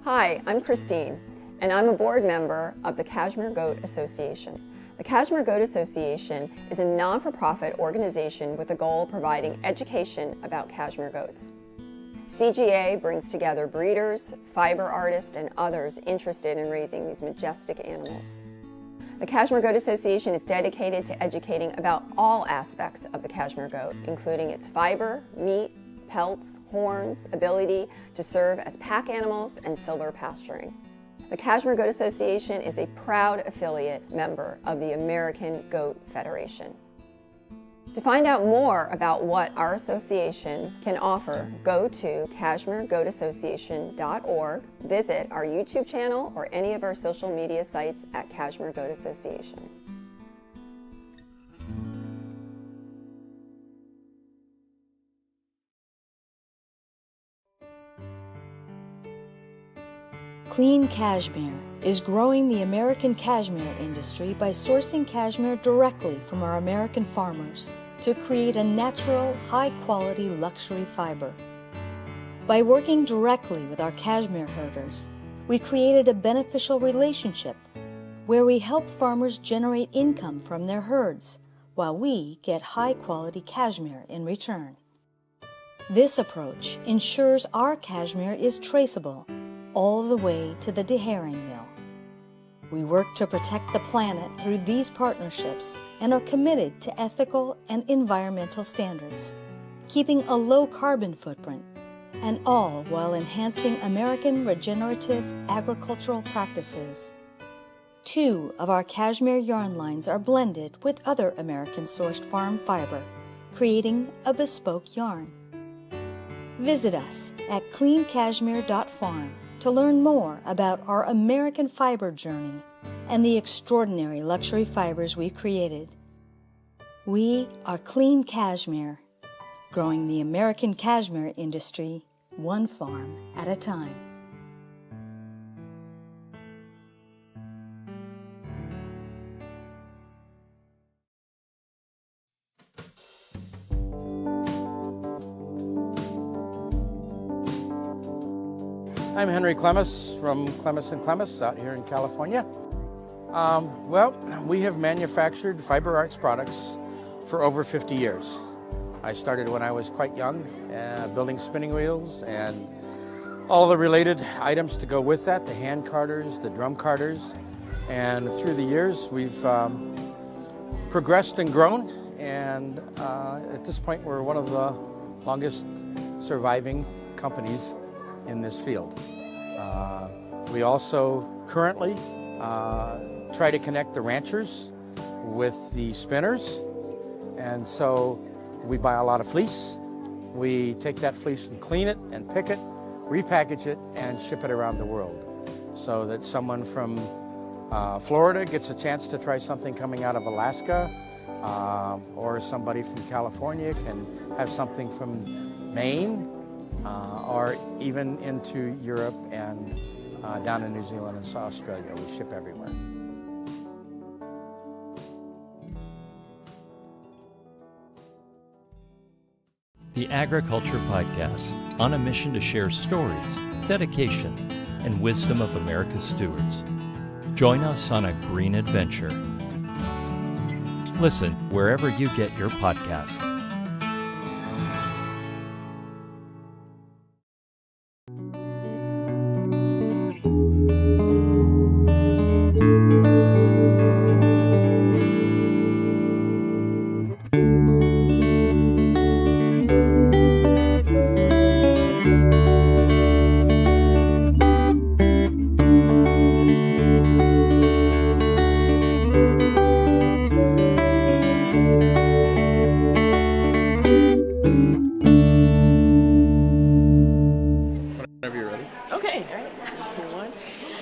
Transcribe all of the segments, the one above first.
Hi, I'm Christine, and I'm a board member of the Kashmir Goat Association. The Kashmir Goat Association is a non-for-profit organization with the goal of providing education about Kashmir goats. CGA brings together breeders, fiber artists, and others interested in raising these majestic animals. The Kashmir Goat Association is dedicated to educating about all aspects of the Kashmir goat, including its fiber, meat, pelts, horns, ability to serve as pack animals, and silver pasturing. The Kashmir Goat Association is a proud affiliate member of the American Goat Federation. To find out more about what our association can offer, go to KashmirGoatAssociation.org, visit our YouTube channel or any of our social media sites at Kashmir Goat Association. Clean Cashmere is growing the American cashmere industry by sourcing cashmere directly from our American farmers to create a natural, high-quality luxury fiber. By working directly with our cashmere herders, we created a beneficial relationship where we help farmers generate income from their herds while we get high-quality cashmere in return. This approach ensures our cashmere is traceable all the way to the deherring mill. We work to protect the planet through these partnerships and are committed to ethical and environmental standards, keeping a low carbon footprint, and all while enhancing American regenerative agricultural practices. 2 of our cashmere yarn lines are blended with other American-sourced farm fiber, creating a bespoke yarn. Visit us at cleancashmere.farm to learn more about our American fiber journey and the extraordinary luxury fibers we created. We are Clean Cashmere, growing the American cashmere industry one farm at a time. I'm Henry Clemis from Clemis & Clemis out here in California. We have manufactured fiber arts products for over 50 years. I started when I was quite young, building spinning wheels and all the related items to go with that, the hand carders, the drum carders. And through the years, we've progressed and grown. And at this point, we're one of the longest surviving companies in this field. We also currently try to connect the ranchers with the spinners, and so we buy a lot of fleece. We take that fleece and clean it and pick it, repackage it, and ship it around the world so that someone from Florida gets a chance to try something coming out of Alaska, or somebody from California can have something from Maine, or even into Europe and down in New Zealand and Australia. We ship everywhere. The Agriculture Podcast, on a mission to share stories, dedication, and wisdom of America's stewards. Join us on a green adventure. Listen wherever you get your podcasts.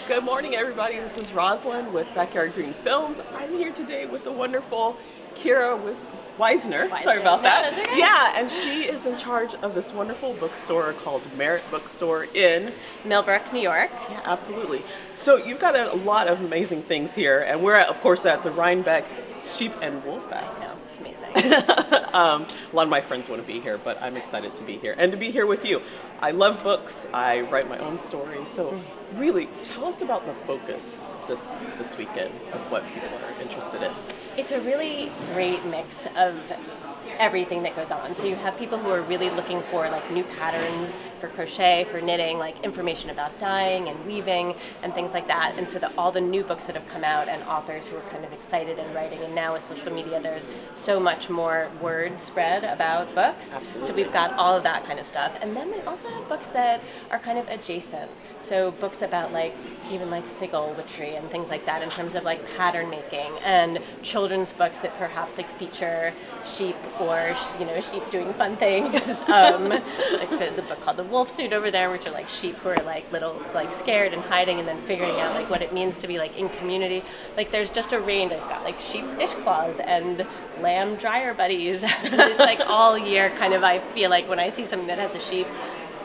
Good morning, everybody. This is Rosalind with Backyard Green Films. I'm here today with the wonderful Kira Wisner. Sorry about that. Okay. Yeah, and she is in charge of this wonderful bookstore called Merit Bookstore in Millbrook, New York. Yeah, absolutely. So you've got a lot of amazing things here, and we're of course at the Rhinebeck Sheep and Wool Fest. I know, it's amazing. A lot of my friends want to be here, but I'm excited to be here and to be here with you. I love books. I write my own stories. So really, tell us about the focus this weekend of what people are interested in. It's a really great mix of everything that goes on. So you have people who are really looking for like new patterns for crochet, for knitting, like information about dyeing and weaving and things like that. And so all the new books that have come out and authors who are kind of excited and writing, and now with social media there's so much more word spread about books. Absolutely. So we've got all of that kind of stuff. And then we also have books that are kind of adjacent. So books about like even like sigil witchery and things like that in terms of like pattern making, and children's books that perhaps like feature sheep or sheep doing fun things. Like so the book called The Wolf Suit over there, which are like sheep who are like little like scared and hiding and then figuring out like what it means to be like in community. Like there's just a range. I've got like sheep dishcloths and lamb dryer buddies. It's like all year kind of, I feel like when I see something that has a sheep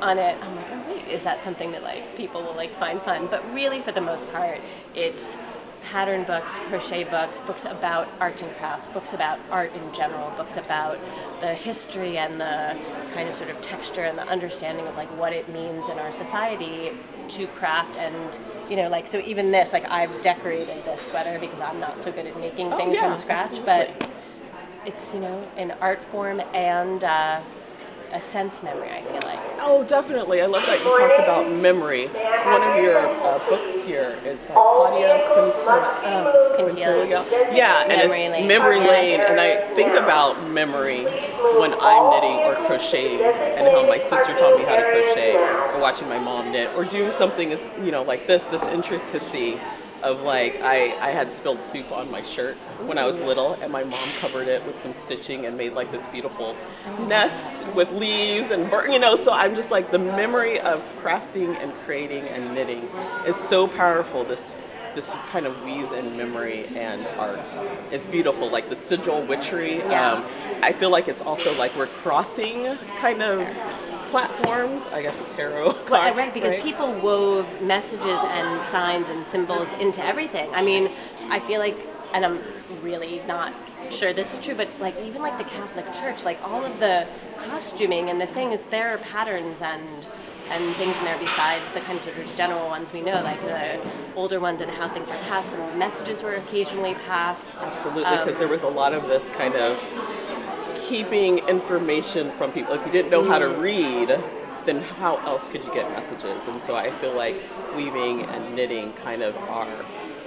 on it, I'm like, oh wait, is that something that like people will like find fun? But really for the most part, it's pattern books, crochet books, books about arts and crafts, books about art in general, books about the history and the kind of sort of texture and the understanding of like what it means in our society to craft. And like, so even this, like I've decorated this sweater because I'm not so good at making things from scratch, absolutely. but it's an art form and a sense memory, I feel like. Oh, definitely. I love that you talked about memory. One of your books here is by Claudia Quintilia. Yeah, and it's Memory Lane. And I think about memory when I'm knitting or crocheting, and how my sister taught me how to crochet, or watching my mom knit, or doing something like this intricacy of like, I had spilled soup on my shirt when I was little, and my mom covered it with some stitching and made like this beautiful nest with leaves and so I'm just like, the memory of crafting and creating and knitting is so powerful. This kind of weaves in memory and art. It's beautiful, like the sigil witchery. I feel like it's also like we're crossing kind of platforms. I got the tarot card, right, because people wove messages and signs and symbols into everything. I mean, I feel like, and I'm really not sure this is true, but like even like the Catholic Church, like all of the costuming and the things, there are patterns and things in there besides the kind of general ones we know, like the older ones and how things are passed, and the messages were occasionally passed. Absolutely, because there was a lot of this kind of keeping information from people. If you didn't know how to read, then how else could you get messages? And so I feel like weaving and knitting kind of are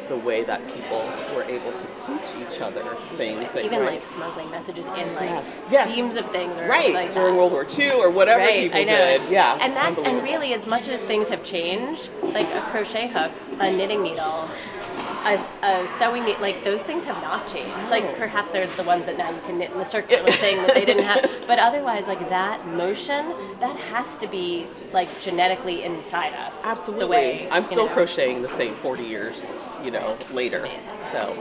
the way that people were able to teach each other things. Even like smuggling messages in like seams of things. Or like during World War II or whatever people did. Yeah. And really, as much as things have changed, like a crochet hook, a knitting needle, a sewing needle, like those things have not changed. Like perhaps there's the ones that now you can knit in the circular thing that they didn't have, but otherwise like that motion, that has to be like genetically inside us. Absolutely. The way, I'm still crocheting the same 40 years, later. Amazing. So,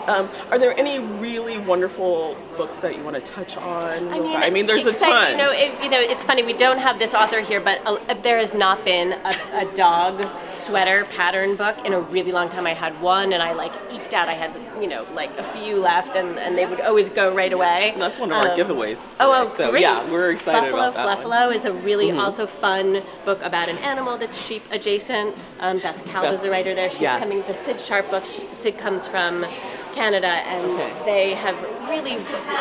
are there any really wonderful books that you want to touch on? I mean, there's a ton. It's funny, we don't have this author here, but there has not been a dog sweater pattern book in a really long time. I had one, and I like eked out. I had like a few left, and they would always go right away. And that's one of our giveaways. So great. Yeah, we're excited about that. Buffalo is a really also fun book about an animal that's sheep adjacent. Beth Calv is the writer there. She's coming. The Sid Sharp books. Sid comes from Canada, and they have really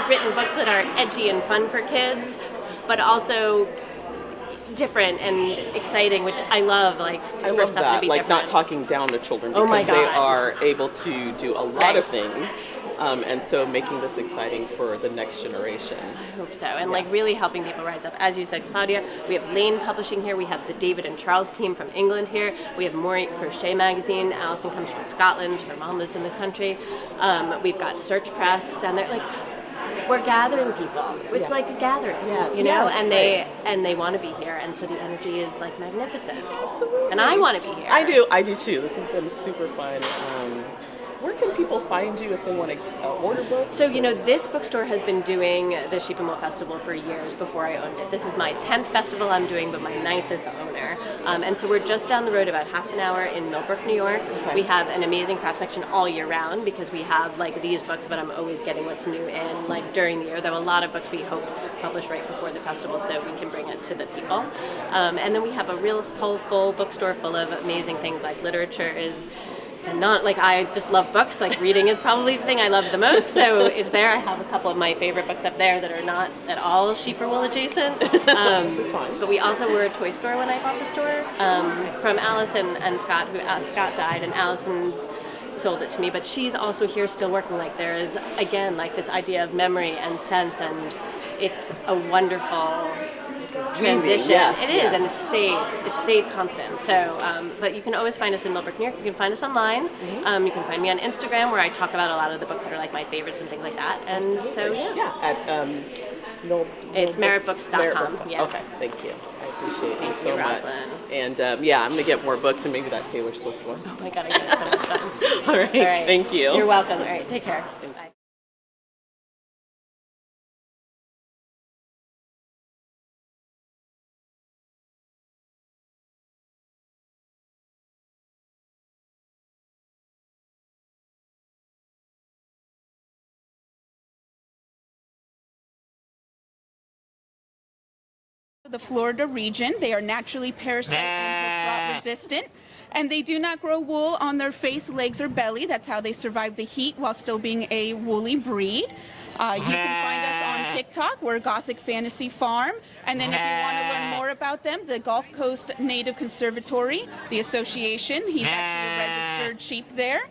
written books that are edgy and fun for kids, but also different and exciting, which I love. Like, I love that. Like different. Not talking down to children, because they are able to do a lot of things. And so making this exciting for the next generation. I hope so. And like really helping people rise up. As you said, Claudia, we have Lane Publishing here. We have the David and Charles team from England here. We have Moray Crochet Magazine. Allison comes from Scotland. Her mom lives in the country. We've got Search Press down there. Like, we're gathering people. It's like a gathering, and they want to be here, and so the energy is like magnificent. Absolutely. And I want to be here. I do too. This has been super fun. where can people find you if they want to order books? So, this bookstore has been doing the Sheep and Wool Festival for years before I owned it. This is my 10th festival I'm doing, but my 9th as the owner. And so we're just down the road about half an hour in Millbrook, New York. Okay. We have an amazing craft section all year round because we have these books, but I'm always getting what's new in during the year. There are a lot of books we hope publish right before the festival so we can bring it to the people. And then we have a real full bookstore full of amazing things like literature is. And not I just love books. Reading is probably the thing I love the most. So it's there. I have a couple of my favorite books up there that are not at all sheep or wool adjacent. Which is fine. But we also were a toy store when I bought the store from Allison and Scott. Scott died, and Allison's sold it to me. But she's also here still working. There is again this idea of memory and sense, and it's a wonderful transition. Yes, it is, and it's stayed constant. So, but you can always find us in Millbrook, New York. You can find us online. You can find me on Instagram, where I talk about a lot of the books that are my favorites and things like that. And so, at it's meritbooks.com. Yeah. Okay, thank you. I appreciate it so much. Rosalind. And I'm gonna get more books and maybe that Taylor Swift one. Oh my God, I get it so much fun. All right, thank you. You're welcome. All right, take care. Bye. The Florida region. They are naturally parasite and hoof rot resistant, and they do not grow wool on their face, legs, or belly. That's how they survive the heat while still being a woolly breed. You can find us on TikTok. We're Gothic Fantasy Farm. And then if you want to learn more about them, the Gulf Coast Native Conservatory, the association, he's actually a registered sheep there.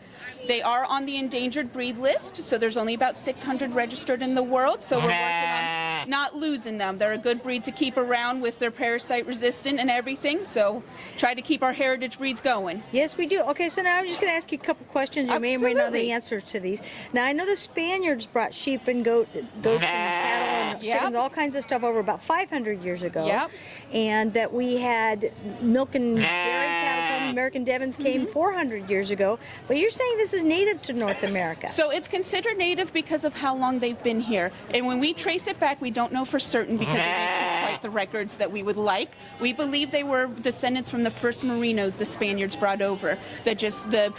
They are on the endangered breed list, so there's only about 600 registered in the world, so we're working on not losing them. They're a good breed to keep around with their parasite resistant and everything, so try to keep our heritage breeds going. Yes, we do. Okay, so now I'm just going to ask you a couple questions. You may or may not know the answers to these. Now, I know the Spaniards brought sheep and goats and cattle and chickens, all kinds of stuff over about 500 years ago. Yep. And that we had milk and dairy cattle from American Devons came 400 years ago. But you're saying this is native to North America. So it's considered native because of how long they've been here. And when we trace it back, we don't know for certain because they didn't keep quite the records that we would like. We believe they were descendants from the first merinos the Spaniards brought over. That just the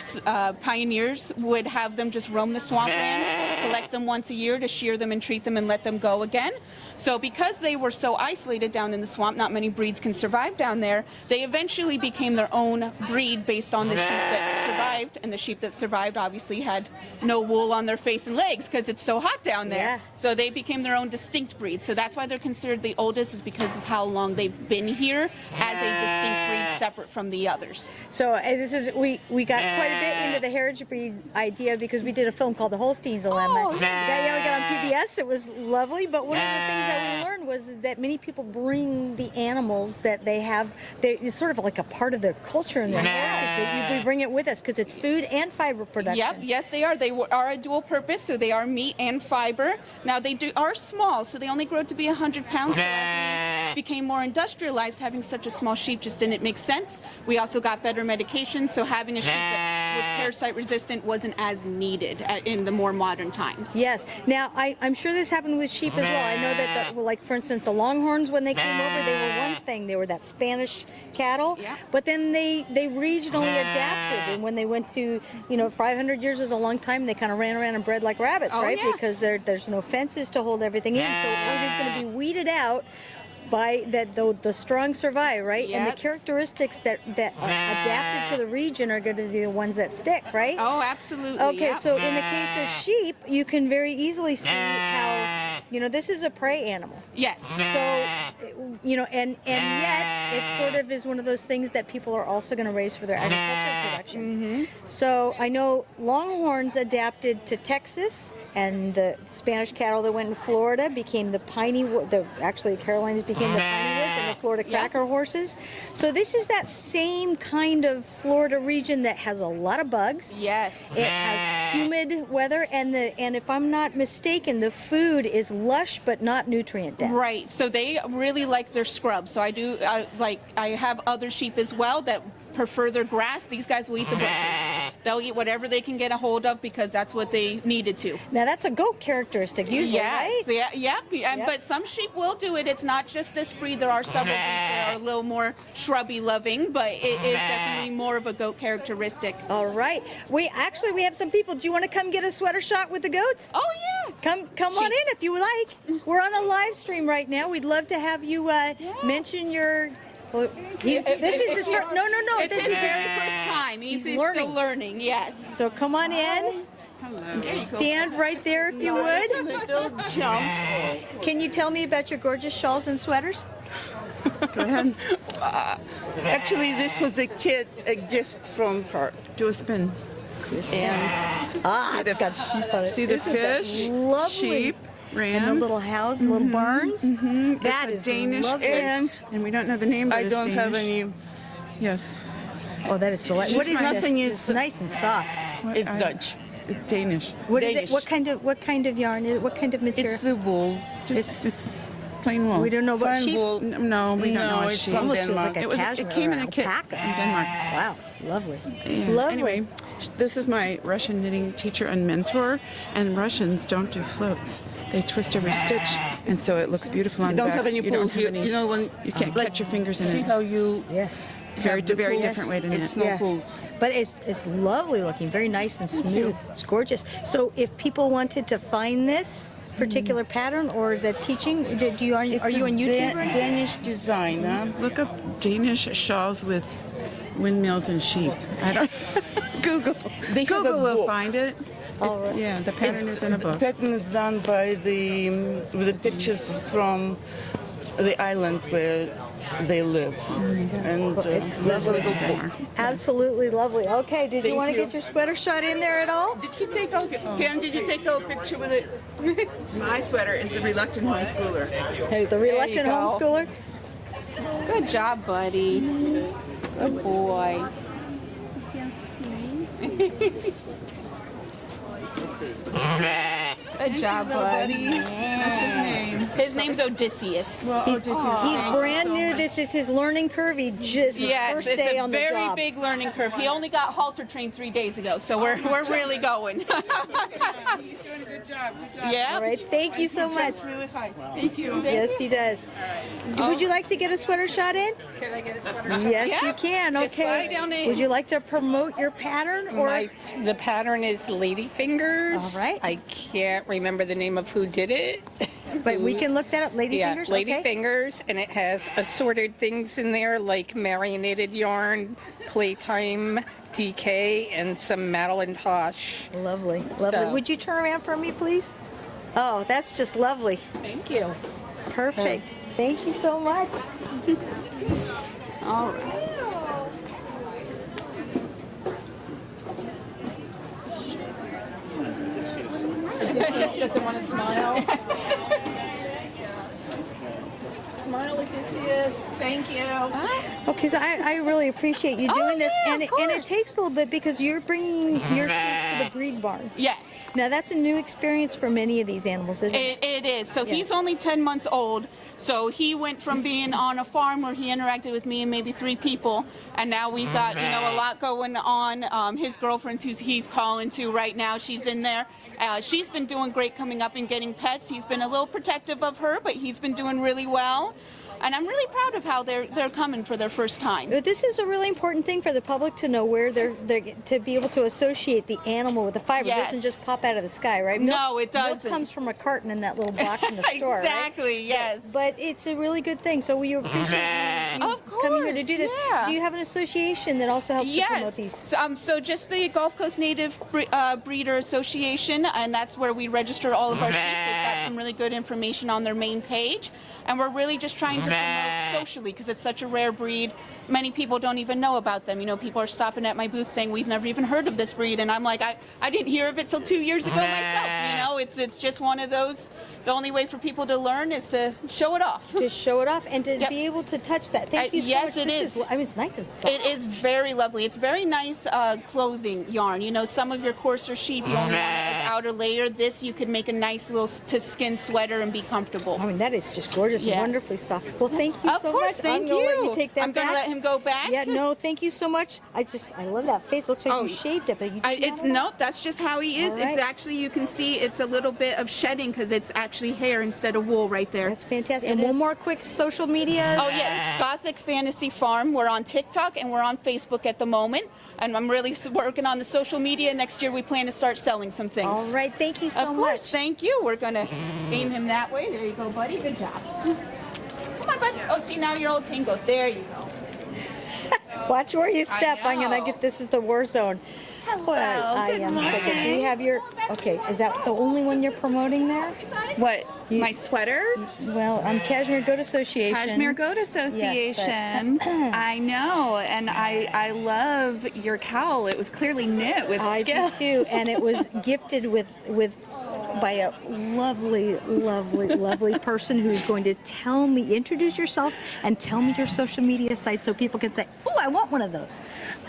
pioneers would have them just roam the swampland, collect them once a year to shear them and treat them and let them go again. So because they were so isolated down in the swamp, not many breeds can survive down there, they eventually became their own breed based on the sheep that survived, and the sheep that survived obviously had no wool on their face and legs because it's so hot down there. Yeah. So they became their own distinct breed. So that's why they're considered the oldest, is because of how long they've been here as a distinct breed separate from the others. So this is we got quite a bit into the heritage breed idea because we did a film called The Holstein's Dilemma. Oh, yeah. We got on PBS. It was lovely, but one of the things that we learned was that many people bring the animals that they have. It's sort of like a part of their culture and their heritage. We bring it with us because it's food and fiber production. Yep, yes they are. They are a dual purpose, so they are meat and fiber. Now they are small, so they only grow to be 100 pounds. So as we became more industrialized, having such a small sheep just didn't make sense. We also got better medication, so having a sheep that was parasite resistant wasn't as needed in the more modern times. Yes. Now, I'm sure this happened with sheep as well. I know that, like, for instance, the Longhorns, when they came over, they were one thing. They were that Spanish cattle. Yeah. But then they regionally adapted. And when they went to, 500 years is a long time, they kind of ran around and bred like rabbits, right? Yeah. Because there's no fences to hold everything in. So everything's going to be weeded out by that the strong survive, right? Yes. And the characteristics that are adapted to the region are going to be the ones that stick, right? Oh, absolutely. Okay, yep. so in the case of sheep, you can very easily see how, this is a prey animal. Yes. So, and yet it sort of is one of those things that people are also going to raise for their agricultural production. So I know Longhorns adapted to Texas, and the Spanish cattle that went in Florida became the piney, actually the Carolinas became the piney woods, and the Florida cracker horses. So this is that same kind of Florida region that has a lot of bugs. Yes. It has humid weather, and if I'm not mistaken, the food is lush but not nutrient dense. Right. So they really like their scrub. So I have other sheep as well that prefer their grass, these guys will eat the bushes. They'll eat whatever they can get a hold of because that's what they needed to. Now that's a goat characteristic usually, right? Yes, yeah. But some sheep will do it. It's not just this breed. There are several breeds that are a little more shrubby loving, but it is definitely more of a goat characteristic. All right. We have some people. Do you want to come get a sweater shot with the goats? Oh yeah. Come on in if you would like. We're on a live stream right now. We'd love to have you mention your. Well, this is his first. No. It's his very first time. He's learning. Still learning. Yes. So come on in. Hello. Stand right there if you would. Little jump. Can you tell me about your gorgeous shawls and sweaters? Go ahead. Actually, this was a gift from her. Do a spin. And It's got sheep on it. see the fish, lovely. sheep, rams, And the little house, little barns. That is Danish, lovely. and we don't know the name. I don't have any. Yes, Oh, that is delightful. What is nothing this? It's nice and soft. it's Dutch. It's Danish. What is Danish. it? What kind of yarn is it? What kind of material? It's the wool. It's plain wool. We don't know about Fine sheep? wool. No, we don't know. it's sheep. from almost feels Denmark. like a cashmere It came or in a kit alpaca. from Denmark. Wow, it's lovely. Yeah. Lovely. Anyway, this is my Russian knitting teacher and mentor, and Russians don't do floats. They twist every stitch, and so it looks beautiful on the back. Don't have any You pulls. don't have any, You know when you can't catch your fingers in see it. how you Yes. Very, have the very pulls? different way to knit. It's no Yes. pulls. But it's lovely looking, very nice and smooth. It's gorgeous. So if people wanted to find this particular pattern or the teaching, are you on YouTube right now? Danish design, huh? Look up Danish shawls with windmills and sheep. I don't. Google. They have Google a will book. find it. All right. Yeah, the pattern is in a book. Pattern is done by with the pictures from the island where they live, and it's there's a little book. Absolutely lovely. Okay, did you Thank want to you. get your sweater shot in there at all? Did you take out? Ken, did you take out a picture with it? My sweater is the reluctant homeschooler. Hey, the reluctant go. homeschooler. Good job, buddy. Good boy. Good job, buddy. What's his name? His name's Odysseus. Well, He's brand new. This is his learning curve. He just his Yes, first it's day a on the very job. big learning curve. He only got halter trained 3 days ago, so we're really going. He's doing a good job. Good job. Yeah. All right, thank you so much. Jumps really high. Thank you. Yes, he does. Would you like to get a sweater shot in? Can I get a sweater? Yes, Yeah. you can. Just Okay. slide down in. Would you like to promote your pattern or? The pattern is Ladyfingers. All right. I can't remember the name of who did it. But we can look that up. Lady Yeah, fingers. Okay. Ladyfingers, and it has assorted things in there like marinated yarn, playtime, DK, and some Madeline Tosh. Lovely, lovely. So- Would you turn around for me, please? Oh, that's just lovely. Thank you. Perfect. Thank you so much. All right. Doesn't want to smile. Smile, Odysseus. Thank you. Okay, so I really appreciate you doing this, yeah, and of it course. takes a little bit because you're bringing your sheep to the breed barn. Yes. Now that's a new experience for many of these animals, isn't it? It is. So he's only 10 months old. So he went from being on a farm where he interacted with me and maybe 3 people, and now we've got a lot going on. His girlfriend's who he's calling to right now. She's in there. She's been doing great coming up and getting pets. He's been a little protective of her, but he's been doing really well. And I'm really proud of how they're coming for their first time. But this is a really important thing for the public to know where they're to be able to associate the animal with the fiber. It Yes. doesn't just pop out of the sky, right? No, it doesn't. Milk comes from a carton in that little box in the store, right? Exactly. Yes. But it's a really good thing. So we appreciate you Of coming here to course, do this. yeah. Do you have an association that also helps to promote Yes. these? So just the Gulf Coast Native Breeder Association, and that's where we register all of our sheep. They've got some really good information on their main page, and we're really just trying to promote socially because it's such a rare breed. Many people don't even know about them. You know, people are stopping at my booth saying we've never even heard of this breed, and I'm like, I didn't hear of it till 2 years ago myself. You know, it's just one of those. The only way for people to learn is to show it off. To show it off and to Yep. be able to touch that. Thank you so yes, much. it This is. I mean, it's nice and soft. It is very lovely. It's very nice clothing yarn. You know, some of your coarser sheep, you only want it as outer layer. This, you could make a nice little to skin sweater and be comfortable. I mean, that is just gorgeous, Yes. wonderfully soft. Well, thank you Of so course, much. thank I'm gonna you. let you take that I'm gonna back. let him and go back. Yeah, no, thank you so much. I love that face. Looks like you shaved it, but you Nope, that's just how he is. Right. It's actually, you can see it's a little bit of shedding because it's actually hair instead of wool right there. That's fantastic. And one more quick social media. Oh yeah, it's Gothic Fantasy Farm. We're on TikTok and we're on Facebook at the moment. And I'm really working on the social media. Next year we plan to start selling some things. All right, thank you so much. Of course, thank you. We're gonna aim him that way. There you go, buddy. Good job. Come on, buddy. Oh, see, now you're all tangled. There you go. Watch where you step. I'm gonna get. This is the war zone. Hello. I am so good. Do you have your? Okay, is that the only one you're promoting there? What? My sweater? Well, Cashmere Goat Association. Cashmere Goat Association. Yes, I know, and I love your cowl. It was clearly knit with skill. I do too, and it was gifted with by a lovely, lovely, lovely person who's going to introduce yourself and tell me your social media site so people can say, oh, I want one of those.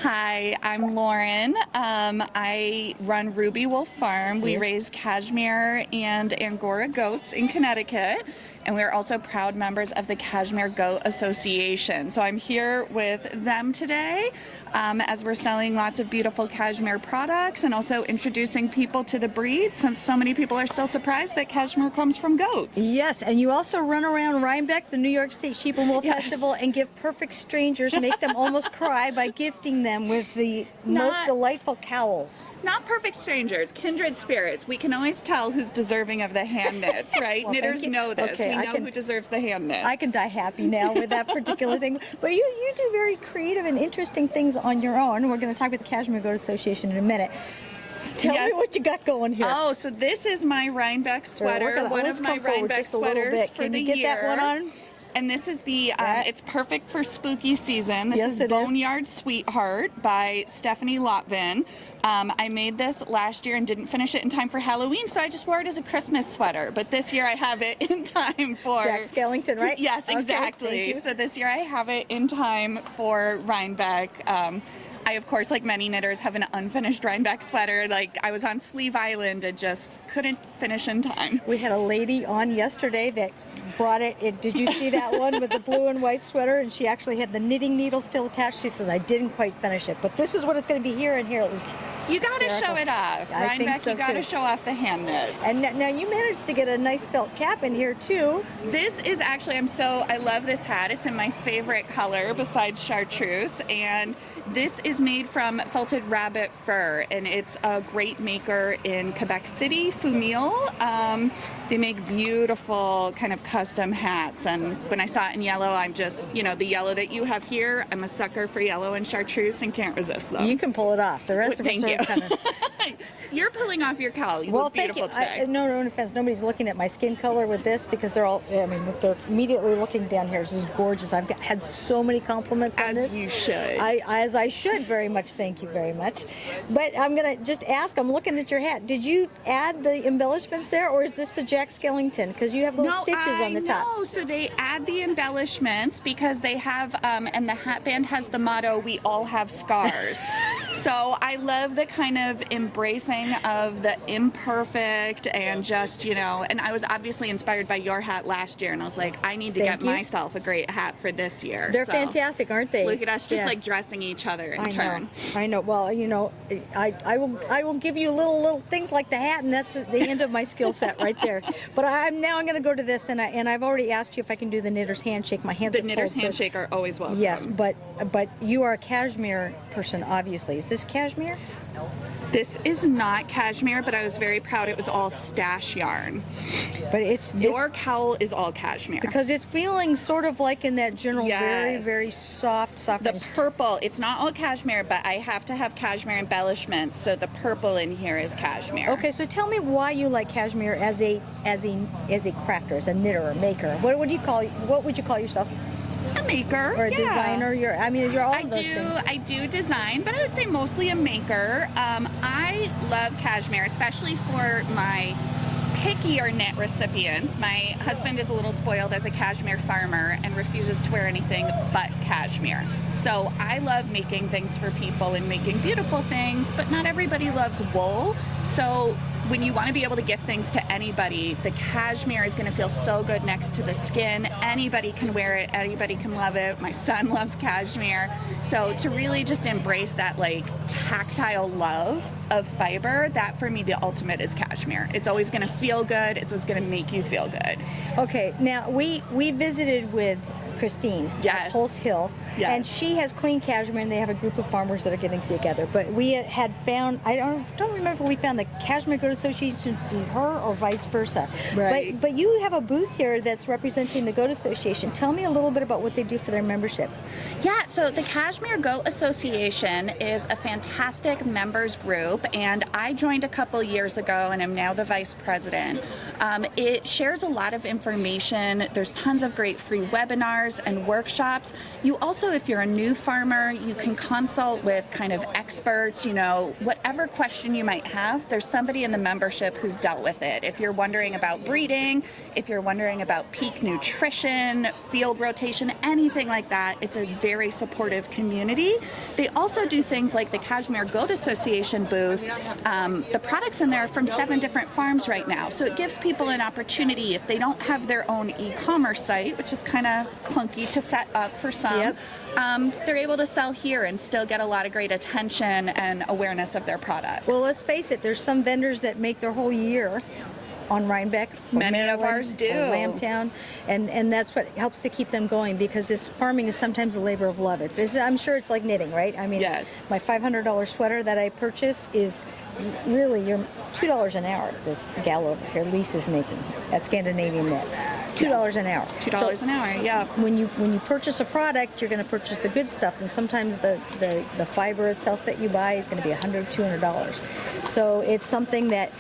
Hi, I'm Lauren. I run Ruby Wolf Farm. We raise Cashmere and Angora goats in Connecticut. And we're also proud members of the Cashmere Goat Association. So I'm here with them today as we're selling lots of beautiful cashmere products and also introducing people to the breed, since so many people are still surprised that cashmere comes from goats. Yes, and you also run around Rhinebeck, the New York State Sheep and Wool Festival, and give perfect strangers, make them almost cry by gifting them with the most delightful cowls. Not perfect strangers, kindred spirits. We can always tell who's deserving of the hand knits, right? Well, Knitters know this. Okay, we know who deserves the hand knits. I can die happy now with that particular thing. But you do very creative and interesting things on your own. We're going to talk with the Cashmere Goat Association in a minute. Tell me what you got going here. Oh, so this is my Rhinebeck sweater, one of my Rhinebeck sweaters for the year. Can you get that one on? And this is the, it's perfect for spooky season. This is Boneyard Sweetheart by Stephanie Lotvin. I made this last year and didn't finish it in time for Halloween, so I just wore it as a Christmas sweater. But this year I have it in time for... Jack Skellington, right? Yes, exactly. Okay, so this year I have it in time for Rhinebeck. I, of course, like many knitters, have an unfinished Rhinebeck sweater. Like, I was on Sleeve Island and just couldn't finish in time. We had a lady on yesterday that brought it. Did you see that one with the blue and white sweater? And she actually had the knitting needle still attached. She says, I didn't quite finish it, but this is what it's going to be here and here. It was You got to show it off. Rhinebeck, so you got to show off the hand knits. And now you managed to get a nice felt cap in here too. This is actually, I love this hat. It's in my favorite color besides chartreuse. And this is made from felted rabbit fur, and it's a great maker in Quebec City, Fumil. They make beautiful kind of custom hats, and when I saw it in yellow, I'm just, the yellow that you have here, I'm a sucker for yellow and chartreuse and can't resist them. You can pull it off. The rest of us are kind of... You're pulling off your cowl. You look beautiful today. No offense. Nobody's looking at my skin color with this because they're all, they're immediately looking down here. This is gorgeous. I've had so many compliments on this. As you should. As I should very much. Thank you very much. But I'm going to just ask, I'm looking at your hat. Did you add the embellishments there, or is this the Jack Skellington? Because you have little stitches on the top. No, so they add the embellishments because they have, and the hat band has the motto, we all have scars. So I love the kind of embracing of the imperfect and just, and I was obviously inspired by your hat last year, and I was like, I need to get myself a great hat for this year. They're fantastic, aren't they? Look at us just like dressing each other in turn. I know. Well, I will give you little things like the hat, and that's the end of my skill set right there. But I'm going to go to this, and I've already asked you if I can do the knitter's handshake. My hands The knitter's handshake are always welcome. Yes, but you are a cashmere person, obviously. Is this cashmere? This is not cashmere, but I was very proud it was all stash yarn. But your cowl is all cashmere. Because it's feeling sort of like in that general very, very soft. The purple, it's not all cashmere, but I have to have cashmere embellishments, so the purple in here is cashmere. Okay, so tell me why you like cashmere as a crafter, as a knitter or maker. What would you call yourself? A maker, or a designer. You're all of those things. I do design, but I would say mostly a maker. I love cashmere, especially for my pickier knit recipients. My husband is a little spoiled as a cashmere farmer and refuses to wear anything but cashmere. So I love making things for people and making beautiful things, but not everybody loves wool. So when you want to be able to gift things to anybody, the cashmere is going to feel so good next to the skin. Anybody can wear it. Anybody can love it. My son loves cashmere. So to really just embrace that like tactile love of fiber, that for me, the ultimate is cashmere. It's always going to feel good. It's always going to make you feel good. Okay, now we visited with Christine at Pulse Hill, and she has clean cashmere, and they have a group of farmers that are getting together. But we had found, I don't remember if we found the Cashmere Goat Association through her or vice versa. Right. But you have a booth here that's representing the Goat Association. Tell me a little bit about what they do for their membership. Yeah, so the Cashmere Goat Association is a fantastic members group, and I joined a couple years ago and am now the vice president. It shares a lot of information. There's tons of great free webinars and workshops. You also, if you're a new farmer, you can consult with kind of experts, you know, whatever question you might have, there's somebody in the membership who's dealt with it. If you're wondering about breeding, if you're wondering about peak nutrition, field rotation, anything like that, it's a very supportive community. They also do things like the Cashmere Goat Association booth. The products in there are from 7 different farms right now. So it gives people an opportunity, if they don't have their own e-commerce site, which is kind of clunky to set up for some, they're able to sell here and still get a lot of great attention and awareness of their products. Well, let's face it, there's some vendors that make their whole year on Rhinebeck. Many of ours do. Lambtown, and that's what helps to keep them going, because this farming is sometimes a labor of love. I'm sure it's like knitting, right? I mean, my $500 sweater that I purchase is really you're $2 an hour. This gal over here, Lisa's making at Scandinavian Knits, $2 an hour. $2 an hour, yeah. When you purchase a product, you're going to purchase the good stuff, and sometimes the fiber itself that you buy is going to be $100, $200. So it's something that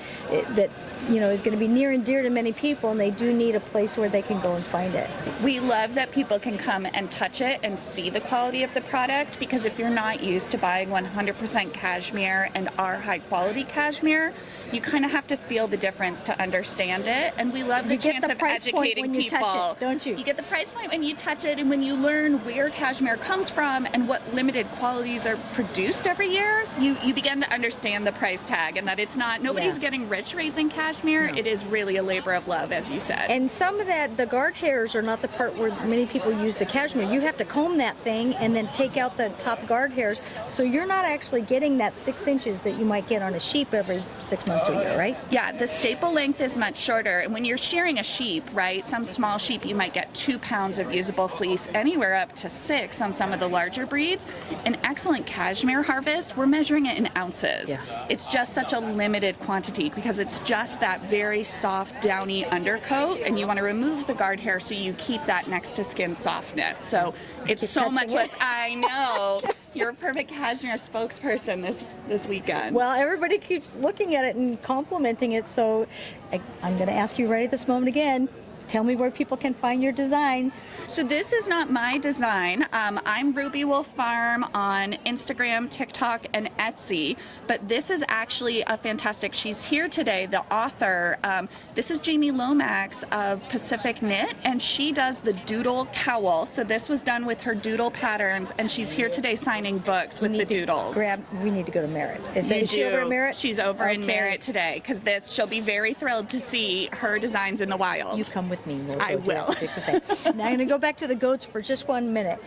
you know is going to be near and dear to many people, and they do need a place where they can go and find it. We love that people can come and touch it and see the quality of the product, because if you're not used to buying 100% cashmere and our high quality cashmere, you kind of have to feel the difference to understand it. And we love the chance of educating people. Touch it, don't you? You get the price point when you touch it, and when you learn where cashmere comes from and what limited qualities are produced every year, you begin to understand the price tag, and that it's not, nobody's getting rich raising cashmere. No. It is really a labor of love, as you said. And some of that, the guard hairs are not the part where many people use the cashmere. You have to comb that thing and then take out the top guard hairs, so you're not actually getting that 6 inches that you might get on a sheep every 6 months to a year, right? Yeah, the staple length is much shorter, and when you're shearing a sheep, right, some small sheep you might get 2 pounds of usable fleece, anywhere up to 6 on some of the larger breeds. An excellent cashmere harvest, we're measuring it in ounces. Yeah. It's just such a limited quantity because it's just that very soft, downy undercoat, and you want to remove the guard hair so you keep that next to skin softness. So it's so much less. I know. You're a perfect cashmere spokesperson this weekend. Well, everybody keeps looking at it and complimenting it, so I'm going to ask you right at this moment again. Tell me where people can find your designs. So this is not my design. I'm Ruby Wolf Farm on Instagram, TikTok, and Etsy. But this is actually a fantastic, she's here today, the author. This is Jamie Lomax of Pacific Knit, and she does the doodle cowl. So this was done with her doodle patterns, and she's here today signing books with the doodles. We need to go to Merritt. Is she over at Merritt? She's over in Merritt today, because she'll be very thrilled to see her designs in the wild. You come with me. I will. Now I'm going to go back to the goats for just 1 minute.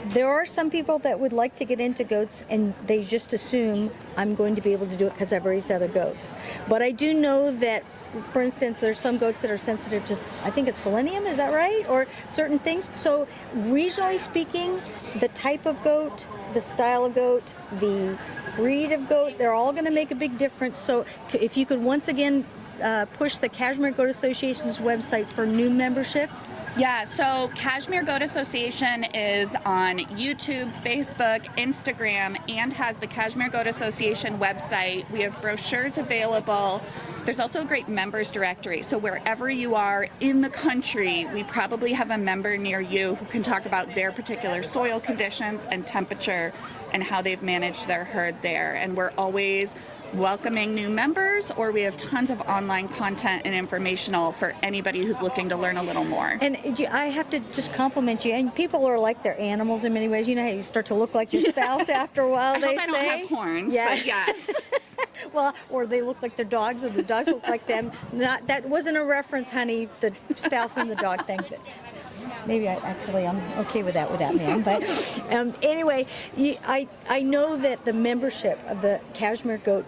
There are some people that would like to get into goats, and they just assume I'm going to be able to do it because I've raised other goats. But I do know that, for instance, there's some goats that are sensitive to, I think it's selenium, is that right? Or certain things. So regionally speaking, the type of goat, the style of goat, the breed of goat, they're all going to make a big difference. So if you could once again push the Cashmere Goat Association's website for new membership. Yeah, so Cashmere Goat Association is on YouTube, Facebook, Instagram, and has the Cashmere Goat Association website. We have brochures available. There's also a great members directory. So wherever you are in the country, we probably have a member near you who can talk about their particular soil conditions and temperature and how they've managed their herd there. And we're always welcoming new members, or we have tons of online content and informational for anybody who's looking to learn a little more. And I have to just compliment you. And people are like their animals in many ways. You know how you start to look like your spouse after a while, I hope I don't have horns, but yes. Well, or they look like their dogs, or the dogs look like them. That wasn't a reference, honey. The spouse and the dog thing. But maybe I'm okay with that man. But anyway, I know that the membership of the Cashmere Goat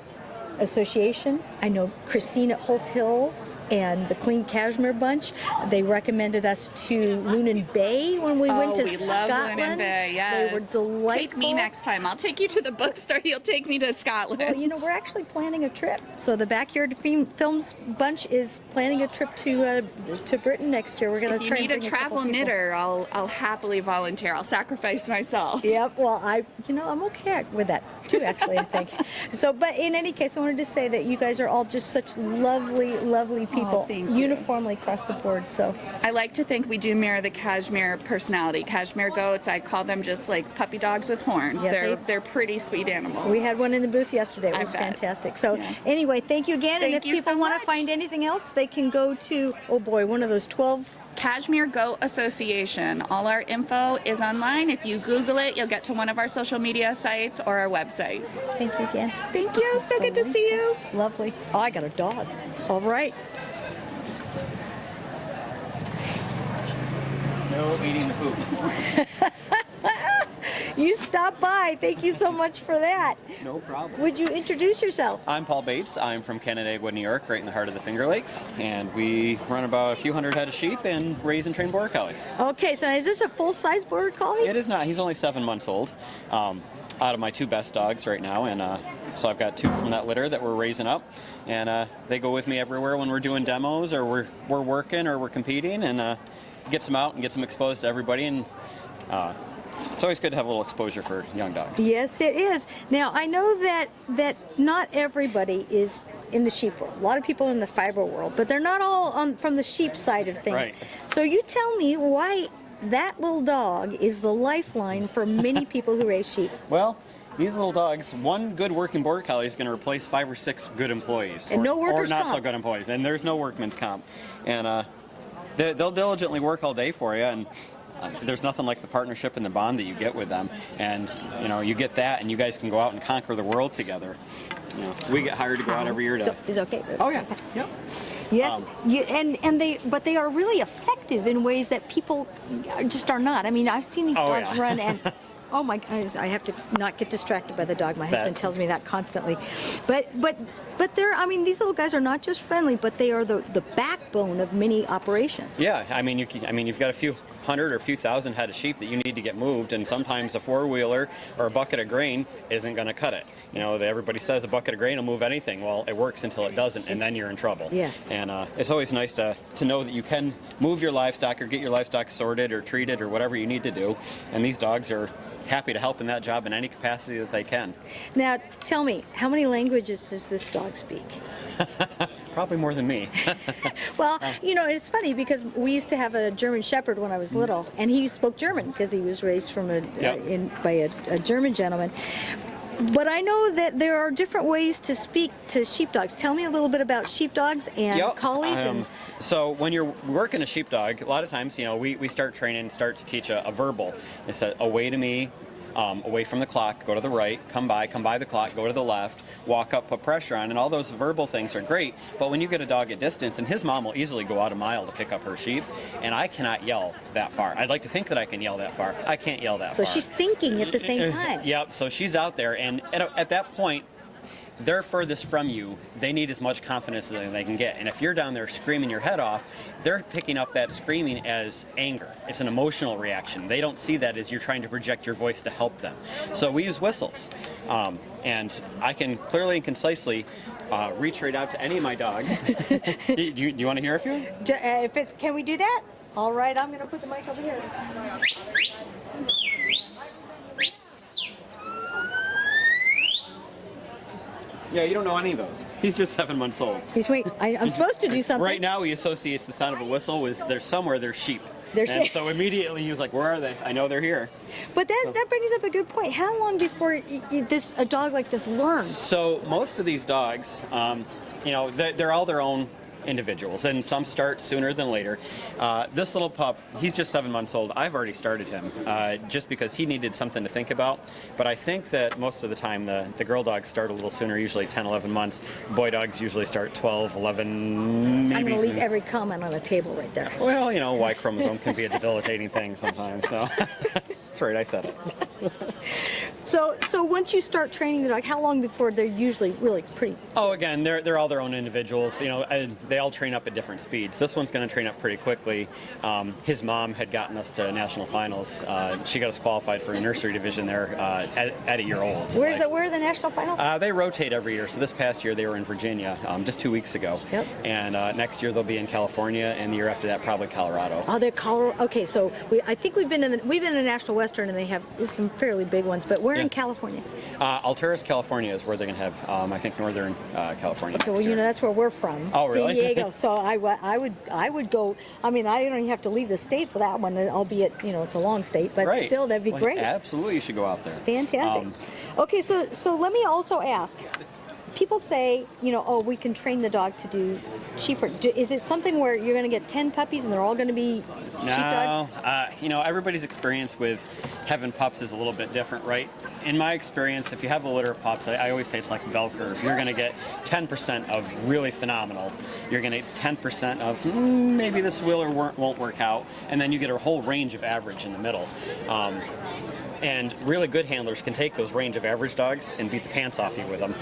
Association. I know Christine at Hulse Hill and the Clean Cashmere Bunch. They recommended us to Lunan Bay when we went to Scotland. Love Lunan Bay, yes. They were delightful. Take me next time. I'll take you to the bookstore. You'll take me to Scotland. Well, you know, we're actually planning a trip. So the Backyard Films Bunch is planning a trip to Britain next year. We're going to try. If you need a travel knitter, I'll happily volunteer. I'll sacrifice myself. Yep. Well, I'm okay with that too, actually, I think. So, but in any case, I wanted to say that you guys are all just such lovely, lovely people, uniformly across the board. So I like to think we do mirror the Cashmere personality. Cashmere goats, I call them just like puppy dogs with horns. Yeah, they're pretty sweet animals. We had one in the booth yesterday. It was fantastic. So anyway, thank you again. And if people want to find anything else, they can go to, one of those 12 Cashmere Goat Association. All our info is online. If you Google it, you'll get to one of our social media sites or our website. Thank you again. Thank you. So good to see you. Lovely. Oh, I got a dog. All right. No eating the poop. You stopped by. Thank you so much for that. No problem. Would you introduce yourself? I'm Paul Bates. I'm from Canandaigua, New York, right in the heart of the Finger Lakes. And we run about a few hundred head of sheep and raise and train border collies. Okay, so is this a full-size border collie? It is not. He's only 7 months old. Out of my 2 best dogs right now. And so I've got 2 from that litter that we're raising up. And they go with me everywhere when we're doing demos or we're working or we're competing. And gets them out and gets them exposed to everybody. And it's always good to have a little exposure for young dogs. Yes, it is. Now, I know that not everybody is in the sheep world. A lot of people are in the fiber world, but they're not all from the sheep side of things. Right. So you tell me why that little dog is the lifeline for many people who raise sheep. Well, these little dogs, one good working border collie is going to replace 5 or 6 good employees. And no workers' Or not comp. so good employees. And there's no workman's comp. And they'll diligently work all day for you. And there's nothing like the partnership and the bond that you get with them. And, you get that, and you guys can go out and conquer the world together. We get hired to go out every year to... So, is it okay? Oh, yeah. Yep. Yes, but they are really effective in ways that people just are not. I mean, I've seen these dogs run and... Oh my goodness, I have to not get distracted by the dog. My husband tells me that constantly. But these little guys are not just friendly, but they are the backbone of many operations. Yeah, you've got a few hundred or a few thousand head of sheep that you need to get moved, and sometimes a 4-wheeler or a bucket of grain isn't going to cut it. Everybody says a bucket of grain will move anything. Well, it works until it doesn't, and then you're in trouble. Yes. And it's always nice to know that you can move your livestock or get your livestock sorted or treated or whatever you need to do. And these dogs are happy to help in that job in any capacity that they can. Now, tell me, how many languages does this dog speak? Probably more than me. Well, it's funny because we used to have a German Shepherd when I was little, and he spoke German because he was raised from by a German gentleman. But I know that there are different ways to speak to sheepdogs. Tell me a little bit about sheepdogs and collies. So when you're working a sheepdog, a lot of times, we start to teach a verbal. It's away to me, away from the clock, go to the right, come by the clock, go to the left, walk up, put pressure on, and all those verbal things are great. But when you get a dog at distance, and his mom will easily go out a mile to pick up her sheep, and I cannot yell that far. I'd like to think that I can yell that far. I can't yell that far. So she's thinking at the same time. Yep, so she's out there, and at that point, they're furthest from you. They need as much confidence as they can get. And if you're down there screaming your head off, they're picking up that screaming as anger. It's an emotional reaction. They don't see that as you're trying to project your voice to help them. So we use whistles. And I can clearly and concisely reach right out to any of my dogs. You want to hear a few? Can we do that? All right, I'm going to put the mic over here. Yeah, you don't know any of those. He's just 7 months old. I'm supposed to do something. Right now, he associates the sound of a whistle with there's sheep. So immediately he was like, "Where are they? I know they're here." But that brings up a good point. How long before a dog like this learns? So most of these dogs, they're all their own individuals, and some start sooner than later. This little pup, he's just 7 months old. I've already started him just because he needed something to think about. But I think that most of the time the girl dogs start a little sooner, usually 10, 11 months. Boy dogs usually start 12, 11, maybe. I'm going to leave every comment on the table right there. Well, you know, Y chromosome can be a debilitating thing sometimes. So that's right, I said it. So once you start training the dog, how long before they're usually really pretty? Oh, again, they're all their own individuals. You know, and they all train up at different speeds. This one's going to train up pretty quickly. His mom had gotten us to national finals. She got us qualified for a nursery division there at a year old. Where are the national finals? They rotate every year. So this past year they were in Virginia, just 2 weeks ago. Yep. And next year they'll be in California, and the year after that probably Colorado. Oh, they're Colorado. Okay, so I think we've been in the National Western, and they have some fairly big ones. But where in California? Alturas, California is where they're going to have, I think, Northern California. Okay, well, you know, that's where we're from. Oh, really? San Diego. So I would go. I mean, I don't even have to leave the state for that one, albeit, you know, it's a long state, but right. Still, that'd be great. Absolutely, you should go out there. Fantastic. Okay, so let me also ask. People say, you know, oh, we can train the dog to do cheaper. Is it something where you're going to get 10 puppies and they're all going to be sheepdogs? No, you know, everybody's experience with having pups is a little bit different, right? In my experience, if you have a litter of pups, I always say it's like a bell curve. You're going to get 10% of really phenomenal. You're going to get 10% of maybe this will or won't work out, and then you get a whole range of average in the middle. And really good handlers can take those range of average dogs and beat the pants off you with them.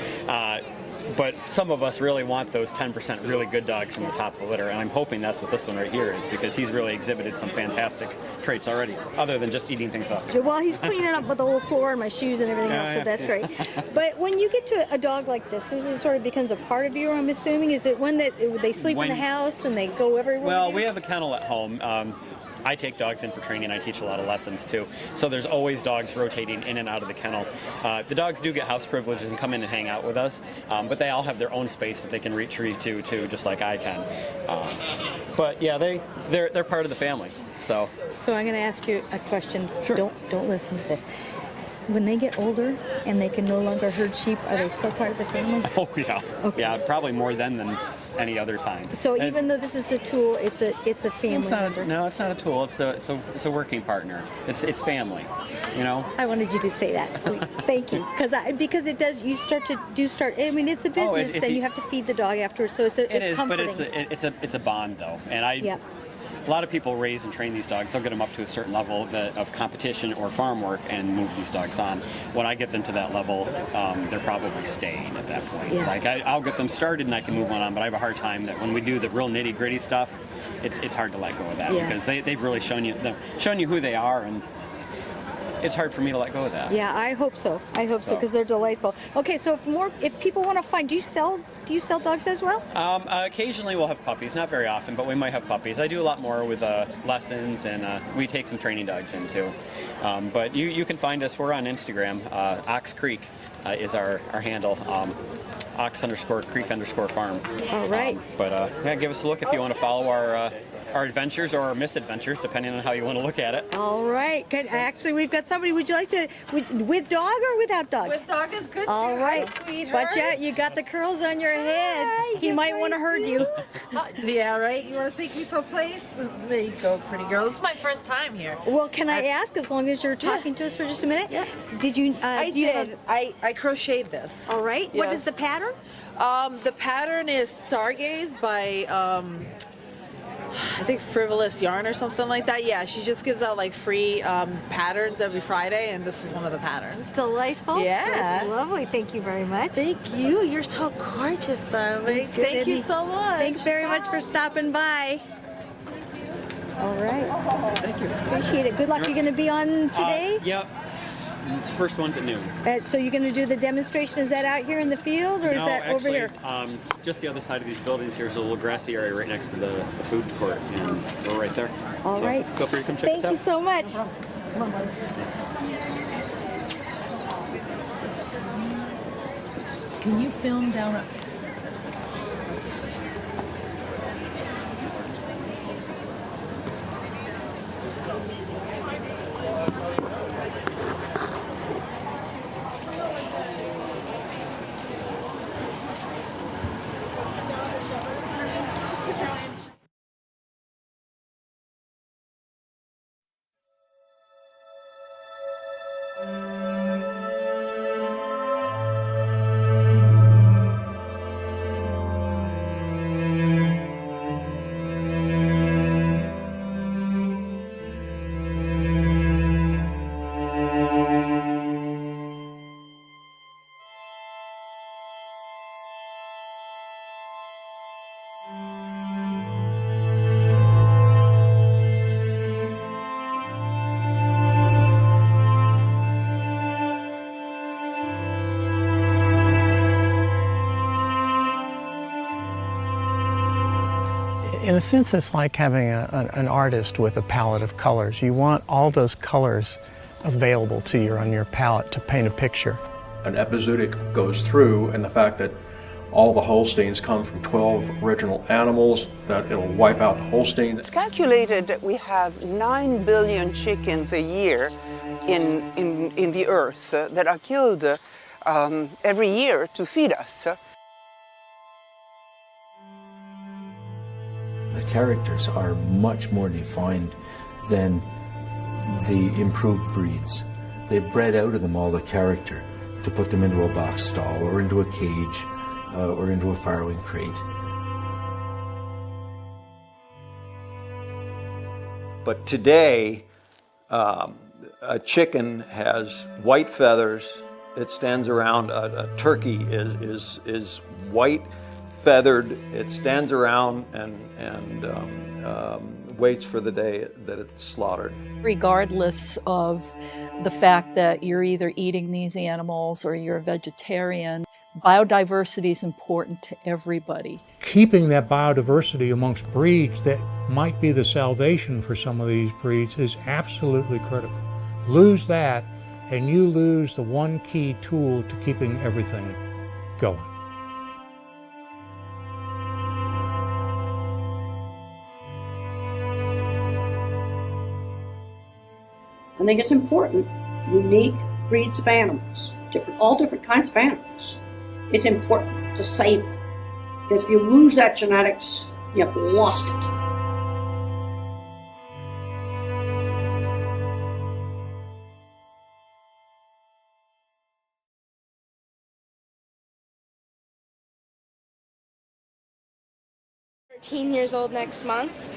But some of us really want those 10% really good dogs from the top of the litter, and I'm hoping that's what this one right here is, because he's really exhibited some fantastic traits already, other than just eating things up. Well, he's cleaning up with the whole floor and my shoes and everything else, so that's great. But when you get to a dog like this, it sort of becomes a part of you, I'm assuming? Is it one that they sleep in the house and they go everywhere? Well, we have a kennel at home. I take dogs in for training. I teach a lot of lessons too. So there's always dogs rotating in and out of the kennel. The dogs do get house privileges and come in and hang out with us, but they all have their own space that they can retreat to too, just like I can. But yeah, they're part of the family. So I'm going to ask you a question. Sure. Don't listen to this. When they get older and they can no longer herd sheep, are they still part of the family? Oh yeah, okay. Yeah, probably more than any other time. So even though this is a tool, it's a family member. No, it's not a tool. It's a working partner. It's family. You know. I wanted you to say that. Thank you, because it does. You start. I mean, it's a business, and you have to feed the dog afterwards. So it's comforting. But it's a bond though, and Yeah. A lot of people raise and train these dogs. They'll get them up to a certain level of competition or farm work and move these dogs on. When I get them to that level, they're probably staying at that point. Yeah. Like I'll get them started and I can move on, but I have a hard time that when we do the real nitty gritty stuff, it's hard to let go of that because they've really shown you who they are, and it's hard for me to let go of that. Yeah, I hope so. Because they're delightful. Okay, so if people want to find, do you sell dogs as well? Occasionally we'll have puppies, not very often, but we might have puppies. I do a lot more with lessons, and we take some training dogs in too. But you can find us. We're on Instagram. Ox Creek is our handle. Ox_Creek_farm. All right. But yeah, give us a look if you want to follow our adventures or our misadventures, depending on how you want to look at it. All right. Good. Actually, we've got somebody. Would you like to, with dog or without dog? With dog is good too. All right. Hi, sweetheart. Watch out. You got the curls on your head. He might want to hurt you. Yeah, right? You want to take me someplace? There you go, pretty girl. It's my first time here. Well, can I ask, as long as you're talking to us for just a minute? Yeah. Did you? I did. I crocheted this. All right. Yeah. What is the pattern? The pattern is Stargaze by I think Frivolous Yarn or something like that. Yeah, she just gives out like free patterns every Friday, and this is one of the patterns. Delightful. Yeah. That's lovely. Thank you very much. Thank you. You're so gorgeous, darling. Thank you so much. Thanks very much for stopping by. All right. Thank you. Appreciate it. Good luck. You're going to be on today? Yep. It's the first one's at noon. So you're going to do the demonstration, is that out here in the field, or is that over here? Just the other side of these buildings here is a little grassy area right next to the food court, and we're right there. All right. Feel free to come check us out. Thank you so much. Can you film down at In a sense, it's like having an artist with a palette of colors. You want all those colors available to you on your palette to paint a picture. An epizootic goes through, and the fact that all the Holsteins come from 12 original animals, that it'll wipe out the Holstein. It's calculated that we have 9 billion chickens a year in the earth that are killed every year to feed us. The characters are much more defined than the improved breeds. They've bred out of them all the character to put them into a box stall or into a cage or into a farrowing crate. But today, a chicken has white feathers. It stands around. A turkey is white feathered. It stands around and waits for the day that it's slaughtered. Regardless of the fact that you're either eating these animals or you're a vegetarian, biodiversity is important to everybody. Keeping that biodiversity amongst breeds that might be the salvation for some of these breeds is absolutely critical. Lose that, and you lose the one key tool to keeping everything going. I think it's important, unique breeds of animals, all different kinds of animals. It's important to save them, because if you lose that genetics, you have lost it. Years old next month.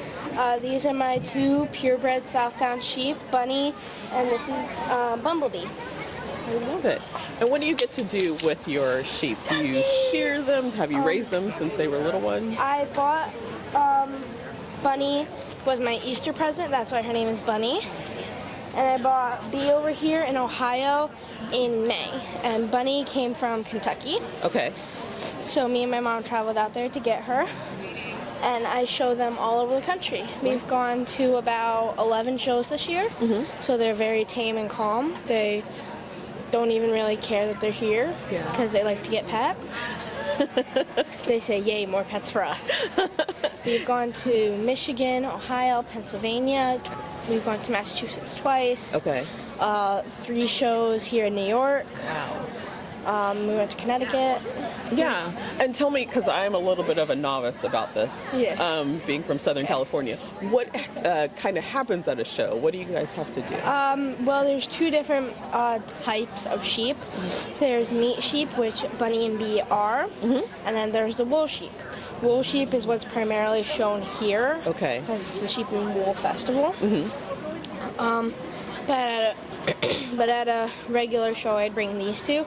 These are my 2 purebred Southdown sheep, Bunny, and this is Bumblebee. I love it. And what do you get to do with your sheep? Do you shear them? Have you raised them since they were little ones? I bought Bunny was my Easter present. That's why her name is Bunny. And I bought Bee over here in Ohio in May. And Bunny came from Kentucky. Okay. So me and my mom traveled out there to get her. And I show them all over the country. We've gone to about 11 shows this year, so they're very tame and calm. They don't even really care that they're here because they like to get pet. They say, yay, more pets for us. We've gone to Michigan, Ohio, Pennsylvania. We've gone to Massachusetts twice. Okay. 3 shows here in New York. Wow. We went to Connecticut. Yeah, and tell me, because I'm a little bit of a novice about this, being from Southern California, what kind of happens at a show? What do you guys have to do? Well, there's 2 different types of sheep. There's meat sheep, which Bunny and Bee are, and then there's the wool sheep. Wool sheep is what's primarily shown here. Okay. Because it's the Sheep and Wool Festival. But at a regular show, I'd bring these 2.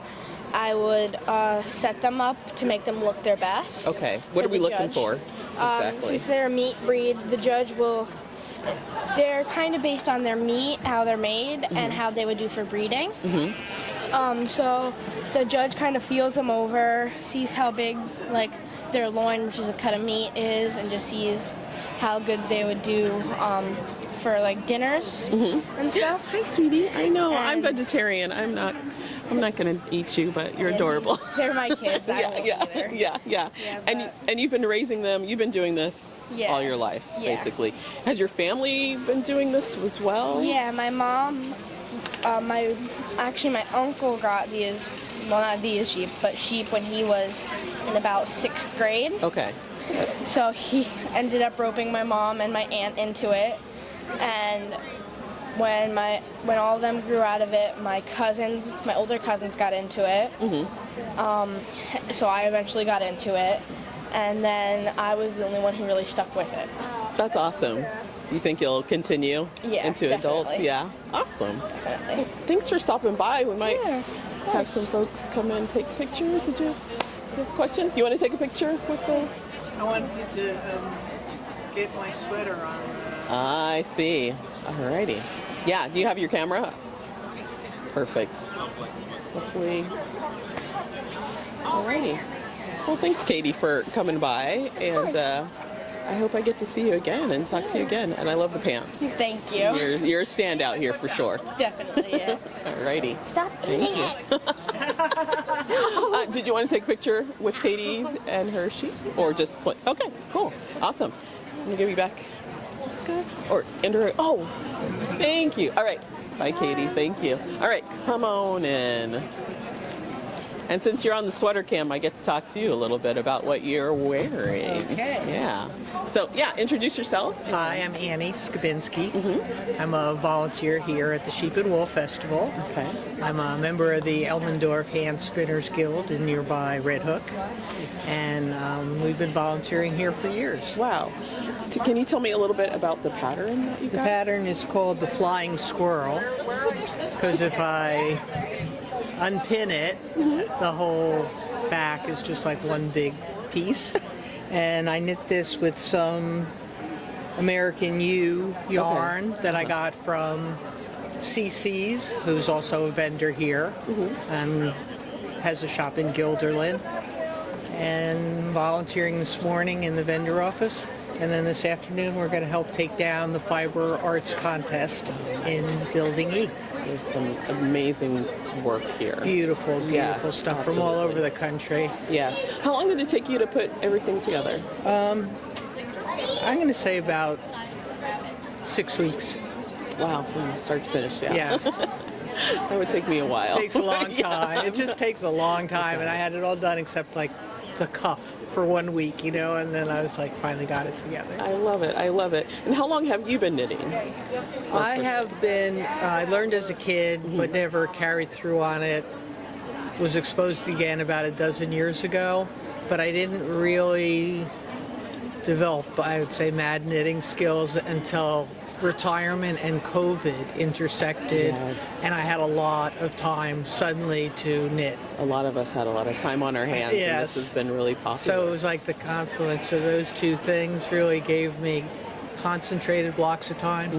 I would set them up to make them look their best. Okay. What are we looking for? Exactly. Since they're a meat breed, the judge will... They're kind of based on their meat, how they're made, and how they would do for breeding. So the judge kind of feels them over, sees how big, like, their loin, which is a cut of meat, is, and just sees how good they would do for, like, dinners and stuff. Hi, sweetie. I know. I'm vegetarian. I'm not going to eat you, but you're adorable. They're my kids. I don't either. Yeah. And you've been raising them. You've been doing this all your life, basically. Has your family been doing this as well? Yeah, my mom, my uncle got these, well, not these sheep, but sheep when he was in about 6th grade. Okay. So he ended up roping my mom and my aunt into it, and when all of them grew out of it, my older cousins got into it. So I eventually got into it, and then I was the only one who really stuck with it. That's awesome. You think you'll continue into definitely. adults? Yeah. Awesome. Definitely. Well, thanks for stopping by. We might have some folks come in and take pictures. Did you have a question? Do you want to take a picture with the... I wanted to get my sweater on. I see. Alrighty. Yeah, do you have your camera? Perfect. Hopefully. Alrighty. Well, thanks, Katie, for coming by. And I hope I get to see you again and talk to you again. And I love the pants. Thank you. You're a standout here for sure. Definitely, yeah. Alrighty. Stop eating it. Did you want to take a picture with Katie and her sheep, or just play? Okay, cool, awesome. I'm gonna give you back this guy, or enter. Oh, thank you. All right, bye, Katie. Thank you. All right, come on in. And since you're on the sweater cam, I get to talk to you a little bit about what you're wearing. Okay. Yeah. So, yeah, introduce yourself. Hi, I'm Annie Skabinski. I'm a volunteer here at the Sheep and Wool Festival. Okay. I'm a member of the Elmendorf Hand Spinners Guild in nearby Red Hook. And we've been volunteering here for years. Wow. Can you tell me a little bit about the pattern that you got? The pattern is called the Flying Squirrel, because if I unpin it, the whole back is just like one big piece. And I knit this with some American yarn that I got from CC's, who's also a vendor here and has a shop in Guilderland. And volunteering this morning in the vendor office. And then this afternoon we're going to help take down the Fiber Arts Contest in Building E. There's some amazing work here. Beautiful stuff from all over the country. Yes. How long did it take you to put everything together? I'm going to say about 6 weeks. Wow, from start to finish, Yeah. That would take me a while. It takes a long time. It just takes a long time, and I had it all done except like the cuff for 1 week, and then I was like, finally got it together. I love it. I love it. And how long have you been knitting? I have been, I learned as a kid, but never carried through on it. Was exposed again about a dozen years ago, but I didn't really develop, I would say, mad knitting skills until retirement and COVID intersected, and I had a lot of time suddenly to knit. A lot of us had a lot of time on our hands, and this has been really popular. So it was like the confluence of those two things really gave me concentrated blocks of time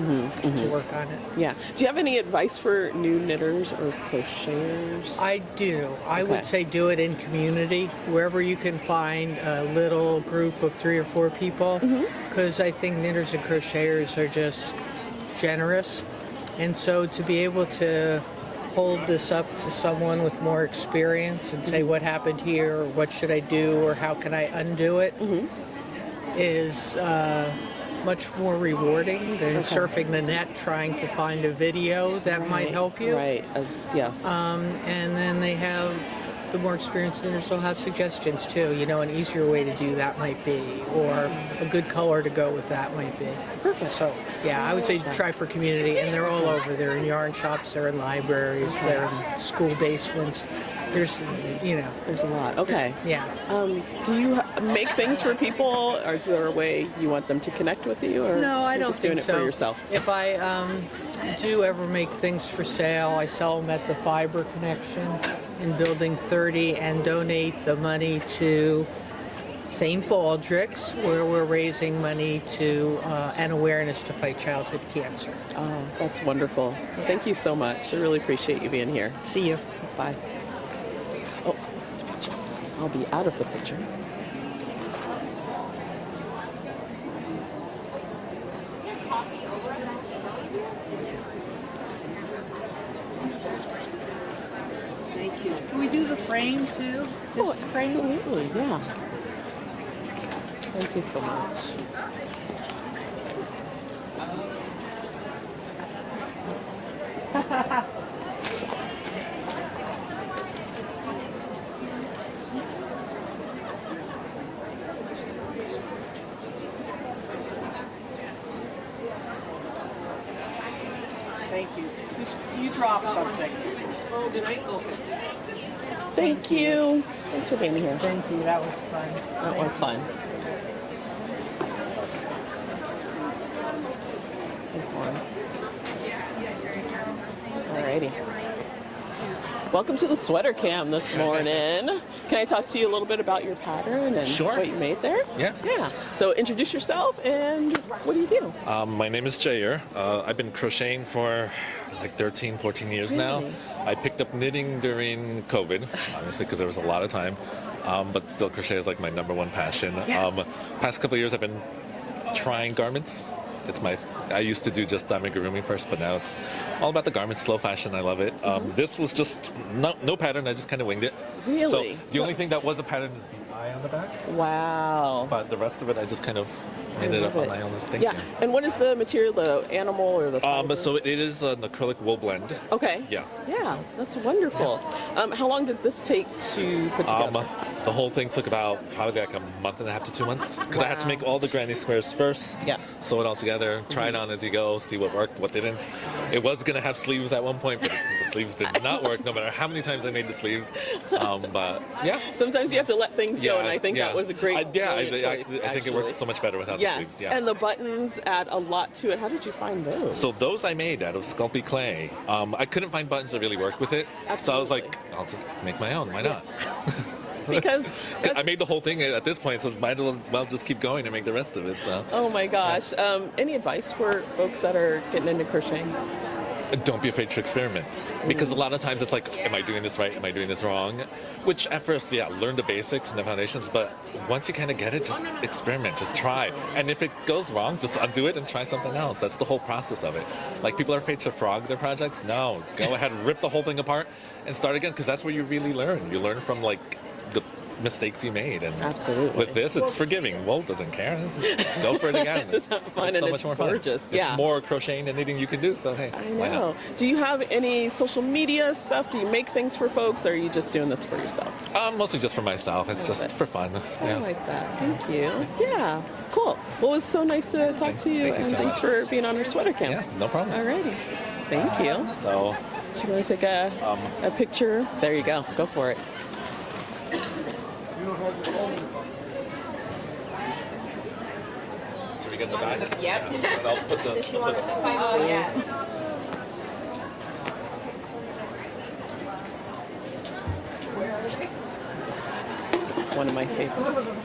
to work on it. Yeah. Do you have any advice for new knitters or crocheters? I do. I would say do it in community, wherever you can find a little group of 3 or 4 people, because I think knitters and crocheters are just generous. And so to be able to hold this up to someone with more experience and say what happened here, or what should I do, or how can I undo it, is much more rewarding than surfing the net trying to find a video that might help you. Right, yes. And then they have, the more experienced knitters will have suggestions too. An easier way to do that might be, or a good color to go with that might be. Perfect. So, yeah, I would say try for community, and they're all over. They're in yarn shops, they're in libraries, they're in school basements. There's a lot. Okay. Yeah. Do you make things for people, or is there a way you want them to connect with you, or no, I you're don't just doing think it so. for yourself? If I do ever make things for sale, I sell them at the Fiber Connection in Building 30 and donate the money to St. Baldrick's, where we're raising money to and awareness to fight childhood cancer. Oh, that's wonderful. Thank you so much. I really appreciate you being here. See you. Bye. Oh, I'll be out of the picture. Thank you. Can we do the frame too? This frame? Absolutely, yeah. Thank you so much. Thank you. You dropped something. Oh, did I? Okay. Thank you. Thanks for being here. Thank you. That was fun. That was fun. Thanks, Lauren. Alrighty. Welcome to the sweater cam this morning. Can I talk to you a little bit about your pattern and what you made there? Yeah. Yeah. So introduce yourself and what do you do? My name is Jair. I've been crocheting for like 13, 14 years now. I picked up knitting during COVID, honestly, because there was a lot of time. But still, crochet is like my number one passion. Yes. Past couple of years, I've been trying garments. I used to do just amigurumi first, but now it's all about the garments, slow fashion. I love it. This was just no pattern. I just kind of winged it. Really? So the only thing that was a pattern is the eye on the back. Wow. But the rest of it, I just kind of made it up on my own. Thank yeah. you. And what is the material, the animal or the fiber? So it is an acrylic wool blend. Okay. Yeah. Yeah, that's wonderful. How long did this take to put together? The whole thing took about probably like a month and a half to 2 months because I had to make all the granny squares first, sew it all together, try it on as you go, see what worked, what didn't. It was going to have sleeves at one point, but the sleeves did not work no matter how many times I made the sleeves. But yeah. Sometimes you have to let things go, and I think that was a great choice, I think it worked so much better without the sleeves. Yeah. And the buttons add a lot to it. How did you find those? So those I made out of Sculpey clay. I couldn't find buttons that really worked with it. Absolutely. So I was like, I'll just make my own. Why not? Because I made the whole thing at this point, so might as well just keep going and make the rest of it. So. Oh my gosh! Any advice for folks that are getting into crocheting? Don't be afraid to experiment, because a lot of times it's like, am I doing this right? Am I doing this wrong? Which at first, learn the basics and the foundations, but once you kind of get it, just experiment, just try. And if it goes wrong, just undo it and try something else. That's the whole process of it. Like, people are afraid to frog their projects. No, go ahead, rip the whole thing apart and start again, because that's where you really learn. You learn from the mistakes you made, and absolutely with this, it's forgiving. Wool doesn't care. Just go for it again. Just have fun, it's and so much more gorgeous. Fun. It's more crocheting and knitting you can do. So hey, I why know. not? Do you have any social media stuff? Do you make things for folks, or are you just doing this for yourself? Mostly just for myself. It's just for fun. I like that. Thank you. Yeah, cool. Well, it was so nice to talk to you, and so thanks for being on our sweater camp. Yeah, no problem. Alrighty. Thank you. So, do you want to take a picture? There you go. Go for it. Should we get the back? Yep. Yeah. And I'll put the. Oh, yes. One of my favorites.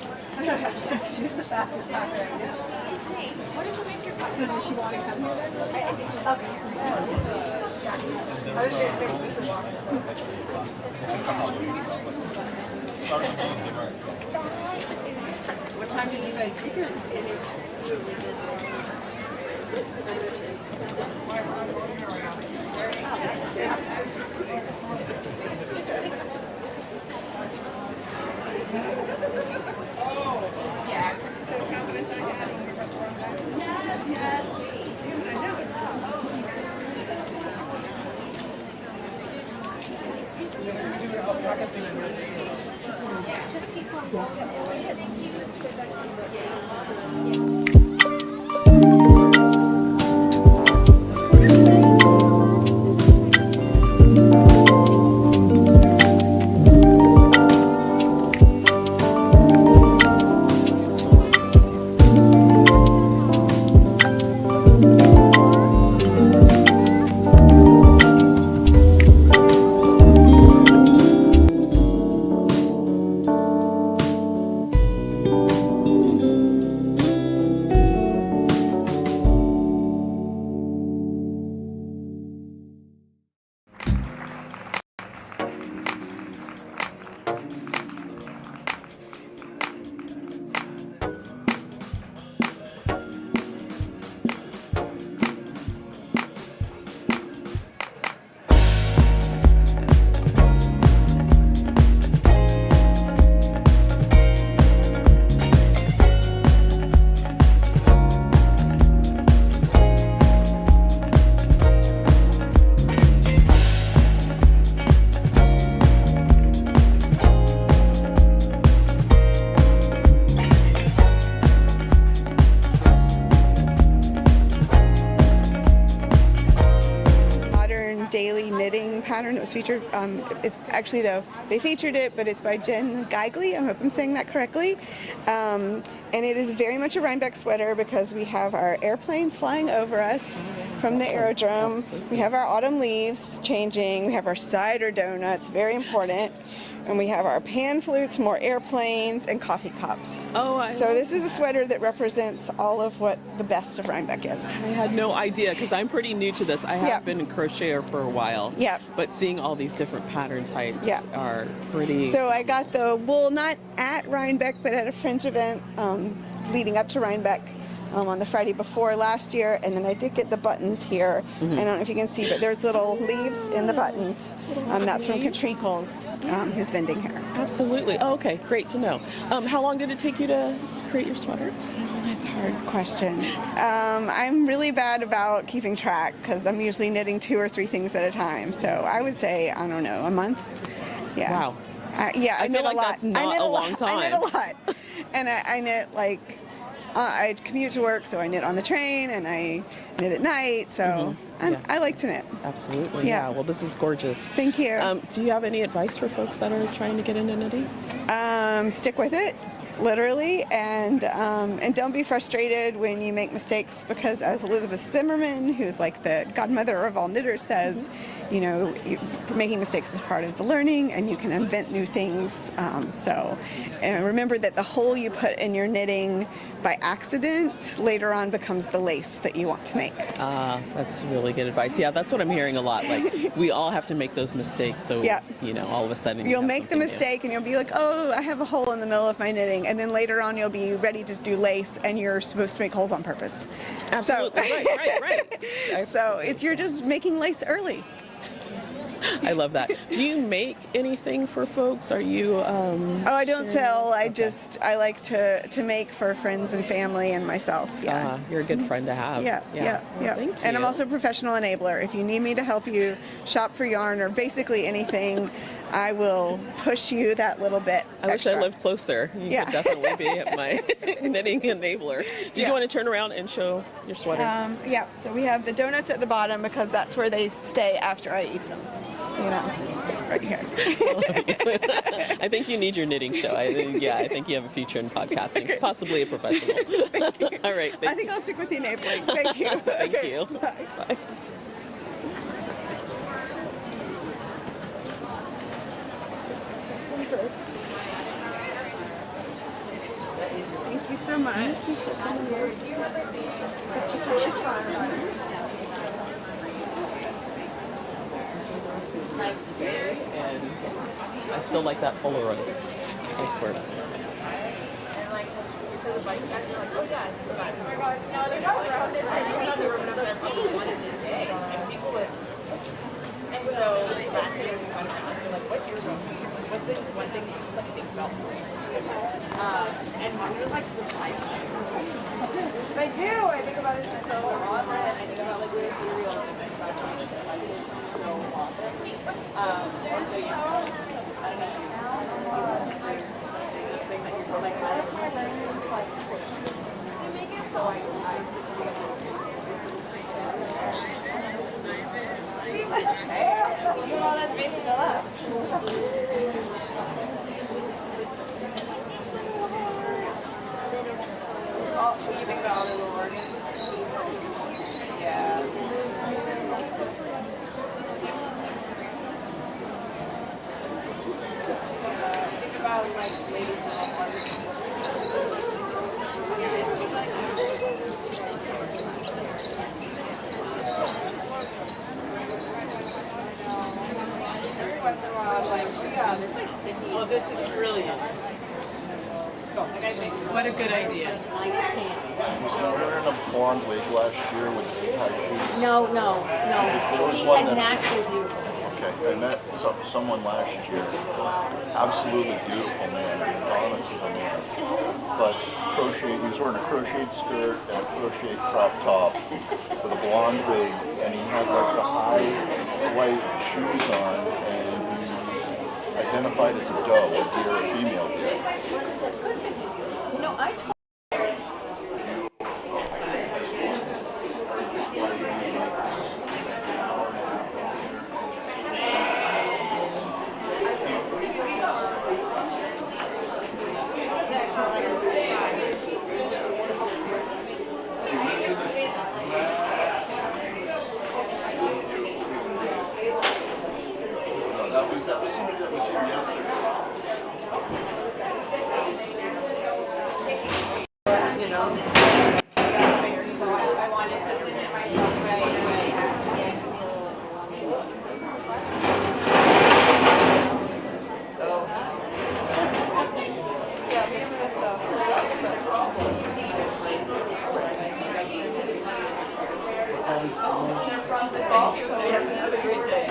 She's the fastest talker I know. What did you make your so does she want to come here? I was going to say we could walk. What time did you guys get here? It is really good. Just keep on walking. pattern that was featured. It's actually, though, they featured it, but it's by Jen Geigley. I hope I'm saying that correctly. And it is very much a Rhinebeck sweater because we have our airplanes flying over us from the aerodrome. We have our autumn leaves changing. We have our cider donuts, very important. And we have our pan flutes, more airplanes, and coffee cups. So this is a sweater that represents all of what the best of Rhinebeck is. I had no idea because I'm pretty new to this. I have been a crocheter for a while. Yep. But seeing all these different pattern types are pretty... So I got the wool not at Rhinebeck, but at a fringe event leading up to Rhinebeck on the Friday before last year, and then I did get the buttons here. I don't know if you can see, but there's little leaves in the buttons. That's from Catricole's, who's vending here. Absolutely. Oh, okay, great to know. How long did it take you to create your sweater? That's a hard question. I'm really bad about keeping track because I'm usually knitting 2 or 3 things at a time. So I would say, I don't know, a month. Yeah. Wow. Yeah, I knit feel like a lot. that's not a long time. I knit a lot. And I knit like, I commute to work, so I knit on the train, and I knit at night, so I like to knit. Absolutely, yeah. Well, this is gorgeous. Thank you. Do you have any advice for folks that are trying to get into knitting? Stick with it, literally, and don't be frustrated when you make mistakes, because as Elizabeth Zimmerman, who's like the godmother of all knitters, says, you know, making mistakes is part of the learning, and you can invent new things. And remember that the hole you put in your knitting by accident later on becomes the lace that you want to make. That's really good advice. Yeah, that's what I'm hearing a lot. Like, we all have to make those mistakes, so, you know, all of a sudden you'll make the mistake and you'll be like, oh, I have a hole in the middle of my knitting, and then later on you'll be ready to do lace, and you're supposed to make holes on purpose. Absolutely, right. So you're just making lace early. I love that. Do you make anything for folks? Are you? I don't sell. I like to make for friends and family and myself. Yeah. You're a good friend to have. Yeah. Well, thank you. And I'm also a professional enabler. If you need me to help you shop for yarn or basically anything, I will push you that little bit. I wish I lived closer. You could definitely be my knitting enabler. Did you want to turn around and show your sweater? Yeah. So we have the donuts at the bottom because that's where they stay after I eat them. You know, right here. I think you need your knitting show. I think you have a future in podcasting, possibly a professional. All right. I think I'll stick with the enabling. Thank you. Thank you. Bye. Bye. This one first. Thank you so much. That was really fun. And I still like that Polaroid. Nice work. I do. I think about it so often. I think about like weird cereal and I try to find it so often. That's making me laugh. What do you think about all the Oregon? Yeah. Think about like ladies and oh, this is brilliant. What a good idea. Was he wearing a blonde wig last year with big high shoes? No. There was He one had that, natural beautiful. okay, I met someone last year, absolutely beautiful man, honest as a man, but crochet, he was wearing a crocheted skirt and a crocheted crop top with a blonde wig, and he had like the high white shoes on, and he identified as a doe, a deer, a female deer. You know, I That was somebody that was here yesterday. You know, I wanted to limit myself right. Have a great day.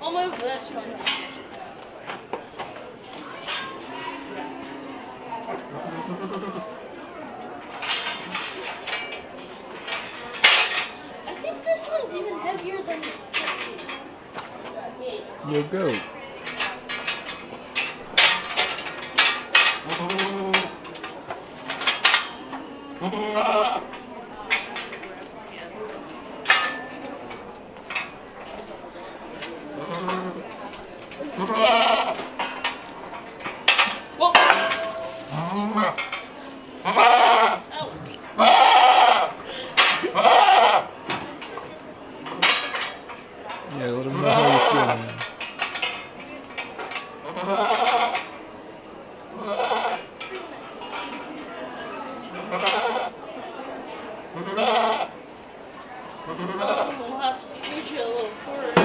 I'll move this one. I think this one's even heavier than the second. Your goat. Yeah, let him know how you're feeling. We'll have to scooch you a little forward.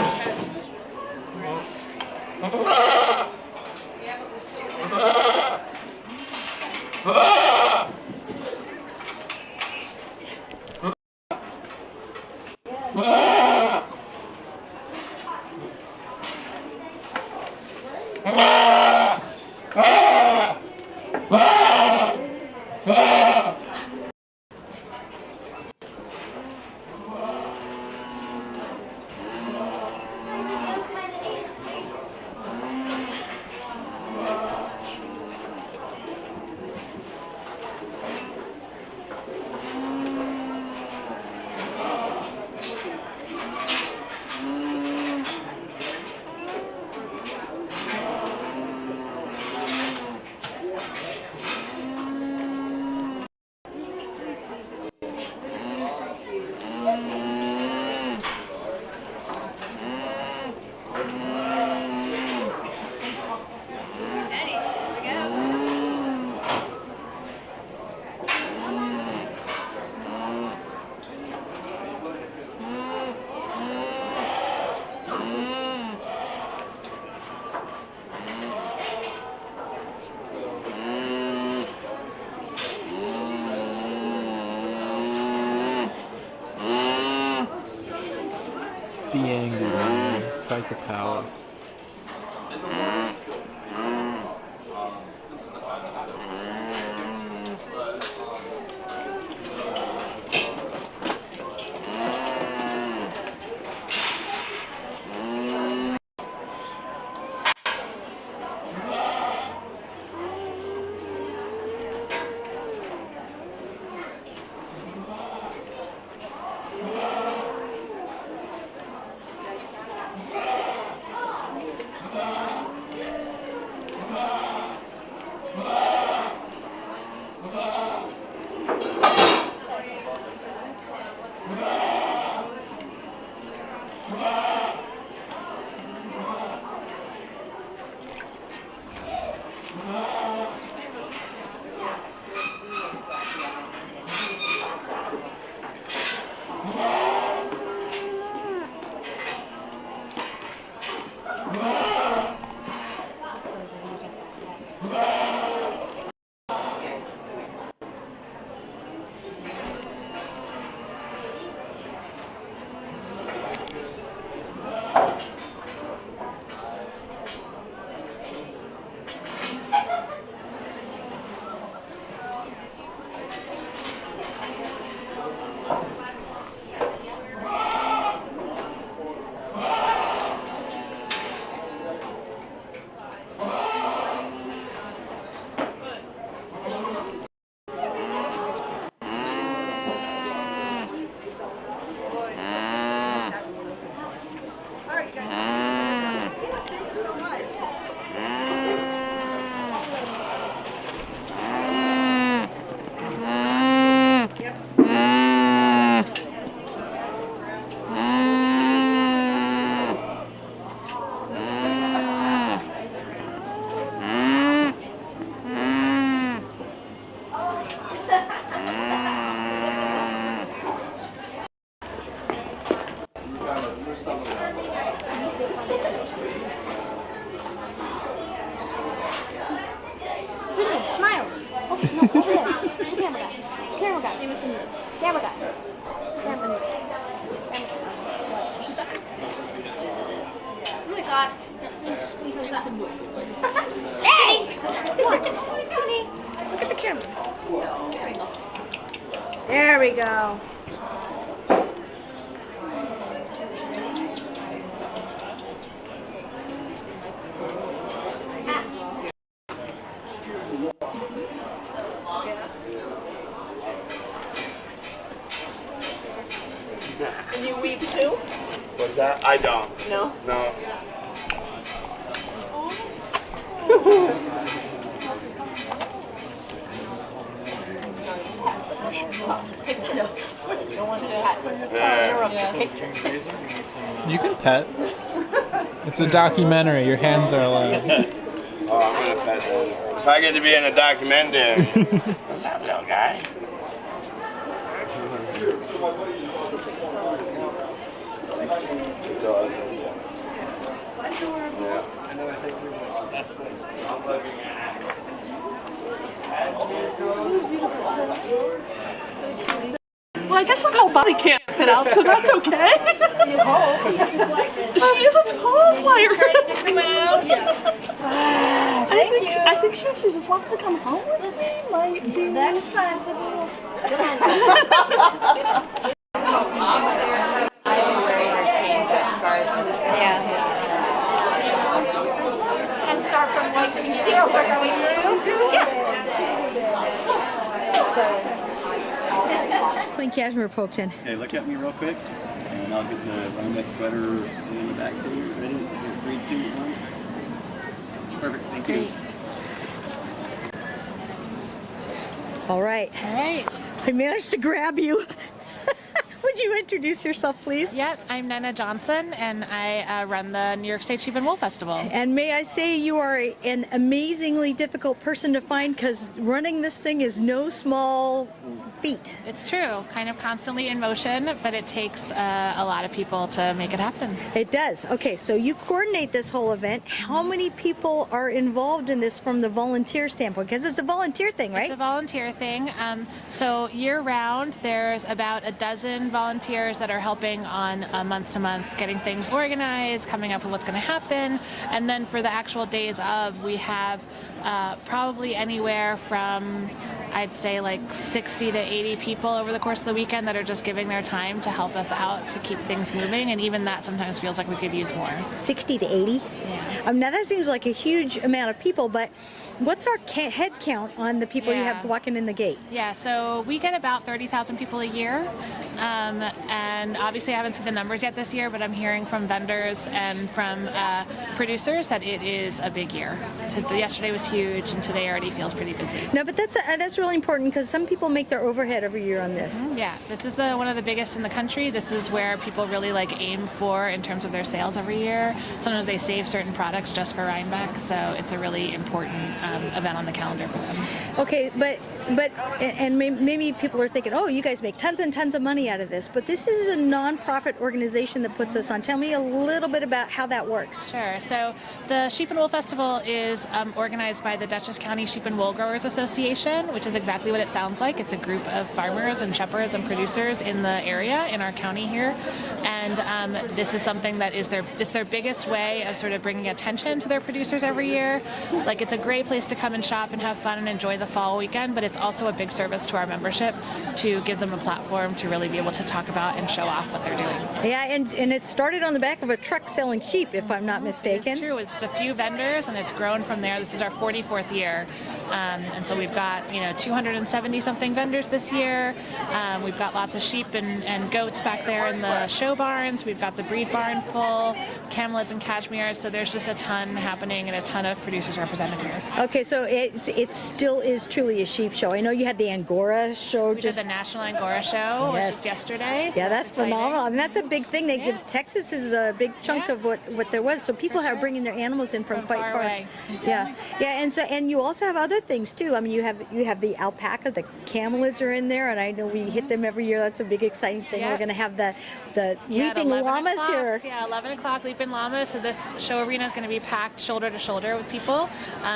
Be angry, man. Fight the power. Camera guy. Camera guy. Give us a minute. Camera guy. Camera guy. Oh my god. We still got some more. Hey! What? Honey, look at the camera. There we go. And you weave too? What's that? I don't. No? No. You don't want to interrupt the picture. You can pet. It's a documentary. Your hands are allowed. Oh, I'm gonna pet that. If I get to be in a documentary. What's up, little guy? It's awesome. Yeah. And then I think that's cool. Well, I guess his whole body can't fit out, so that's okay. She is a total flight risk. I think she actually just wants to come home with me. Might be. That's possible. And start from like 0 going through. Yeah. Clean Cashmere pokes in. Okay, look at me real quick, and I'll get the Rhinebeck sweater in the back for you. Ready? 3, 2, 1. Perfect. Thank you. All right. All right. I managed to grab you. Would you introduce yourself, please? Yep, I'm Nana Johnson, and I run the New York State Sheep and Wool Festival. And may I say you are an amazingly difficult person to find because running this thing is no small feat. It's true, kind of constantly in motion, but it takes a lot of people to make it happen. It does. Okay, so you coordinate this whole event. How many people are involved in this from the volunteer standpoint? Because it's a volunteer thing, right? It's a volunteer thing. So year-round, there's about a dozen volunteers that are helping on a month-to-month, getting things organized, coming up with what's going to happen. And then for the actual days of, we have probably anywhere from, I'd say, like 60 to 80 people over the course of the weekend that are just giving their time to help us out to keep things moving. And even that sometimes feels like we could use more. 60 to 80? Yeah. Now that seems like a huge amount of people, but what's our head count on the people you have walking in the gate? Yeah, so we get about 30,000 people a year. And obviously I haven't seen the numbers yet this year, but I'm hearing from vendors and from producers that it is a big year. Yesterday was huge, and today already feels pretty busy. No, but that's really important because some people make their overhead every year on this. Mm-hmm. Yeah, this is one of the biggest in the country. This is where people really aim for in terms of their sales every year. Sometimes they save certain products just for Rhinebeck, so it's a really important event on the calendar for them. Okay, but maybe people are thinking, oh, you guys make tons and tons of money out of this, but this is a non-profit organization that puts us on. Tell me a little bit about how that works. Sure. So the Sheep and Wool Festival is organized by the Dutchess County Sheep and Wool Growers Association, which is exactly what it sounds like. It's a group of farmers and shepherds and producers in the area, in our county here. And this is something that is their biggest way of sort of bringing attention to their producers every year. It's a great place to come and shop and have fun and enjoy the fall weekend, but it's also a big service to our membership to give them a platform to really be able to talk about and show off what they're doing. Yeah, and it started on the back of a truck selling sheep, if I'm not mistaken. It's true. It's just a few vendors, and it's grown from there. This is our 44th year, and so we've got 270 something vendors this year. We've got lots of sheep and goats back there in the show barns. We've got the breed barn full, camelids and Kashmir. So there's just a ton happening and a ton of producers represented here. Okay, so it still is truly a sheep show. I know you had the Angora show. We did the National Angora show, which was yesterday. So yeah, that's phenomenal. And that's a big thing. They give Texas is a big chunk of what there was. So people are bringing their animals in from quite far away. Yeah, and you also have other things too. I mean, you have the alpaca, the camelids are in there, and I know we hit them every year. That's a big exciting thing. Yep. We're going to have the leaping llamas here. Yeah, 11 o'clock leaping llamas. So this show arena is going to be packed shoulder to shoulder with people,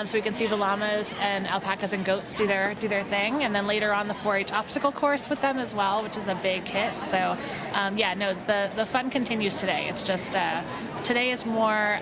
so we can see the llamas and alpacas and goats do their their thing. And then later on the 4-H obstacle course with them as well, which is a big hit. So yeah, no, the fun continues today. It's just today is more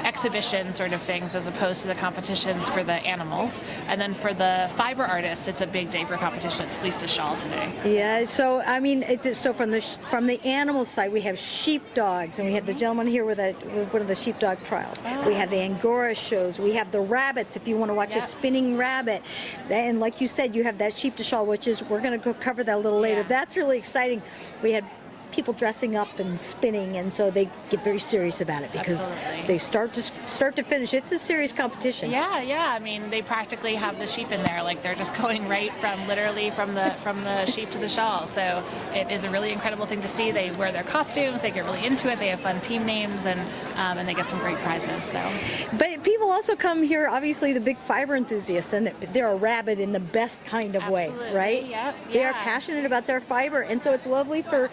exhibition sort of things as opposed to the competitions for the animals. And then for the fiber artists, it's a big day for competition. It's fleece to shawl today. Yeah, so I mean, so from the animal side, we have sheepdogs, and we have the gentleman here with one of the sheepdog trials. We have the Angora shows. We have the rabbits, if you want to watch a spinning rabbit. And like you said, you have that sheep to shawl, which is, we're going to go cover that a little later. That's really exciting. We had people dressing up and spinning, and so they get very serious about it because they start to finish. It's a serious competition. Yeah. I mean, they practically have the sheep in there. Like they're just going right from literally from the sheep to the shawl. So it is a really incredible thing to see. They wear their costumes. They get really into it. They have fun team names, and they get some great prizes. So, but people also come here. Obviously, the big fiber enthusiasts, and they're a rabid in the best kind of way, right? Yep. They are passionate about their fiber, and so it's lovely to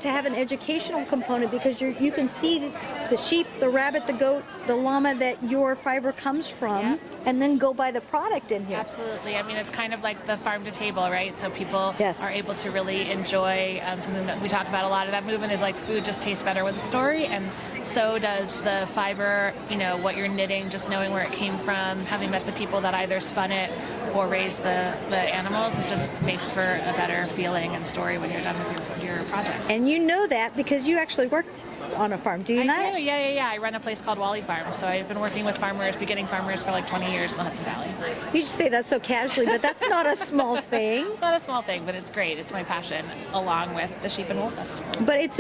have an educational component because you can see the sheep, the rabbit, the goat, the llama that your fiber comes from, and then go buy the product in here. Absolutely. I mean, it's kind of like the farm to table, right? So people are able to really enjoy something that we talk about a lot of that movement is like food just tastes better with a story, and so does the fiber, what you're knitting, just knowing where it came from, having met the people that either spun it or raised the animals. It just makes for a better feeling and story when you're done with your project. And you know that because you actually work on a farm, do you not? I do, yeah. I run a place called Wally Farm, so I've been working with beginning farmers for like 20 years in the Hudson Valley. You just say that so casually, but that's not a small thing. It's not a small thing, but it's great. It's my passion, along with the Sheep and Wool Festival. But it's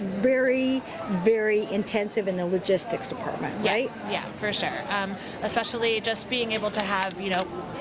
very, very intensive in the logistics department, right? Yeah, for sure. Especially just being able to have,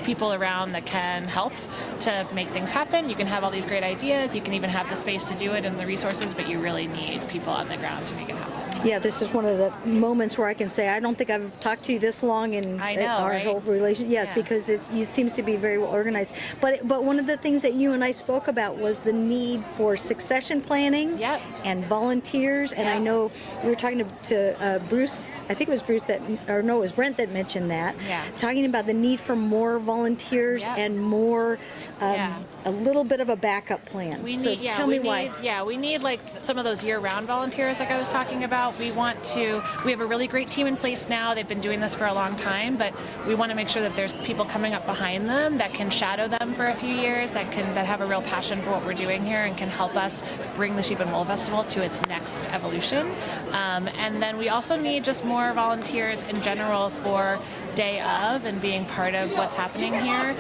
people around that can help to make things happen. You can have all these great ideas. You can even have the space to do it and the resources, but you really need people on the ground to make it happen. Yeah, this is one of the moments where I can say I don't think I've talked to you this long in our whole relation. Yeah, because it seems to be very well organized. But one of the things that you and I spoke about was the need for succession planning and volunteers. And I know we were talking to Bruce. I think it was Bruce it was Brent that mentioned that. Yeah. Talking about the need for more volunteers and more, a little bit of a backup plan. Tell me why. Yeah, we need like some of those year-round volunteers like I was talking about. We have a really great team in place now. They've been doing this for a long time, but we want to make sure that there's people coming up behind them that can shadow them for a few years, that have a real passion for what we're doing here and can help us bring the Sheep and Wool Festival to its next evolution. And then we also need just more volunteers in general for day of and being part of what's happening here.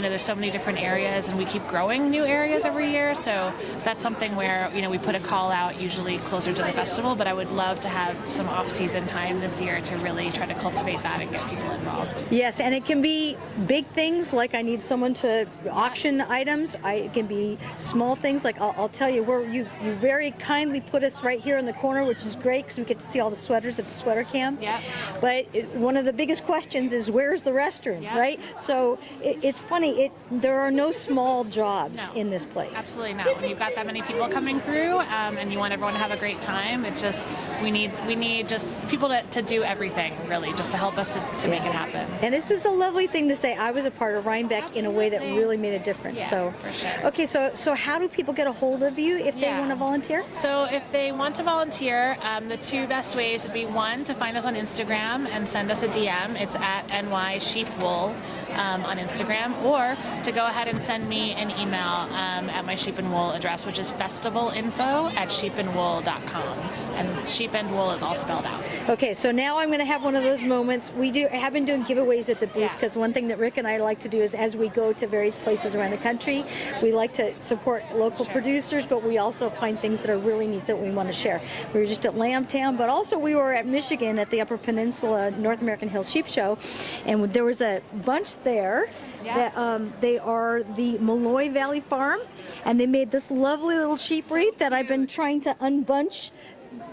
There's so many different areas, and we keep growing new areas every year, so that's something where we put a call out usually closer to the festival, but I would love to have some off-season time this year to really try to cultivate that and get people involved. Yes, and it can be big things like I need someone to auction items. It can be small things like I'll tell you where you very kindly put us right here in the corner, which is great because we get to see all the sweaters at the sweater camp. Yeah. But one of the biggest questions is where's the restroom, right? So it's funny. There are no small jobs in this place. Absolutely not. When you've got that many people coming through and you want everyone to have a great time, it's just we need just people to do everything really, just to help us to make it happen. And this is a lovely thing to say. I was a part of Rhinebeck in a way that really made a difference. Yeah, for sure. Okay, so how do people get a hold of you if they want to volunteer? So if they want to volunteer, the two best ways would be one, to find us on Instagram and send us a DM. It's at NY Sheep Wool on Instagram, or to go ahead and send me an email at my Sheep and Wool address, which is festivalinfo@sheepandwool.com. And Sheep and Wool is all spelled out. Okay, so now I'm going to have one of those moments. We have been doing giveaways at the booth because one thing that Rick and I like to do is as we go to various places around the country, we like to support local producers, but we also find things that are really neat that we want to share. We were just at Lambtown, but also we were at Michigan at the Upper Peninsula North American Hill Sheep Show, and there was a bunch there that they are the Malloy Valley Farm, and they made this lovely little sheep wreath that I've been trying to unbunch.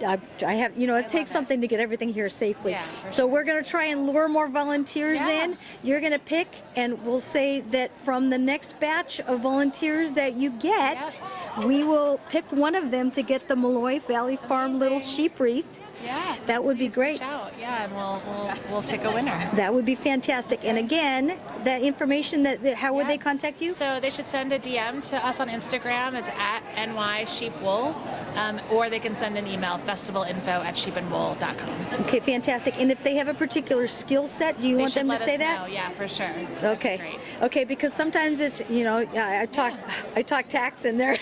I have, it takes something to get everything here safely. Yeah, so we're going to try and lure more volunteers in. You're going to pick, and we'll say that from the next batch of volunteers that you get, we will pick one of them to get the Malloy Valley Farm little sheep wreath. Yeah, that would be great. Yeah, and we'll pick a winner. That would be fantastic. And again, that information, that how would they contact you? So they should send a DM to us on Instagram. It's at nysheepwool, or they can send an email, festivalinfo@sheepandwool.com. Okay, fantastic. And if they have a particular skill set, do you want them to say that? Know. Yeah, for sure. Okay. Great. Okay, because sometimes it's, I talk tax and there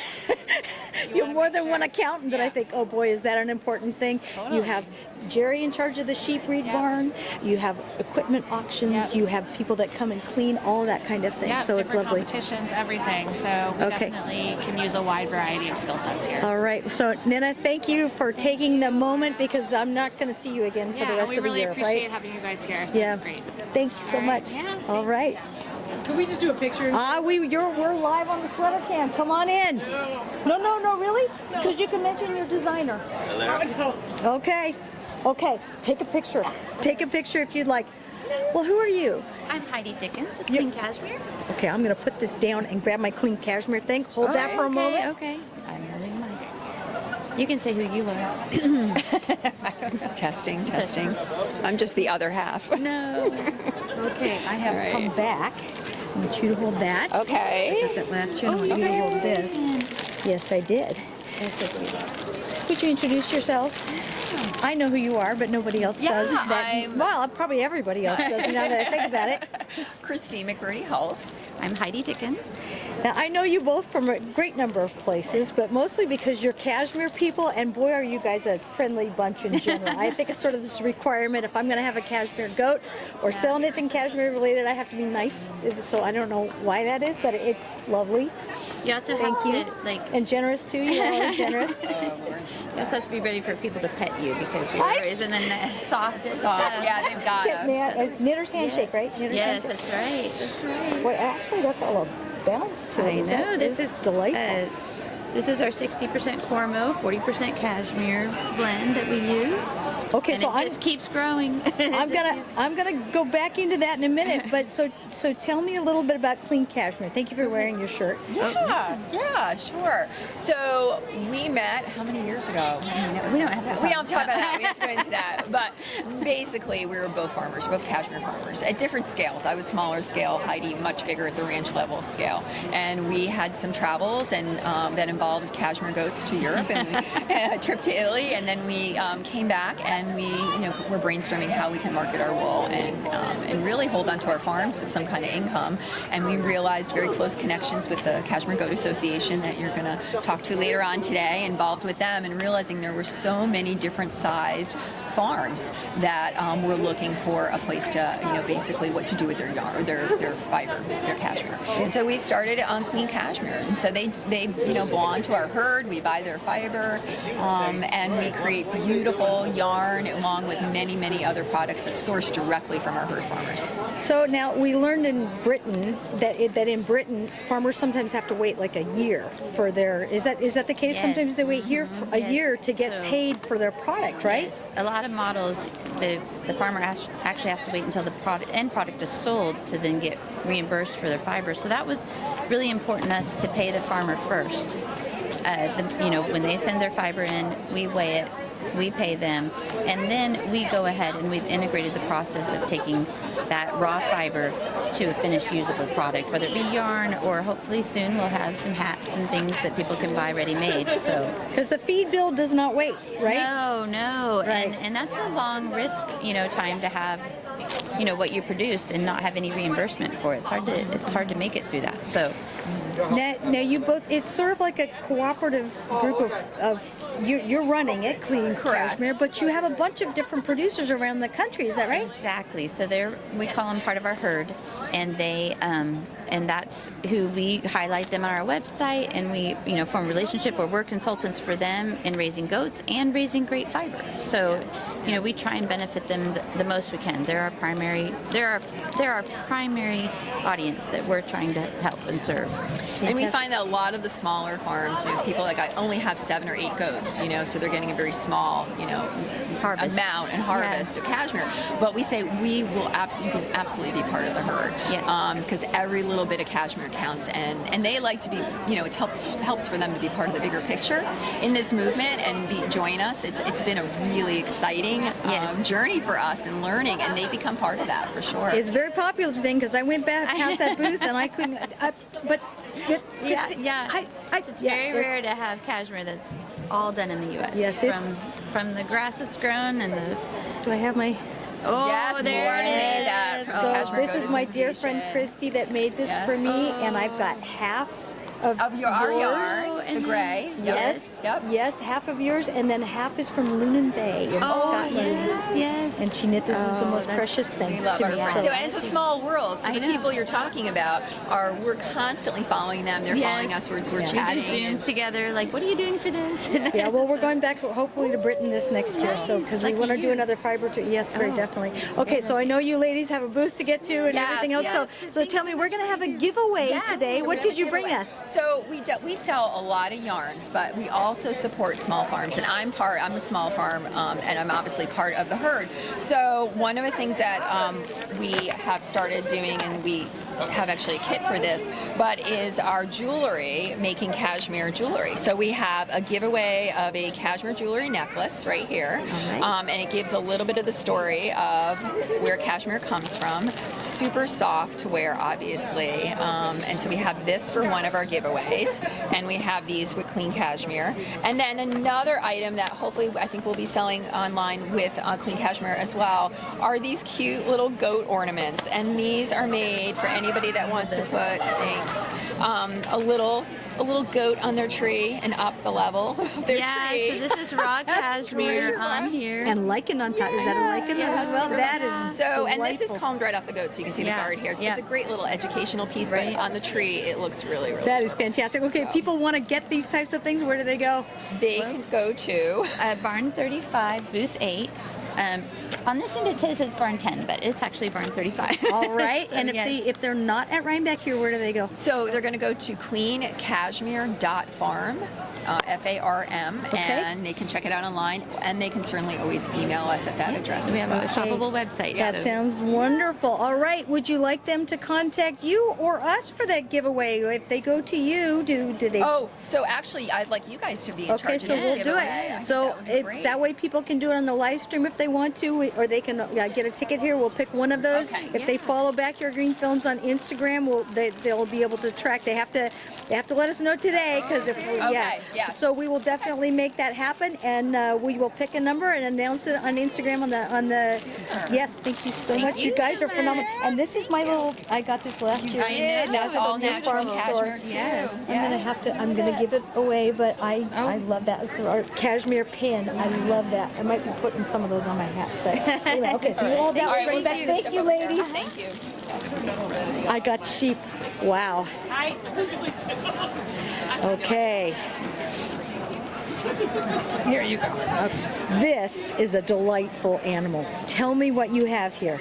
you have more than one accountant that I think, oh boy, is that an important thing? Totally. You have Jerry in charge of the sheep breed barn. You have equipment auctions. You have people that come and clean, all that kind of thing. Yeah, so it's lovely. Competitions, everything. So we definitely can use a wide variety of skill sets here. All right. So Nina, thank you for taking the moment, because I'm not going to see you again for the rest of the year, we really appreciate right? having you guys here. So Yeah. it's great. Thank you so much. Yeah. All right. Can we just do a picture? We're live on the sweater cam. Come on in. No, really? Because you can mention your designer. Hello. Okay. Take a picture. Take a picture if you'd like. Well, who are you? I'm Heidi Dickens with Clean Cashmere. Okay, I'm going to put this down and grab my Clean Cashmere thing. Hold that for a moment. Okay. I'm holding mine. You can say who you are. Testing. I'm just the other half. No. Okay, I have come back. I want you to hold that. Okay. I got that last year. I want you to hold this. Yes, I did. That's okay. Would you introduce yourselves? I know who you are, but nobody else does. Well, probably everybody else does now that I think about it. Christine McBurney-Hulse. I'm Heidi Dickens. Now, I know you both from a great number of places, but mostly because you're Kashmir people, and boy, are you guys a friendly bunch in general. I think it's sort of this requirement. If I'm going to have a Kashmir goat or sell anything Kashmir related, I have to be nice. So I don't know why that is, but it's lovely. You also Thank have you. to And generous too. You all are generous. You also have to be ready for people to pet you, because your hair isn't the softest. Yeah, they've got Knitter's handshake, right? Knitter's Yes, handshake. that's right. That's right. Well, actually, that's got a little bounce to it. I know. This is delightful. This is our 60% Cormo, 40% Cashmere blend that we use. Okay, and so it just keeps growing. I'm gonna go back into that in a minute. But so tell me a little bit about Clean Cashmere. Thank you for wearing your shirt. Yeah, sure. So we met how many years ago? We don't have to We don't talk about that. We have to go into that. But basically, we were both farmers, both Cashmere farmers, at different scales. I was smaller scale, Heidi much bigger at the ranch level scale. And we had some travels, and that involved Cashmere goats to Europe and a trip to Italy. And then we came back, and we, we're brainstorming how we can market our wool and really hold on to our farms with some kind of income. And we realized very close connections with the Kashmir Goat Association that you're going to talk to later on today, involved with them, and realizing there were so many different sized farms that were looking for a place to, basically what to do with their yarn, or their fiber, their cashmere. And so we started on Clean Cashmere. And so they belong to our herd. We buy their fiber, and we create beautiful yarn along with many, many other products that's sourced directly from our herd farmers. So now we learned in Britain that in Britain farmers sometimes have to wait like a year for their. Is that the case? Yes. Sometimes they wait here for a year to get paid for their product, right? Yes. A lot of models, the farmer actually has to wait until the end product is sold to then get reimbursed for their fiber. So that was really important to us to pay the farmer first. When they send their fiber in, we weigh it, we pay them, and then we go ahead and we've integrated the process of taking that raw fiber to a finished usable product, whether it be yarn or hopefully soon we'll have some hats and things that people can buy ready-made. So because the feed bill does not wait, right? No, Right. and that's a long risk, time to have, what you produced and not have any reimbursement for it. It's hard to make it through that. So. Now you both, it's sort of like a cooperative group of you're running it, Clean Cashmere, but you have a bunch of different producers around the country, is that right? Exactly. So we call them part of our herd, and they and that's who we highlight them on our website, and we form a relationship where we're consultants for them in raising goats and raising great fiber. So we try and benefit them the most we can. They're our primary audience that we're trying to help and serve. And we find that a lot of the smaller farms, people like I only have 7 or 8 goats, so they're getting a very small, amount and harvest of cashmere. But we say we will absolutely be part of the herd. Because every little bit of cashmere counts, and they like to be, it helps for them to be part of the bigger picture in this movement and join us. It's been a really exciting journey for us in learning, and they become part of that for sure. It's a very popular thing because I went back past that booth and I couldn't. It's very rare to have cashmere that's all done in the U.S. Yes, it's from the grass that's grown and the. Do I have my? Oh, yes, there it is. So this is my dear friend Christy that made this for me, and I've got half of our yours. yarn, the gray. Yes, yes, half of yours, and then half is from Lunan Bay in Scotland. Yes. And she knit this is the most precious thing to me. So, and it's a small world. So the people you're talking about we're constantly following them. They're following us. We're chatting. We do Zooms together. Like, what are you doing for this? Yeah, well, we're going back hopefully to Britain this next year. So because we want to do another fiber tour. Yes, very definitely. Okay, so I know you ladies have a booth to get to and everything else. So tell me, we're going to have a giveaway today. What did you bring us? So we sell a lot of yarns, but we also support small farms, and I'm a small farm, and I'm obviously part of the herd. So one of the things that we have started doing, and we have actually a kit for this, but is our jewelry, making cashmere jewelry. So we have a giveaway of a cashmere jewelry necklace right here, and it gives a little bit of the story of where cashmere comes from. Super soft to wear, obviously, and so we have this for one of our giveaways, and we have these with clean cashmere. And then another item that hopefully I think we'll be selling online with clean cashmere as well are these cute little goat ornaments, and these are made for anybody that wants to put a little goat on their tree and up the level of their tree. So this is raw cashmere on here. And lichen on top. Is that a lichen as well? That is so, and this is combed right off the goat, so you can see the guard here. So it's a great little educational piece, but on the tree it looks really, really That is fantastic. Okay, people want to get these types of things. Where do they go? They can go to Barn 35, booth 8. On this end it says it's barn 10, but it's actually barn 35. All right. So, and if they're not at Rhinebeck here, where do they go? So they're going to go to cleancashmere.farm, F-A-R-M, and they can check it out online, and they can certainly always email us at that address. We have a shoppable website. That sounds wonderful. All right. Would you like them to contact you or us for that giveaway? If they go to you, do they? Oh, so actually, I'd like you guys to be in charge of so this we'll do giveaway. it. So that way people can do it on the live stream if they want to, or they can get a ticket here. We'll pick one of those. If they follow Backyard Green Films on Instagram, they'll be able to track. They have to let us know today because So we will definitely make that happen, and we will pick a number and announce it on Instagram on the. Yes, thank you so much. You guys are phenomenal. And this is my little. I got this last year. I know. That's all natural cashmere too. I'm gonna give it away, but I love that. It's our cashmere pin. I love that. I might be putting some of those on my hats, but anyway. Okay, so we'll hold that one right back. Thank you, ladies. Thank you. I got sheep. Wow. Okay. Here you go. This is a delightful animal. Tell me what you have here.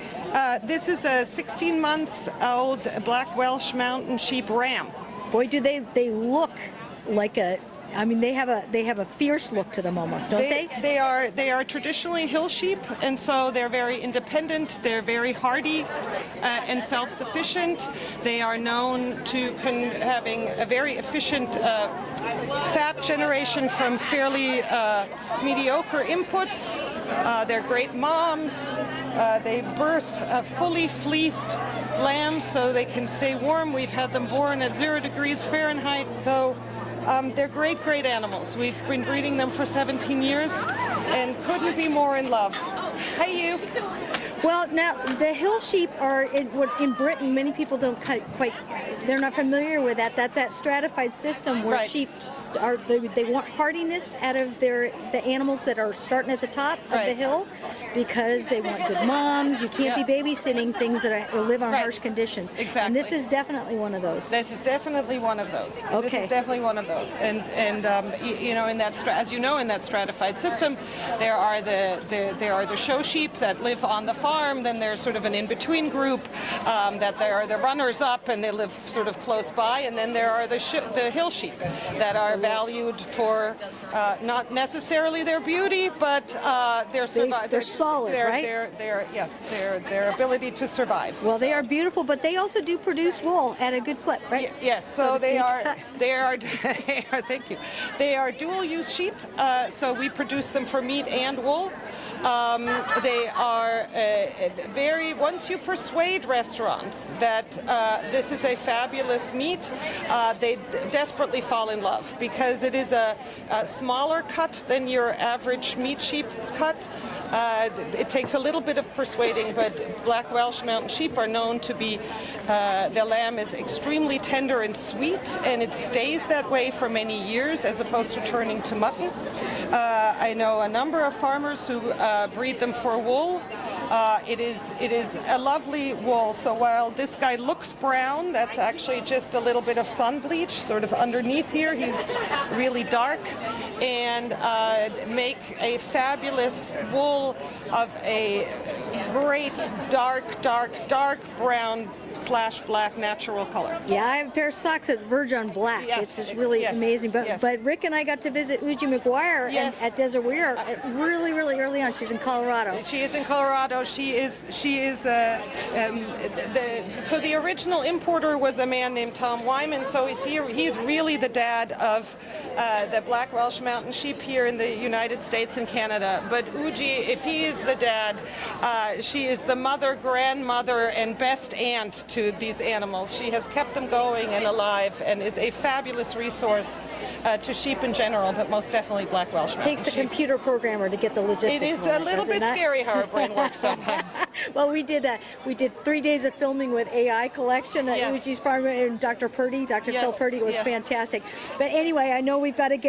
This is a 16 months old black Welsh mountain sheep ram. Boy, do they look like a. I mean, they have a fierce look to them almost, don't they? They are traditionally hill sheep, and so they're very independent. They're very hardy and self-sufficient. They are known to having a very efficient fat generation from fairly mediocre inputs. They're great moms. They birth fully fleeced lambs so they can stay warm. We've had them born at 0 degrees Fahrenheit, so. They're great animals. We've been breeding them for 17 years and couldn't be more in love. Hey, you. Well, now the hill sheep are in Britain. Many people don't quite. They're not familiar with that. That's that stratified system where sheep are. They want hardiness out of the animals that are starting at the top of the hill, because they want good moms. You can't be babysitting things that live on harsh conditions. Exactly. And this is definitely one of those. This is definitely one of those. Okay. This is definitely one of those. And you know, in that as you know, in that stratified system, there are the show sheep that live on the farm. farm, then there's sort of an in-between group that there are the runners-up and they live sort of close by, and then there are the hill sheep that are valued for not necessarily their beauty, but their survival. They're solid, right? Their ability to survive. Well, they are beautiful, but they also do produce wool at a good clip, right? Yes, so they are thank you. They are dual-use sheep, so we produce them for meat and wool. They are once you persuade restaurants that this is a fabulous meat, they desperately fall in love because it is a smaller cut than your average meat sheep cut. It takes a little bit of persuading, but Black Welsh Mountain Sheep are known to be, the lamb is extremely tender and sweet, and it stays that way for many years as opposed to turning to mutton. I know a number of farmers who breed them for wool. It is a lovely wool. So while this guy looks brown, that's actually just a little bit of sun bleach sort of underneath here. He's really dark, and make a fabulous wool of a great dark brown / black natural color. Yeah, I have a pair of socks that verge on black. Yes. It's just really amazing. But Rick and I got to visit Uji McGuire at Desert Weir really early on. She's in Colorado. She is in Colorado. So the original importer was a man named Tom Wyman. So he's really the dad of the Black Welsh Mountain Sheep here in the United States and Canada. But Uji, if he is the dad, she is the mother, grandmother, and best aunt to these animals. She has kept them going and alive and is a fabulous resource to sheep in general, but most definitely Black Welsh Mountain Takes a computer programmer to get the logistics. It is on a little bit scary how our brain works sometimes. Well, we did 3 days of filming with AI collection at Uji's farm, and Dr. Phil Purdy was fantastic. But anyway, I know we've got to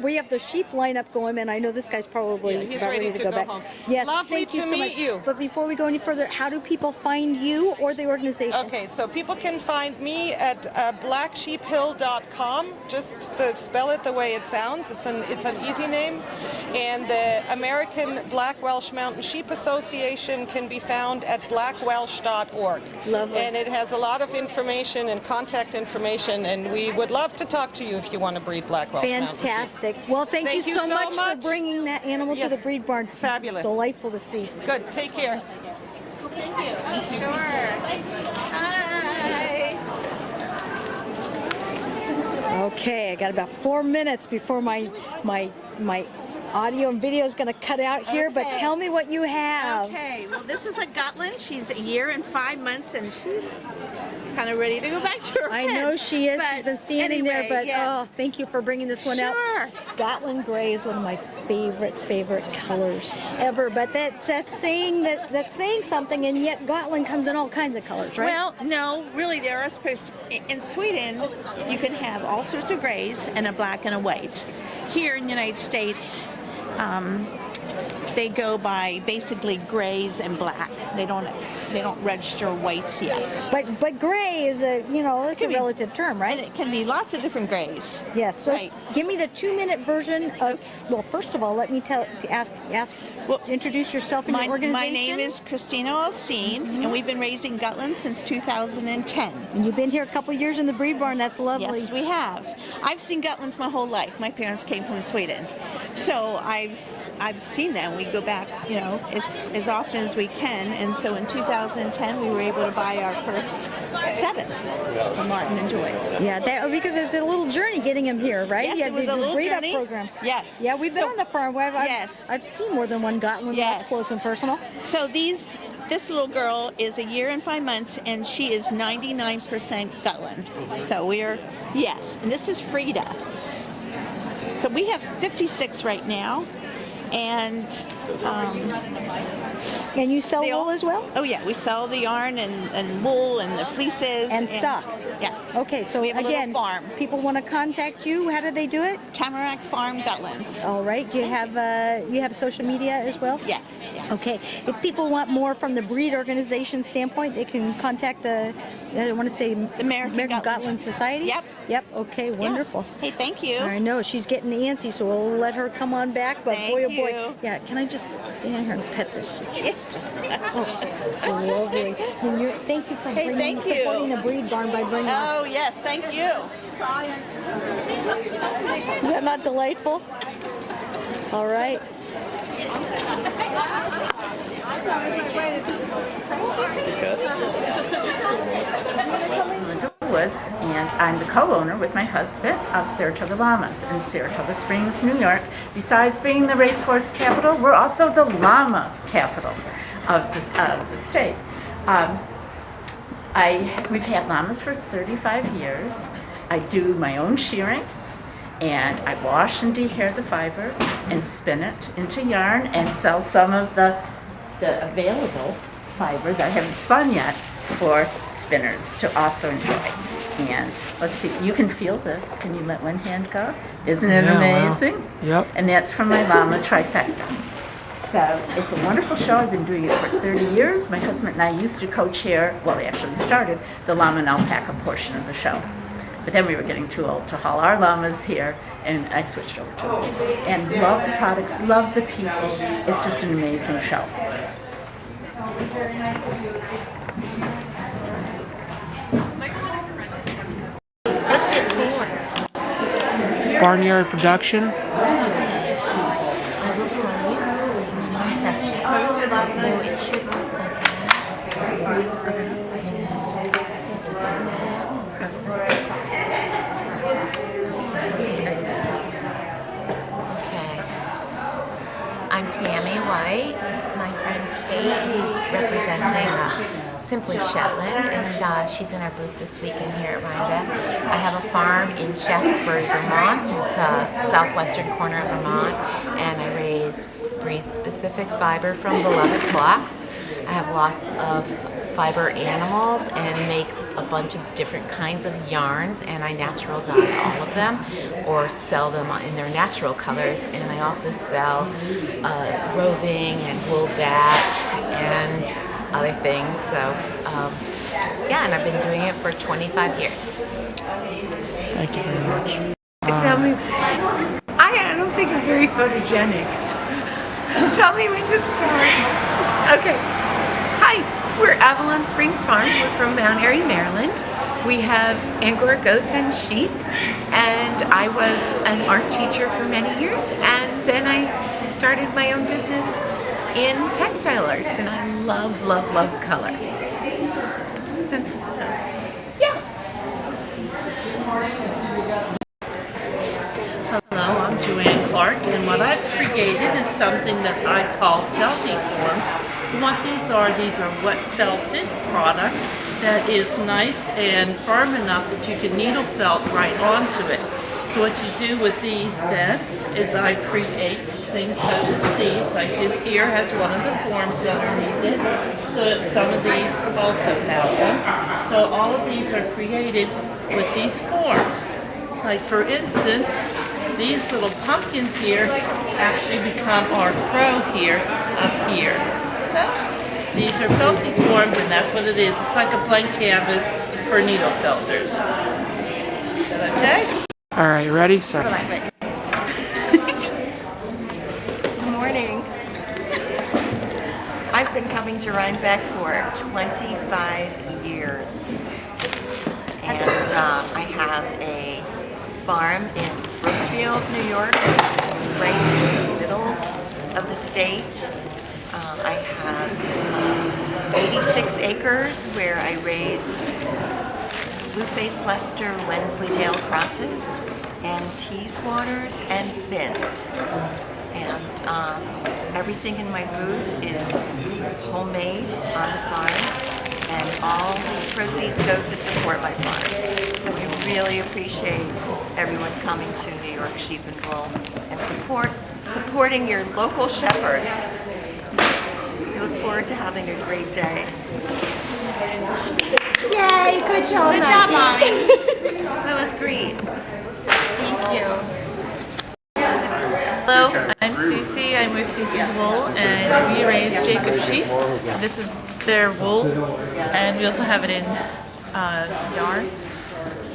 we have the sheep lineup going, and I know this guy's probably he's about ready to go back. home. Yes, Lovely thank you to so meet much. you. But before we go any further, how do people find you or the organization? Okay, so people can find me at blacksheephill.com. Just spell it the way it sounds. It's an easy name. And the American Black Welsh Mountain Sheep Association can be found at blackwelsh.org. Lovely. And it has a lot of information and contact information, and we would love to talk to you if you want to breed Black Welsh Mountain Sheep. Fantastic. Well, thank you so much for bringing that animal to the breed barn. Fabulous. Delightful to see. Good. Take care. Thank you. Sure. Hi. Okay, I got about 4 minutes before my audio and video is going to cut out here, but tell me what you have. Okay, well this is a Gotland. She's a year and 5 months, and she's kind of ready to go back to her I pen. know she is. But She's been standing anyway, there, but yeah. oh, thank you for bringing this one out. Sure. Gotland gray is one of my favorite colors ever. But that's saying something, and yet Gotland comes in all kinds of colors, right? Well, no, really, there are in Sweden you can have all sorts of grays and a black and a white. Here in the United States, they go by basically grays and black. They don't register whites yet. But gray is it's a relative term, right? And it can be lots of different grays. Yes. So right. Give me the 2-minute version of. Well, first of all, let me introduce yourself and your organization. My name is Christina Alcine, and we've been raising Gotland since 2010. And you've been here a couple years in the breed barn. That's lovely. Yes, we have. I've seen Gotlands my whole life. My parents came from Sweden, so I've seen them. We go back, it's as often as we can. And so in 2010, we were able to buy our first 7 for Martin and Joy. Yeah, because it's a little journey getting him here, right? Yes, it was a little breed journey. Up program. Yes. Yeah, we've been on the farm. I've seen more than one Gotland up close and personal. So this little girl is a year and 5 months, and she is 99% Gotland. So and this is Frida. So we have 56 right now, and you sell wool as well? Oh yeah, we sell the yarn and wool and the fleeces and stock. Yes. Okay, so we have again, a little farm. People want to contact you. How do they do it? Tamarack Farm Gotlands. All right. Do you have social media as well? Yes. Okay. If people want more from the breed organization standpoint, they can contact the American Gotland Society. Yep. Okay. Wonderful. Yes. Hey, thank you. I know she's getting antsy, so we'll let her come on back. But thank boy, oh you. boy, yeah. Can I just just stand here and pet this shit. I love it. Thank you for supporting the breed barn by bringing. Oh yes, thank you. Is that not delightful? All right. Woods, and I'm the co-owner with my husband of Saratoga Llamas in Saratoga Springs, New York. Besides being the racehorse capital, we're also the llama capital of the state. We've had llamas for 35 years. I do my own shearing, and I wash and dehair the fiber and spin it into yarn and sell some of the available fiber that I haven't spun yet for spinners to also enjoy. And let's see, you can feel this. Can you let one hand go? Isn't it amazing? Wow. Yep. And that's from my llama trifecta. So it's a wonderful show. I've been doing it for 30 years. My husband and I used to co-chair, well, we actually started the llama and alpaca portion of the show. But then we were getting too old to haul our llamas here, and I switched over to it. And love the products, love the people. It's just an amazing show. What's it for? Barnyard production. I will tell you in one section. So it should look like I'm Tammy White. My friend Kate is representing Simply Shetland, and she's in our booth this weekend here at Rhinebeck. I have a farm in Shaftesbury, Vermont. It's a southwestern corner of Vermont, and I raise breed-specific fiber from beloved flocks. I have lots of fiber animals and make a bunch of different kinds of yarns, and I natural dye all of them or sell them in their natural colors. And I also sell roving and wool bat and other things. So yeah, and I've been doing it for 25 years. Thank you very much. Tell me, I don't think I'm very photogenic. Tell me when to start. Okay. Hi, we're Avalon Springs Farm. We're from Mount Airy, Maryland. We have Angora goats and sheep, and I was an art teacher for many years, and then I started my own business in textile arts, and I love, love, love color. That's, yeah. Hello, I'm Joanne Clark, and what I've created is something that I call felty forms. And what these are wet felted product that is nice and firm enough that you can needle felt right onto it. So what you do with these then is I create things such as these, like this here has one of the forms underneath it, so some of these also have them. So all of these are created with these forms. Like for instance, these little pumpkins here actually become our crow here up here. So these are felty forms, and that's what it is. It's like a blank canvas for needle felters. Is that okay? All right, ready? Sorry. Good morning. I've been coming to Rhinebeck for 25 years. And I have a farm in Brookfield, New York, which is right in the middle of the state. I have 86 acres where I raise blue-faced Leicester Wensleydale crosses and Teeswaters and Finns. And everything in my booth is homemade on the farm, and all the proceeds go to support my farm. So we really appreciate everyone coming to New York Sheep and Wool and supporting your local shepherds. We look forward to having a great day. Yay, good job. Good job, Mommy. That was great. Thank you. Hello, I'm Susie. I'm with Susie's Wool, and we raise Jacob sheep. This is their wool, and we also have it in yarn.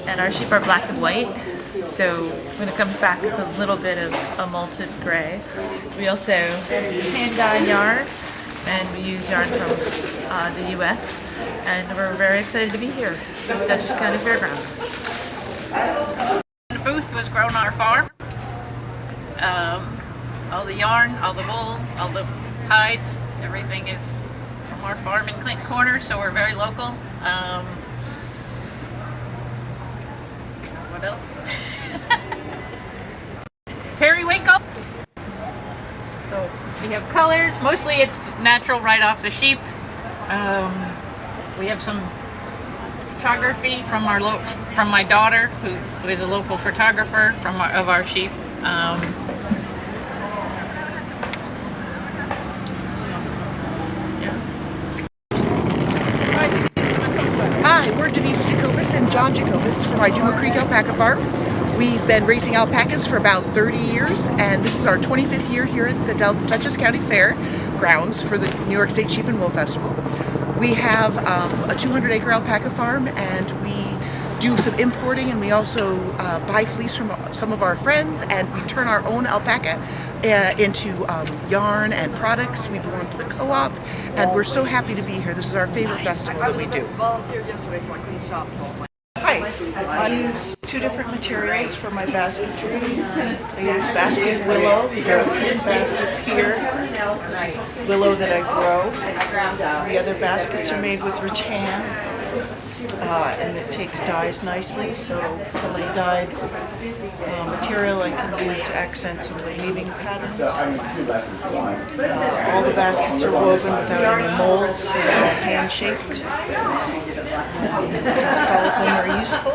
And our sheep are black and white. So when it comes back, it's a little bit of a malted gray. We also hand dye yarn, and we use yarn from the U.S. And we're very excited to be here at Dutchess County Fairgrounds. The booth was grown on our farm. All the yarn, all the wool, all the hides, everything is from our farm in Clinton Corner, so we're very local. What else? Periwinkle. So we have colors. Mostly it's natural right off the sheep. We have some photography from from my daughter, who is a local photographer of our sheep. Hi, we're Denise Jacobus and John Jacobus from Iduma Creek Alpaca Farm. We've been raising alpacas for about 30 years, and this is our 25th year here at the Dutchess County Fairgrounds for the New York State Sheep and Wool Festival. We have a 200-acre alpaca farm, and we do some importing, and we also buy fleece from some of our friends, and we turn our own alpaca into yarn and products. We belong to the co-op, and we're so happy to be here. This is our favorite festival that we do. Hi, I use two different materials for my basketry. I use basket willow. There are baskets here. This is willow that I grow. The other baskets are made with rattan. And it takes dyes nicely, so some of the dyed material I can use to accent some of the weaving patterns. All the baskets are woven without any molds, so they're all hand-shaped. Almost all of them are useful.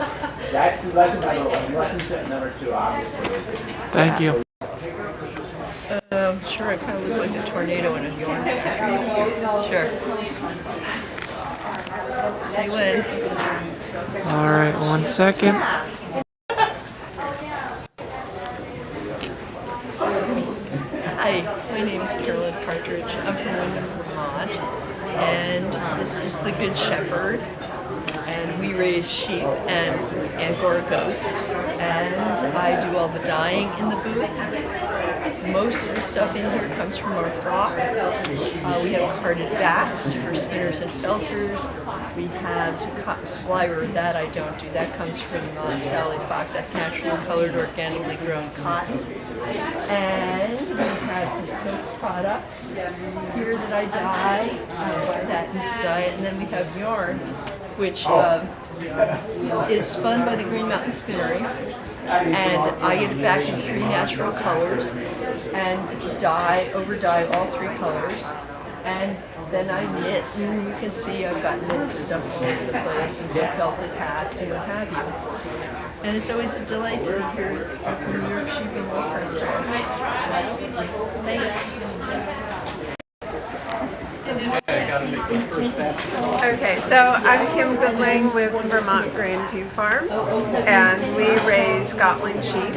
Thank you. Sure, I kind of look like a tornado in a yarn factory. Sure. Say when. All right, 1 second. Hi, my name is Carolyn Partridge. I'm from Wyndham, Vermont, and this is the Good Shepherd. And we raise sheep and Angora goats, and I do all the dyeing in the booth. Most of the stuff in here comes from our flock. We have carded bats for spinners and felters. We have some cotton sliver. That I don't do. That comes from Sally Fox. That's naturally colored, organically grown cotton. And we have some silk products here that I dye. I buy that and dye it. And then we have yarn, which is spun by the Green Mountain Spinnery, and I get it back in 3 natural colors and over dye all 3 colors, and then I knit, and you can see I've got knitted stuff all over the place, and some felted hats and what have you. And it's always a delight to be here at the New York Sheep and Wool Festival. Thanks. Okay, so I'm Kim Goodling with Vermont Grandview Farm, and we raise Gotland sheep.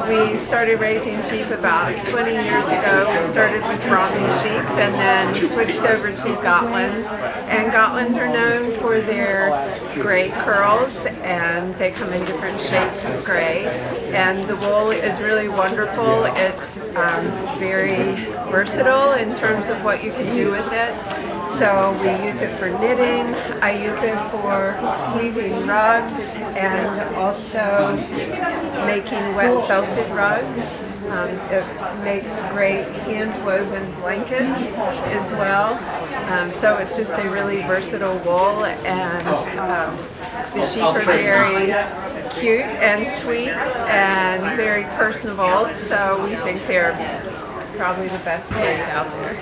We started raising sheep about 20 years ago. We started with Romney sheep and then switched over to Gotlands. And Gotlands are known for their gray curls, and they come in different shades of gray. And the wool is really wonderful. It's very versatile in terms of what you can do with it. So we use it for knitting, I use it for weaving rugs, and also making wet felted rugs. It makes great hand-woven blankets as well. So it's just a really versatile wool, and the sheep are very cute and sweet and very personable, so we think they're probably the best breed out there.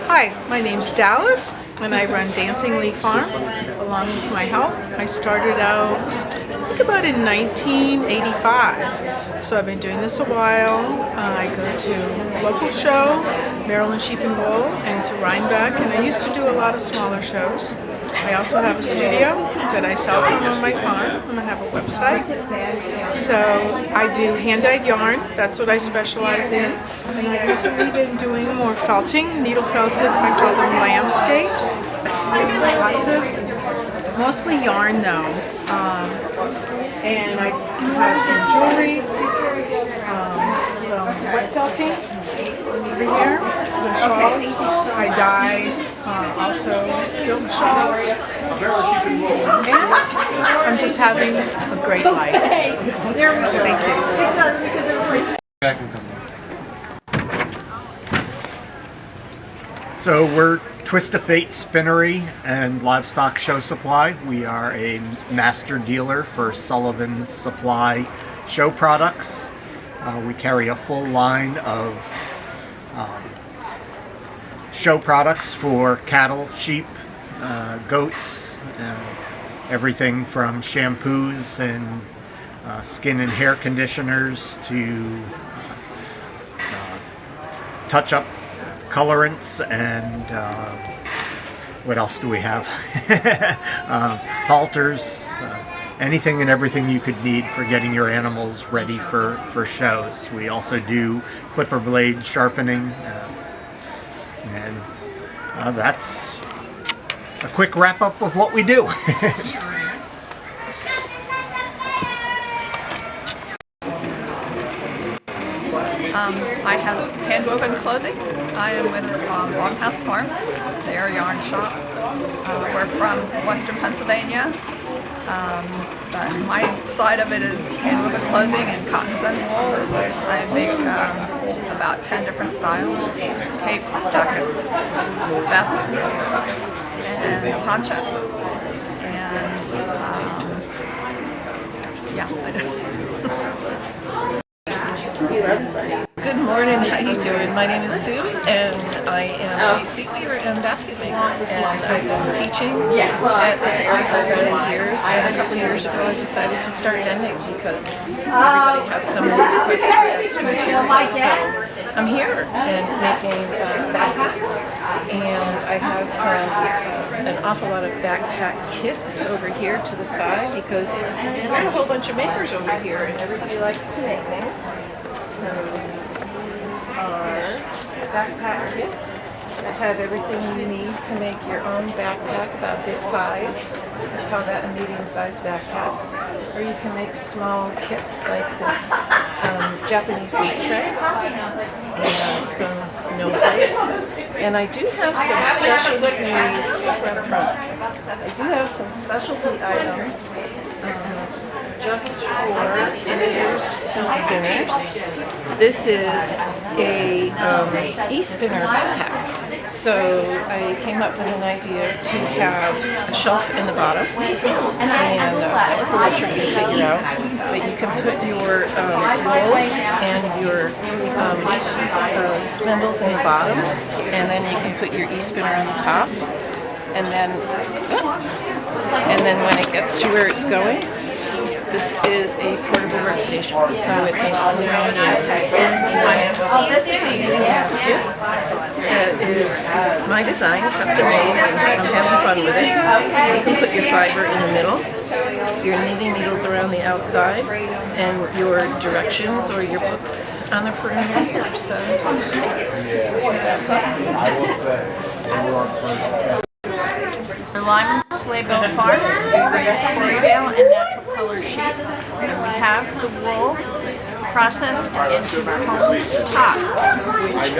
Hi, my name's Dallas, and I run Dancing Leaf Farm along with my help. I started out, I think about in 1985, so I've been doing this a while. I go to local show, Maryland Sheep and Wool, and to Rhinebeck, and I used to do a lot of smaller shows. I also have a studio that I sell from on my farm, and I have a website. So I do hand-dyed yarn. That's what I specialize in. And I've recently been doing more felting, needle felted. I call them landscapes. Lots of, mostly yarn though. And I have some jewelry, some wet felting over here. The shawls. I dye also silk shawls. And I'm just having a great life. There we go. Thank you. Back and come back. So we're Twist of Fate Spinnery and Livestock Show Supply. We are a master dealer for Sullivan Supply show products. We carry a full line of show products for cattle, sheep, goats, everything from shampoos and skin and hair conditioners to touch-up colorants and what else do we have? Halters, anything and everything you could need for getting your animals ready for shows. We also do clipper blade sharpening, and that's a quick wrap-up of what we do. I have hand-woven clothing. I am with Longhouse Farm. They are a yarn shop. We're from Western Pennsylvania. But my side of it is hand-woven clothing and cottons and wools. I make about 10 different styles: capes, jackets, vests, and ponchos. And Good morning, how you doing? My name is Sue, and I am a seat weaver and basket maker, and I've been teaching at the fair for many years, and a couple of years ago I decided to start vending because everybody had so many requests for extra materials, so I'm here and making backpacks, and I have an awful lot of backpack kits over here to the side because there are a whole bunch of makers over here, and everybody likes to make things. So these are backpack kits that have everything you need to make your own backpack about this size. I call that a medium-sized backpack. Or you can make small kits like this Japanese meat tray and some snowflakes. And I do have some specialty. I do have some specialty items. Just for spinners and spinners. This is a e-spinner backpack. So I came up with an idea to have a shelf in the bottom, and that was a little tricky to figure out. But you can put your wool and your spindles in the bottom, and then you can put your e-spinner on the top, and then when it gets to where it's going, this is a portable workstation, so it's an all-around basket. It is my design, custom made, and I'm having fun with it. You can put your fiber in the middle, your knitting needles around the outside, and your directions or your books on the perimeter here. So, is that fun? For Lyman Slaybill Farm, we raise Corriedale and natural color sheep, and we have the wool processed into combed top, which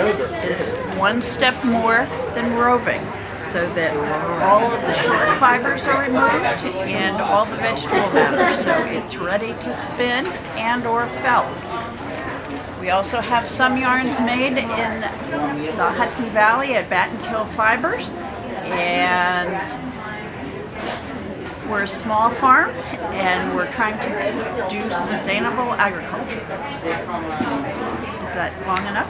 is one step more than roving, so that all of the short fibers are removed and all the vegetable matter, so it's ready to spin and or felt. We also have some yarns made in the Hudson Valley at Bat and Kill Fibers, and we're a small farm, and we're trying to do sustainable agriculture. Is that long enough?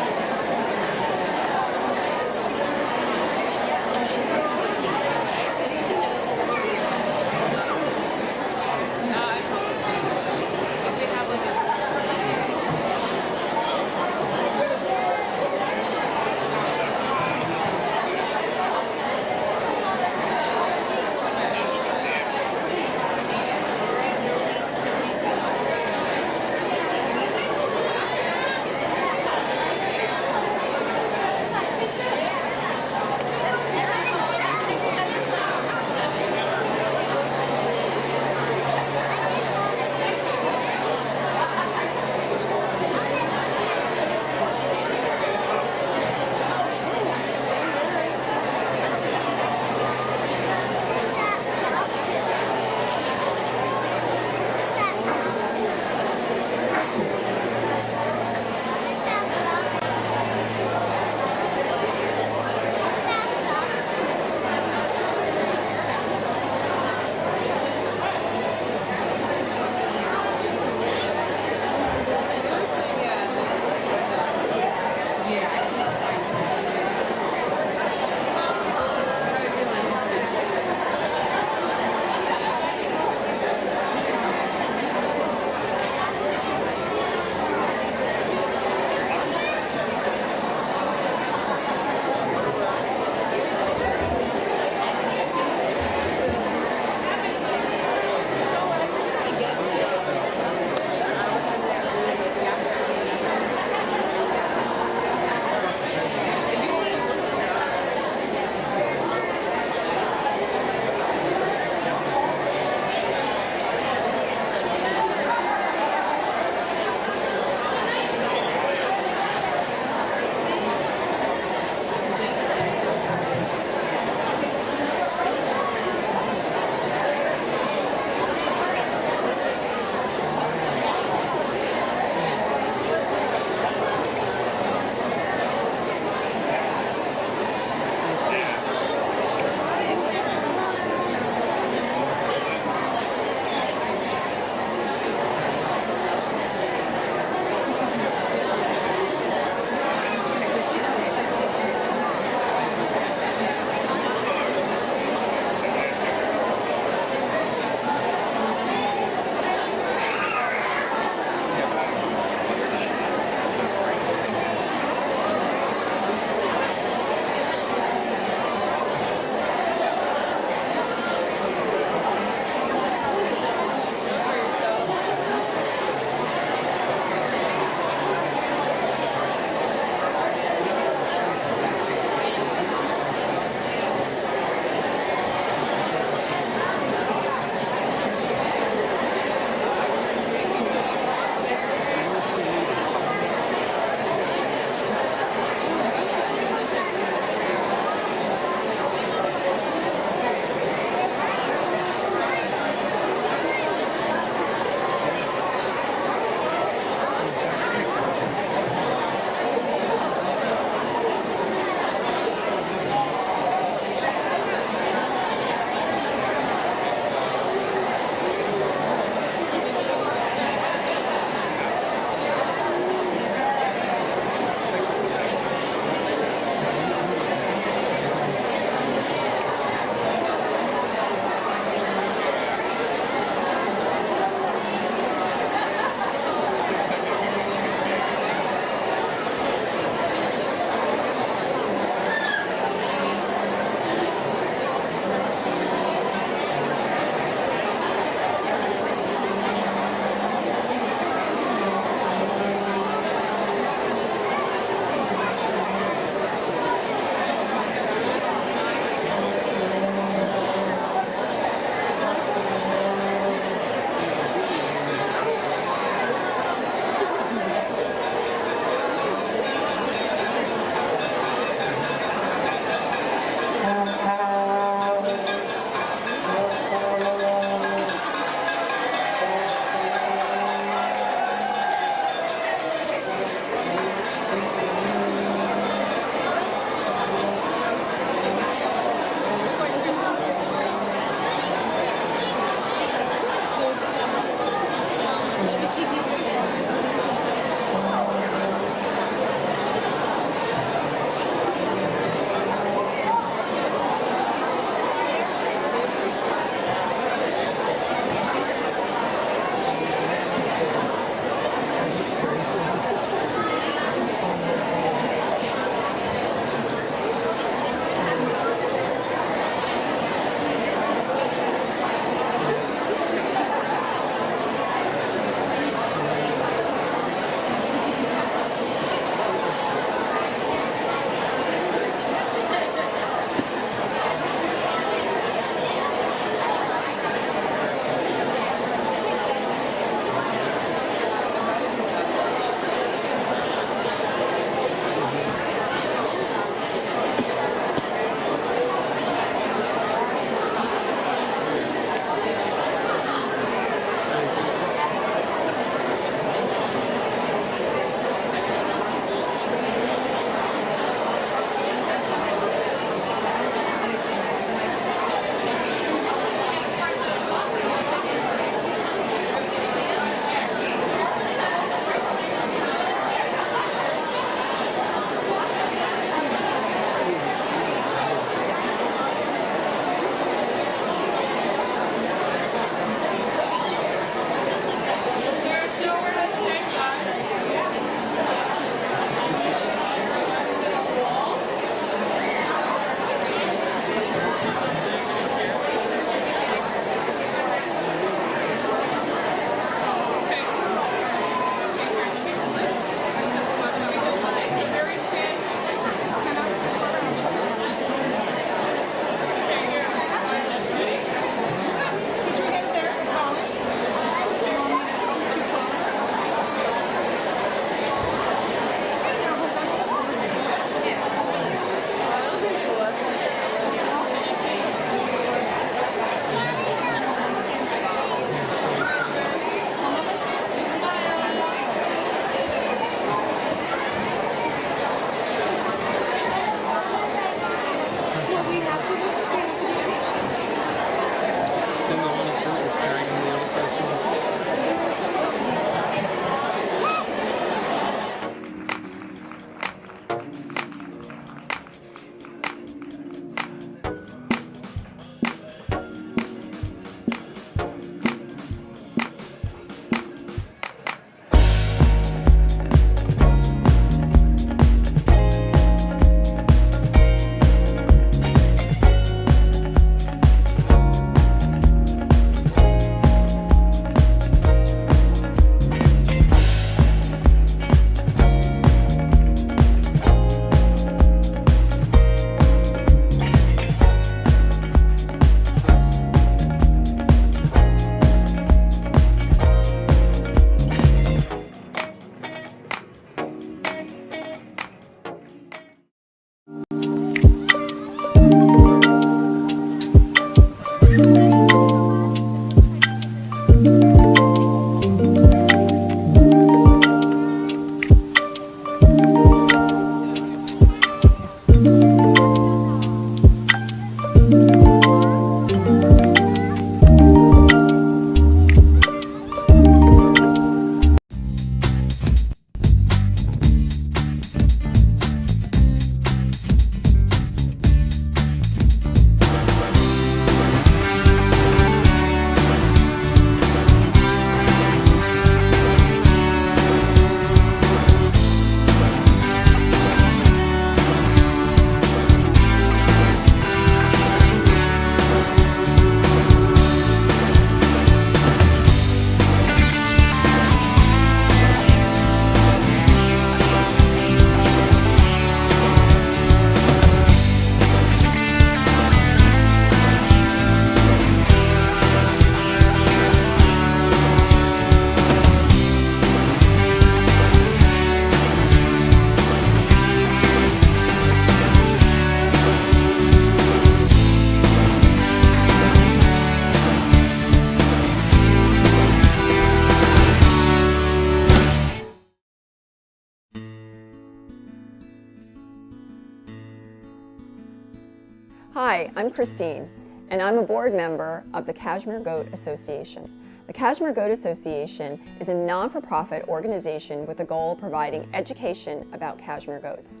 Hi, I'm Christine, and I'm a board member of the Kashmir Goat Association. The Kashmir Goat Association is a non-for-profit organization with the goal of providing education about Kashmir goats.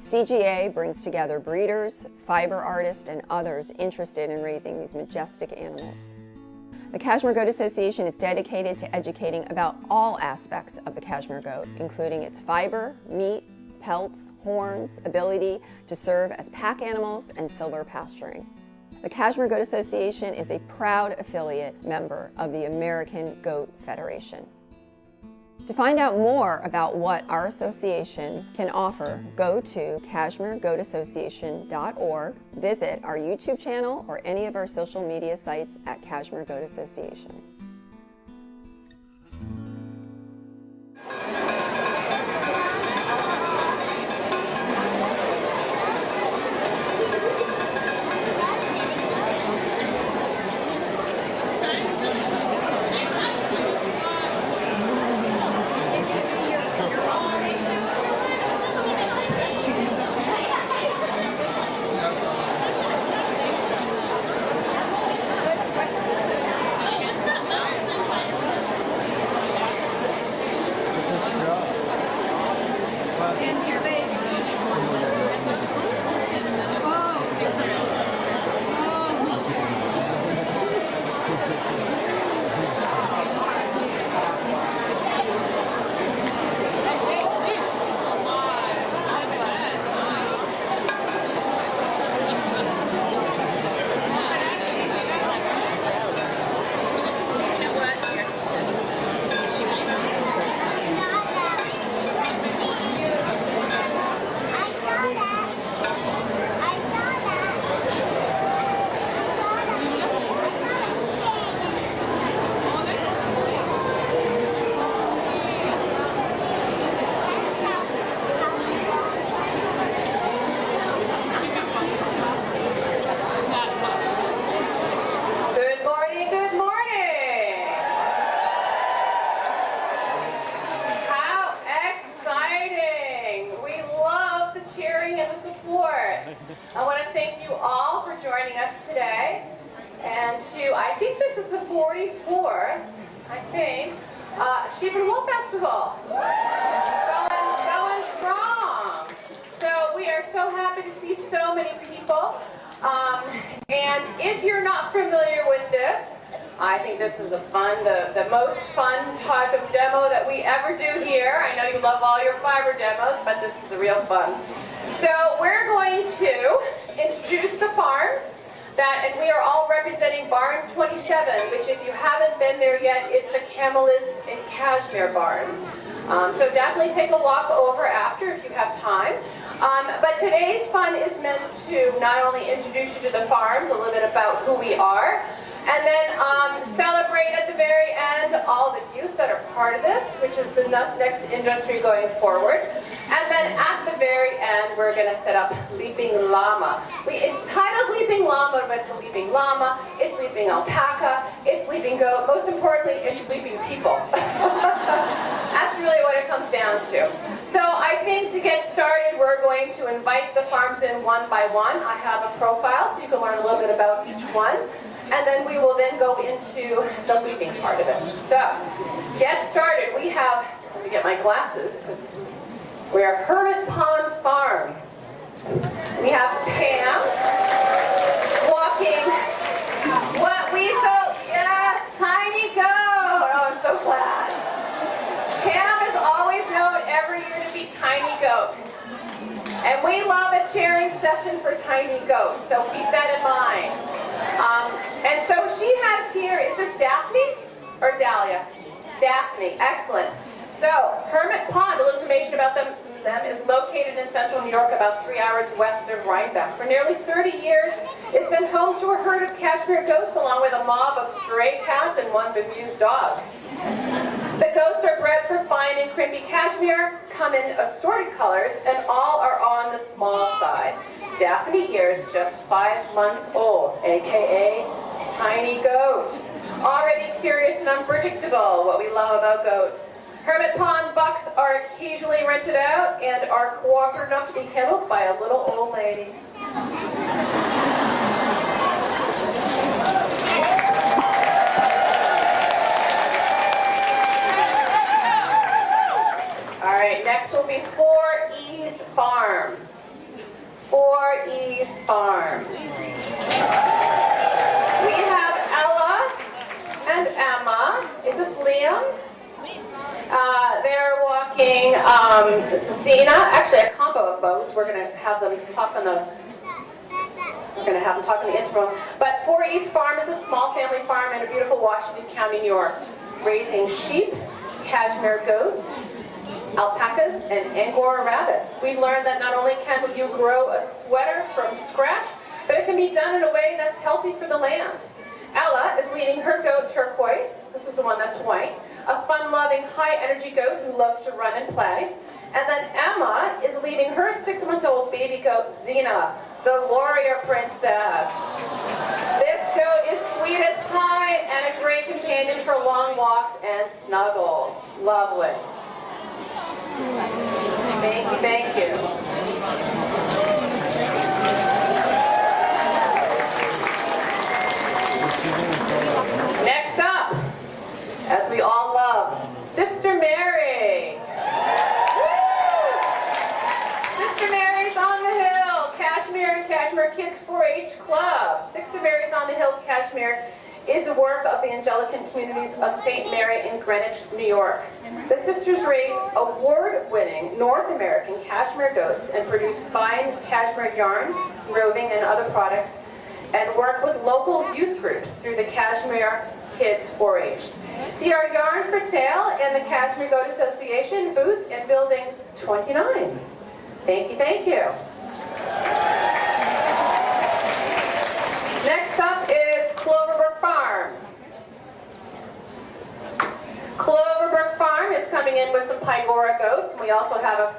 CGA brings together breeders, fiber artists, and others interested in raising these majestic animals. The Kashmir Goat Association is dedicated to educating about all aspects of the Kashmir goat, including its fiber, meat, pelts, horns, ability to serve as pack animals, and silver pasturing. The Kashmir Goat Association is a proud affiliate member of the American Goat Federation. To find out more about what our association can offer, go to KashmirGoatAssociation.org, visit our YouTube channel or any of our social media sites at Kashmir Goat Association. I want to thank you all for joining us today. And I think this is the 44th, I think, Sheep and Wool Festival. Going strong. So we are so happy to see so many people. And if you're not familiar with this, I think this is the most fun type of demo that we ever do here. I know you love all your fiber demos, but this is the real fun. So we're going to introduce the farms and we are all representing barn 27, which if you haven't been there yet, it's the Camelist and Cashmere barn. So definitely take a walk over after if you have time. But today's fun is meant to not only introduce you to the farms, a little bit about who we are, and then celebrate at the very end all the youth that are part of this, which is the next industry going forward. And then at the very end, we're going to set up Leaping Llama. It's titled Leaping Llama, but it's a Leaping Llama. It's sleeping alpaca, it's sleeping goat, most importantly, it's sleeping people. That's really what it comes down to. So I think to get started, we're going to invite the farms in one by one. I have a profile so you can learn a little bit about each one. And then we will then go into the leaping part of it. So, get started. We have, let me get my glasses. We're Hermit Pond Farm. We have Pam walking what we so, yes, tiny goat. Oh, I'm so glad. Pam is always known every year to be Tiny Goat. And we love a sharing session for Tiny Goat, so keep that in mind. And so she has here, is this Daphne or Dahlia? Daphne, excellent. So Hermit Pond, a little information about them is located in central New York, about 3 hours west of Rhinebeck. For nearly 30 years, it's been home to a herd of Kashmir goats along with a mob of stray cats and one bemused dog. The goats are bred for fine and crimpy cashmere, come in assorted colors, and all are on the small side. Daphne here is just 5 months old, aka Tiny Goat. Already curious and unpredictable, what we love about goats. Hermit Pond bucks are occasionally rented out and are cooperative enough to be handled by a little old lady. All right, next will be 4E's Farm. 4E's Farm. We have Ella and Emma. Is this Liam? They're walking Zena, actually a combo of boats. We're going to have them talk on the intro. But 4E's Farm is a small family farm in a beautiful Washington County, New York, raising sheep, cashmere goats, alpacas, and Angora rabbits. We've learned that not only can you grow a sweater from scratch, but it can be done in a way that's healthy for the land. Ella is leading her goat Turquoise. This is the one that's white. A fun-loving, high-energy goat who loves to run and play. And then Emma is leading her 6-month-old baby goat, Xena, the warrior princess. This goat is sweet as pie and a great companion for long walks and snuggles. Lovely. Thank you, thank you. Next up, as we all love, Sister Mary. Sister Mary's on the Hill, Kashmir and Kashmir Kids 4-H Club. Sister Mary's on the Hills, Kashmir is a work of the Anglican communities of St. Mary in Greenwich, New York. The sisters raise award-winning North American cashmere goats and produce fine cashmere yarn, roving, and other products, and work with local youth groups through the Kashmir Kids 4-H. See our yarn for sale in the Kashmir Goat Association booth in Building 29. Thank you, thank you. Next up is Cloverbrook Farm. Cloverbrook Farm is coming in with some Pygora goats, and we also have a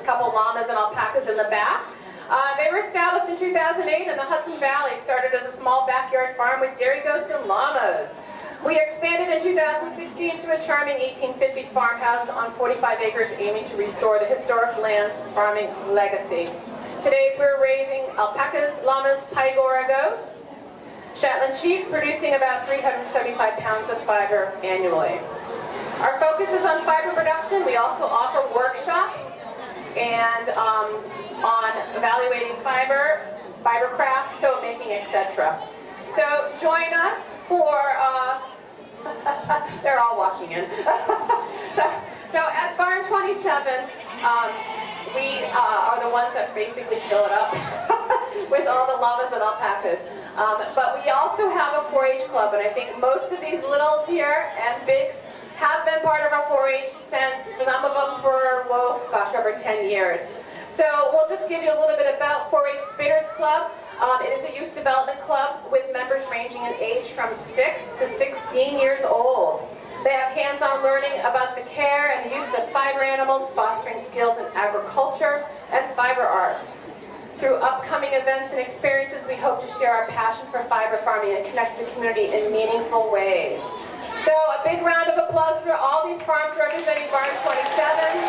couple llamas and alpacas in the back. They were established in 2008 in the Hudson Valley, started as a small backyard farm with dairy goats and llamas. We expanded in 2016 to a charming 1850s farmhouse on 45 acres aiming to restore the historic land's farming legacy. Today we're raising alpacas, llamas, Pygora goats, Shetland sheep producing about 375 pounds of fiber annually. Our focus is on fiber production. We also offer workshops and on evaluating fiber crafts, soap making, etc. So join us for, they're all walking in. so at Barn 27, we are the ones that basically fill it up with all the llamas and alpacas. But we also have a 4-H club, and I think most of these littles here and bigs have been part of our 4-H since, some of them for, well, gosh, over 10 years. So we'll just give you a little bit about 4-H Spinners Club. It is a youth development club with members ranging in age from 6 to 16 years old. They have hands-on learning about the care and the use of fiber animals, fostering skills in agriculture and fiber arts. Through upcoming events and experiences, we hope to share our passion for fiber farming and connect the community in meaningful ways. So a big round of applause for all these farms representing Barn 27.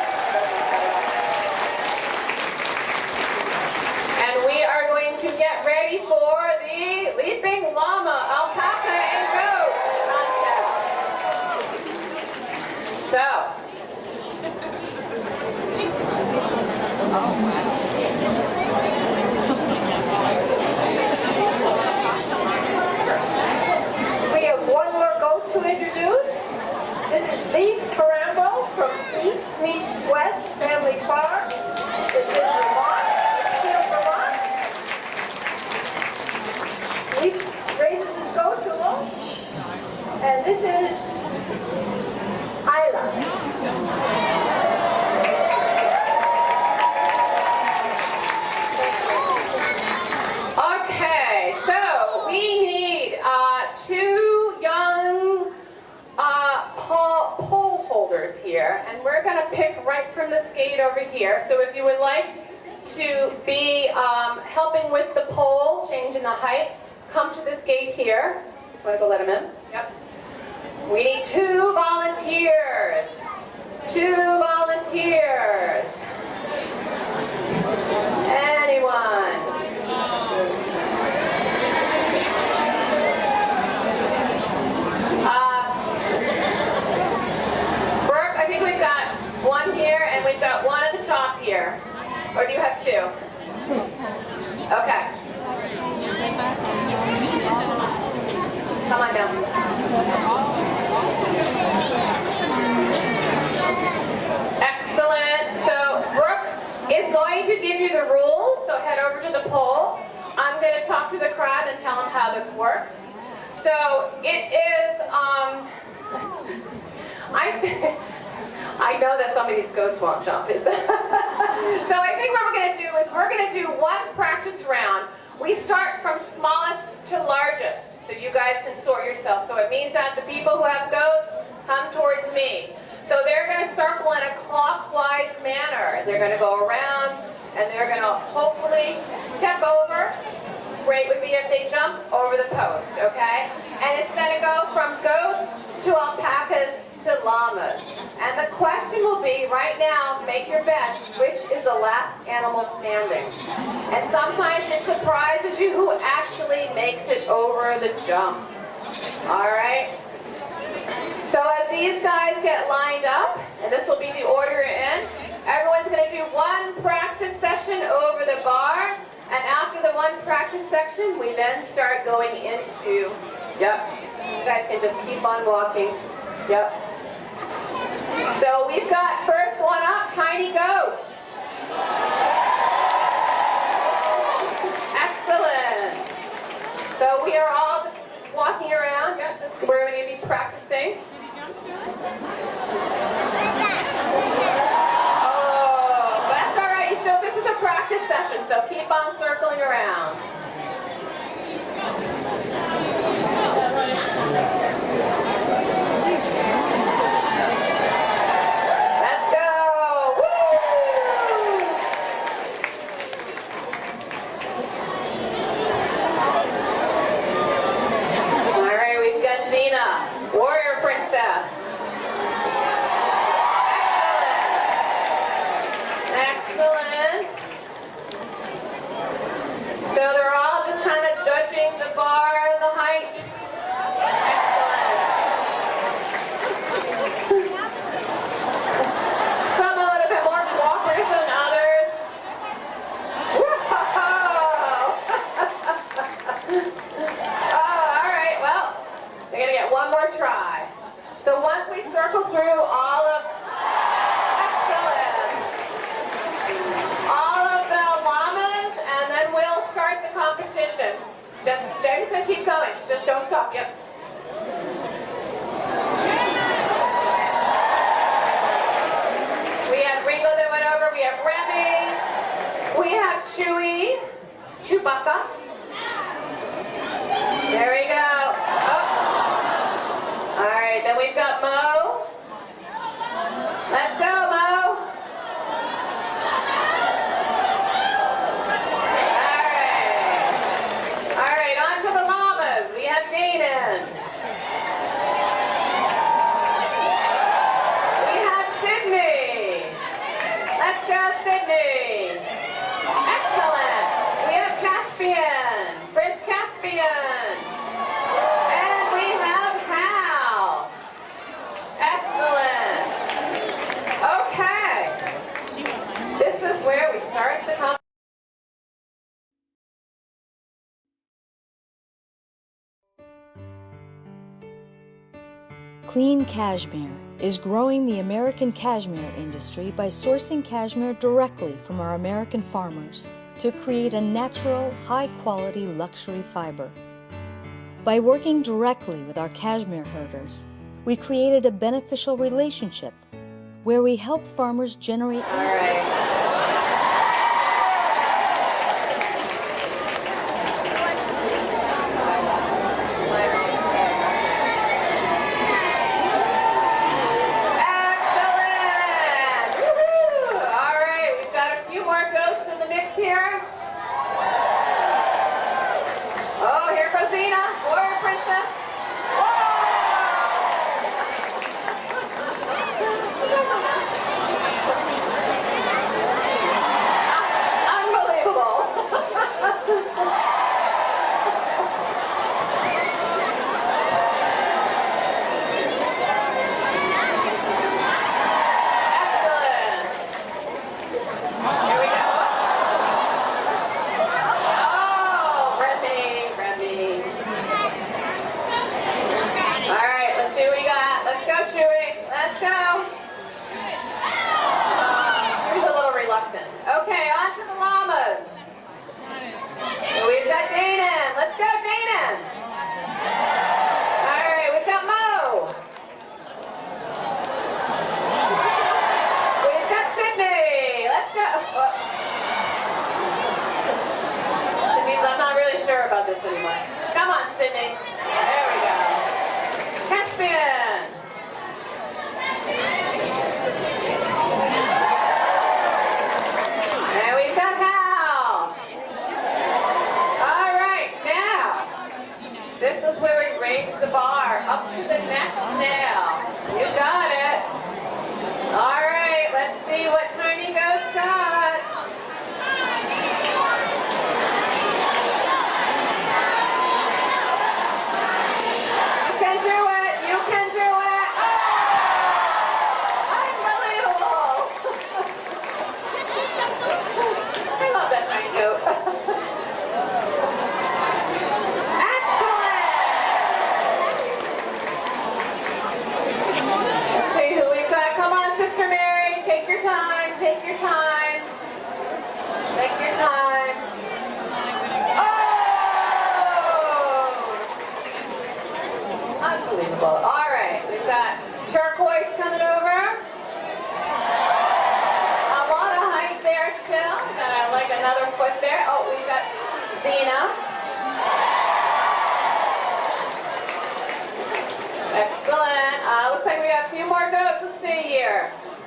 And we are going to get ready for the Leaping Llama, Alpaca, and Goat contest. So, we have one more goat to introduce. This is Leaf Parambo from East Meets West Family Farm. This is Vermont. He raises his goats alone, and this is Isla. Okay, so we need two young pole holders here, and we're going to pick right from the skate over here. So if you would like to be helping with the pole, changing the height, come to this gate here. Want to go let him in? Yep. We need 2 volunteers. 2 volunteers. Anyone? Burke, I think we've got 1 here and we've got 1 at the top here. Or do you have 2? Okay. Come on down. Excellent. So Brooke is going to give you the rules. So head over to the pole. I'm going to talk to the crowd and tell them how this works. So it is, I know that some of these goats won't jump. So I think what we're going to do is we're going to do 1 practice round. We start from smallest to largest, so you guys can sort yourself. So it means that the people who have goats come towards me. So they're going to circle in a clockwise manner. They're going to go around, and they're going to hopefully step over. Great would be if they jump over the post, okay? And it's going to go from goats to alpacas to llamas. And the question will be, right now, make your bets, which is the last animal standing? And sometimes it surprises you who actually makes it over the jump. All right? So as these guys get lined up, and this will be the order in, everyone's going to do 1 practice session over the bar. And after the 1 practice section, we then start going into, yep, you guys can just keep on walking. Yep. So we've got first one up, Tiny Goat. Excellent. So we are all walking around. Yeah, we're going to be practicing. Oh, that's all right. So this is a practice session, so keep on circling around. Warrior Princess. Excellent. So they're all just kind of judging the bar and the height. Excellent. Some a little bit more cooperative than others. They're going to get 1 more try. So once we circle through all of, excellent, all of the llamas, and then we'll start the competition. Just, they're just going to keep going. Just don't stop. Yep. We have Ringo that went over. We have Remy. We have Chewy. Chewbacca. There we go. Oh. All right, then we've got Mo. Let's go, Mo. Danon. We have Sydney. Let's go, Sydney. Excellent. We have Caspian. Prince Caspian. And we have Hal. Excellent. Okay. This is where we start the competition. Clean Cashmere is growing the American cashmere industry by sourcing cashmere directly from our American farmers to create a natural, high-quality luxury fiber. By working directly with our cashmere herders, we created a beneficial relationship where we help farmers generate income.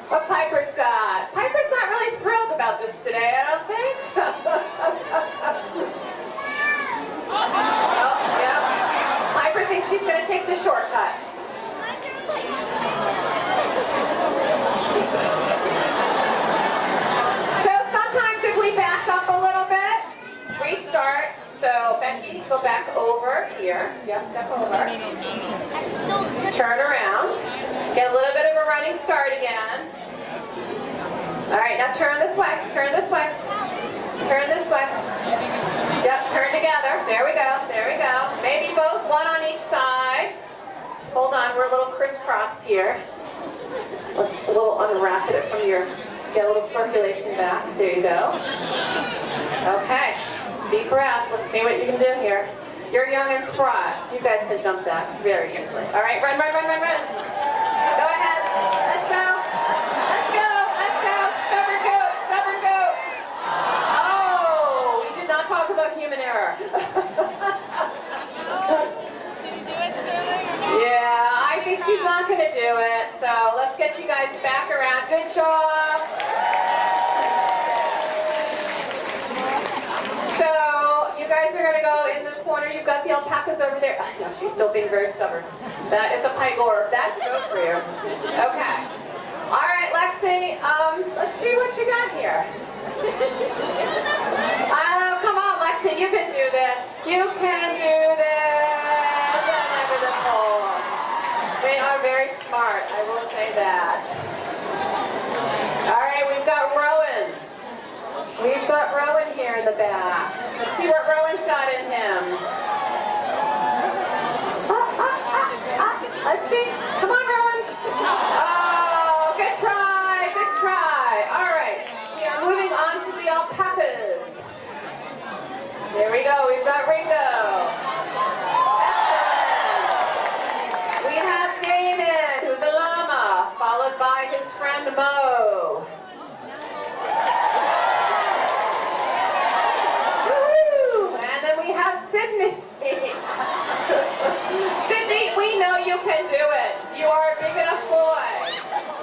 What Piper's got? Piper's not really thrilled about this today, I don't think. Oh, yeah. Piper thinks she's going to take the shortcut. So sometimes if we back up a little bit, restart. So Becky, go back over here. Yep, step over. Turn around. Get a little bit of a running start again. All right, now turn this way. Turn this way. Turn this way. Yep, turn together. There we go. There we go. Maybe both, one on each side. Hold on, we're a little crisscrossed here. Let's a little unwrap it from your, get a little circulation back. There you go. Okay, deep breath. Let's see what you can do here. You're young and spry. You guys can jump that very easily. All right, run, run, run, run, run. Go ahead. Let's go. Let's go. Let's go. Stubborn goat. Stubborn goat. Oh, we did not talk about human error. Yeah, I think she's not going to do it. So let's get you guys back around. Good job. So you guys are going to go in the corner. You've got the alpaca alpacas over there. I know, she's still being very stubborn. That is a Angora. That's a goat for you. Okay. All right, Lexi, let's see what you got here. Oh, come on, Lexi, you can do this. You can do this. Under the pole. They are very smart, I will say that. All right, we've got Rowan. We've got Rowan here in the back. Let's see what Rowan's got in him. Let's see. Come on, Rowan. Oh, good try, good try. All right, we are moving on to the alpacas. There we go, we've got Ringo. Excellent. We have Damon, who's a llama, followed by his friend Mo. Woo-hoo! And then we have Sydney. Sydney, we know you can do it. You are a big enough boy.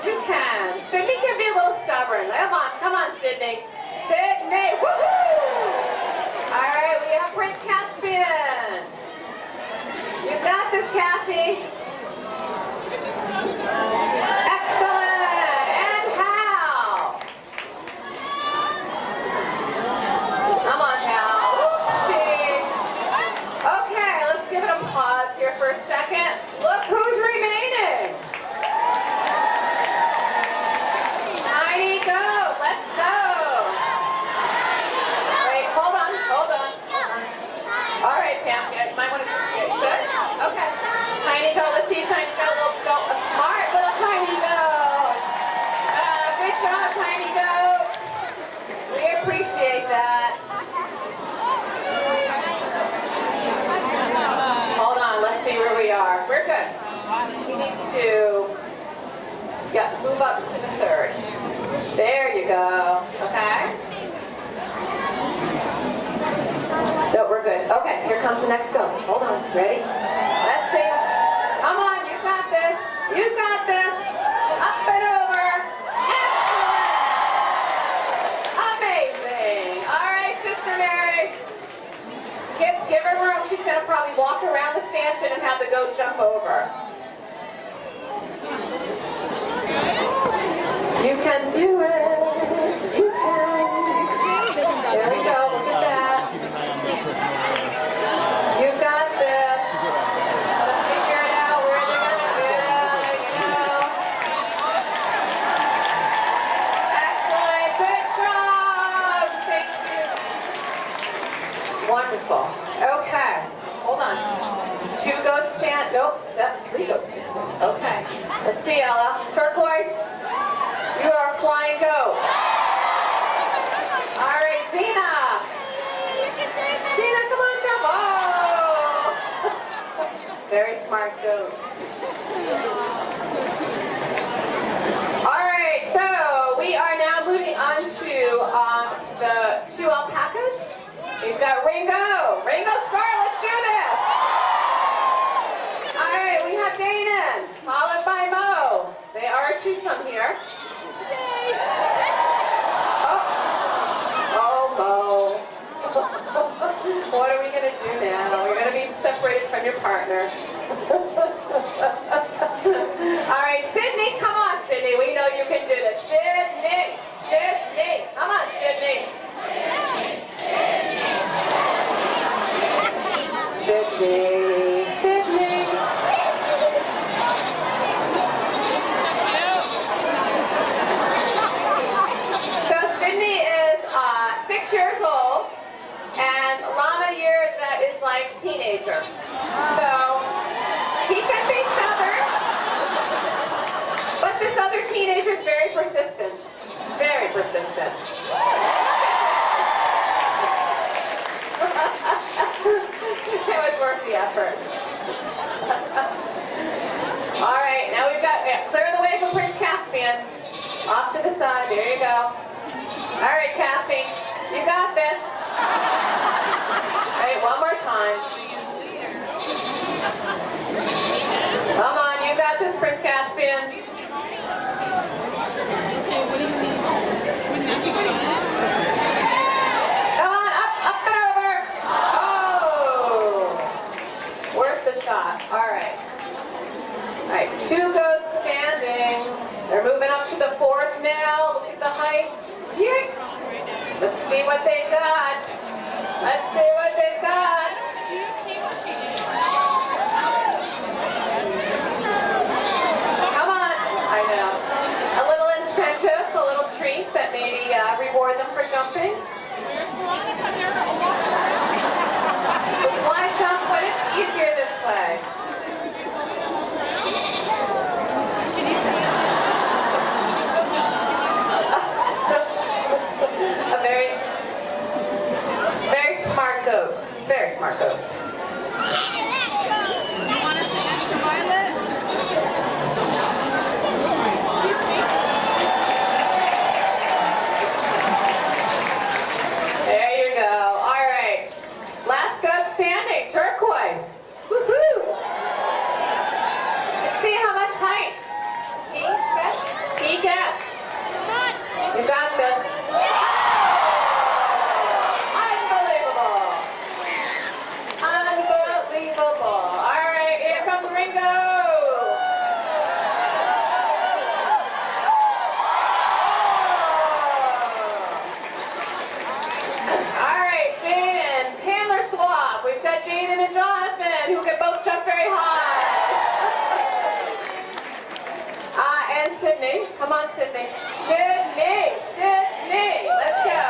You can. Sydney can be a little stubborn. Come on, Sydney. Sydney, woohoo! All right, we have Prince Caspian. You got this, Cassie. Excellent. And Hal. Come on, Hal. Oopsie. Okay, let's give it a pause here for a second. Look who's remaining. Tiny goat. Let's go. Wait, hold on. All right, Pam, you might want to get good. Okay. Tiny goat. Let's see, tiny goat. Little goat. A smart little tiny goat. Good job, tiny goat. We appreciate that. Hold on, let's see where we are. We're good. We need to move up to the third. There you go. Okay. No, we're good. Okay, here comes the next goat. Hold on. Ready? Let's see. Come on, you got this. You got this. Up and over. Excellent. Amazing. All right, Sister Mary. Kids, give her room. She's going to probably walk around the stanchion and have the goat jump over. You can do it. You can. There we go. Look at that. You got this. Let's figure it out. Where they're going to do it, you know. Excellent. Good job. Thank you. Wonderful. Okay. Hold on. 2 goats stand. Nope. That's 3 goats stand. Okay. Let's see, Ella. Turquoise. You are a flying goat. All right, Zena. Zena, come on, come on. Very smart goat. All right, so we are now moving on to the 2 alpacas. We've got Ringo. Ringo Scar, let's do this. All right, we have Danon, followed by Mo. They are a twosome here. Oh, Mo. What are we going to do now? We're going to be separated from your partner. All right, Sydney, come on, Sydney. We know you can do this. Sydney, Sydney. Come on, Sydney. Sydney, Sydney. So Sydney is 6 years old, and llama year that is like teenager. So he can be stubborn, but this other teenager is very persistent. Very persistent. It was worth the effort. All right, now we've got, clear the way for Prince Caspian. Off to the side, there you go. All right, Cassie, you got this. All right, one more time. Come on, you got this, Prince Caspian. Come on, up and over. Oh! All right. All right, 2 goats standing. They're moving up to the 4th now. Look at the height. Yes. Let's see what they got. Let's see what they got. Come on. I know. A little incentive, a little treat that maybe reward them for jumping. Why jump when it's easier this way? A very, very smart goat. Very smart goat. You want to sit next to Violet? There you go. All right. Last goat standing. Turquoise. Woohoo! Let's see how much height he gets. You got this. Unbelievable. Unbelievable. All right, here comes Ringo. All right, Jane and handler swap. We've got Jane and Jonathan who can both jump very high. And Sydney. Come on, Sydney. Sydney. Let's go.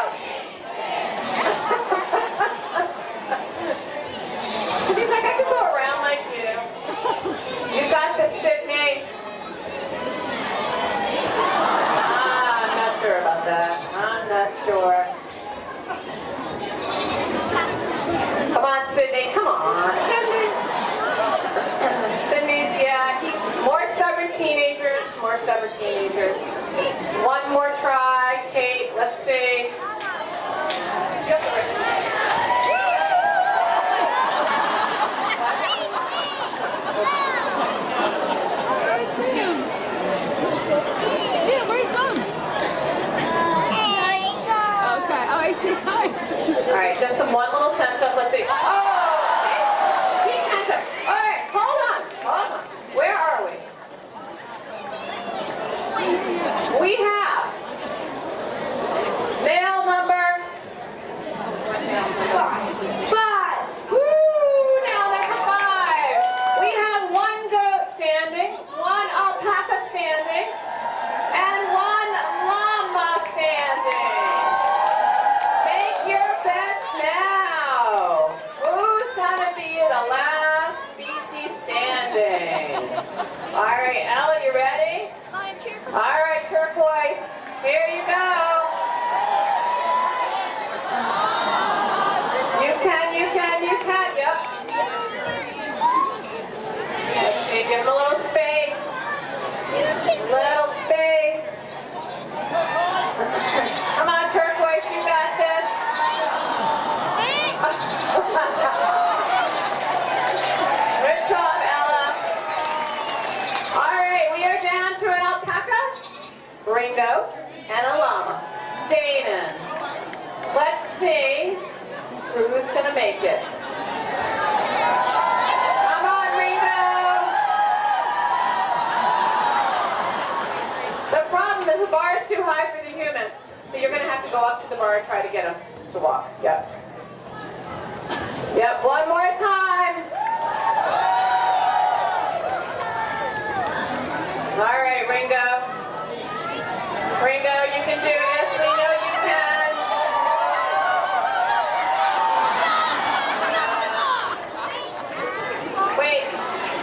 He's like, I could go around like you. You got this, Sydney. I'm not sure about that. I'm not sure. Come on, Sydney. Come on. Sydney's, yeah, he's more stubborn teenagers. More stubborn teenagers. One more try, Kate. Let's see. Yeah, where's Mom? Okay, oh, I see. Hi. All right, just one little sense up. Let's see. Oh, he can't jump. All right, hold on. Where are we? We have nail number 5. Woo! Nail number 5. We have 1 goat standing, 1 alpaca standing, and 1 llama standing. Make your bets now. Who's gonna be the last species standing? All right, Ella, you ready? All right, turquoise. Here you go. You can. Yep. Let's see, give him a little space. Little space. Come on, turquoise, you got this. Good job, Ella. All right, we are down to an alpaca, Ringo, and a llama. Dana. Let's see who's gonna make it. Come on, Ringo. The problem is the bar is too high for the humans, so you're gonna have to go up to the bar and try to get them to walk. Yep. Yep, one more time. All right, Ringo. Ringo, you can do this. We know you can. Wait,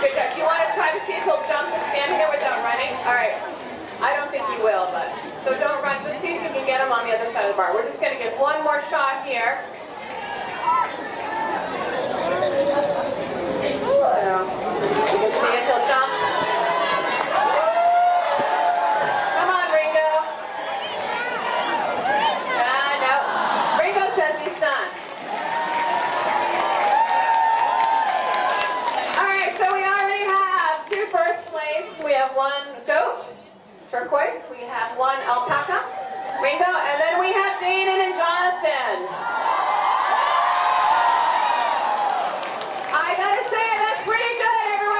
good job. Do you want to try to see if he'll jump to stand here without running? All right. I don't think he will, but so don't run. Just see if you can get him on the other side of the bar. We're just going to give one more shot here. You can see if he'll jump. Come on, Ringo. No. Ringo says he's done. All right, so we already have 2 first place. We have 1 goat, turquoise. We have 1 alpaca, Ringo, and then we have Dana and Jonathan. I gotta say, that's pretty good, everyone.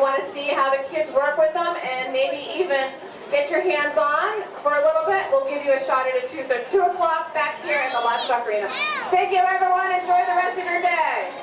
you want to see how the kids work with them and maybe even get your hands on for a little bit, we'll give you a shot at it too. So 2 o'clock back here in the livestock arena. Thank you, everyone. Enjoy the rest of your day.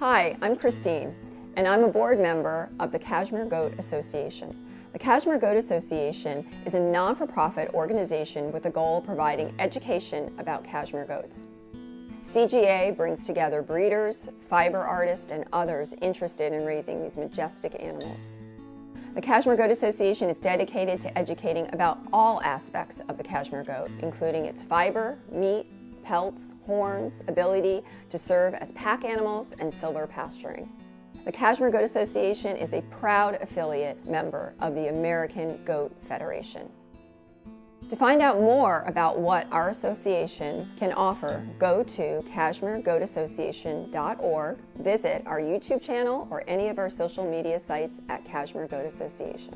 Hi, I'm Christine, and I'm a board member of the Kashmir Goat Association. The Kashmir Goat Association is a non-for-profit organization with the goal of providing education about Kashmir goats. CGA brings together breeders, fiber artists, and others interested in raising these majestic animals. The Kashmir Goat Association is dedicated to educating about all aspects of the Kashmir goat, including its fiber, meat, pelts, horns, ability to serve as pack animals, and silver pasturing. The Kashmir Goat Association is a proud affiliate member of the American Goat Federation. To find out more about what our association can offer, go to KashmirGoatAssociation.org, visit our YouTube channel or any of our social media sites at Kashmir Goat Association.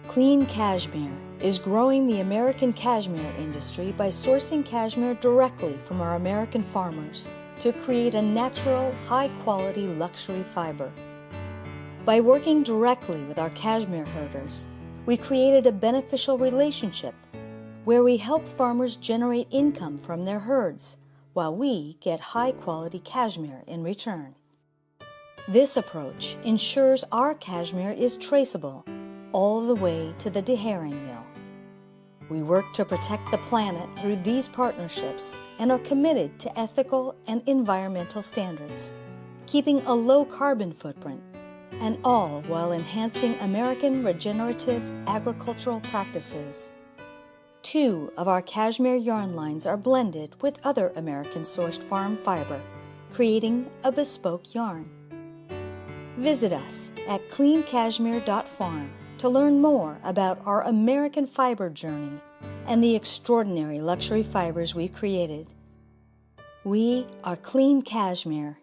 Clean Cashmere is growing the American cashmere industry by sourcing cashmere directly from our American farmers to create a natural, high-quality luxury fiber. By working directly with our cashmere herders, we created a beneficial relationship where we help farmers generate income from their herds while we get high-quality cashmere in return. This approach ensures our cashmere is traceable all the way to the deherring mill. We work to protect the planet through these partnerships and are committed to ethical and environmental standards, keeping a low carbon footprint, and all while enhancing American regenerative agricultural practices. 2 of our cashmere yarn lines are blended with other American-sourced farm fiber, creating a bespoke yarn. Visit us at cleancashmere.farm to learn more about our American fiber journey and the extraordinary luxury fibers we created. We are Clean Cashmere,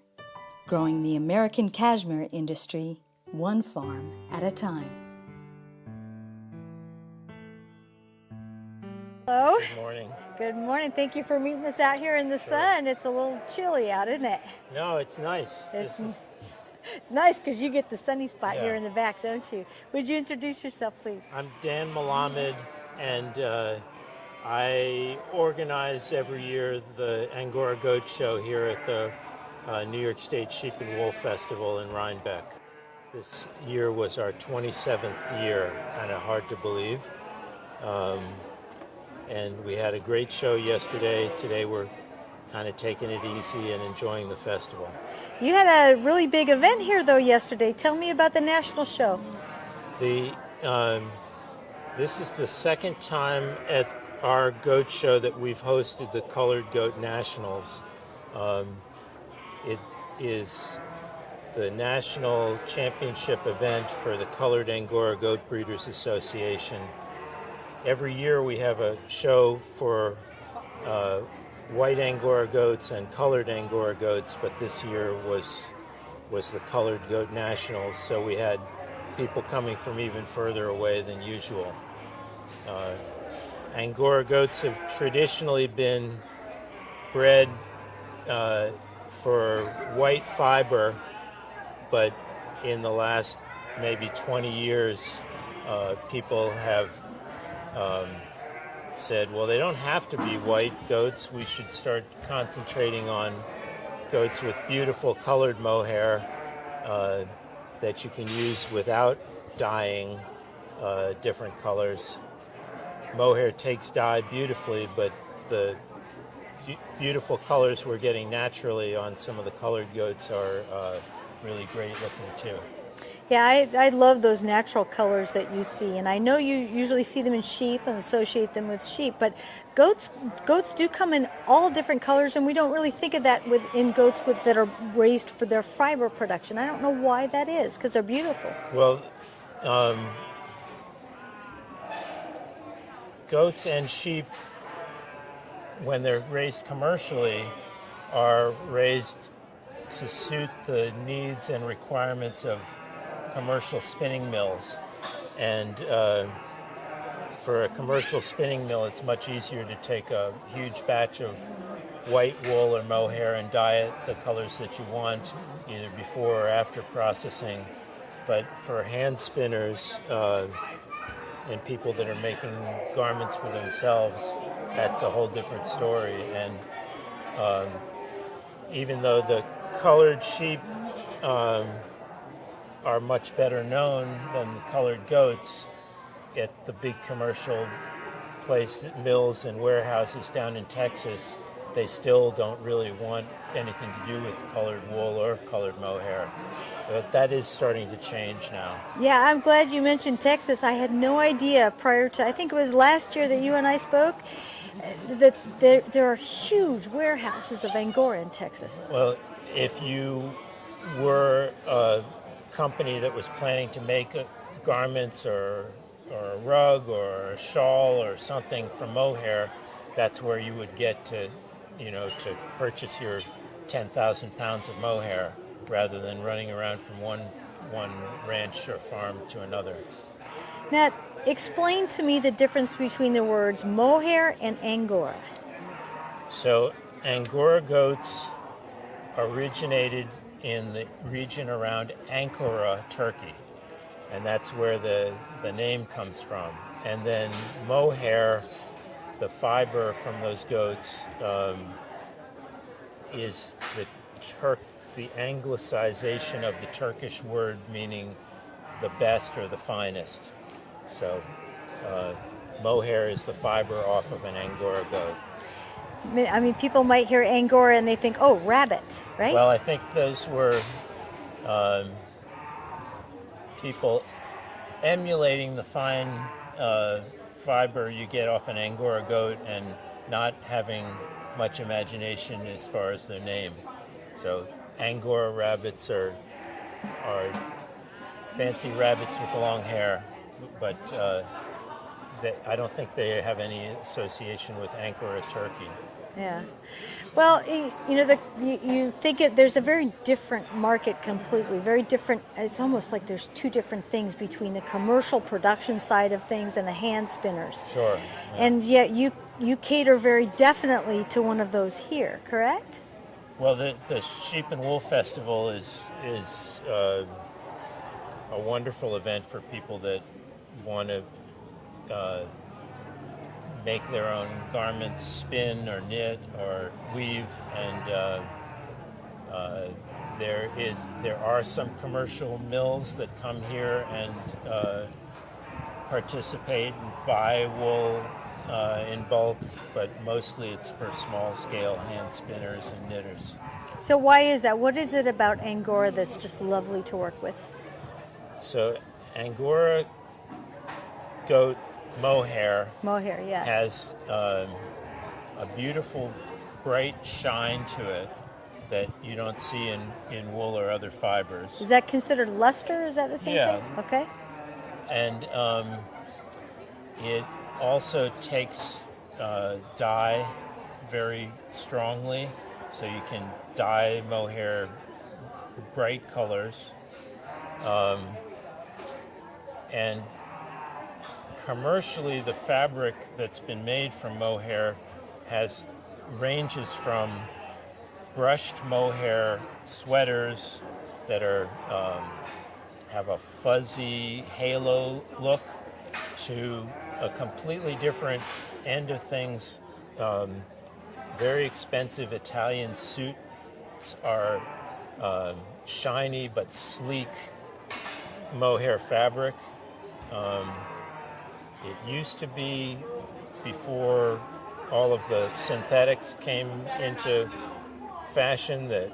growing the American cashmere industry one farm at a time. Hello. Good morning. Good morning. Thank you for meeting us out here in the sun. It's a little chilly out, isn't it? No, it's nice. It's nice because you get the sunny spot Yeah. here in the back, don't you? Would you introduce yourself, please? I'm Dan Malamed, and I organize every year the Angora Goat Show here at the New York State Sheep and Wool Festival in Rhinebeck. This year was our 27th year, kind of hard to believe. And we had a great show yesterday. Today we're kind of taking it easy and enjoying the festival. You had a really big event here, though, yesterday. Tell me about the national show. This is the second time at our goat show that we've hosted the Colored Goat Nationals. It is the national championship event for the Colored Angora Goat Breeders Association. Every year we have a show for white Angora goats and colored Angora goats, but this year was the Colored Goat Nationals, so we had people coming from even further away than usual. Angora goats have traditionally been bred for white fiber, but in the last maybe 20 years, people have said, well, they don't have to be white goats. We should start concentrating on goats with beautiful colored mohair that you can use without dyeing different colors. Mohair takes dye beautifully, but the beautiful colors we're getting naturally on some of the colored goats are really great looking too. Yeah, I love those natural colors that you see, and I know you usually see them in sheep and associate them with sheep, but goats do come in all different colors, and we don't really think of that in goats that are raised for their fiber production. I don't know why that is, because they're beautiful. Well, goats and sheep, when they're raised commercially, are raised to suit the needs and requirements of commercial spinning mills. And for a commercial spinning mill, it's much easier to take a huge batch of white wool or mohair and dye it the colors that you want, either before or after processing. But for hand spinners and people that are making garments for themselves, that's a whole different story. And even though the colored sheep are much better known than the colored goats at the big commercial mills and warehouses down in Texas, they still don't really want anything to do with colored wool or colored mohair. But that is starting to change now. Yeah, I'm glad you mentioned Texas. I had no idea prior to, I think it was last year that you and I spoke, that there are huge warehouses of Angora in Texas. Well, if you were a company that was planning to make garments or a rug or a shawl or something from mohair, that's where you would get to purchase your 10,000 pounds of mohair rather than running around from one ranch or farm to another. Now, explain to me the difference between the words mohair and Angora. So, Angora goats originated in the region around Angora, Turkey, and that's where the name comes from. And then mohair, the fiber from those goats, is the anglicization of the Turkish word meaning the best or the finest. So mohair is the fiber off of an Angora goat. I mean, people might hear Angora and they think, oh, rabbit, right? Well, I think those were people emulating the fine fiber you get off an Angora goat and not having much imagination as far as their name. So Angora rabbits are fancy rabbits with long hair, but I don't think they have any association with Angora, Turkey. Yeah. Well, you think there's a very different market completely, very different. It's almost like there's two different things between the commercial production side of things and the hand spinners. Sure. Yeah. And yet you cater very definitely to one of those here, correct? Well, the Sheep and Wool Festival is a wonderful event for people that want to make their own garments, spin or knit or weave, and there are some commercial mills that come here and participate and buy wool in bulk, but mostly it's for small-scale hand spinners and knitters. So why is that? What is it about Angora that's just lovely to work with? So Angora goat mohair, Yes. has a beautiful bright shine to it that you don't see in wool or other fibers. Is that considered luster? Is that the same thing? Okay. And it also takes dye very strongly, so you can dye mohair bright colors. And commercially, the fabric that's been made from mohair ranges from brushed mohair sweaters that have a fuzzy halo look to a completely different end of things. Very expensive Italian suits are shiny but sleek mohair fabric. It used to be, before all of the synthetics came into fashion, that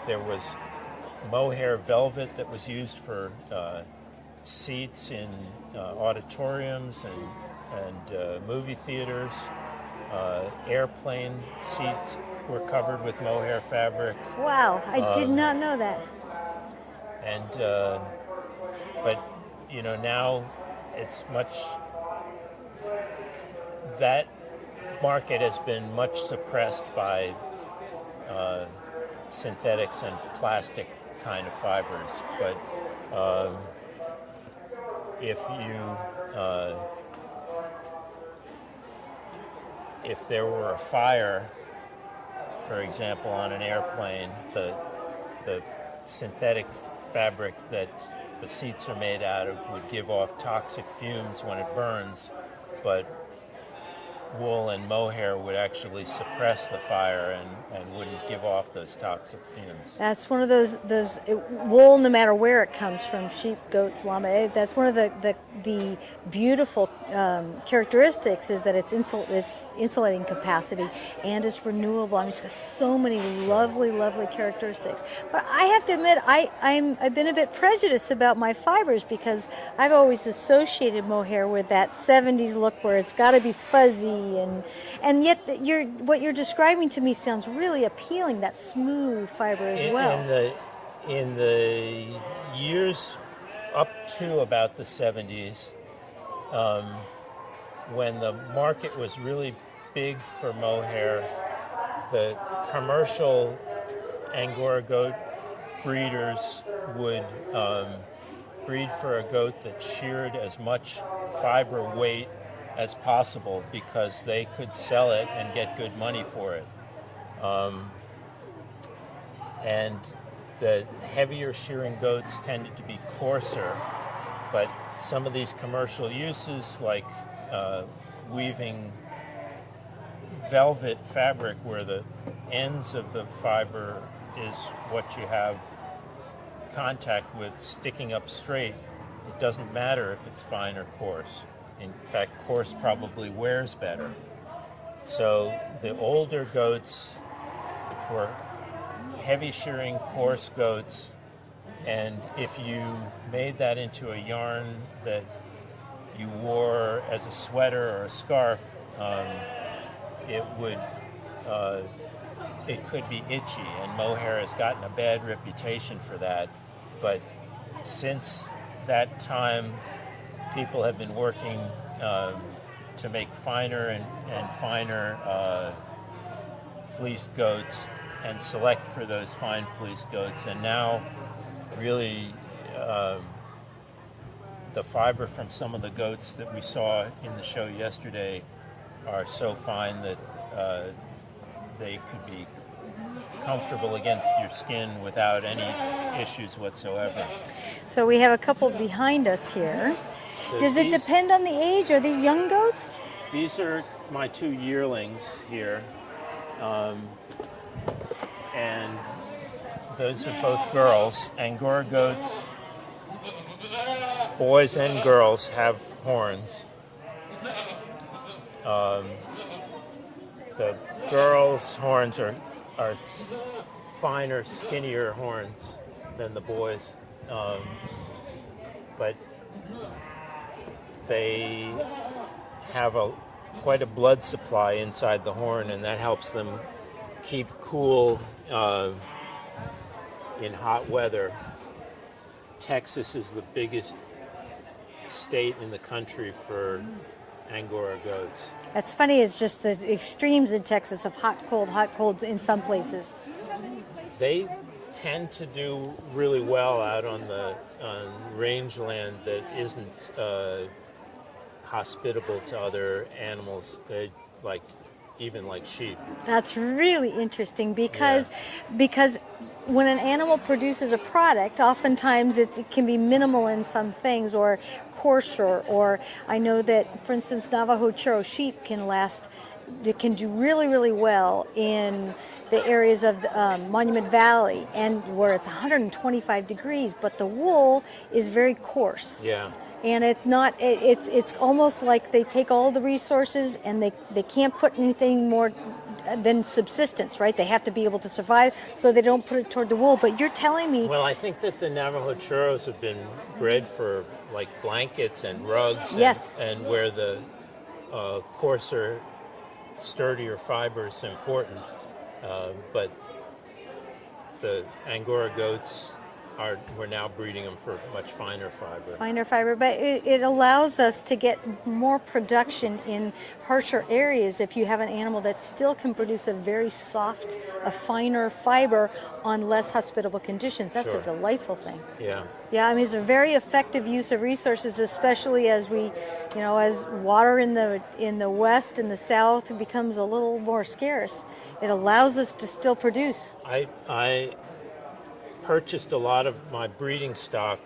there was mohair velvet that was used for seats in auditoriums and movie theaters. Airplane seats were covered with mohair fabric. Wow, I did not know that. And but now it's that market has been much suppressed by synthetics and plastic kind of fibers. But if there were a fire, for example, on an airplane, the synthetic fabric that the seats are made out of would give off toxic fumes when it burns, but wool and mohair would actually suppress the fire and wouldn't give off those toxic fumes. That's one of those wool, no matter where it comes from, sheep, goats, llama. That's one of the beautiful characteristics is that it's insulating capacity and it's renewable. I mean, it's got so many lovely characteristics. But I have to admit, I've been a bit prejudiced about my fibers because I've always associated mohair with that 70s look where it's got to be fuzzy. And yet what you're describing to me sounds really appealing, that smooth fiber as well. In the years up to about the 70s, when the market was really big for mohair, the commercial Angora goat breeders would breed for a goat that sheared as much fiber weight as possible because they could sell it and get good money for it. And the heavier shearing goats tended to be coarser, but some of these commercial uses, like weaving velvet fabric where the ends of the fiber is what you have contact with sticking up straight, it doesn't matter if it's fine or coarse. In fact, coarse probably wears better. So the older goats were heavy shearing, coarse goats, and if you made that into a yarn that you wore as a sweater or a scarf, it could be itchy, and mohair has gotten a bad reputation for that. But since that time, people have been working to make finer and finer fleeced goats and select for those fine fleeced goats. And now, really, the fiber from some of the goats that we saw in the show yesterday are so fine that they could be comfortable against your skin without any issues whatsoever. So we have a couple behind us here. So Does it these- depend on the age? Are these young goats? These are my 2 yearlings here, and those are both girls. Angora goats, boys and girls, have horns. The girls' horns are finer, skinnier horns than the boys, but they have quite a blood supply inside the horn, and that helps them keep cool in hot weather. Texas is the biggest state in the country for Angora goats. That's funny. It's just the extremes in Texas of hot, cold in some places. They tend to do really well out on rangeland that isn't hospitable to other animals, even like sheep. That's really interesting because when an animal produces a product, oftentimes it can be minimal in some things or coarser. Or I know that, for instance, Navajo Churro sheep can do really, really well in the areas of Monument Valley, and where it's 125 degrees, but the wool is very coarse. Yeah. And it's not. It's almost like they take all the resources and they can't put anything more than subsistence, right? They have to be able to survive, so they don't put it toward the wool. But you're telling me. Well, I think that the Navajo churros have been bred for like blankets and rugs. Yes. And where the coarser, sturdier fiber is important, but the Angora goats we're now breeding them for much finer fiber. Finer fiber, but it allows us to get more production in harsher areas if you have an animal that still can produce a very soft, a finer fiber on less hospitable conditions. That's Sure. a delightful thing. Yeah. Yeah, I mean, it's a very effective use of resources, especially as as water in the west and the south becomes a little more scarce. It allows us to still produce. I purchased a lot of my breeding stock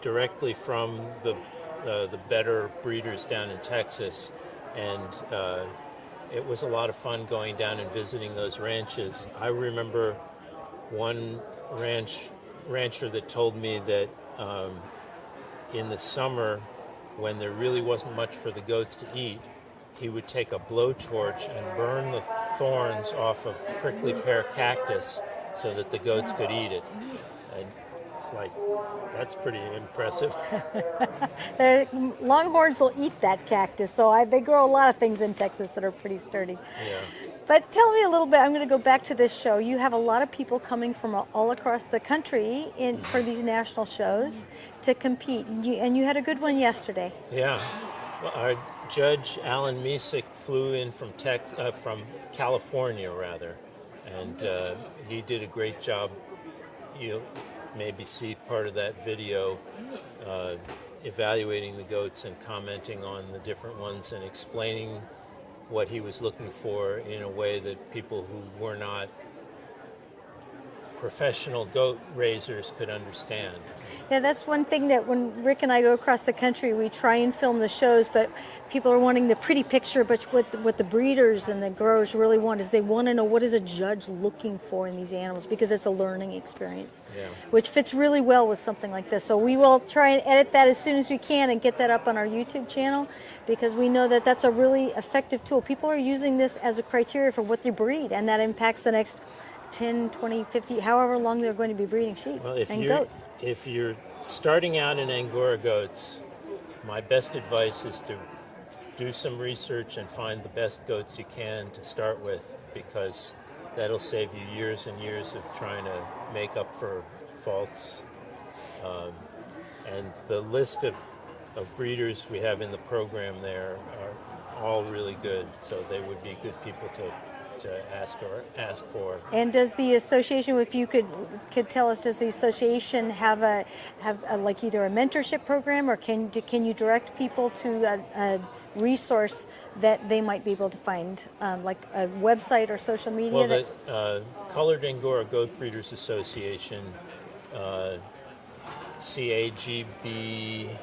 directly from the better breeders down in Texas, and it was a lot of fun going down and visiting those ranches. I remember one rancher that told me that in the summer, when there really wasn't much for the goats to eat, he would take a blowtorch and burn the thorns off of prickly pear cactus so that the goats could eat it. And it's like, that's pretty impressive. Longhorns will eat that cactus, so they grow a lot of things in Texas that are pretty sturdy. Yeah. But tell me a little bit, I'm going to go back to this show. You have a lot of people coming from all across the country for these national shows to compete, and you had a good one yesterday. Yeah. Well, our judge, Alan Misick, flew in from California, rather, and he did a great job. You'll maybe see part of that video evaluating the goats and commenting on the different ones and explaining what he was looking for in a way that people who were not professional goat raisers could understand. Yeah, that's one thing that when Rick and I go across the country, we try and film the shows, but people are wanting the pretty picture, but what the breeders and the growers really want is they want to know what is a judge looking for in these animals, because it's a learning experience, which fits really well with something like this. So we will try and edit that as soon as we can and get that up on our YouTube channel, because we know that that's a really effective tool. People are using this as a criteria for what they breed, and that impacts the next 10, 20, 50, however long they're going to be breeding sheep and goats. If you're starting out in Angora goats, my best advice is to do some research and find the best goats you can to start with, because that'll save you years and years of trying to make up for faults. And the list of breeders we have in the program there are all really good, so they would be good people to ask for. And does the association, if you could tell us, does the association have like either a mentorship program, or can you direct people to resource that they might be able to find, like a website or social media? Well, the Colored Angora Goat Breeders Association, CAGBA,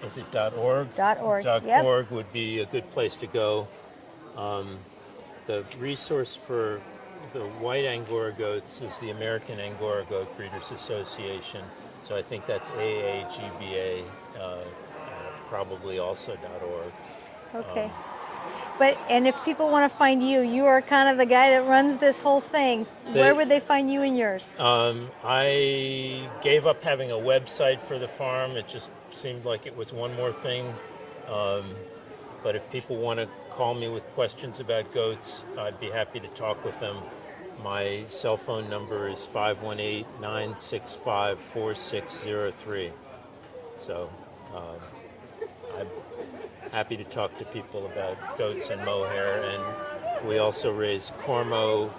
is it .org? .org. .org would be a good place to go. The resource for the white Angora goats is the American Angora Goat Breeders Association. So I think that's AAGBA, probably also .org. Okay. And if people want to find you, you are kind of the guy that runs this whole thing. Where would they find you and yours? I gave up having a website for the farm. It just seemed like it was one more thing. But if people want to call me with questions about goats, I'd be happy to talk with them. My cell phone number is 518-965-4603. So I'm happy to talk to people about goats and mohair. And we also raise Cormo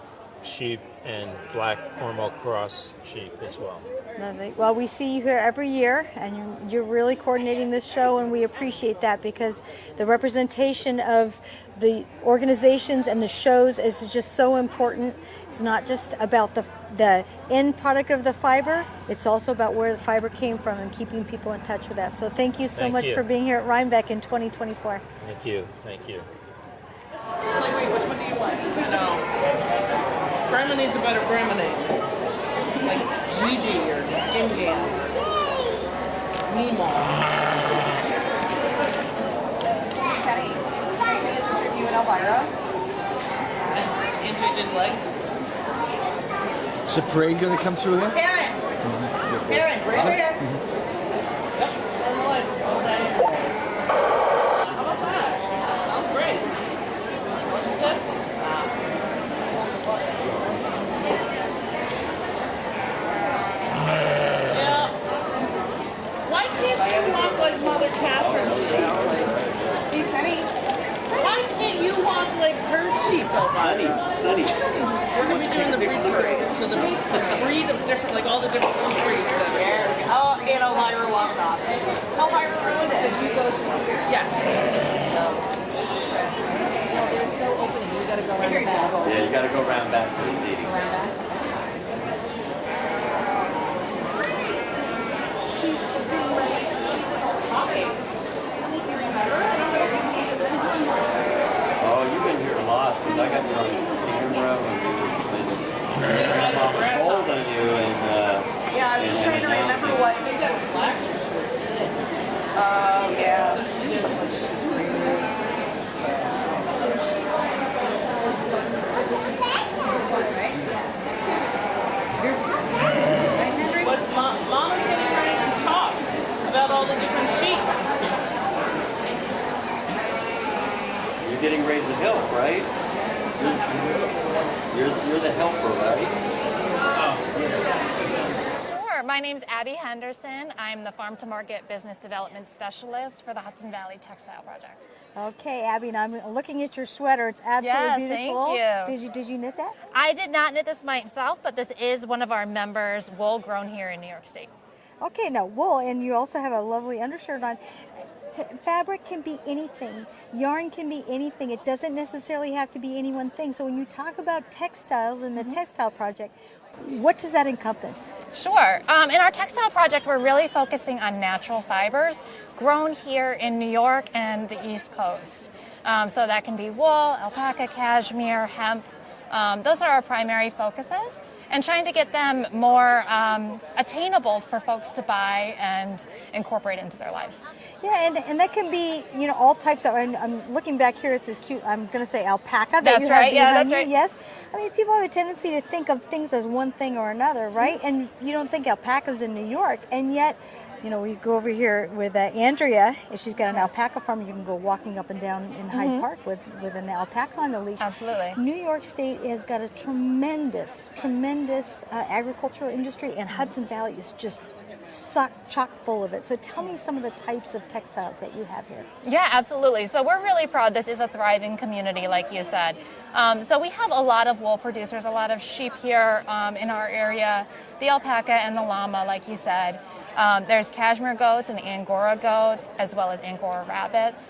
sheep and black Cormo cross sheep as well. Lovely. Well, we see you here every year, and you're really coordinating this show, and we appreciate that because the representation of the organizations and the shows is just so important. It's not just about the end product of the fiber, it's also about where the fiber came from and keeping people in touch with that. So thank you so much for being here at Rhinebeck in 2024. Thank you. Thank you. Wait, which one do you like? No. Grandma needs a better grandma name. Like Gigi or Gim Gam. Nemo. Kenny, can I get a picture of you and Elvira? And Gigi's legs. Is the parade going to come through here? Taryn! Taryn, right here. Yep, on the line. Okay. How about that? Sounds great. What you said? Yeah. Why can't you walk like Mother Catherine's sheep? Hey, Sunny. Why can't you walk like her sheep, Elvira? Sunny. We're going to be doing the breed parade. So the breed of different, like all the different sheep breeds. Oh, and Elvira walked off. Elvira ruined it. Yes. They're so opening. You got to go around the back. Yeah, you got to go around back for the seating. Around back. She's talking. Do you remember? Oh, you've been here a lot because I got you on camera when Grandma was holding you and yeah, I was just trying to remember what. Oh, yeah. But Mama's getting ready to talk about all the different sheep. you're getting ready to help, right? You're the helper, right? Sure. My name's Abby Henderson. I'm the Farm to Market Business Development Specialist for the Hudson Valley Textile Project. Okay, Abby, and I'm looking at your sweater. It's absolutely beautiful. Thank you. Did you knit that? I did not knit this myself, but this is one of our members' wool grown here in New York State. Okay, now wool, and you also have a lovely undershirt on. Fabric can be anything. Yarn can be anything. It doesn't necessarily have to be any one thing. So when you talk about textiles and the Textile Project, what does that encompass? Sure. In our Textile Project, we're really focusing on natural fibers grown here in New York and the East Coast. So that can be wool, alpaca, cashmere, hemp. Those are our primary focuses, and trying to get them more attainable for folks to buy and incorporate into their lives. Yeah, and that can be, you know, all types of, and I'm looking back here at this cute, I'm going to say alpaca. That That's you right, have yeah, behind that's you. right. Yes. I mean, people have a tendency to think of things as one thing or another, right? And you don't think alpacas in New York, and yet, you know, we go over here with Andrea, and she's got an alpaca farm. You can go walking up and down in Hyde Park with an alpaca on the leash. Absolutely. New York State has got a tremendous agricultural industry, and Hudson Valley is just chock full of it. So tell me some of the types of textiles that you have here. Yeah, absolutely. So we're really proud. This is a thriving community, like you said. So we have a lot of wool producers, a lot of sheep here in our area, the alpaca and the llama, like you said. There's Cashmere goats and Angora goats, as well as Angora rabbits.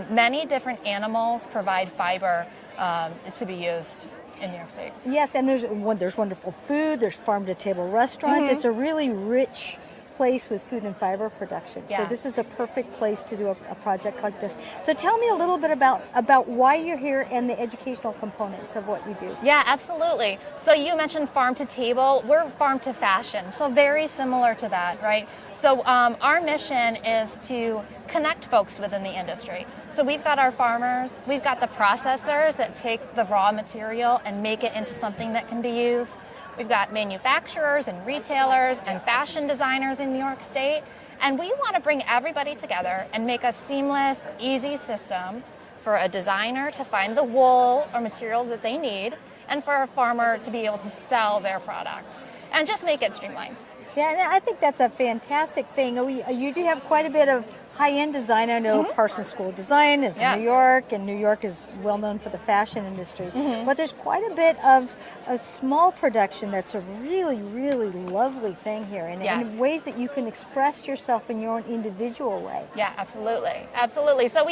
Many different animals provide fiber to be used in New York State. Yes, and there's wonderful food. There's farm-to-table restaurants. Mhm. It's a really rich place with food and fiber production. Yeah. So this is a perfect place to do a project like this. So tell me a little bit about why you're here and the educational components of what you do. Yeah, absolutely. So you mentioned farm to table. We're farm to fashion, so very similar to that, right? So our mission is to connect folks within the industry. So we've got our farmers, we've got the processors that take the raw material and make it into something that can be used. We've got manufacturers and retailers and fashion designers in New York State. And we want to bring everybody together and make a seamless, easy system for a designer to find the wool or material that they need, and for a farmer to be able to sell their product, and just make it streamlined. Yeah, and I think that's a fantastic thing. You do have quite a bit of high-end design. I know Parsons School of Design is in New York, and New York is well known for the fashion industry. But there's quite a bit of a small production that's a really, really lovely thing here, and in ways that you can express yourself in your own individual way. Yeah, absolutely, absolutely. So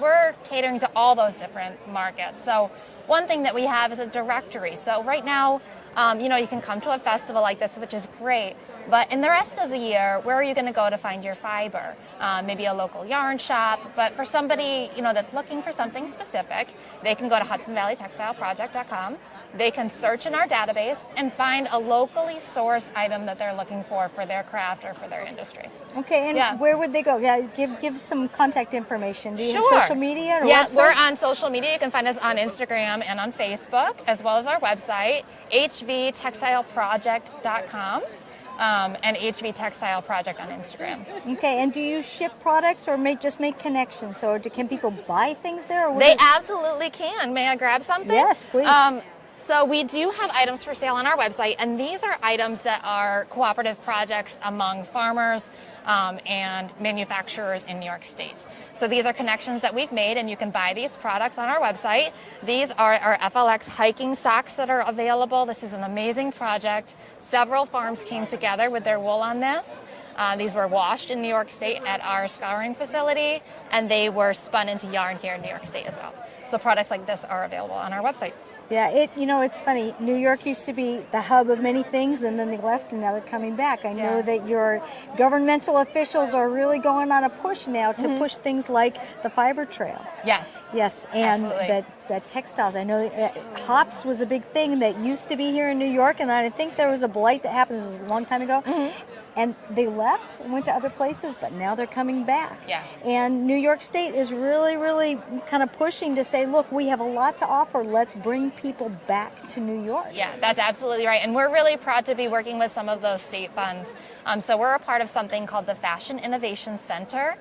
we're catering to all those different markets. So one thing that we have is a directory. So right now, you can come to a festival like this, which is great, but in the rest of the year, where are you going to go to find your fiber? Maybe a local yarn shop, but for somebody, that's looking for something specific, they can go to HudsonValleyTextileProject.com. They can search in our database and find a locally sourced item that they're looking for their craft or for their industry. Okay, and where would they go? Yeah, give some contact information. Do you have social media? Or Yeah, website? we're on social media. You can find us on Instagram and on Facebook, as well as our website, hvtextileproject.com, and HV Textile Project on Instagram. Okay, and do you ship products or just make connections? So can people buy things there? Or They absolutely can. May I grab something? Yes, please. So we do have items for sale on our website, and these are items that are cooperative projects among farmers and manufacturers in New York State. So these are connections that we've made, and you can buy these products on our website. These are our FLX hiking socks that are available. This is an amazing project. Several farms came together with their wool on this. These were washed in New York State at our scouring facility, and they were spun into yarn here in New York State as well. So products like this are available on our website. Yeah, it's funny. New York used to be the hub of many things, and then they left, and now they're coming back. I know that your governmental officials are really going on a push now to push things like the fiber trail. Yes. Yes, and that textiles. I know hops was a big thing that used to be here in New York, and I think there was a blight that happened a long time ago. And they left and went to other places, but now they're coming back. Yeah. And New York State is really, really kind of pushing to say, look, we have a lot to offer. Let's bring people back to New York. Yeah, that's absolutely right. And we're really proud to be working with some of those state funds. So we're a part of something called the Fashion Innovation Center.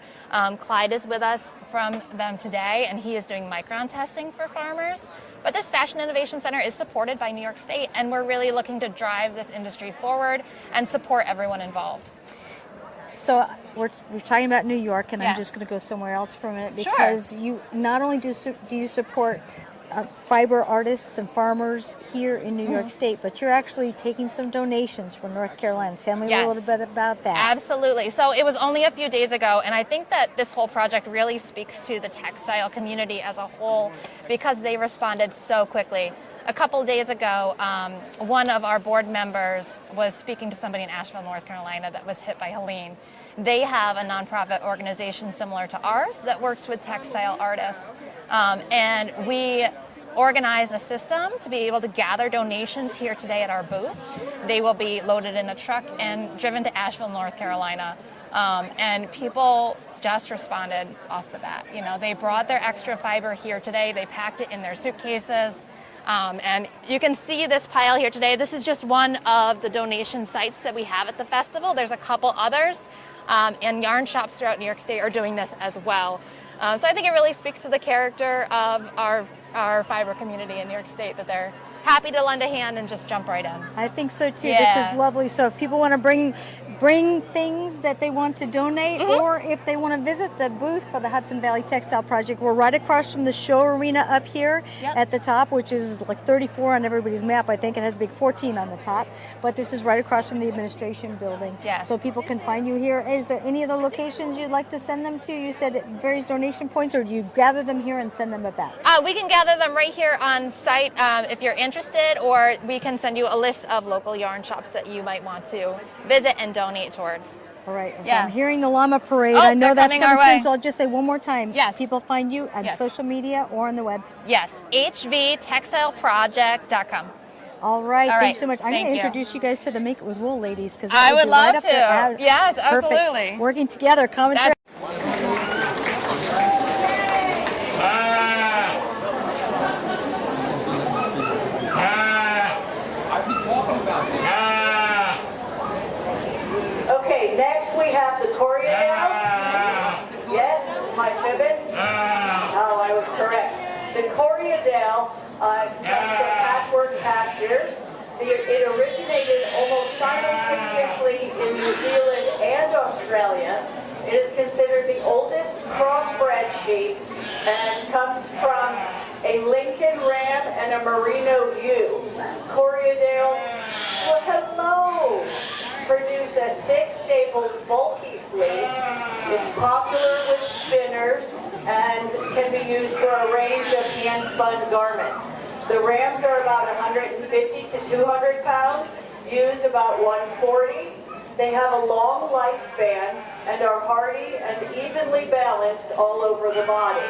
Clyde is with us from them today, and he is doing micron testing for farmers. But this Fashion Innovation Center is supported by New York State, and we're really looking to drive this industry forward and support everyone involved. So we're talking about New York, and I'm just going to go somewhere else for a minute, because you not only do you support fiber artists and farmers here in New York State, but you're actually taking some donations from North Carolina. Tell me a little bit about that. Absolutely. So it was only a few days ago, and I think that this whole project really speaks to the textile community as a whole, because they responded so quickly. A couple days ago, one of our board members was speaking to somebody in Asheville, North Carolina that was hit by Helene. They have a nonprofit organization similar to ours that works with textile artists, and we organize a system to be able to gather donations here today at our booth. They will be loaded in a truck and driven to Asheville, North Carolina. And people just responded off the bat. They brought their extra fiber here today. They packed it in their suitcases. And you can see this pile here today. This is just one of the donation sites that we have at the festival. There's a couple others, and yarn shops throughout New York State are doing this as well. So I think it really speaks to the character of our fiber community in New York State, that they're happy to lend a hand and just jump right in. I think so too. Yeah. This is lovely. So if people want to bring bring things that they want to donate, or if they want to visit the booth for the Hudson Valley Textile Project. We're right across from the show arena up here at the top, which is like 34 on everybody's map. I think it has a big 14 on the top, but this is right across from the administration building. Yes. So people can find you here. Is there any other locations you'd like to send them to? You said at various donation points, or do you gather them here and send them back? We can gather them right here on site if you're interested, or we can send you a list of local yarn shops that you might want to visit and donate towards. All right. So Yeah. I'm hearing the llama parade. Oh, I know they're that's coming coming our way. soon, so I'll just say one more time. Yes. People find you on Yes. social media or on the web. Yes, hvtextileproject.com. All right. All Thanks right, so much. I'm thank going you. to introduce you guys to the Make It With Wool ladies, because I would love right up to. their alley. Yes, Perfect. absolutely. Working together. Commentary. Okay, next we have the Coriadale. Yes, my fibbing? Oh, I was correct. The Coriadale comes from patchwork pastures. It originated almost simultaneously in New Zealand and Australia. It is considered the oldest crossbred sheep and comes from a Lincoln Ram and a Merino ewe. Coriadale, well, hello, produce a thick, stapled, bulky fleece. It's popular with spinners and can be used for a range of hand-spun garments. The rams are about 150 to 200 pounds, ewes about 140. They have a long lifespan and are hardy and evenly balanced all over the body.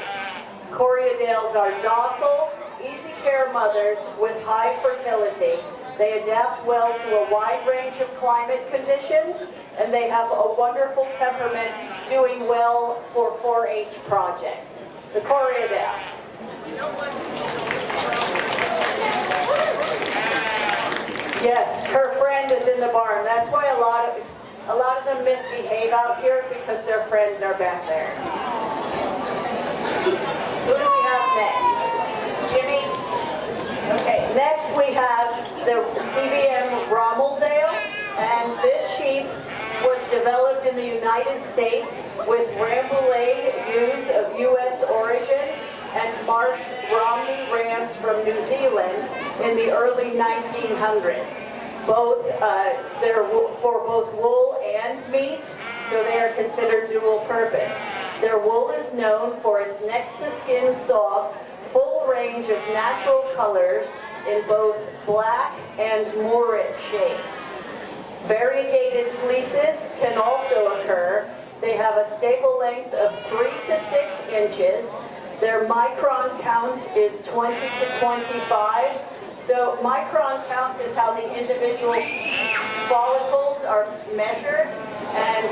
Coriadales are docile, easy care mothers with high fertility. They adapt well to a wide range of climate conditions, and they have a wonderful temperament, doing well for 4-H projects. The Coriadale. Yes, her friend is in the barn. That's why a lot of them misbehave out here, because their friends are back there. Who do we have next? Jimmy? Okay, next we have the CBM Rommeldale, and this sheep was developed in the United States with Rambouillet ewes of U.S. origin and Marsh Romney rams from New Zealand in the early 1900s. They're for both wool and meat, so they are considered dual purpose. Their wool is known for its next-to-skin soft, full range of natural colors in both black and moored shades. Variegated fleeces can also occur. They have a staple length of 3 to 6 inches. Their micron count is 20 to 25. So micron count is how the individual follicles are measured. And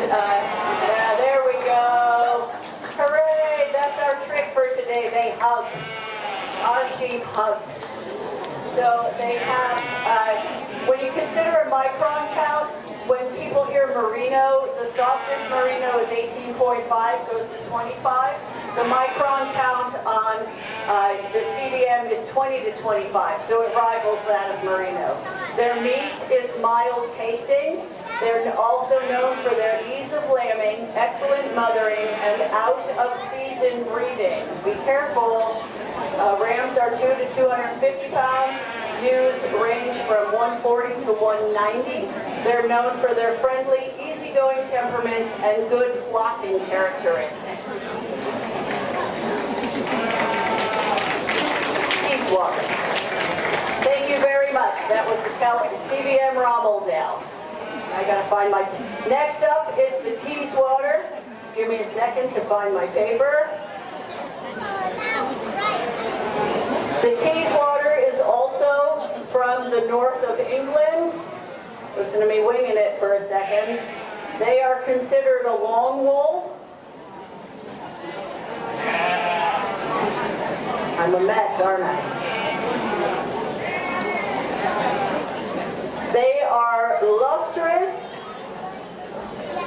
there we go. Hooray, that's our trick for today. They hug. Our sheep hug. So they have, when you consider a micron count, when people hear merino, the softest merino is 18.5, goes to 25. The micron count on the CDM is 20 to 25, so it rivals that of merino. Their meat is mild tasting. They're also known for their ease of lambing, excellent mothering, and out-of-season breeding. Be careful. Rams are 2 to 250 pounds. Ewes range from 140 to 190. They're known for their friendly, easygoing temperaments and good flocking characteristics. Peace walker. Thank you very much. That was the CVM Rommeldale. I gotta find my, next up is the Teeswater. Just give me a second to find my paper. The Teeswater is also from the north of England. Listen to me winging it for a second. They are considered a long wool. I'm a mess, aren't I? They are lustrous.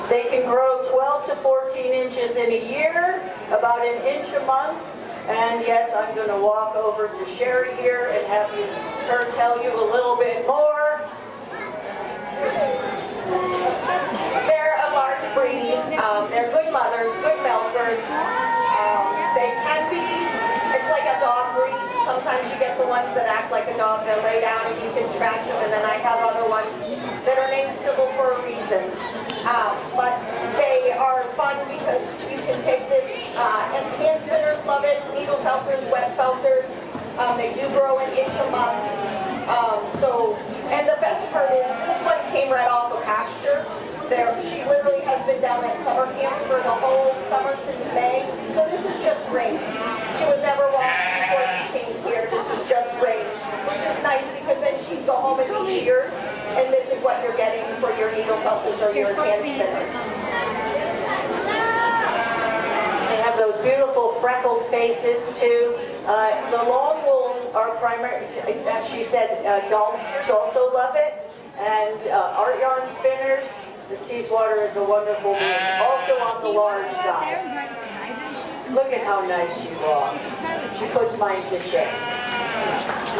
They can grow 12 to 14 inches in a year, about an inch a month. And yes, I'm going to walk over to Sherry here and have her tell you a little bit more. They're good mothers, good milkers. They can be, it's like a dog breed. Sometimes you get the ones that act like a dog, they'll lay down and you can scratch them, and then I have other ones that are named Sybil for a reason. But they are fun because you can take this, and hand spinners love it, needle felters, wet felters. They do grow an inch a month. And the best part is, this one came right off a pasture. She literally has been down at summer camp for the whole summer since May. So this is just range. She would never walk before she came here. This is just range, which is nice because then she'd go home and be sheared. And this is what you're getting for your needle felters or your hand spinners. They have those beautiful freckled faces too. The long wools are primary, as she said, dog shears also love it. And art yarn spinners, the Teeswater is a wonderful breed, also on the large side. Look at how nice she walks. She puts mine to shame.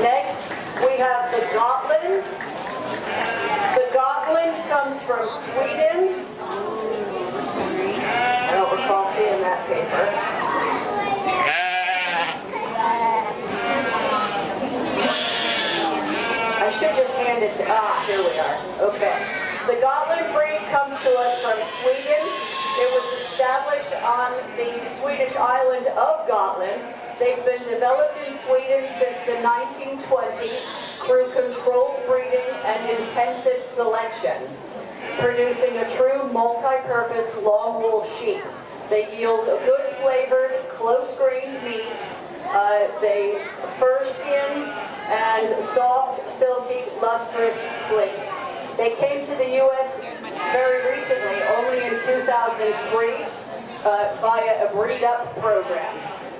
Next, we have the Gotland. The Gotland comes from Sweden. I don't recall seeing that paper. I should just hand it to, here we are. Okay. The Gotland breed comes to us from Sweden. It was established on the Swedish island of Gotland. They've been developed in Sweden since the 1920s through controlled breeding and intensive selection, producing a true multi-purpose long wool sheep. They yield a good flavored, close-grained meat. They fur skins and soft, silky, lustrous fleece. They came to the U.S. very recently, only in 2003, via a breed-up program.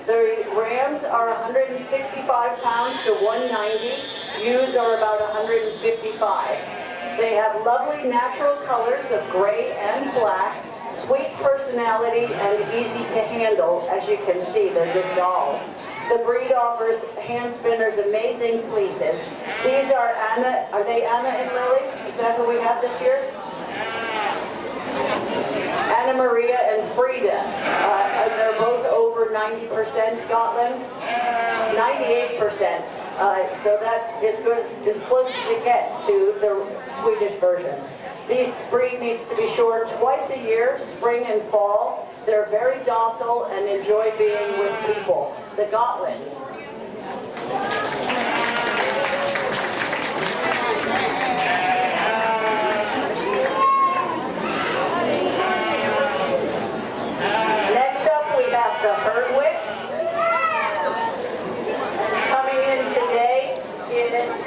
The rams are 165 pounds to 190. Ewes are about 155. They have lovely natural colors of gray and black, sweet personality, and easy to handle. As you can see, they're just dolls. The breed offers hand spinners amazing fleeces. These are Anna, are they Anna and Lily? Is that who we have this year? Anna Maria and Frida. They're both over 90% Gotland, 98%. So that's as close as it gets to the Swedish version. This breed needs to be shorn twice a year, spring and fall. They're very docile and enjoy being with people. The Gotland. Next up, we have the Herdwick. Coming in today is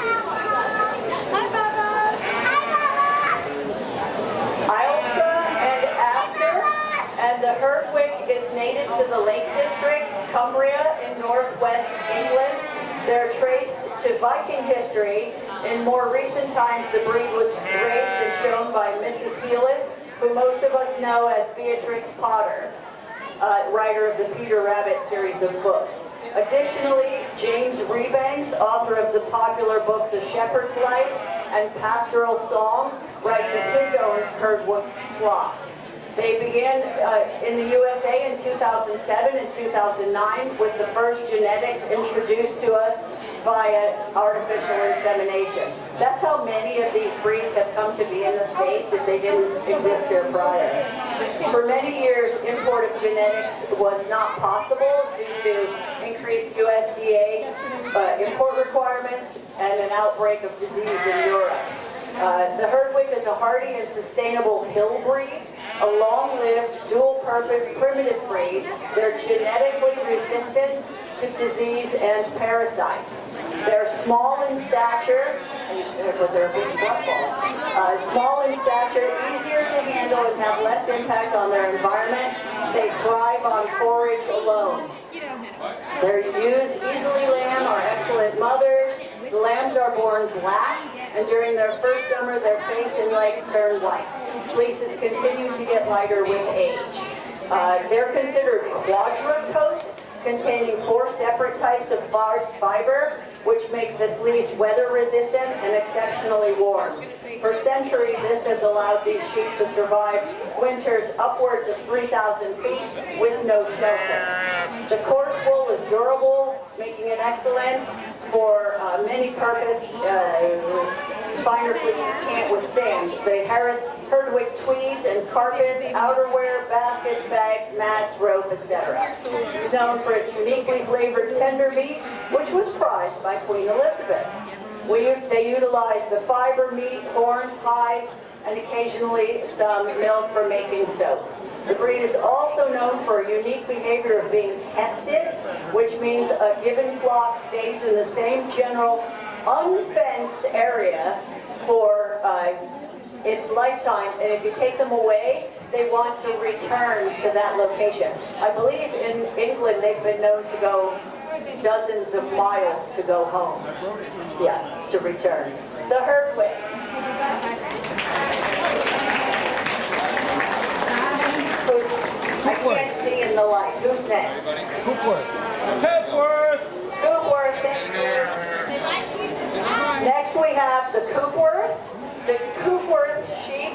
and the Herdwick is native to the Lake District, Cumbria in northwest England. They're traced to Viking history. In more recent times, the breed was raised and shown by Mrs. Heelis, who most of us know as Beatrix Potter, writer of the Peter Rabbit series of books. Additionally, James Rebanks, author of the popular book The Shepherd's Life and Pastoral Song, writes of his own Herdwick flock. They began in the USA in 2007 and 2009 with the first genetics introduced to us via artificial insemination. That's how many of these breeds have come to be in the States if they didn't exist here prior. For many years, import of genetics was not possible due to increased USDA import requirements and an outbreak of disease in Europe. The Herdwick is a hardy and sustainable hill breed, a long-lived, dual-purpose primitive breed. They're genetically resistant to disease and parasites. They're small in stature, but they're a big butt ball. Small in stature, easier to handle, and have less impact on their environment. They thrive on forage alone. Their ewes, easily lamb, are excellent mothers. The lambs are born black, and during their first summer, their face and legs turn white. Fleeces continue to get lighter with age. They're considered quadruped containing 4 separate types of fiber, which make the fleece weather resistant and exceptionally warm. For centuries, this has allowed these sheep to survive winters upwards of 3,000 feet with no shelter. The coarse wool is durable, making it excellent for many purpose finer fleeces can't withstand. The Herdwick tweeds and carpets, outerwear, baskets, bags, mats, rope, etc. It's known for its uniquely flavored tender meat, which was prized by Queen Elizabeth. They utilize the fiber, meat, horns, hides, and occasionally some milk for making soap. The breed is also known for a unique behavior of being captive, which means a given flock stays in the same general unfenced area for its lifetime, and if you take them away, they want to return to that location. I believe in England they've been known to go dozens of miles to go home. Yeah, to return. The Herdwick. I can't see in the light. Who's next? Coopworth. Coopworth, thank you. Next we have the Coopworth. The Coopworth sheep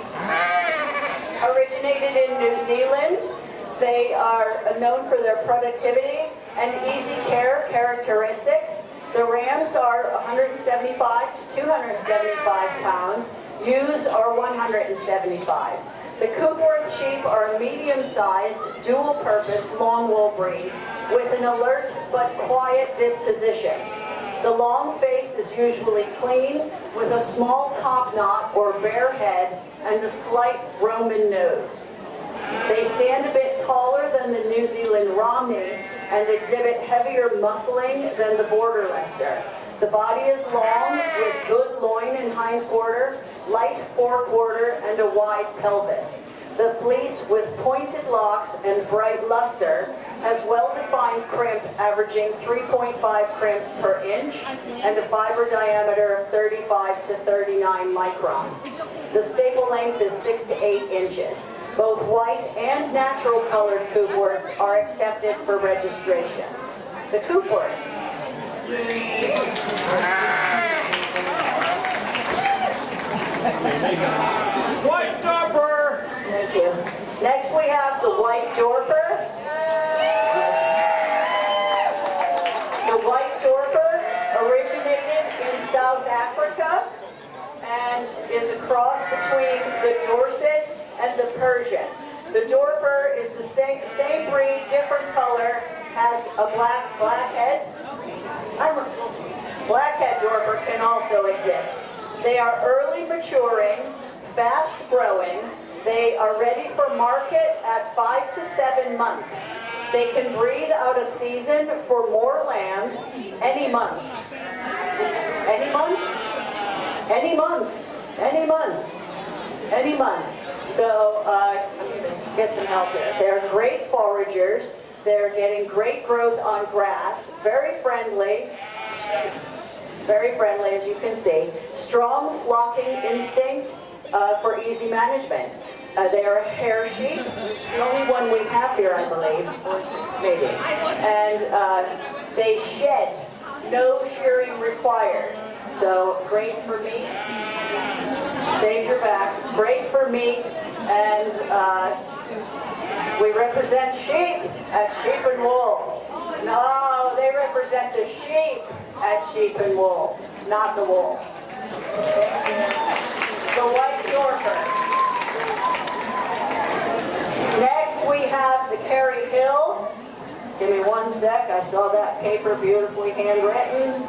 originated in New Zealand. They are known for their productivity and easy care characteristics. The rams are 175 to 275 pounds. Ewes are 175. The Coopworth sheep are a medium-sized, dual-purpose, long-wool breed with an alert but quiet disposition. The long face is usually clean with a small top knot or bare head and a slight Roman nose. They stand a bit taller than the New Zealand Romney and exhibit heavier muscling than the Border Leicester. The body is long with good loin and hindquarter, light forequarter, and a wide pelvis. The fleece with pointed locks and bright luster has well-defined crimp averaging 3.5 crimps per inch and a fiber diameter of 35 to 39 microns. The staple length is 6 to 8 inches. Both white and natural colored Coopworths are accepted for registration. The Coopworth. White Dorper! Thank you. Next we have the White Dorper. The White Dorper originated in South Africa and is a cross between the Dorset and the Persian. The Dorper is the same breed, different color, has a blackhead. Blackhead Dorper can also exist. They are early maturing, fast growing. They are ready for market at 5 to 7 months. They can breed out of season for more lambs any month. Any month? Any month. Any month. Any month. So get some help there. They're great foragers. They're getting great growth on grass. Very friendly as you can see. Strong flocking instinct for easy management. They are a hair sheep, the only one we have here, I believe, maybe. And they shed, no shearing required. So great for meat. Save your back. Great for meat, and we represent sheep at Sheep and Wool. No, they represent the sheep at Sheep and Wool, not the wool. The White Dorper. Next we have the Kerry Hill. Give me one sec, I saw that paper beautifully handwritten.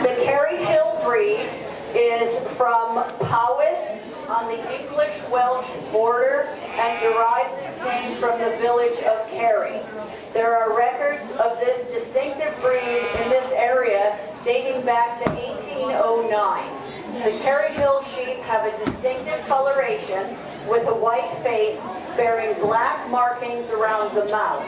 The Kerry Hill breed is from Powys on the English-Welsh border and derives its name from the village of Kerry. There are records of this distinctive breed in this area dating back to 1809. The Kerry Hill sheep have a distinctive coloration with a white face bearing black markings around the mouth,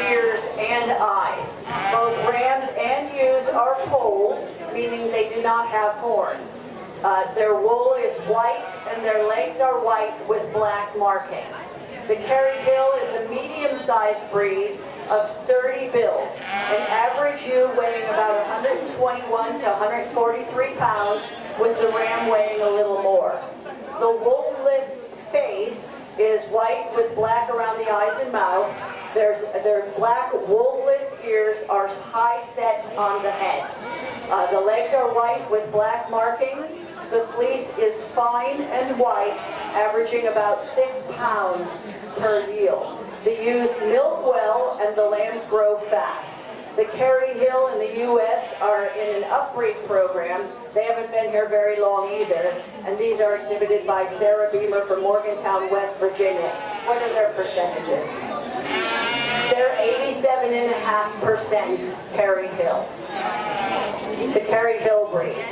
ears, and eyes. Both rams and ewes are polled, meaning they do not have horns. Their wool is white and their legs are white with black markings. The Kerry Hill is a medium-sized breed of sturdy build, an average ewe weighing about 121 to 143 pounds, with the ram weighing a little more. The wolf-less face is white with black around the eyes and mouth. Their black wool-less ears are high set on the head. The legs are white with black markings. The fleece is fine and white, averaging about 6 pounds per yield. The ewes milk well and the lambs grow fast. The Kerry Hill in the U.S. are in an upbreed program. They haven't been here very long either, and these are exhibited by Sarah Beamer from Morgantown, West Virginia. What are their percentages? They're 87.5% Kerry Hill. The Kerry Hill breed.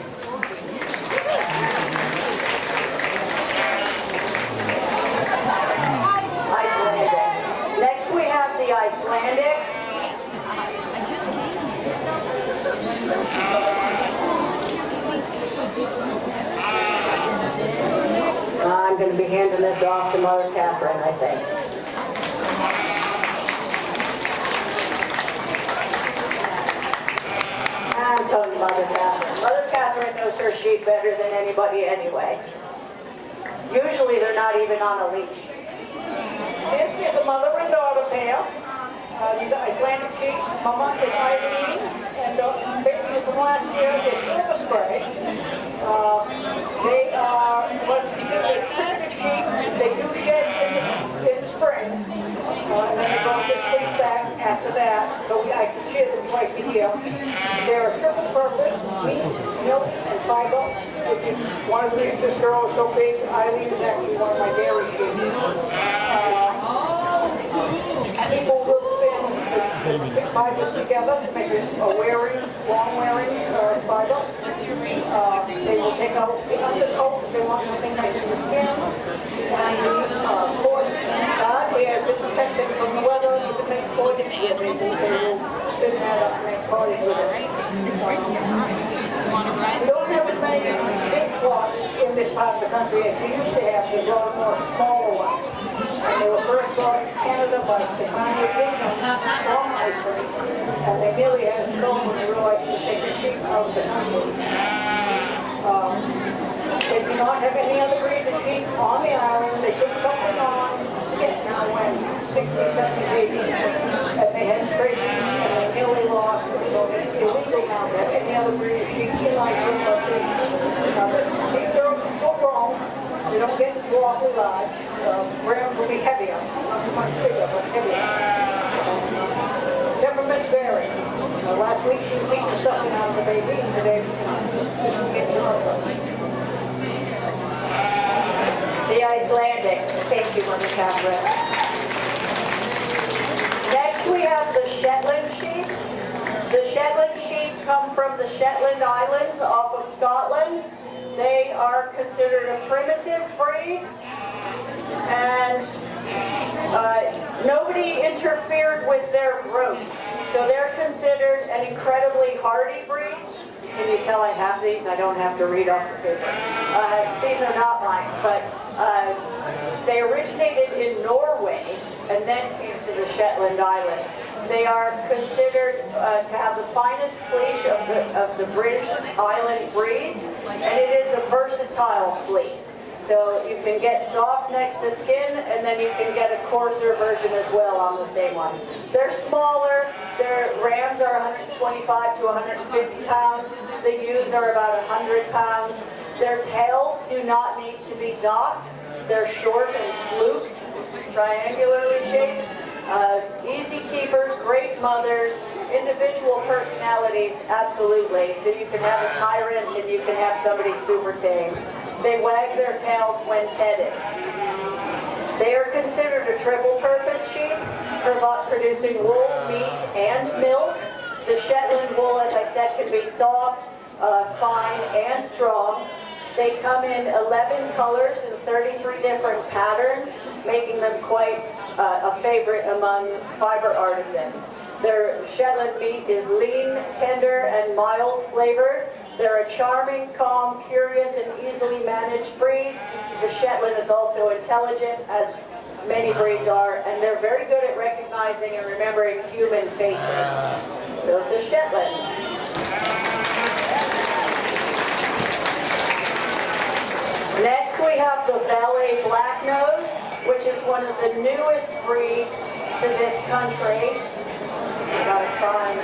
Icelandic. Next we have the Icelandic. I'm going to be handing this off to Mother Catherine, I think. I'm telling Mother Catherine. Mother Catherine knows her sheep better than anybody anyway. Usually they're not even on a leash. This is a mother and daughter pair. These are Icelandic sheep. Mama is Irene, and the baby from last year is Silver Spray. They are what considered sheep. They do shed in the spring, and then they go get sleep back after that. So I can shed them twice a year. They're a triple purpose, meat, milk, and fiber. If you want to read this girl is so big, Eileen is actually one of my dairy sheep. People will spin fibers together to make it a wearing, long-wearing fiber. They will take out the undercoat if they want something nice in the skin. And the cord is to protect them from the weather. You can make cordage with it. They will spin that up and make cordage with it. We don't have as many big flocks in this part of the country as we used to have. There's a lot more smaller ones. And they were first brought to Canada by Stefania from Iceland. And they nearly had a storm when they realized to take the sheep out of the country. They do not have any other breed of sheep on the island. They took something on now when 60, 70, 80, and they had straight and they nearly lost. So it's illegal now to have any other breed of sheep in Iceland. But the sheep are full grown. They don't get too awfully large. Rams will be heavier, not much bigger, but heavier. Temperaments vary. Last week she was beating stuffing out of the baby, and today she's getting her. The Icelandic. Thank you, Mother Catherine. Next we have the Shetland sheep. The Shetland sheep come from the Shetland Islands off of Scotland. They are considered a primitive breed, and nobody interfered with their growth. So they're considered an incredibly hardy breed. Can you tell I have these? I don't have to read off the paper. These are not mine, but they originated in Norway and then came to the Shetland Islands. They are considered to have the finest fleece of the British Island breeds, and it is a versatile fleece. So you can get soft next to skin, and then you can get a coarser version as well on the same one. They're smaller. Their rams are 125 to 150 pounds. The ewes are about 100 pounds. Their tails do not need to be docked. They're short and fluked, triangularly shaped. Easy keepers, great mothers, individual personalities, absolutely. So you can have a tyrant and you can have somebody super tame. They wag their tails when petted. They are considered a triple-purpose sheep, producing wool, meat, and milk. The Shetland wool, as I said, can be soft, fine, and strong. They come in 11 colors and 33 different patterns, making them quite a favorite among fiber artisans. Their Shetland meat is lean, tender, and mild flavored. They're a charming, calm, curious, and easily managed breed. The Shetland is also intelligent, as many breeds are, and they're very good at recognizing and remembering human faces. So the Shetland. Next we have the Valais Blacknose, which is one of the newest breeds to this country. I gotta find.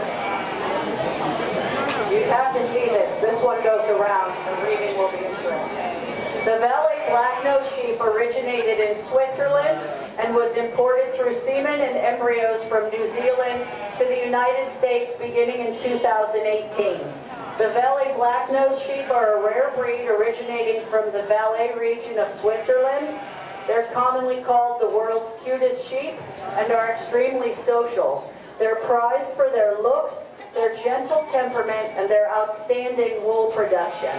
You have to see this. This one goes around, so reading will be interesting. The Valais Blacknose sheep originated in Switzerland and was imported through semen and embryos from New Zealand to the United States beginning in 2018. The Valais Blacknose sheep are a rare breed originating from the Valais region of Switzerland. They're commonly called the world's cutest sheep and are extremely social. They're prized for their looks, their gentle temperament, and their outstanding wool production.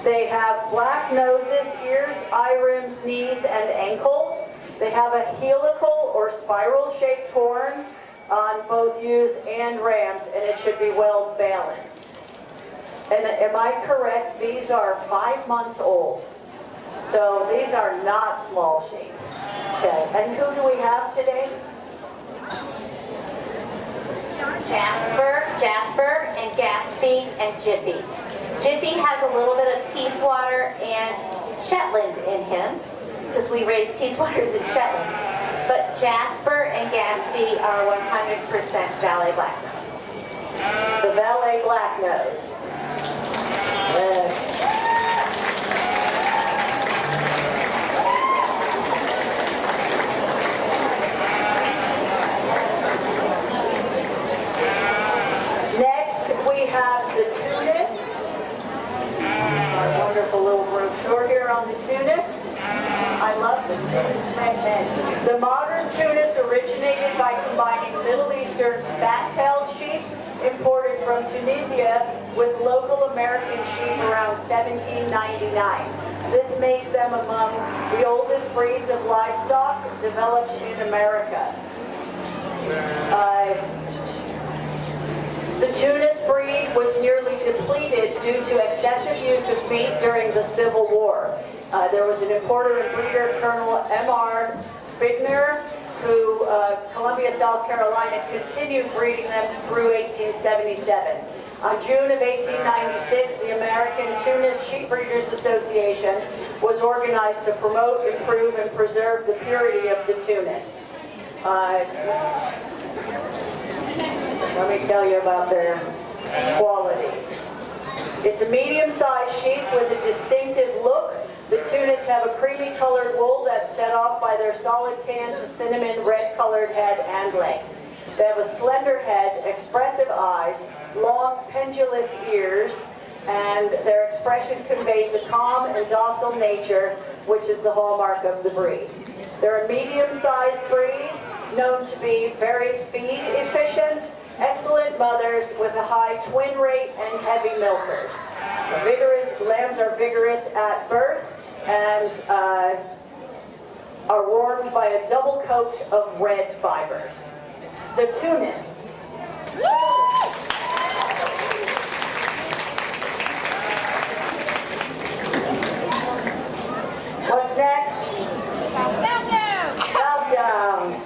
They have black noses, ears, eye rims, knees, and ankles. They have a helical or spiral-shaped horn on both ewes and rams, and it should be well balanced. And am I correct? These are 5 months old. So these are not small sheep. Okay, and who do we have today? Jasper, and Gatsby, and Jippy. Jippy has a little bit of Teeswater and Shetland in him, because we raise Teeswaters in Shetland. But Jasper and Gatsby are 100% Valais Blacknose. The Valais Blacknose. Next, we have the Tunis. Our wonderful little brochure here on the Tunis. I love the Tunis magnet. The modern Tunis originated by combining Middle Eastern bat-tailed sheep imported from Tunisia with local American sheep around 1799. This makes them among the oldest breeds of livestock developed in America. The Tunis breed was nearly depleted due to excessive use of meat during the Civil War. There was an importer and breeder, Colonel M.R. Spigner, who Columbia, South Carolina, continued breeding them through 1877. On June of 1896, the American Tunis Sheep Breeders Association was organized to promote, improve, and preserve the purity of the Tunis. Let me tell you about their qualities. It's a medium-sized sheep with a distinctive look. The Tunis have a creamy-colored wool that's set off by their solid tan to cinnamon red-colored head and legs. They have a slender head, expressive eyes, long pendulous ears, and their expression conveys a calm and docile nature, which is the hallmark of the breed. They're a medium-sized breed, known to be very feed efficient, excellent mothers with a high twin rate and heavy milkers. The lambs are vigorous at birth and are warmed by a double coat of red fibers. The Tunis. What's next? South Downs.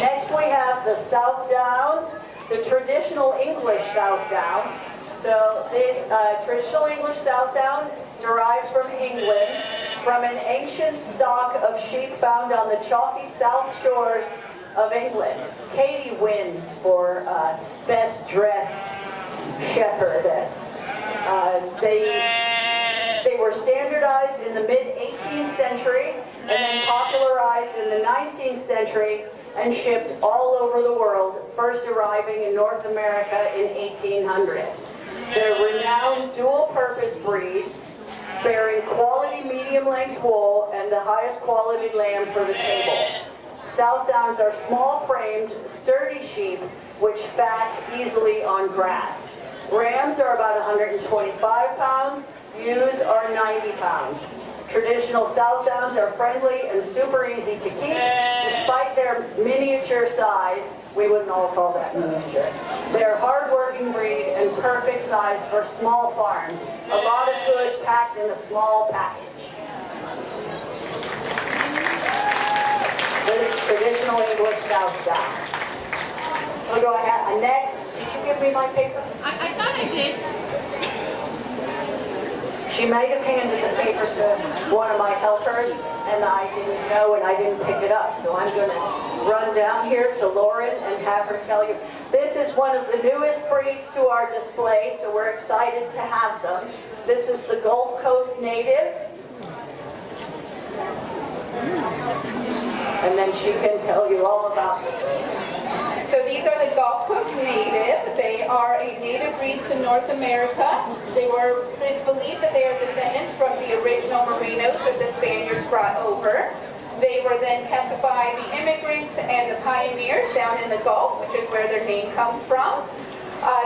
Next we have the South Downs, the traditional English South Down. So the traditional English South Down derives from England, from an ancient stock of sheep found on the chalky south shores of England. Katie wins for best dressed shepherdess. They were standardized in the mid-18th century and then popularized in the 19th century and shipped all over the world, first arriving in North America in 1800. They're a renowned dual-purpose breed, bearing quality medium-length wool and the highest quality lamb for the table. South Downs are small-framed, sturdy sheep which fat easily on grass. Rams are about 125 pounds, ewes are 90 pounds. Traditional Southdowns are friendly and super easy to keep. Despite their miniature size, we wouldn't all call that miniature. They're hard-working breed and perfect size for small farms. A lot of goods packed in a small package. This is traditional English Southdown. We'll go ahead. Next, did you give me my paper? I thought I did. She might have handed the paper to one of my helpers, and I didn't know and I didn't pick it up. So I'm going to run down here to Lauren and have her tell you. This is one of the newest breeds to our display, so we're excited to have them. This is the Gulf Coast Native. And then she can tell you all about them. So these are the Gulf Coast Native. They are a native breed to North America. It's believed that they are descendants from the original merinos that the Spaniards brought over. They were then kept by the immigrants and the pioneers down in the Gulf, which is where their name comes from.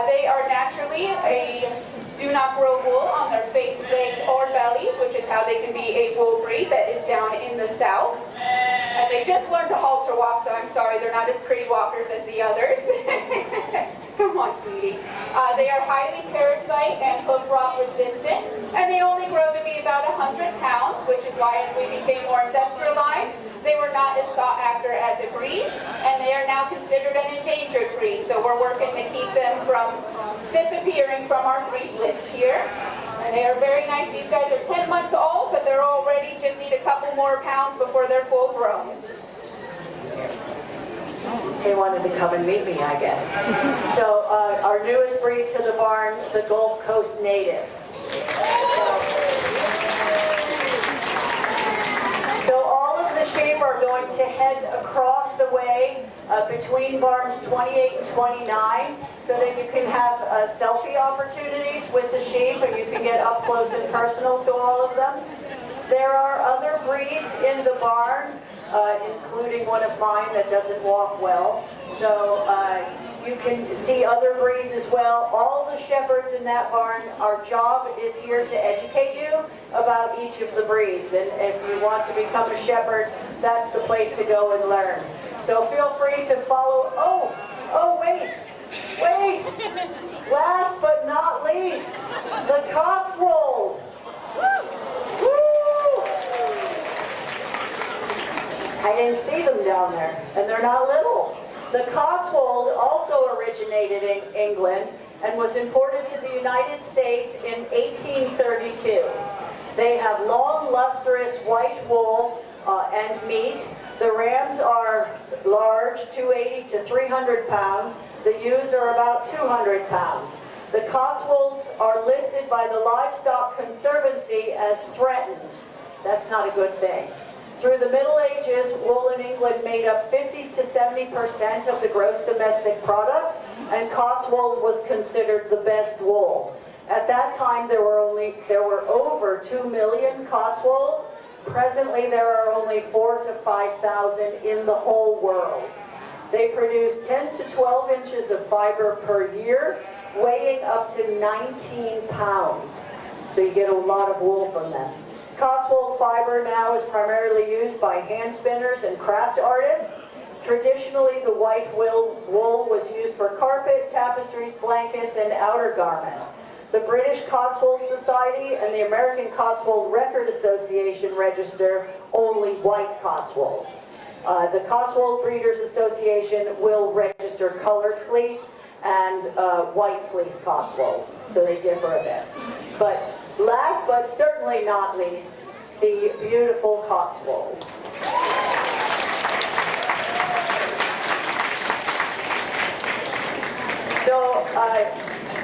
They are naturally do not grow wool on their face, legs, or bellies, which is how they can be a wool breed that is down in the south. And they just learned to halter walk, so I'm sorry, they're not as pretty walkers as the others. Come on, sweetie. They are highly parasite and hook rot resistant, and they only grow to be about 100 pounds, which is why as we became more industrialized, they were not as sought after as a breed, and they are now considered an endangered breed. So we're working to keep them from disappearing from our breed list here. And they are very nice. These guys are 10 months old, but they're already just need a couple more pounds before they're full grown. They wanted to come and meet me, I guess. So our newest breed to the barn, the Gulf Coast Native. So all of the sheep are going to head across the way between barns 28 and 29, so that you can have selfie opportunities with the sheep and you can get up close and personal to all of them. There are other breeds in the barn, including one of mine that doesn't walk well. So you can see other breeds as well. All the shepherds in that barn, our job is here to educate you about each of the breeds. And if you want to become a shepherd, that's the place to go and learn. So feel free to follow. Oh, wait. Last but not least, the Cotswold. Woo! I didn't see them down there, and they're not little. The Cotswold also originated in England and was imported to the United States in 1832. They have long, lustrous white wool and meat. The rams are large, 280 to 300 pounds. The ewes are about 200 pounds. The Cotswolds are listed by the Livestock Conservancy as threatened. That's not a good thing. Through the Middle Ages, wool in England made up 50 to 70% of the gross domestic product, and Cotswold was considered the best wool. At that time, there were over 2 million Cotswolds. Presently, there are only 4,000 to 5,000 in the whole world. They produce 10 to 12 inches of fiber per year, weighing up to 19 pounds. So you get a lot of wool from them. Cotswold fiber now is primarily used by hand spinners and craft artists. Traditionally, the white wool was used for carpet, tapestries, blankets, and outer garments. The British Cotswold Society and the American Cotswold Record Association register only white Cotswolds. The Cotswold Breeders Association will register colored fleece and white fleece Cotswolds, so they differ a bit. But last but certainly not least, the beautiful Cotswold. So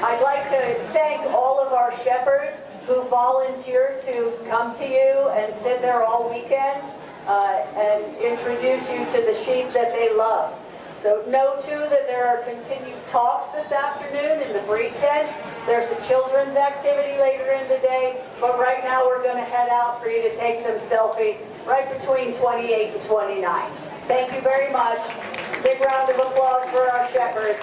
I'd like to thank all of our shepherds who volunteered to come to you and sit there all weekend and introduce you to the sheep that they love. So know too that there are continued talks this afternoon in the breed tent. There's a children's activity later in the day, but right now we're going to head out for you to take some selfies right between 28 and 29. Thank you very much. Big round of applause for our shepherds.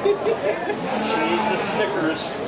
She needs a Snickers.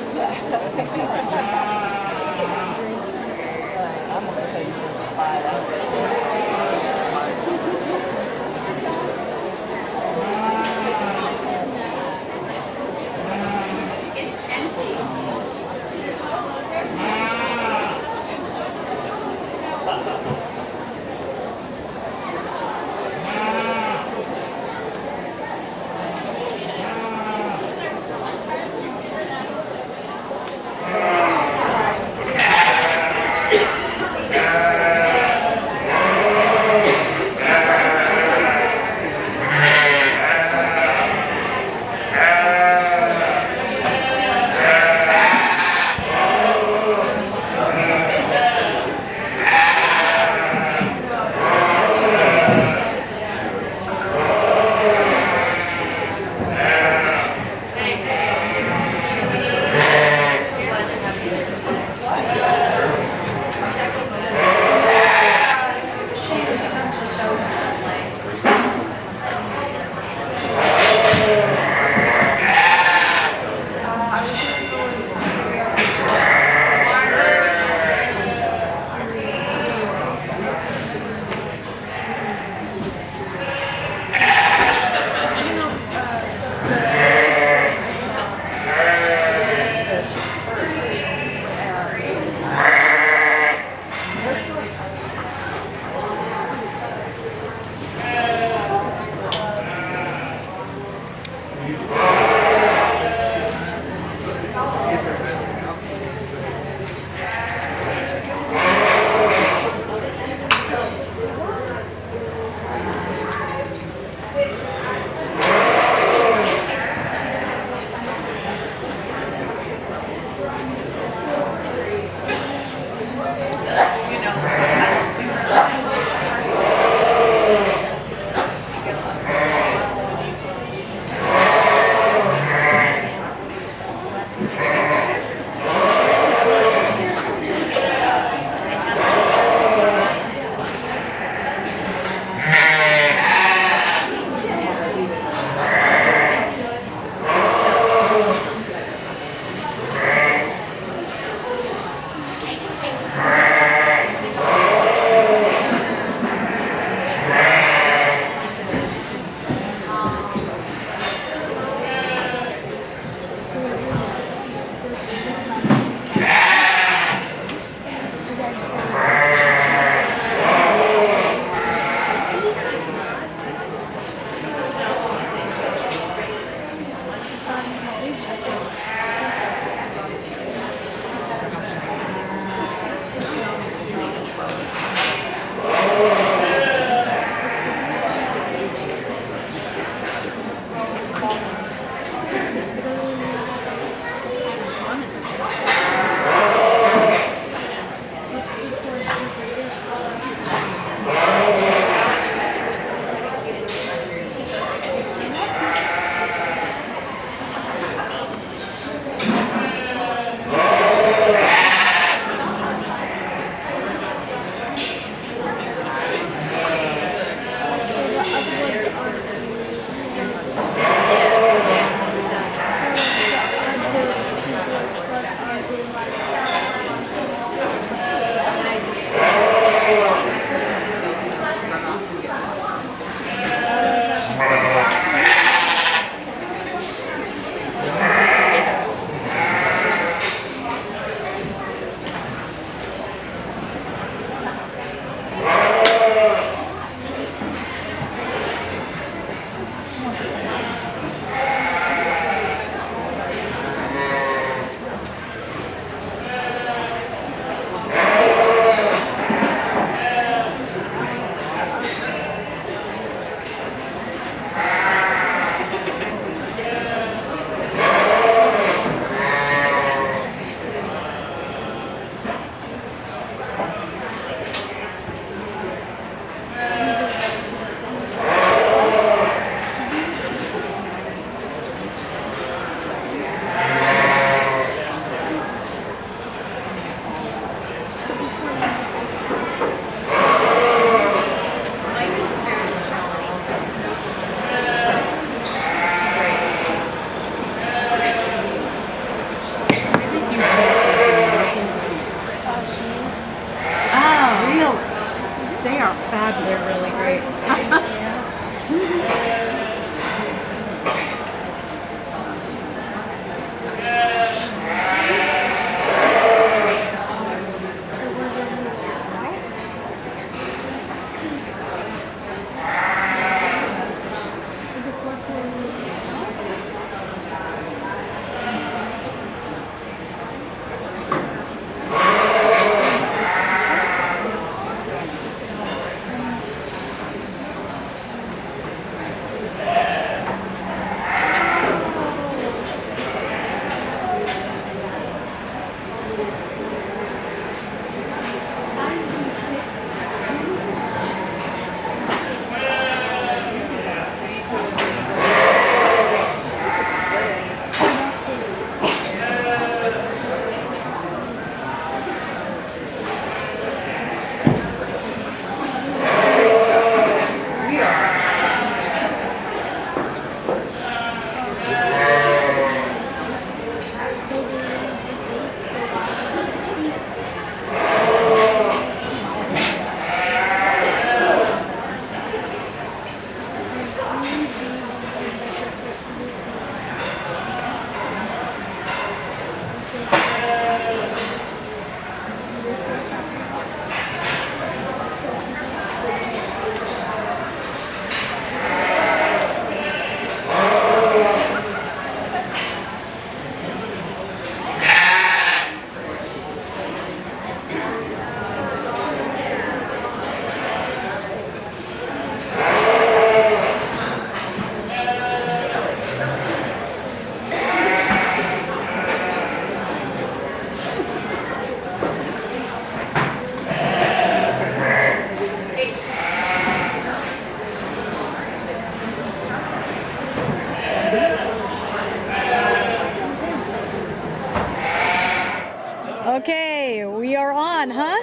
Okay, we are on, huh?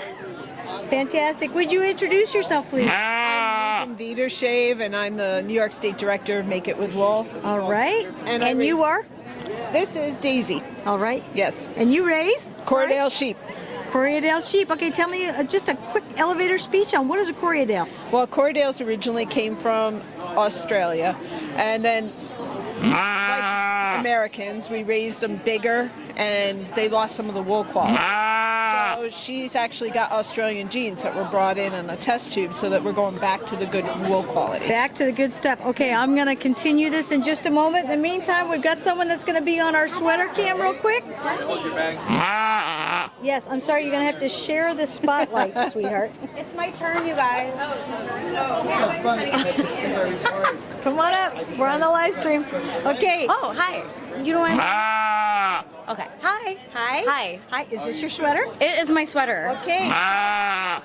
Fantastic. Would you introduce yourself, please? I'm Vita Shave, and I'm the New York State Director of Make It With Wool. All right. And you are? This is Daisy. All right. Yes. And you raise? Corriedale sheep. Corriedale sheep. Okay, tell me just a quick elevator speech on what is a Corriedale? Well, Corriedales originally came from Australia, and then like Americans, we raised them bigger, and they lost some of the wool quality. So she's actually got Australian genes that were brought in a test tube, so that we're going back to the good wool quality. Back to the good stuff. Okay, I'm going to continue this in just a moment. In the meantime, we've got someone that's going to be on our sweater cam real quick. Yes, I'm sorry, you're going to have to share the spotlight, sweetheart. It's my turn, you guys. Come on up. We're on the live stream. Okay. Oh, hi. You don't want to... Okay. Hi. Hi. Hi. Hi. Is this your sweater? It is my sweater. Okay.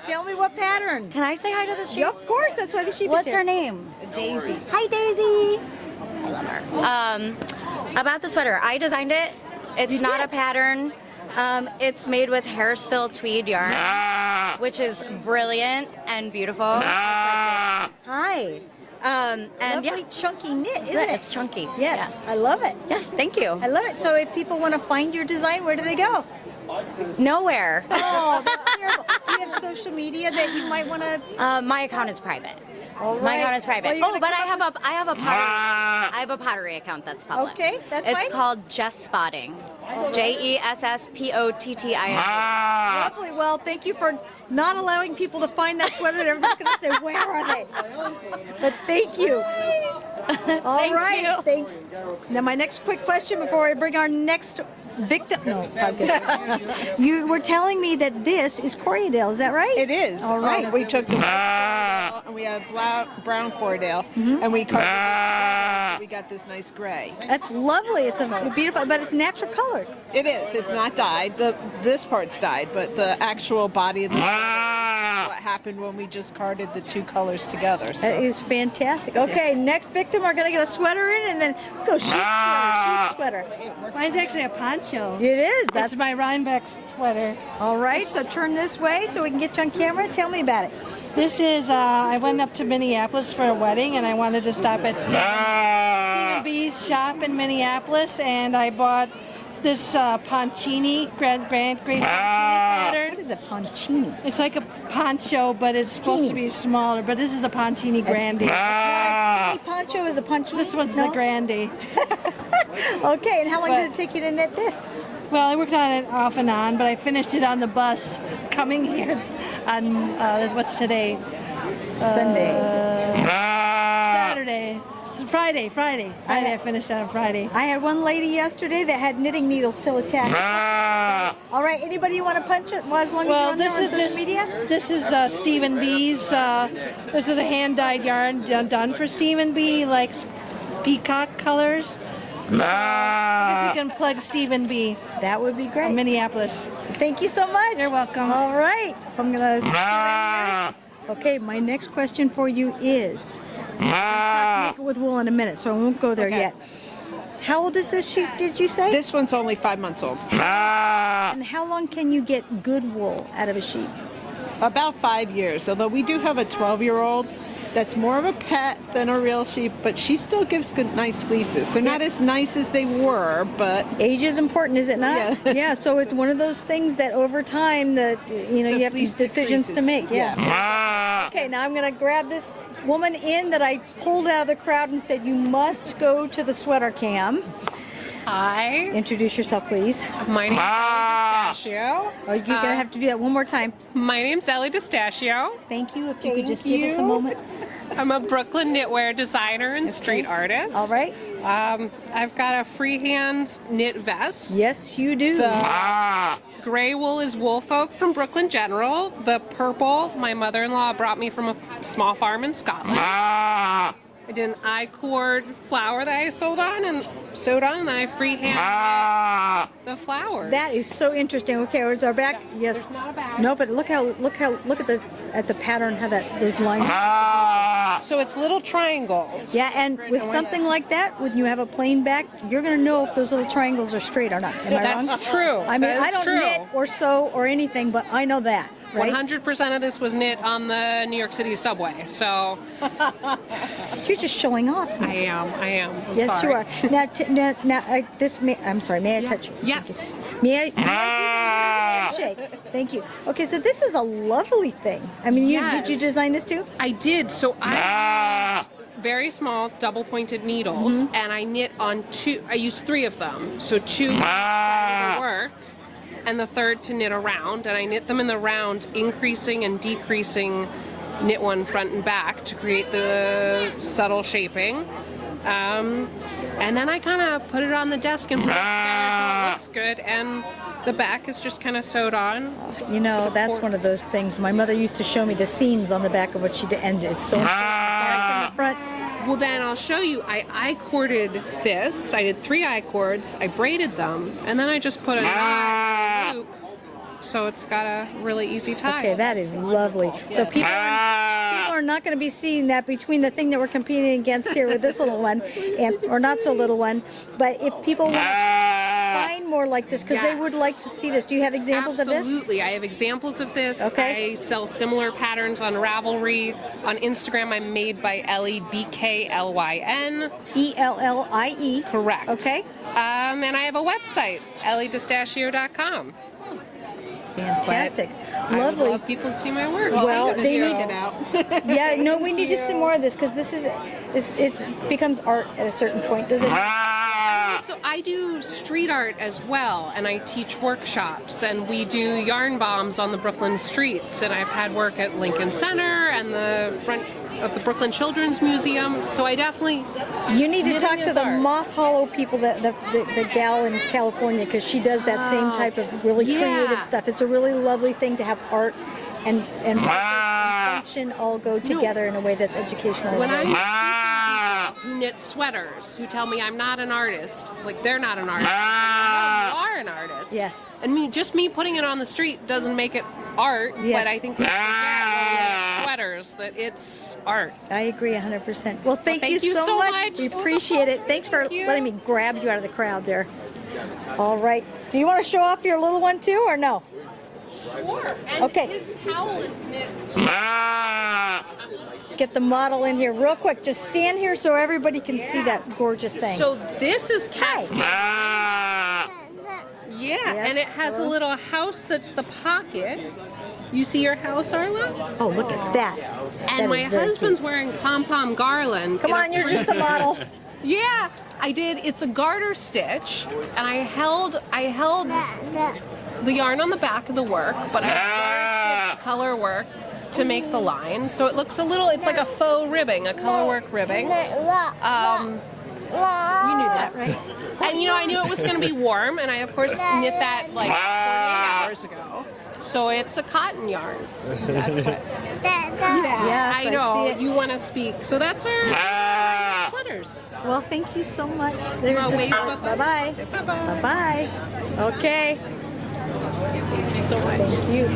Tell me what pattern. Can I say hi to the sheep? Yeah, of course. That's why the sheep What's is here. her name? Daisy. Hi, Daisy. I love her. About the sweater, I designed it. It's not a pattern. It's made with Harrisville tweed yarn, which is brilliant and beautiful. Hi. And lovely chunky knit, isn't it? It's chunky. Yes. I love it. Yes, thank you. I love it. So if people want to find your design, where do they go? Nowhere. Oh, that's terrible. Do you have social media that you might want to? My account is private. All right. My account is private. Well, but I have a pottery account that's public. Okay, that's It's fine. called Jess Spotting. JESSPOTTING. Lovely. Well, thank you for not allowing people to find that sweater. Everybody's going to say, where are they? But thank you. All right. you. Thanks. Now, my next quick question before I bring our next victim. No, okay. You were telling me that this is Corriedale. Is that right? It is. All right. We took the Corriedale, and we have brown Corriedale, and we cut it. We got this nice gray. That's lovely. It's a beautiful, but it's natural colored. It is. It's not dyed. This part's dyed, but the actual body of the what happened when we just carded the two colors together. So. That is fantastic. Okay, next victim are going to get a sweater in and then go sheep sweater. Mine's actually a poncho. It is. That's my Rhinebeck sweater. All right, so turn this way so we can get you on camera. Tell me about it. This is, I went up to Minneapolis for a wedding and I wanted to stop at Stephen B's shop in Minneapolis, and I bought this Poncini, great Poncini pattern. What is a Poncini? It's like a poncho, but it's supposed to be smaller, but this is a Poncini Grande. Teeny poncho is a Poncini? This one's the Grande. Okay, and how long did it take you to knit this? Well, I worked on it off and on, but I finished it on the bus coming here on, what's today? Sunday. Saturday. Friday. I finished on Friday. I had one lady yesterday that had knitting needles still attached. All right, anybody you want to punch it? Well, as long as you're on there on social media? This is Stephen B's. This is a hand-dyed yarn done for Stephen B, like peacock colors. So I guess we can plug Stephen B. That would be great. Minneapolis. Thank you so much. You're welcome. All right. I'm going to... Okay, my next question for you is... We'll talk Make It With Wool in a minute, so I won't go there yet. How old is this sheep, did you say? This one's only 5 months old. And how long can you get good wool out of a sheep? About 5 years, although we do have a 12-year-old that's more of a pet than a real sheep, but she still gives good, nice fleeces. They're not as nice as they were, but... Age is important, is it not? Yeah. Yeah, so it's one of those things that over time that, you know, you have these decisions to make. Yeah. Okay, now I'm going to grab this woman in that I pulled out of the crowd and said, you must go to the sweater cam. Hi. Introduce yourself, please. My name is Ellie Pistachio. Oh, you're going to have to do that one more time. My name's Ellie Pistachio. Thank you. If you could just give us a moment. I'm a Brooklyn knitwear designer and street artist. All right. I've got a freehand knit vest. Yes, you do. The gray wool is Woolfolk from Brooklyn General. The purple, my mother-in-law brought me from a small farm in Scotland. I did an I-cord flower that I sold on, and sewed on, and then I freehand the flowers. That is so interesting. Okay, where's our back? Yes. There's not a back. No, but look at the pattern, how those lines. So it's little triangles. Yeah, and with something like that, when you have a plain back, you're going to know if those little triangles are straight or not. Am I wrong? That's true. I mean, I don't knit or sew or anything, but I know that. Right? 100% of this was knit on the New York City subway. So you're just showing off. I am. I'm yes, sorry. you are. Now, I'm sorry. May I touch you? Yes. May I shake? Thank you. Okay, so this is a lovely thing. I mean, did you design this too? I did. So I very small double-pointed needles, and I knit on two. I used 3 of them. So 2 to work, and the third to knit around, and I knit them in the round, increasing and decreasing, knit one front and back to create the subtle shaping. And then I kind of put it on the desk and put it together until it looks good, and the back is just kind of sewed on. You know, that's one of those things. My mother used to show me the seams on the back of what she did, and it's so back and the front. Well, then I'll show you. I corded this. I did 3 I-cords. I braided them, and then I just put a knot loop, so it's got a really easy tie. Okay, that is lovely. So people are not going to be seeing that between the thing that we're competing against here with this little one, or not so little one. But if people want to find more like this, because they would like to see this, do you have examples of this? Absolutely. I have examples of this. Okay. I sell similar patterns on Ravelry. On Instagram, I'm made by Ellie, BKLYN. ELLIE. Correct. Okay. And I have a website, elliedistachio.com. Fantastic. Lovely. Lovely. I would love people to see my work. Well, they need it out. Yeah, no, we need to see more of this, because it becomes art at a certain point, doesn't it? So I do street art as well, and I teach workshops, and we do yarn bombs on the Brooklyn streets, and I've had work at Lincoln Center and the front of the Brooklyn Children's Museum, so I definitely... You need to talk to the Moss Hollow people, the gal in California, because she does that same type of really creative stuff. It's a really lovely thing to have art and function all go together in a way that's educational. When I who knit sweaters, who tell me I'm not an artist, like they're not an artist. No, you are an artist. Yes. And me putting it on the street doesn't make it art, Yes. but I think we forget when we knit sweaters that it's art. I agree 100%. Well, thank you you so so much. much. We appreciate it. Thanks for letting me grab you out of the crowd there. All right. Do you want to show off your little one too, or no? Sure. And Okay. his cowl is knit. Get the model in here real quick. Just stand here so everybody can see that gorgeous thing. So this is Cascade. Yeah, Yes, and it has a little house that's the pocket. You see your house, Arla? Oh, look at that. And my husband's wearing pom-pom garland. Come on, you're just the model. Yeah, I did. It's a garter stitch, and I held the yarn on the back of the work, but I garter stitched color work to make the line, so it looks it's like a faux ribbing, a color work ribbing. You knew that, right? And I knew it was going to be warm, and I of course knit that like 48 hours ago. So it's a cotton yarn. That's what. Yes, I know. see it. You want to speak. So that's our sweaters. Well, thank you so much. Wait, bye-bye. Bye-bye. Okay. Thank you so much. Thank you.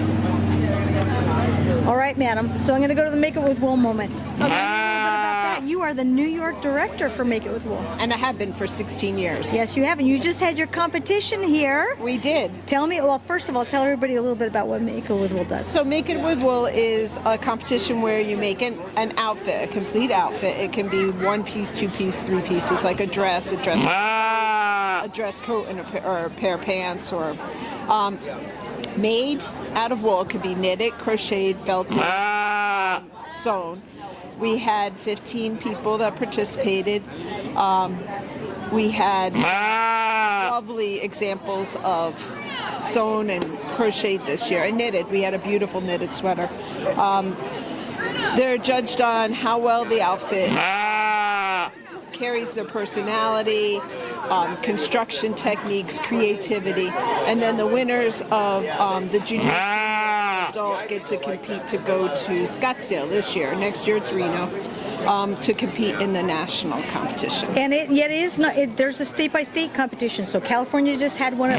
All right, madam. So I'm going to go to the Make It With Wool moment. Okay, a little bit about that. You are the New York director for Make It With Wool. And I have been for 16 years. Yes, you have. And you just had your competition here. We did. Tell me, well, first of all, tell everybody a little bit about what Make It With Wool does. So Make It With Wool is a competition where you make an outfit, a complete outfit. It can be 1 piece, 2 piece, 3 pieces, like a dress coat, and or a pair of pants, or made out of wool. It could be knitted, crocheted, felted, sewn. We had 15 people that participated. We had lovely examples of sewn and crocheted this year, and knitted. We had a beautiful knitted sweater. They're judged on how well the outfit carries their personality, construction techniques, creativity, and then the winners of the junior adult get to compete to go to Scottsdale this year. Next year it's Reno. to compete in the national competition. And yet it is not. There's a state-by-state competition. So California just had one at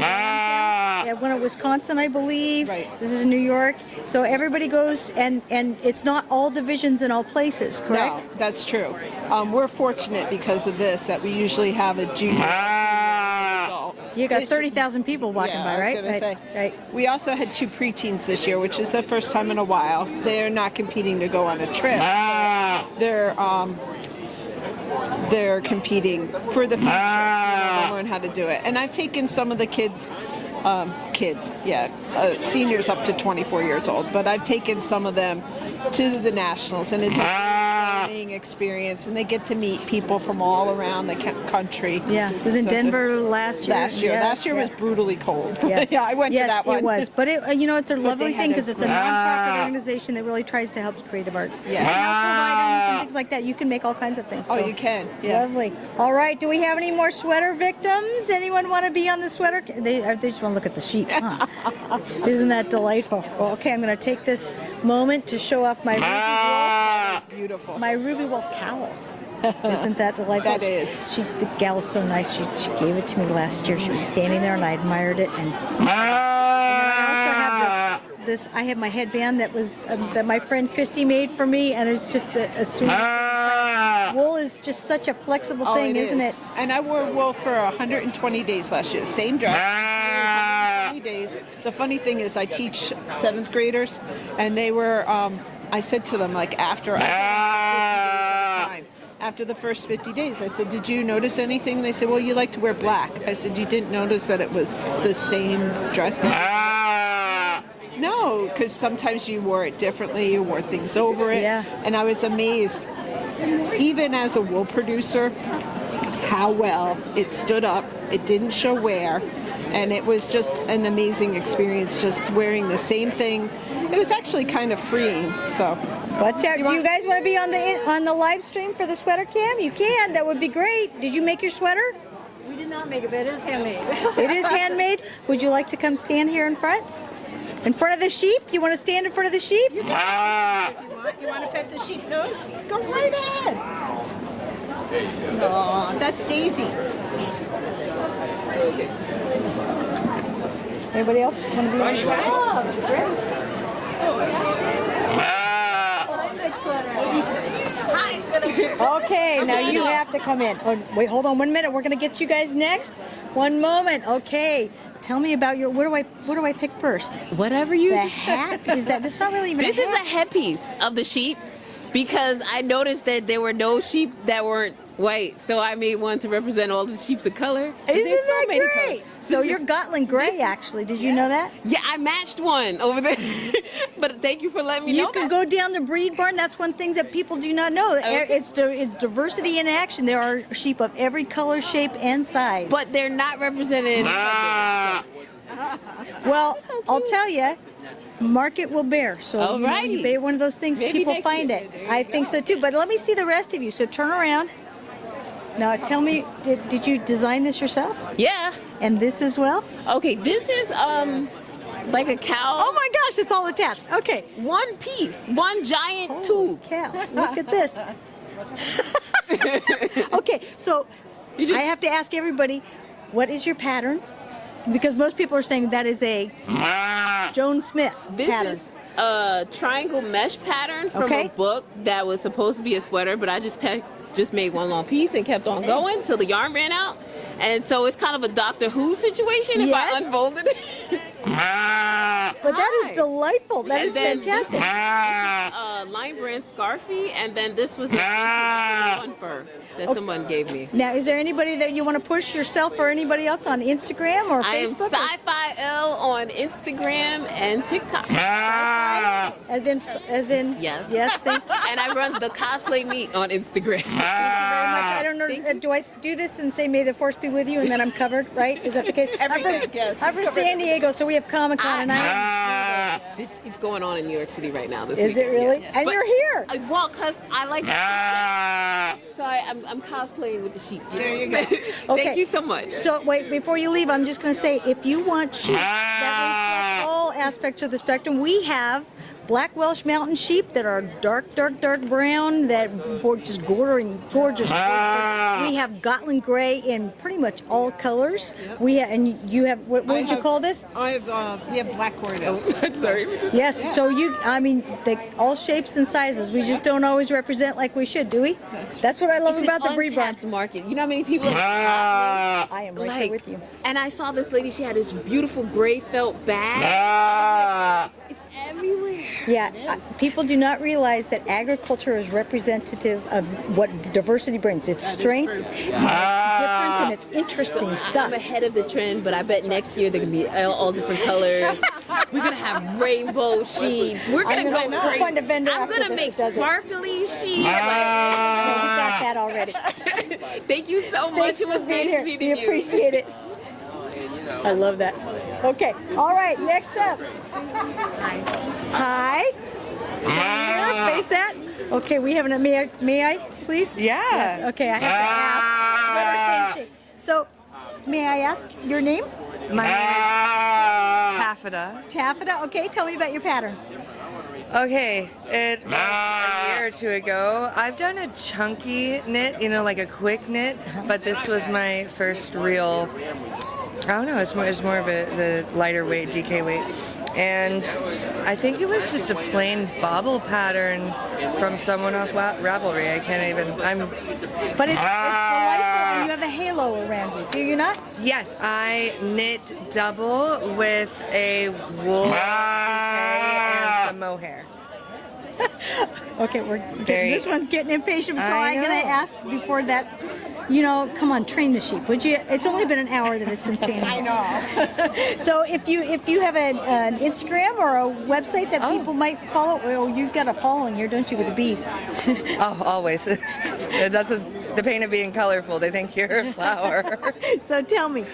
they had one at Wisconsin, I believe. Right. This is New York. So everybody goes, and it's not all divisions in all places, correct? No, that's true. We're fortunate because of this that we usually have a junior adult. You got 30,000 people walking by, right? I was gonna say. Right. We also had 2 preteens this year, which is the first time in a while. They're not competing to go on a trip. They're competing for the future, to learn how to do it. And I've taken some of the seniors up to 24 years old, but I've taken some of them to the nationals, and it's a learning experience, and they get to meet people from all around the country. Yeah, it was in Denver last year. Last year was brutally cold. Yes. Yeah, I went to that one. It was, but it's a lovely thing because it's a nonprofit organization organization that really tries to help creative arts. Yeah. And household items and things like that. You can make all kinds of things. Oh, so. you can. Yeah. Lovely. All right. Do we have any more sweater victims? Anyone want to be on the sweater? They just want to look at the sheep, huh? Isn't that delightful? Well, okay, I'm going to take this moment to show off my ruby wolf. That is beautiful. My ruby wolf cowl. Isn't that delightful? That is. The gal is so nice. She gave it to me last year. She was standing there, and I admired it. And I also have this. I have my headband that was that my friend Christy made for me, and it's just the sweetest thing. Wool is just such a flexible thing, isn't it? And I wore wool for 120 days last year. Same dress. 120 days. The funny thing is, I teach 7th graders, and they were. I said to them, like, after the first 50 days, I said, did you notice anything? They said, well, you like to wear black. I said, you didn't notice that it was the same dress? No, because sometimes you wore it differently, you wore things over it. Yeah. And I was amazed, even as a wool producer, how well it stood up. It didn't show wear. And it was just an amazing experience, just wearing the same thing. It was actually kind of freeing, so. Watch out. Do you guys want to be on the live stream for the sweater cam? You can. That would be great. Did you make your sweater? We did not make it, but it is handmade. It is handmade. Would you like to come stand here in front? In front of the sheep? You want to stand in front of the sheep? You want to pet the sheep nose? Go right ahead. Oh, that's Daisy. Anybody else want to be on the Okay, now you have to come in. Oh, wait, hold on 1 minute. We're going to get you guys next. 1 moment. Okay. Tell me about your. What do I pick first? Whatever you. The hat? Is that? That's not really even. This is a headpiece of the sheep because I noticed that there were no sheep that weren't white, so I made one to represent all the sheeps of color. Isn't that great? So you're Gotland gray, actually. Did you know that? Yeah, I matched one over there. But thank you for letting me know. You can go down the breed barn. That's one thing that people do not know. Okay. It's diversity in action. There are sheep of every color, shape, and size. But they're not represented. Well, I'll tell you. Market will bear. So you bear one of those things, Maybe people next find year. it. I think so too. But let me see the rest of you. So turn around. Now tell me, did you design this yourself? Yeah. And this as well? Okay, this is like a cow. Oh my gosh, it's all attached. Okay. One piece, one giant tube. Cow. Look at this. Okay, so I have to ask everybody, what is your pattern? Because most people are saying that is a Joan Smith pattern. This is a triangle mesh pattern from a book that was supposed to be a sweater, but I just made one long piece and kept on going till the yarn ran out. And so it's kind of a Doctor Who situation if I unfolded it. But that is delightful. That is fantastic. This is Line Brand Scarfie, and then this was a one fur that someone gave me. Now, is there anybody that you want to push, yourself or anybody else, on Instagram or Facebook? I am Sci-Fi L on Instagram and TikTok. As in yes. Yes, thank you. And I run the Cosplay Meet on Instagram. Thank you very much. I don't know. Do I do this and say, may the force be with you, and then I'm covered, right? Is that the case? I'm from San Diego, so we have Comic-Con, and it's going on in New York City right now this Is weekend. it really? Yeah. And But- you're here. Well, because I like so I'm cosplaying with the sheep. There you go. Thank you so much. So wait, before you leave, I'm just going to say, if you want sheep that reflect all aspects of the spectrum, we have black Welsh mountain sheep that are dark brown, that just gorgeous. We have Gotland gray in pretty much all colors. We have, and you have, what would you call this? We have black corridors. Sorry. Yes, so all shapes and sizes. We just don't always represent like we should, do we? That's what I love about the breed barn. Market. You know how many people I am right there with you. And I saw this lady, she had this beautiful gray felt bag. It's everywhere. Yeah, people do not realize that agriculture is representative of what diversity brings. It's strength, and it's difference, and it's interesting stuff. I'm ahead of the trend, but I bet next year they're going to be all different colors. We're going to have rainbow sheep. We're going to go crazy. Find a vendor I'm going to make sparkly sheep. We got that already. Thank you so much. It was nice meeting you. We appreciate it. I love that. Okay. All right. Next up. Hi. Hi. Face that. Okay. We have may I please? Yeah. Yes. Okay. I have to ask. So, may I ask your name? My name is Taffeta. Taffeta. Okay. Tell me about your pattern. Okay, it was a year or two ago. I've done a chunky knit, like a quick knit, but this was my first real, I don't know, it's more of the lighter weight, DK weight. And I think it was just a plain bobble pattern from someone off Ravelry. I can't even, But it's delightful, and you have a halo around you, do you not? Yes, I knit double with a wool DK and some mohair. Okay, this one's getting impatient, so I'm going to ask before that, come on, train the sheep, would you? It's only been an hour that it's been standing. I know. So if you have an Instagram or a website that people might follow, well, you've got a following here, don't you, with the bees? Oh, always. That's the pain of being colorful. They think you're a flower. So tell me.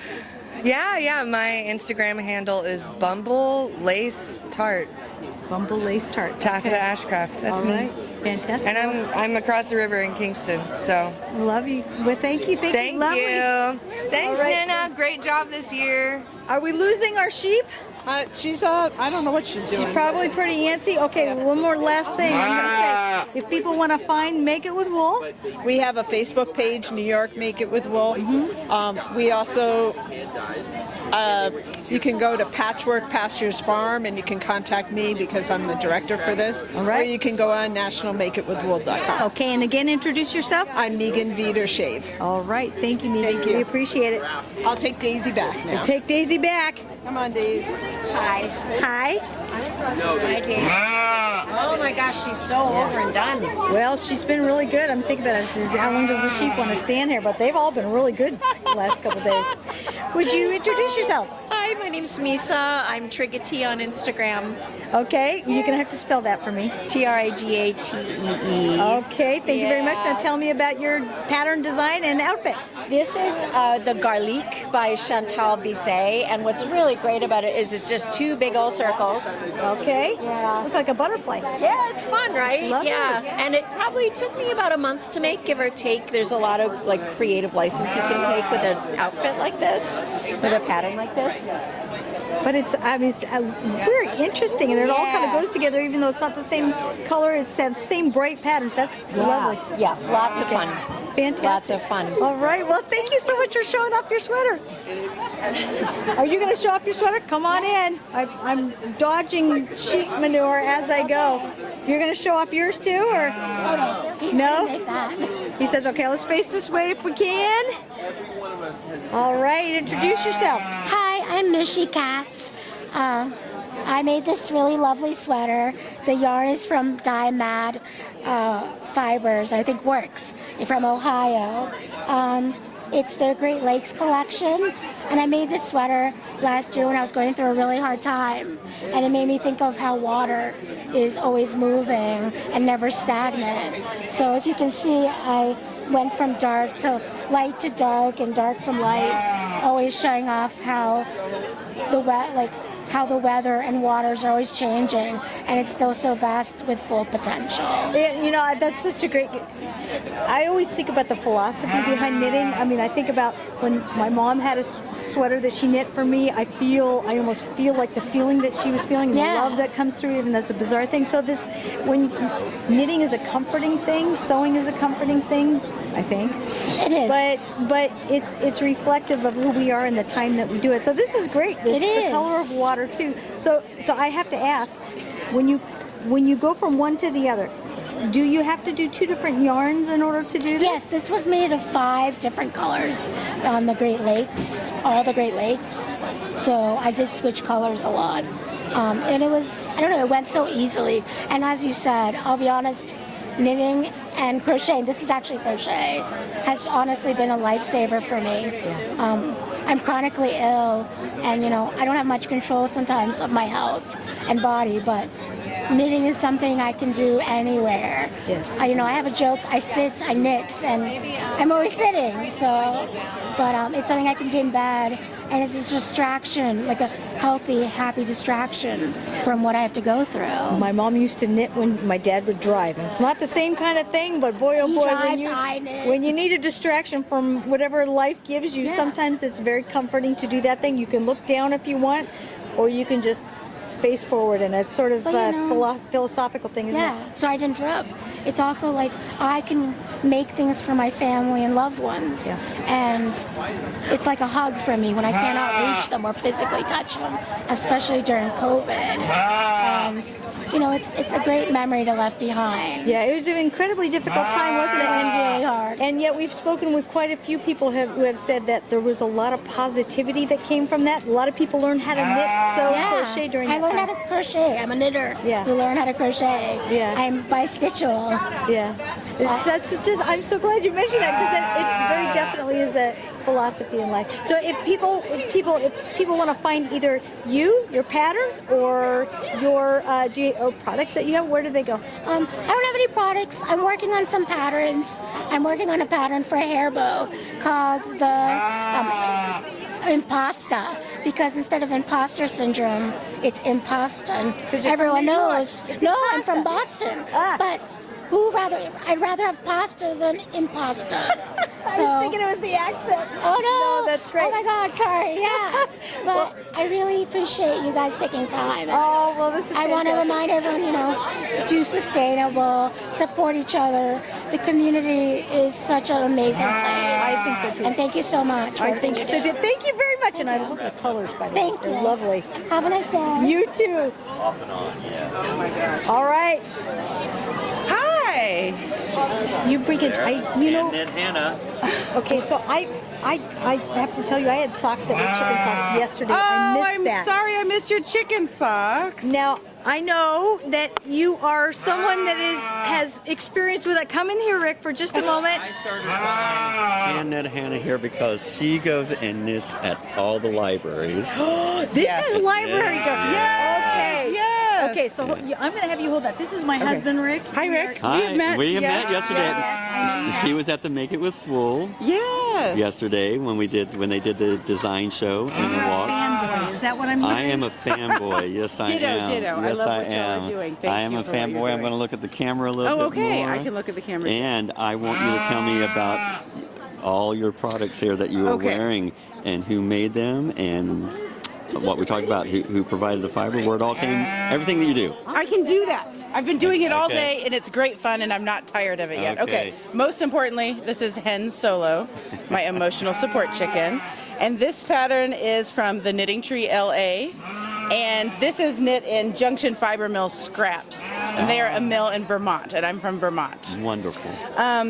Yeah, my Instagram handle is Bumble Lace Tart. Bumble Lace Tart. Taffeta Ashcraft. That's me. Right. Fantastic. And I'm across the river in Kingston, so. Love you. Well, thank you. Thank you. Thanks, Nina. Great job this year. Are we losing our sheep? She's I don't know what she's doing. She's probably pretty antsy. Okay, one more last thing. I'm gonna say, if people want to find Make It With Wool, we have a Facebook page, New York Make It With Wool. We also, you can go to Patchwork Pastures Farm and you can contact me because I'm the director for this. All right. Or you can go on nationalmakeitwithwool.com. Okay, and again, introduce yourself. I'm Megan Vieder Shave. All right, thank you, Megan. Thank you. We appreciate it. I'll take Daisy back now. Take Daisy back. Come on, Daisy. Hi. Hi. Hi, Daisy. Oh my gosh, she's so over and done. Well, she's been really good. I'm thinking about it. How long does the sheep want to stand here? But they've all been really good the last couple days. Would you introduce yourself? Hi, my name's Misa. I'm Trigate on Instagram. Okay, you're going to have to spell that for me. Trigatee. Okay, thank you very much. Now tell me about your pattern design and outfit. This is the Garlic by Chantal Bisset, and what's really great about it is it's just two big old circles. Okay. Yeah. Look like a butterfly. Yeah, it's fun, right? Love yeah. it. And it probably took me about a month to make, give or take. There's a lot of creative license you can take with an outfit like this, with a pattern like this. But it's very interesting, and it all kind of goes together, even though it's not the same color. It's the same bright patterns. That's lovely. Yeah, lots of fun. Fantastic. Lots of fun. All right. Well, thank you so much for showing off your sweater. Are you going to show off your sweater? Come on in. I'm dodging sheep manure as I go. You're going to show off yours too, or no? He says, "Okay, let's face this way if we can." All right. Introduce yourself. Hi, I'm Mishy Katz. I made this really lovely sweater. The yarn is from Dye Mad Fibers, I think Works, from Ohio. It's their Great Lakes collection, and I made this sweater last year when I was going through a really hard time, and it made me think of how water is always moving and never stagnant. So if you can see, I went from dark to light to dark and dark from light, always showing off how the weather and waters are always changing, and it's still so vast with full potential. Yeah, you know, that's such a great. I always think about the philosophy behind knitting. I mean, I think about when my mom had a sweater that she knit for me. I almost feel like the feeling that she was feeling, the love that comes through, even though that's a bizarre thing. So when knitting is a comforting thing, sewing is a comforting thing, I think. It is. But it's reflective of who we are and the time that we do it. So this is great. This is the color of water too. So I have to ask, when you go from one to the other, do you have to do 2 different yarns in order to do this? Yes, this was made of 5 different colors on the Great Lakes, all the Great Lakes. So I did switch colors a lot. And it was, I don't know, it went so easily. And as you said, I'll be honest, knitting and crocheting, this is actually crochet, has honestly been a lifesaver for me. I'm chronically ill, and you know, I don't have much control sometimes of my health and body, but knitting is something I can do anywhere. Yes. I have a joke, I sit, I knit, and I'm always sitting, but it's something I can do in bed, and it's a distraction, like a healthy, happy distraction from what I have to go through. My mom used to knit when my dad would drive. And it's not the same kind of thing, but boy, oh boy, when you need a distraction from whatever life gives you, sometimes it's very comforting to do that thing. You can look down if you want, or you can just face forward, and it's sort of a philosophical thing, isn't it? Yeah, sorry to interrupt. It's also like I can make things for my family and loved ones, and it's like a hug for me when I cannot reach them or physically touch them, especially during COVID. And it's a great memory to left behind. Yeah, it was an incredibly difficult time, wasn't it? It was really hard. And yet we've spoken with quite a few people who have said that there was a lot of positivity that came from that. A lot of people learned how to knit, sew, crochet during that time. I learned how to crochet. I'm a knitter. Yeah. You learn how to crochet. Yeah. I'm bistitchal. Yeah. I'm so glad you mentioned that, because it very definitely is a philosophy in life. So if people want to find either your patterns, or your products that you have, where do they go? I don't have any products. I'm working on some patterns. I'm working on a pattern for a hair bow called the Impasta, because instead of imposter syndrome, it's impasta. Everyone knows. No, I'm from Boston. But I'd rather have pasta than impasta. I was thinking it was the accent. Oh no, that's great. Oh my God, sorry. Yeah, but I really appreciate you guys taking time. Oh well, this is I want to remind everyone, do sustainable, support each other. The community is such an amazing place. I think so too. And thank you so much for everything you do. Thank you very much, and I love the colors, by the way. Thank you. They're lovely. Have a nice day. You too. Off and on, yeah. Oh my gosh. All right. Hi. You bring it. Knit Hannah. Okay, so I have to tell you, I had socks that were chicken socks yesterday. I missed that. I'm sorry I missed your chicken socks. Now, I know that you are someone that has experience with it. Come in here, Rick, for just a moment. I started hand knit Hannah here because she goes and knits at all the libraries. This is library girl. Yes. Okay. Yes. Okay, so I'm going to have you hold that. This is my husband, Rick. Hi, Rick. Hi. We have met yesterday. She was at the Make It With Wool. Yes. Yesterday when they did the design show and the walk. Fanboy. Is that what I'm doing? I am a fanboy. Yes, I am. Ditto. Yes, I love I what y'all am. are doing. I am a fanboy. I'm going to look at the camera a little bit more. Okay. I can look at the camera. And I want you to tell me about all your products here that you are wearing, and who made them, and what we're talking about, who provided the fiber, where it all came, everything that you do. I can do that. I've been doing it all day, and it's great fun, and I'm not tired of it yet. Okay. Most importantly, this is Hen Solo, my emotional support chicken. And this pattern is from the Knitting Tree LA. And this is knit in Junction Fiber Mill scraps. And they are a mill in Vermont, and I'm from Vermont. Wonderful.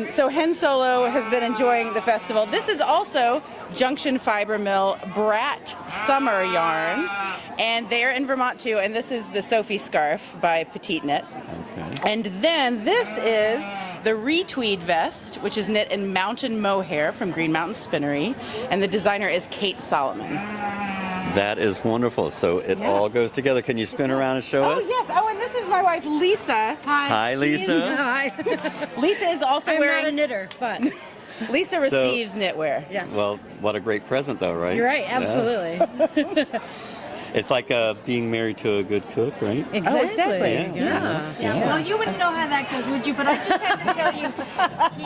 So Hen Solo has been enjoying the festival. This is also Junction Fiber Mill Brat Summer Yarn, and they're in Vermont too. And this is the Sophie Scarf by Petite Knit. Okay. And then this is the Retweed Vest, which is knit in Mountain Mohair from Green Mountain Spinnery, and the designer is Kate Solomon. That is wonderful. So it all goes together. Can you spin around and show us? Oh yes. Oh, and this is my wife, Lisa. Hi, Lisa. Hi. Lisa is also I'm wearing. not a knitter, but Lisa receives knitwear. Yes. Well, what a great present, though, right? You're right, Yeah. absolutely. It's like being married to a good cook, right? Exactly. Yeah. Well, you wouldn't know how that goes, would you? But I just have to tell you,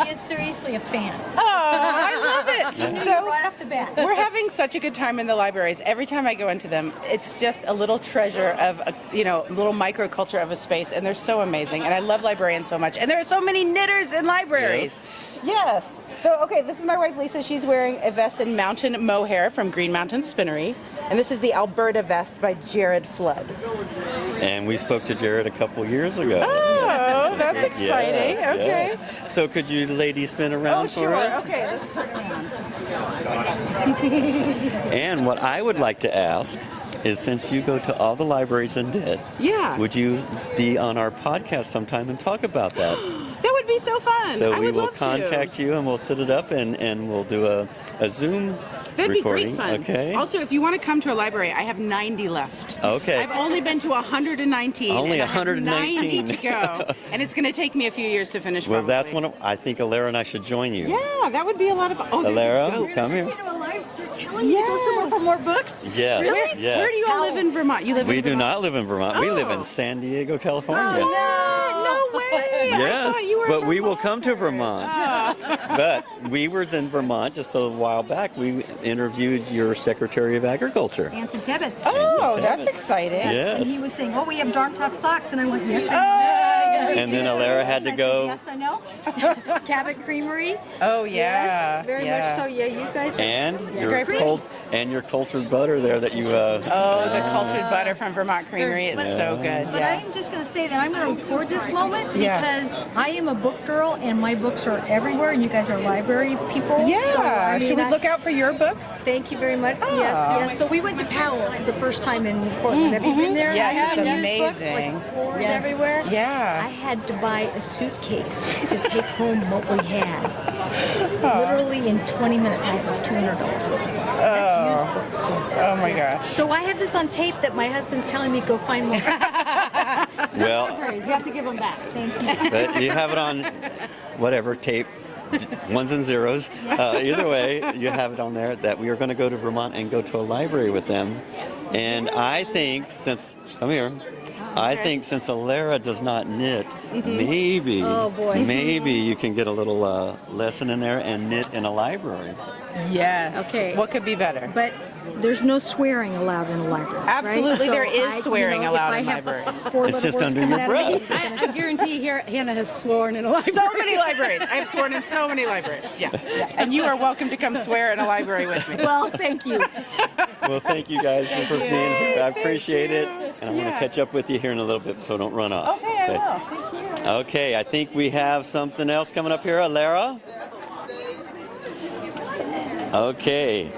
he is seriously a fan. Oh, I love it. You knew So right off the bat. we're having such a good time in the libraries. Every time I go into them, it's just a little treasure of a little microculture of a space, and they're so amazing. And I love librarians so much. And there are so many knitters in libraries. Yes. So, okay, this is my wife, Lisa. She's wearing a vest in mountain mohair from Green Mountain Spinnery. And this is the Alberta vest by Jared Flood. And we spoke to Jared a couple years ago. Oh, that's exciting. Yes, Okay. yes. So could you ladies spin around for us? Okay, let's turn around. And what I would like to ask is, since you go to all the libraries and knit, would you be on our podcast sometime and talk about that? That would be so fun. So I we would will love contact you and we'll set it up and we'll do a Zoom That'd recording. be great fun. Okay. Also, if you want to come to a library, I have 90 left. Okay. I've only been to 119. Only and I have 119. 90 to go, and it's going to take me a few years to finish. Well, probably. that's one of. I think Alara and I should join you. Yeah, that would be a lot of fun. Oh, there's a Alara, goat. come here. You're telling me to go somewhere for more books? Yes. Really? Yes. Where do you all live in Vermont? You live We in do Vermont? not live in Vermont. We live in San Diego, California. No way. I Yes, thought you were but we will come to Vermont. But we were in Vermont just a little while back. We interviewed your Secretary of Agriculture. Anson Tibbetts. Oh, Anson that's Tibbetts. exciting. Yes. And he was saying, oh, we have darn tough socks. And I went, yes, I know. And then Alara had to I said, go. yes, I know. Cabot Creamery. Oh, yeah. Yes, very much so. Yeah, you guys. And It's great. your cultured butter there that you. Oh, the cultured butter from Vermont Creamery. It's so good. But I am just going to say that I'm going to record this moment Yeah. because I am a book girl and my books are everywhere and you guys are library people. Yeah. So, I mean, Should we look out for your books? Thank you very much. Oh. Yes. So we went to Powell's the first time in Portland. Have you been there? Yes, I have it's used books, amazing. like floors Yes. everywhere. Yeah. I had to buy a suitcase to take home what we had. Literally in 20 minutes, I had like $200 worth of books. That's used books. So. Oh my gosh. So I have this on tape that my husband's telling me go find more. Well, You have to give them back. Thank you. but you have it on whatever tape, ones and zeros. Either way, you have it on there that we are going to go to Vermont and go to a library with them. And I think since Alara does not knit, maybe Oh, boy. maybe you can get a little lesson in there and knit in a library. Yes. Okay. What could be better? But there's no swearing allowed in a library. Absolutely, right? there is I- swearing if allowed I in have libraries. four It's little just words under coming your out of me- breath. I guarantee here Hannah has sworn in a library. So many libraries. I have sworn in so many libraries. Yeah. And you are welcome to come swear in a library with me. Well, thank you. Well, thank you guys for being here. I appreciate it. And I want to catch up with you here in a little bit, so don't run off. Okay, I will. Thank you. Okay, I think we have something else coming up here. Alara? Okay.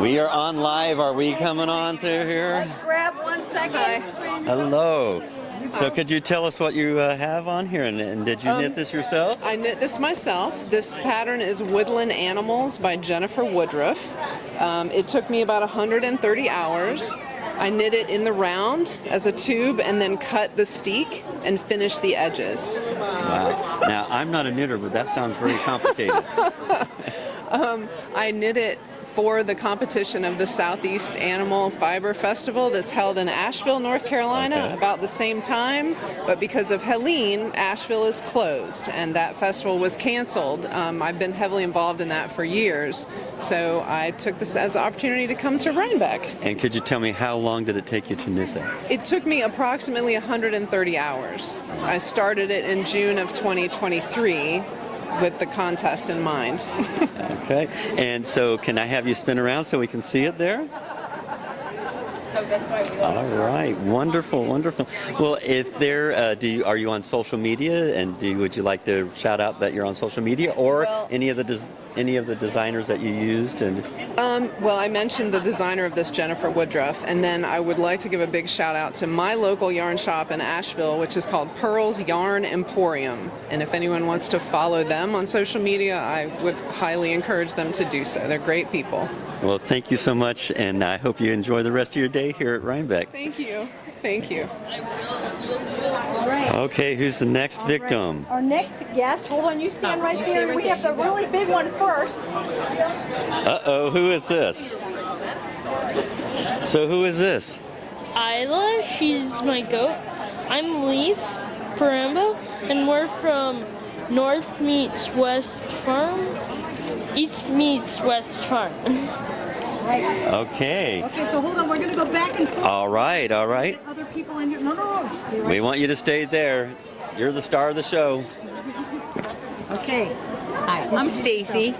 We are on live. Are we coming on through here? Let's grab 1 second. Hello. So could you tell us what you have on here? And did you knit this yourself? I knit this myself. This pattern is Woodland Animals by Jennifer Woodruff. It took me about 130 hours. I knit it in the round as a tube and then cut the steek and finish the edges. Wow. Now, I'm not a knitter, but that sounds very complicated. I knit it for the competition of the Southeast Animal Fiber Festival that's held in Asheville, North Carolina, about the same time. But because of Helene, Asheville is closed, and that festival was canceled. I've been heavily involved in that for years, so I took this as an opportunity to come to Rhinebeck. And could you tell me how long did it take you to knit that? It took me approximately 130 hours. I started it in June of 2023 with the contest in mind. Okay. And so can I have you spin around so we can see it there? So that's why we All right, wonderful, wonderful. Well, if there, are you on social media, and would you like to shout out that you're on social media, or any of the designers that you used? And Well, I mentioned the designer of this, Jennifer Woodruff, and then I would like to give a big shout out to my local yarn shop in Asheville, which is called Pearl's Yarn Emporium. And if anyone wants to follow them on social media, I would highly encourage them to do so. They're great people. well, thank you so much, and I hope you enjoy the rest of your day here at Rhinebeck. Thank you. Thank you. All right. right. Okay, who's the next victim? Our next guest, hold on, you stand right there. We have the really big one first. Uh-oh, who is this? So who is this? Isla, she's my goat. I'm Leaf Parambo, and we're from North meets West Farm. East meets West Farm. Right. Okay. Okay, so hold on, we're gonna go back and forth. All right, all right. Other people in here. No, stay right We want you to stay there. You're the star of the show. Okay. Hi, I'm Stacy.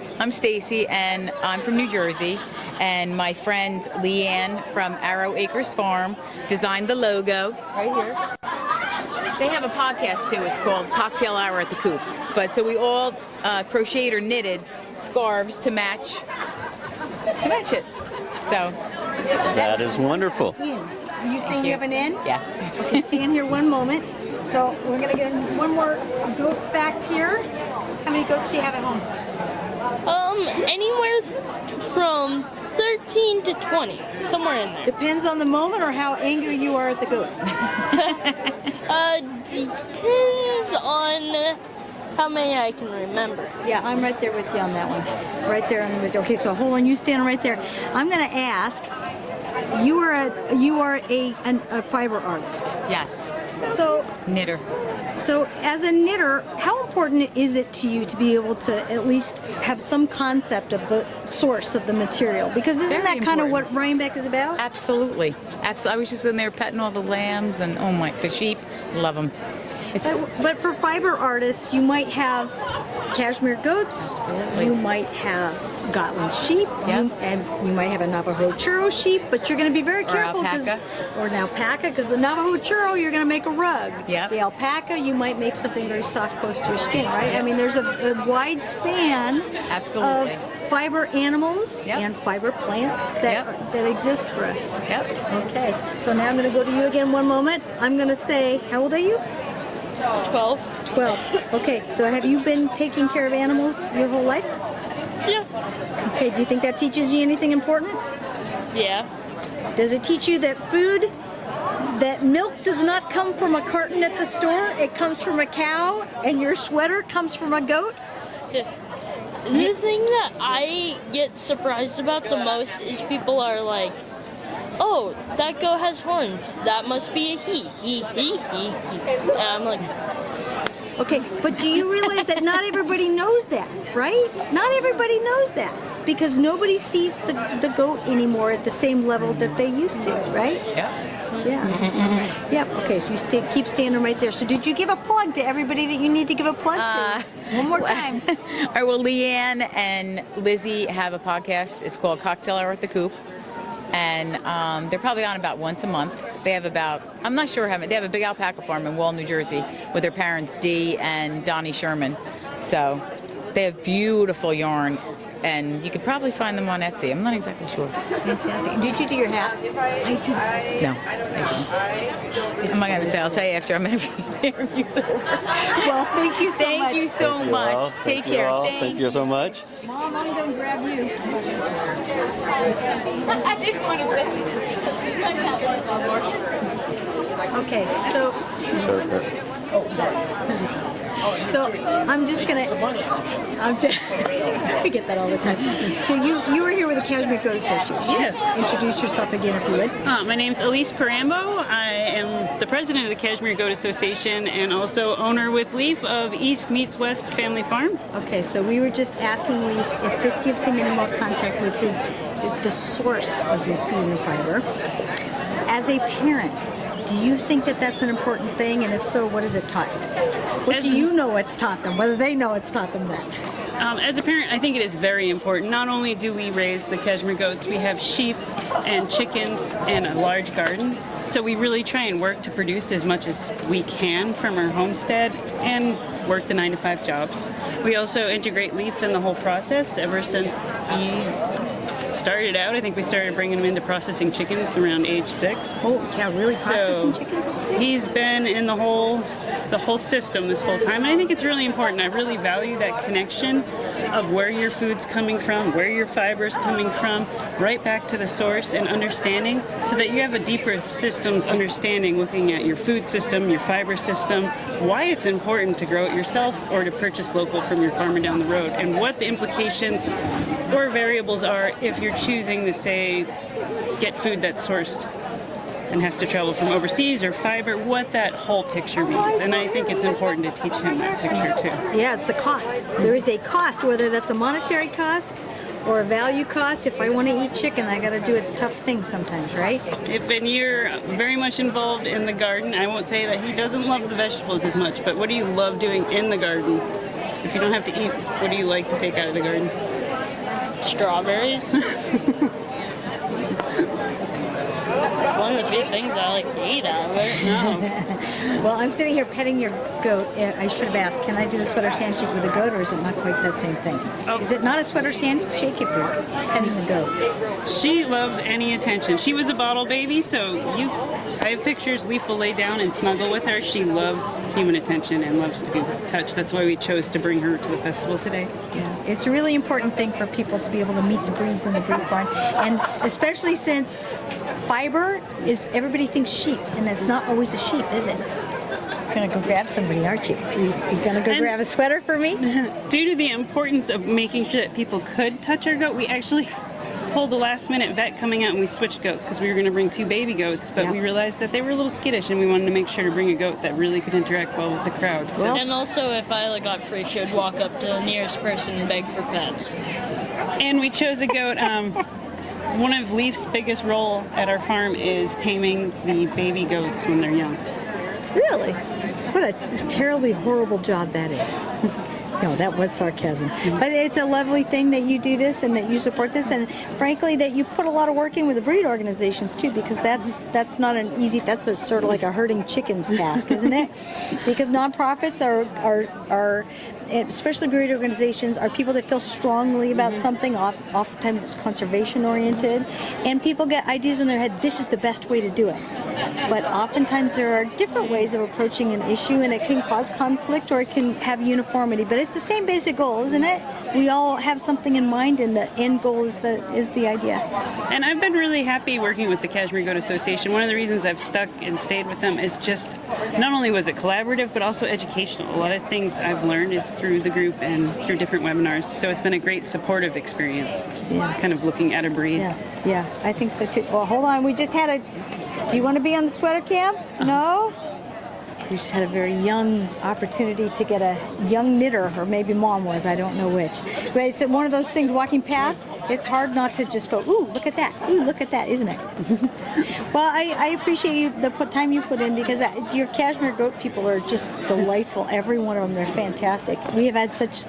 And I'm from New Jersey. And my friend Leanne from Arrow Acres Farm designed the logo. Right here. They have a podcast too. It's called Cocktail Hour at the Coop. But so we all crocheted or knitted scarves to match it. So That is wonderful. You saying you have an N? Yeah. Okay, stand here one moment. So we're gonna get one more goat fact here. How many goats do you have at home? Anywhere from 13 to 20, somewhere in there. Depends on the moment or how angry you are at the goats. Depends on how many I can remember. Yeah, I'm right there with you on that one. Right there on with you. Okay, so hold on, you stand right there. I'm gonna ask. You are a fiber artist. Yes. So knitter. So as a knitter, how important is it to you to be able to at least have some concept of the source of the material? Because isn't that kind of what Rhinebeck is about? Absolutely. I was just in there petting all the lambs and the sheep. Love them. But for fiber artists, you might have Cashmere goats. Absolutely. You might have Gotland sheep. Yep. And you might have a Navajo churro sheep. But you're going to be very careful or an alpaca, because the Navajo churro you're going to make a rug. Yep. The alpaca you might make something very soft close to your skin, right? Yep. I mean, there's a wide span Absolutely. of fiber animals and fiber plants that exist for us. Yep. Okay. So now I'm going to go to you again one moment. I'm going to say, how old are you? 12. 12. Okay, so have you been taking care of animals your whole life? Yeah. Okay, do you think that teaches you anything important? Yeah. Does it teach you that milk does not come from a carton at the store? It comes from a cow, and your sweater comes from a goat? Yeah. The thing that I get surprised about the most is people are like, oh, that goat has horns. That must be a he. And I'm like... Okay, but do you realize that not everybody knows that, right? Not everybody knows that, because nobody sees the goat anymore at the same level that they used to, right? Yeah. Yep. Okay, so you keep standing right there. So did you give a plug to everybody that you need to give a plug to? One more time. All right, well, Leanne and Lizzie have a podcast. It's called Cocktail Hour at the Coop. And they're probably on about once a month. They have I'm not sure how many, they have a big alpaca farm in Wall, New Jersey with their parents, Dee and Donnie Sherman. So they have beautiful yarn, and you could probably find them on Etsy. I'm not exactly sure. Fantastic. Did you do your hat? I did. No, I didn't. I'm not going to tell. I'll tell you after I'm interview's over. Well, thank you so much. Thank you so much. Take care. Thank you so much. Mom, I'm going to grab you. I didn't want to say Okay, so I'm just gonna. I get that all the time. So you were here with the Cashmere Goat Association. Yes. Introduce yourself again, if you would. My name's Elise Parambo. I am the president of the Cashmere Goat Association and also owner with Leaf of East Meets West Family Farm. Okay, so we were just asking Leaf if this gives him any more contact with the source of his food and fiber. As a parent, do you think that that's an important thing? And if so, what has it taught you? What do you know it's taught them? Whether they know it's taught them that? As a parent, I think it is very important. Not only do we raise the Cashmere goats, we have sheep and chickens and a large garden. So we really try and work to produce as much as we can from our homestead and work the 9-to-5 jobs. We also integrate Leaf in the whole process ever since he started out. I think we started bringing him into processing chickens around age 6. Oh, yeah, really processing chickens at 6? He's been in the whole system this whole time, and I think it's really important. I really value that connection of where your food's coming from, where your fiber's coming from, right back to the source and understanding, so that you have a deeper systems understanding, looking at your food system, your fiber system, why it's important to grow it yourself or to purchase local from your farmer down the road, and what the implications or variables are if you're choosing to, say, get food that's sourced and has to travel from overseas, or fiber, what that whole picture means. And I think it's important to teach him that picture too. Yeah, it's the cost. There is a cost, whether that's a monetary cost or a value cost. If I want to eat chicken, I got to do a tough thing sometimes, right? And you're very much involved in the garden. I won't say that he doesn't love the vegetables as much, but what do you love doing in the garden? If you don't have to eat, what do you like to take out of the garden? Strawberries. It's one of the few things I like to eat out of it. No. Well, I'm sitting here petting your goat. I should have asked, can I do the sweater's handshake with a goat, or is it not quite that same thing? Oh. Is it not a sweater's handshake if you're petting the goat? She loves any attention. She was a bottle baby, so I have pictures. Leaf will lay down and snuggle with her. She loves human attention and loves to be touched. That's why we chose to bring her to the festival today. Yeah, it's a really important thing for people to be able to meet the breeds in the breed barn, and especially since fiber is, everybody thinks sheep, and it's not always a sheep, is it? You're gonna go grab somebody, aren't you? You're gonna go grab a sweater for me? Due to the importance of making sure that people could touch our goat, we actually pulled the last minute vet coming out and we switched goats because we were going to bring 2 baby goats, but we realized that they were a little skittish and we wanted to make sure to bring a goat that really could interact well with the crowd. So. And also, if Isla got free, she would walk up to the nearest person and beg for pets. And we chose a goat. One of Leaf's biggest role at our farm is taming the baby goats when they're young. Really? What a terribly horrible job that is. No, that was sarcasm. But it's a lovely thing that you do this and that you support this, and frankly that you put a lot of work in with the breed organizations too, because that's not an easy, that's a sort of like a herding chickens task, isn't it? Because nonprofits are especially breed organizations, are people that feel strongly about something. Oftentimes it's conservation oriented, and people get ideas in their head, this is the best way to do it. But oftentimes there are different ways of approaching an issue, and it can cause conflict or it can have uniformity. But it's the same basic goal, isn't it? We all have something in mind, and the end goal is the idea. And I've been really happy working with the Kashmir Goat Association. One of the reasons I've stuck and stayed with them is just, not only was it collaborative, but also educational. A lot of things I've learned is through the group and through different webinars. So it's been a great supportive experience, kind of looking at a breed. Yeah, I think so too. Well, hold on, we just had do you want to be on the sweater cam? No? We just had a very young opportunity to get a young knitter, or maybe mom was, I don't know which. But it's one of those things, walking past, it's hard not to just go, ooh, look at that, ooh, look at that, isn't it? Well, I appreciate the time you put in, because your Cashmere goat people are just delightful. Every one of them, they're fantastic. We have had such,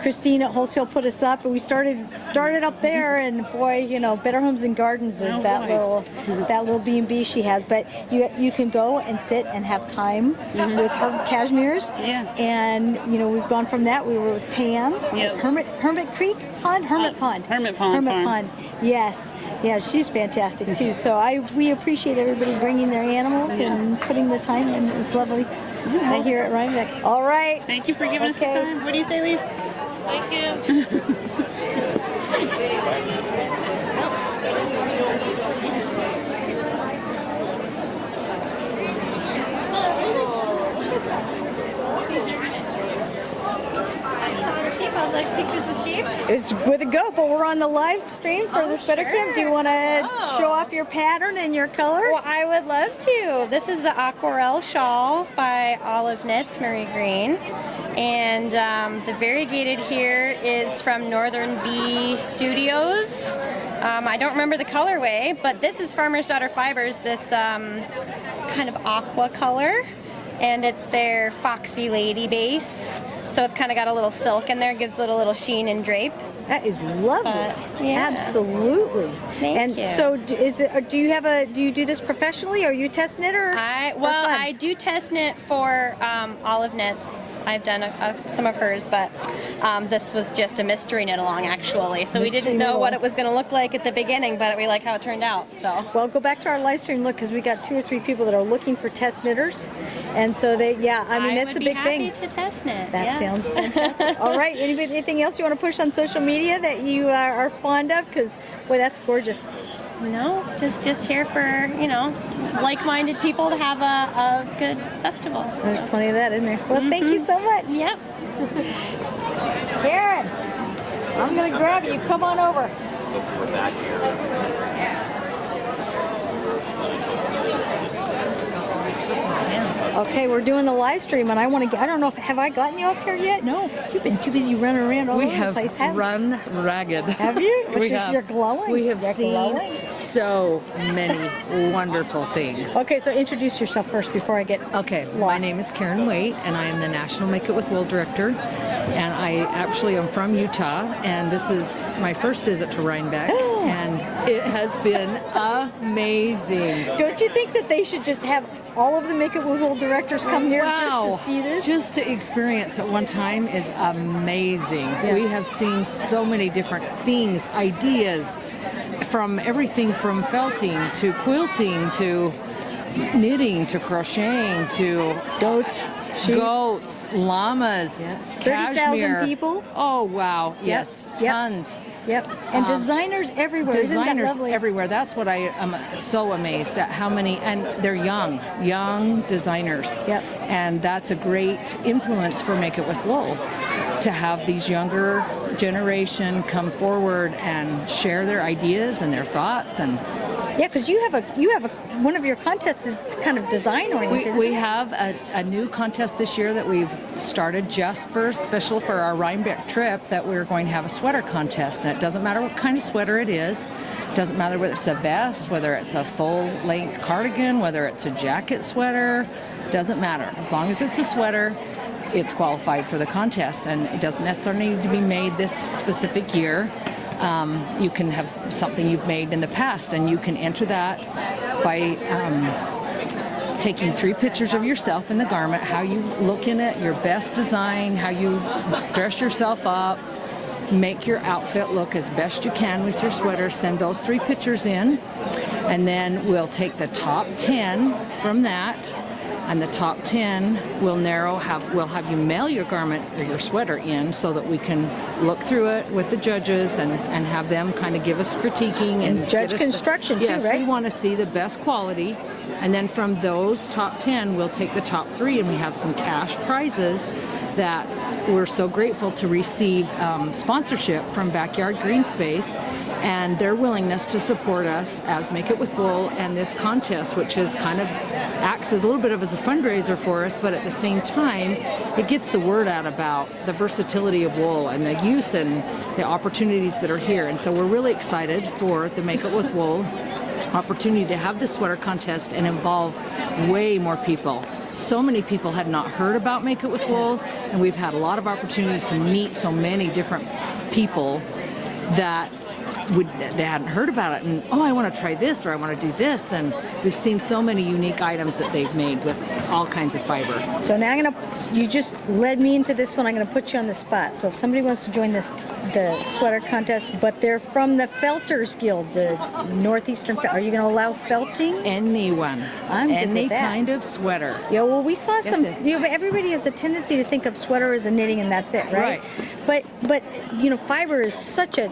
Christine at Wholesale put us up, and we started up there, and boy, Better Homes and Gardens is that little B&B she has. But you can go and sit and have time with her Cashmeres. Yeah. And we've gone from that. We were with Pam. Yep. Hermit Creek Pond? Hermit Pond. Hermit Pond. Yes. Yeah, she's fantastic too. So we appreciate everybody bringing their animals and putting the time in. It's lovely. Here at Rhinebeck. All right. Thank you for giving us the time. What do you say, Leaf? Thank you. Like pictures with sheep? It's with a goat, but we're on the live stream for the sweater cam. Do you want to show off your pattern and your color? Well, I would love to. This is the Aquarelle Shawl by Olive Knits, Mary Green. And the variegated here is from Northern Bee Studios. I don't remember the colorway, but this is Farmer's Daughter Fibers, this kind of aqua color. And it's their Foxy Lady base. So it's kind of got a little silk in there, gives it a little sheen and drape. That is lovely. Yeah. Absolutely. and you. so, do you do this professionally, or are you a test knitter? I do test knit for Olive Knits. I've done some of hers, but this was just a mystery knit along, actually. So we didn't know what it was going to look like at the beginning, but we like how it turned out. So well, go back to our live stream look, because we got 2 or 3 people that are looking for test knitters, and so they, that's a big thing. I would be happy to test knit. That sounds fantastic. All right, anything else you want to push on social media that you are fond of? Because boy, that's gorgeous. No, just here for, like-minded people to have a good festival. There's plenty of that in there. Well, thank you so much. Yep. Karen, I'm going to grab you. Come on over. We're back here. Okay, we're doing the live stream, and I want to get, I don't know if, have I gotten you up here yet? No. You've been too busy running around all over the place, haven't you? Run ragged. Have you? You're glowing. We have You're seen glowing. so many wonderful things. Okay, so introduce yourself first before I get My name is Karen Waite, and I am the National Make It With Wool Director. And I actually am from Utah, and this is my first visit to Rhinebeck, and it has been amazing. Don't you think that they should just have all of the Make It With Wool directors come here just to see this? Just to experience at one time is amazing. Yeah. We have seen so many different things, ideas, from everything from felting to quilting to knitting to crocheting to goats, llamas, 30,000 Cashmere. people. Oh wow! Yes, tons. Yep. And designers everywhere. Isn't that Designers lovely? everywhere. That's what I am so amazed at, how many, and they're young designers. Yep. And that's a great influence for Make It With Wool, to have these younger generation come forward and share their ideas and their thoughts. And yeah, because you have one of your contests is kind of design oriented. we have a new contest this year that we've started just special for our Rhinebeck trip, that we're going to have a sweater contest. And it doesn't matter what kind of sweater it is. It doesn't matter whether it's a vest, whether it's a full-length cardigan, whether it's a jacket sweater. Doesn't matter. As long as it's a sweater, it's qualified for the contest. And it doesn't necessarily need to be made this specific year. You can have something you've made in the past, and you can enter that by taking 3 pictures of yourself in the garment, how you look in it, your best design, how you dress yourself up, make your outfit look as best you can with your sweater. Send those 3 pictures in, and then we'll take the top 10 from that. And the top 10 will we'll have you mail your garment or your sweater in, so that we can look through it with the judges and have them kind of give us critiquing and judge construction too, yes, right? We want to see the best quality. And then from those top 10, we'll take the top 3, and we have some cash prizes that we're so grateful to receive sponsorship from Backyard Green Space and their willingness to support us as Make It With Wool and this contest, which is kind of acts as a little bit of as a fundraiser for us, but at the same time, it gets the word out about the versatility of wool and the use and the opportunities that are here. And so we're really excited for the Make It With Wool opportunity to have this sweater contest and involve way more people. So many people had not heard about Make It With Wool, and we've had a lot of opportunities to meet so many different people that they hadn't heard about it, and I want to try this, or I want to do this. And we've seen so many unique items that they've made with all kinds of fiber. So now you just led me into this one. I'm going to put you on the spot. So if somebody wants to join the sweater contest, but they're from the Felters Guild, the Northeastern, are you going to allow felting? Anyone. Any kind of sweater. Yeah, well, we saw some, everybody has a tendency to think of sweater as a knitting and that's it, right? But fiber is such a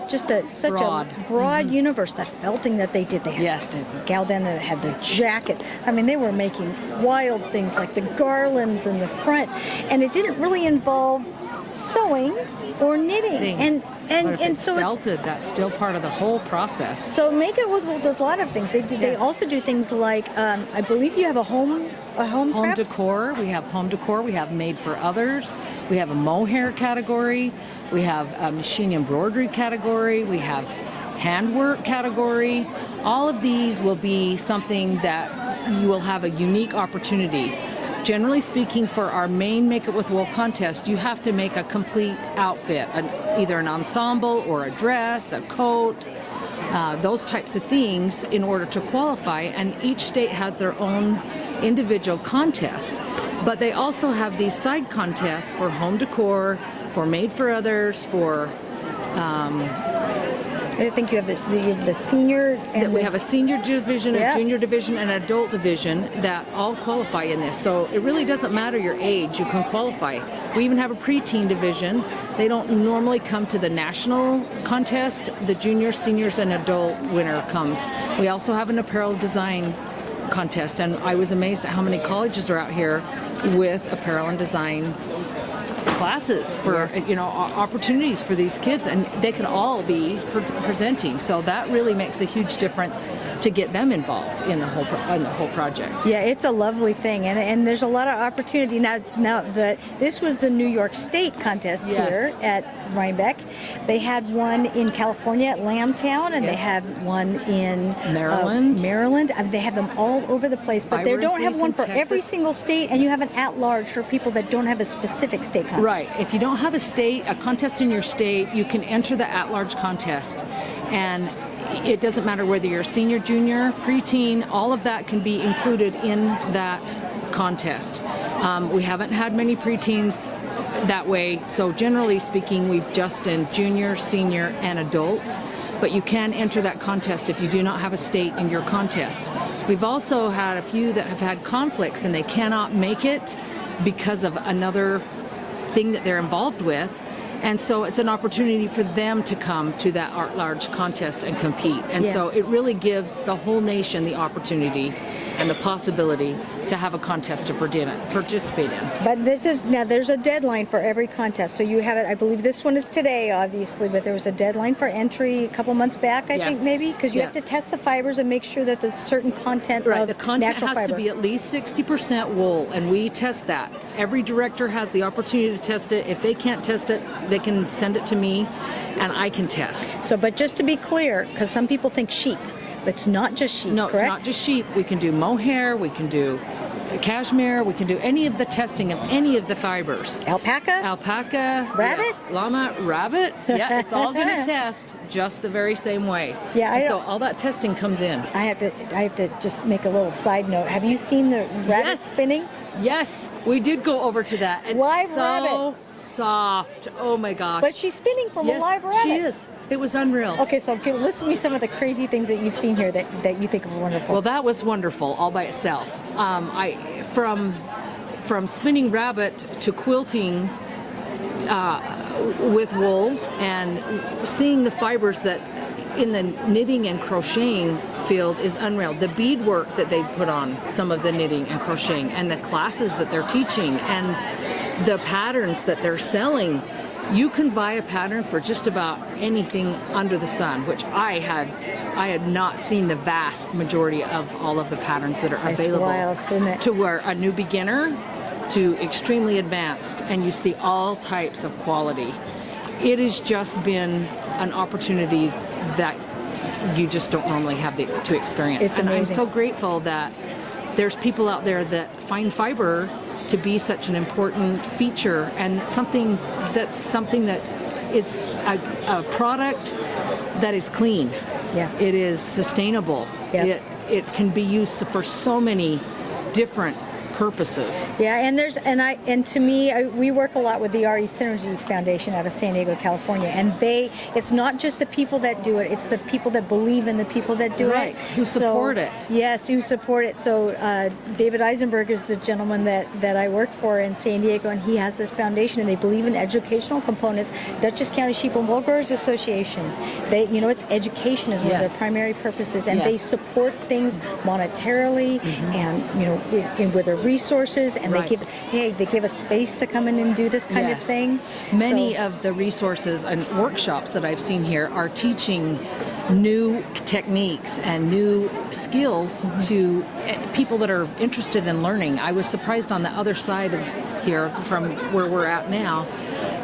broad universe. That felting that they did, they had the gal down there that had the jacket. I mean, they were making wild things like the garlands in the front, and it didn't really involve sewing or knitting. And so felted, that's still part of the whole process. So Make It With Wool does a lot of things. They also do things like I believe you have a home craft? Decor. We have home decor. We have made for others. We have a mohair category. We have a machine embroidery category. We have handwork category. All of these will be something that you will have a unique opportunity. Generally speaking, for our main Make It With Wool contest, you have to make a complete outfit, either an ensemble or a dress, a coat. those types of things in order to qualify. And each state has their own individual contest. But they also have these side contests for home decor, for made for others, for I think you have the senior. And we have a senior division, a junior division, and an adult division that all qualify in this. So it really doesn't matter your age, you can qualify. We even have a preteen division. They don't normally come to the national contest. The junior, seniors, and adult winner comes. We also have an apparel design contest, and I was amazed at how many colleges are out here with apparel and design classes for opportunities for these kids, and they could all be presenting. So that really makes a huge difference to get them involved in the whole project. Yeah, it's a lovely thing, and there's a lot of opportunity now. This was the New York State contest here at Rhinebeck. They had one in California at Lambtown, and they have one in Maryland. I mean, they have them all over the place, but they don't have one for every single state, and you have an at-large for people that don't have a specific state contest. Right. If you don't have a contest in your state, you can enter the at-large contest. And it doesn't matter whether you're a senior, junior, preteen, all of that can be included in that contest. We haven't had many preteens that way. So generally speaking, we've just done junior, senior, and adults. But you can enter that contest if you do not have a state in your contest. We've also had a few that have had conflicts and they cannot make it because of another thing that they're involved with, and so it's an opportunity for them to come to that at-large contest and compete. And so it really gives the whole nation the opportunity and the possibility to have a contest to participate in. But there's a deadline for every contest. So you have it, I believe this one is today, obviously, but there was a deadline for entry a couple months back, I think maybe, because you have to test the fibers and make sure that there's certain content of the content natural has fiber. to be at least 60% wool, and we test that. Every director has the opportunity to test it. If they can't test it, they can send it to me, and I can test. So, but just to be clear, because some people think sheep, but it's not just sheep, No, correct? It's not just sheep. We can do mohair, we can do cashmere, we can do any of the testing of any of the fibers. Alpaca? Rabbit? Yes. Llama, rabbit. Yeah, it's all going to test just the very same way. Yeah, so all that testing comes in. I have to just make a little side note. Have you seen the rabbit spinning? Yes, we did go over to that. And Live so rabbit. Soft. Oh my gosh. But she's spinning from a live rabbit. She is. It was unreal. Okay, so list me some of the crazy things that you've seen here that you think are wonderful. Well, that was wonderful all by itself. From spinning rabbit to quilting with wool and seeing the fibers that in the knitting and crocheting field is unreal. The beadwork that they put on some of the knitting and crocheting, and the classes that they're teaching, and the patterns that they're selling. You can buy a pattern for just about anything under the sun, which I had not seen the vast majority of all of the patterns that are available. Wild, isn't it? To where a new beginner to extremely advanced, and you see all types of quality. It has just been an opportunity that you just don't normally have to experience. It's and amazing. I'm so grateful that there's people out there that find fiber to be such an important feature and something that is a product that is clean. Yeah. It is sustainable. Yeah. It can be used for so many different purposes. Yeah, and to me, we work a lot with the RE Synergy Foundation out of San Diego, California, and it's not just the people that do it; it's the people that believe in the people that do Right, it, who support it. Yes, who support it. So David Eisenberg is the gentleman that I work for in San Diego, and he has this foundation, and they believe in educational components. Dutchess County Sheep and Wool Growers Association, it's education is one of their primary purposes, and they support things monetarily, and with their resources, and they give us space to come in and do this kind of thing. Many of the resources and workshops that I've seen here are teaching new techniques and new skills to people that are interested in learning. I was surprised on the other side of here from where we're at now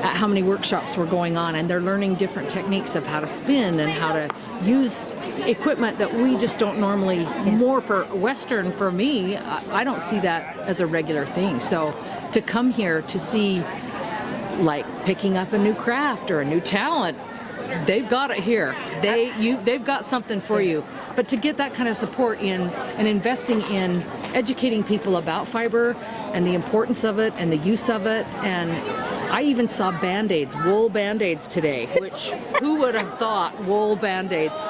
at how many workshops were going on, and they're learning different techniques of how to spin and how to use equipment that we just don't normally, more for Western, for me, I don't see that as a regular thing. So to come here to see like picking up a new craft or a new talent they've got it here. They've got something for you. But to get that kind of support in and investing in educating people about fiber and the importance of it and the use of it, and I even saw Band-Aids, wool Band-Aids today, which who would have thought wool Band-Aids?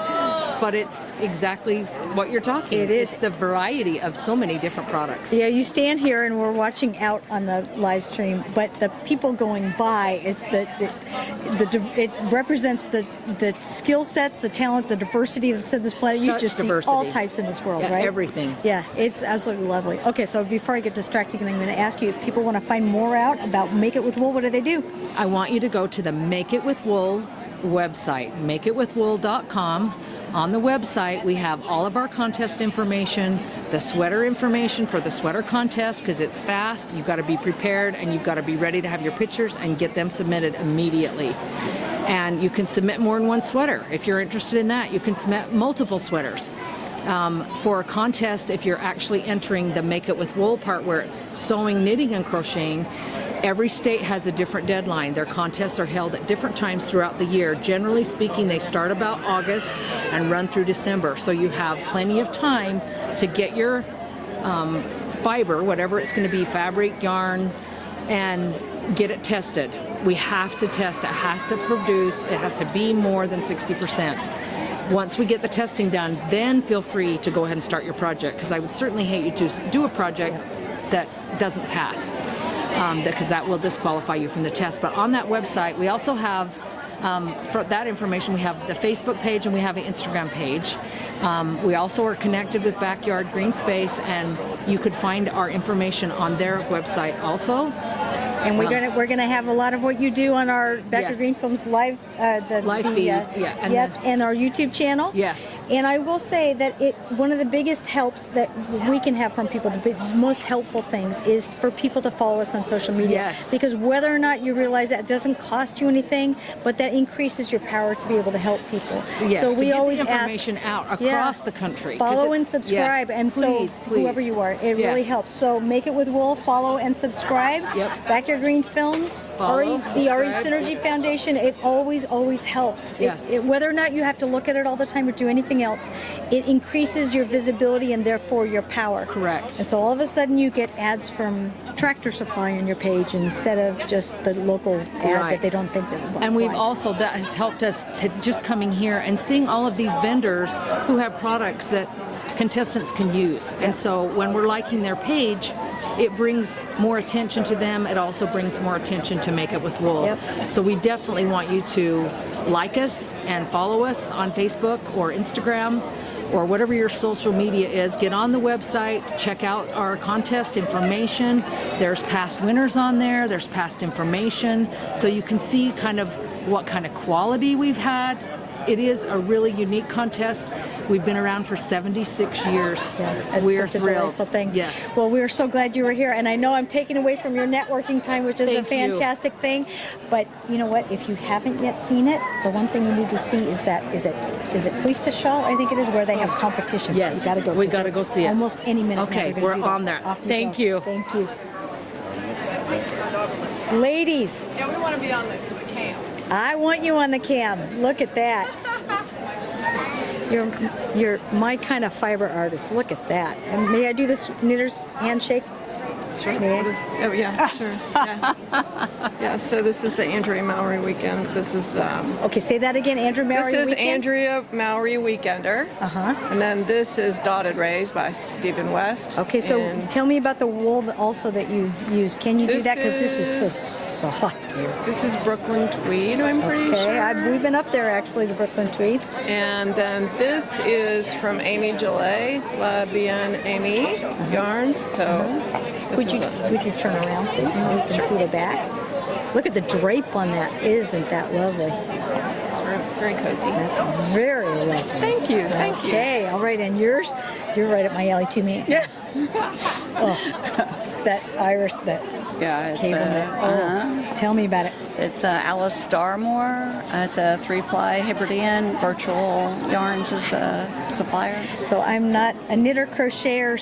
But it's exactly what you're talking. It is. It's the variety of so many different products. Yeah, you stand here and we're watching out on the live stream, but the people going by is it represents the skill sets, the talent, the diversity that's in this planet. You Such just diversity. see all types in this world, Yeah, right? everything. Yeah, it's absolutely lovely. Okay, so before I get distracted, I'm going to ask you, if people want to find more out about Make It With Wool, what do they do? I want you to go to the Make It With Wool website, makeitwithwool.com. On the website, we have all of our contest information, the sweater information for the sweater contest, because it's fast. You've got to be prepared and you've got to be ready to have your pictures and get them submitted immediately. And you can submit more than one sweater. If you're interested in that, you can submit multiple sweaters. For a contest, if you're actually entering the Make It With Wool part where it's sewing, knitting, and crocheting, every state has a different deadline. Their contests are held at different times throughout the year. Generally speaking, they start about August and run through December. So you have plenty of time to get your fiber, whatever it's going to be, fabric, yarn, and get it tested. We have to test. It has to produce. It has to be more than 60%. Once we get the testing done, then feel free to go ahead and start your project, because I would certainly hate you to do a project that doesn't pass, because that will disqualify you from the test. But on that website, we also have, for that information, we have the Facebook page and we have an Instagram page. We also are connected with Backyard Green Space, and you could find our information on their website also. And we're gonna have a lot of what you do on our Backyard Yes. Green Films live feed, and our YouTube channel. Yes. And I will say that one of the biggest helps that we can have from people, the most helpful things, is for people to follow us on social media. Yes. Because whether or not you realize that, it doesn't cost you anything, but that increases your power to be able to help people. Yes, So to we get always the information ask, out across the country. 'Cause follow and it's- subscribe, yes, and please, so please. whoever you are, it Yes. really helps. So Make It With Wool, follow and subscribe. Yep. Backyard Green Films, Follow, the RE subscribe. Synergy Foundation. It always helps. Yes. Whether or not you have to look at it all the time or do anything else, it increases your visibility and therefore your power. Correct. And so all of a sudden you get ads from Tractor Supply on your page instead of just the local ad Right. that they don't think that. And we've applies. also, that has helped us to just coming here and seeing all of these vendors who have products that contestants can use. And so when we're liking their page, it brings more attention to them. It also brings more attention to Make It With Wool. Yep. So we definitely want you to like us and follow us on Facebook or Instagram or whatever your social media is. Get on the website, check out our contest information. There's past winners on there, there's past information, so you can see kind of what kind of quality we've had. It is a really unique contest. We've been around for 76 years. It's We're such a thrilled. delightful thing. Yes. Well, we're so glad you were here, and I know I'm taking away from your networking time, which is Thank a you. fantastic thing. But you know what? If you haven't yet seen it, the one thing you need to see is it Fleece to Shawl? I think it is, where they have competitions. Yes. You gotta go. We gotta go see it. Almost any minute. now Okay, we're gonna we're do that. on there. Off Thank go. you. Thank you. Ladies, Yeah, we want to be on the cam. I want you on the cam. Look at that. You're my kind of fiber artist. Look at that. And may I do this knitter's handshake? Sure. May I? Oh yeah, sure. Yeah. Yeah. So this is the Andrea Mowry weekend. This is. Okay, say that again. Andrea Mowry. This is Weekend? Andrea Mowry Weekender. And then this is Dotted Rays by Stephen West. Okay, so And tell me about the wool also that you use. Can you do This that? Because this is so is- soft here. This is Brooklyn Tweed, I'm pretty Okay, sure. we've been up there actually to Brooklyn Tweed. And then this is from Amy Gillet, La Bien Amy Yarns. So this Would you turn around, please, so you can see the back? Look at the drape on that. Isn't that lovely? It's very cozy. That's very lovely. Thank you. Thank you. Okay, all right, and yours? You're right up my alley too, man. Yeah. Oh, that Irish, that It's cable knit. Tell me about it. It's Alice Starmore. It's a 3-ply Hebridean. Virtual Yarns is the supplier. So I'm not a knitter, crocheter,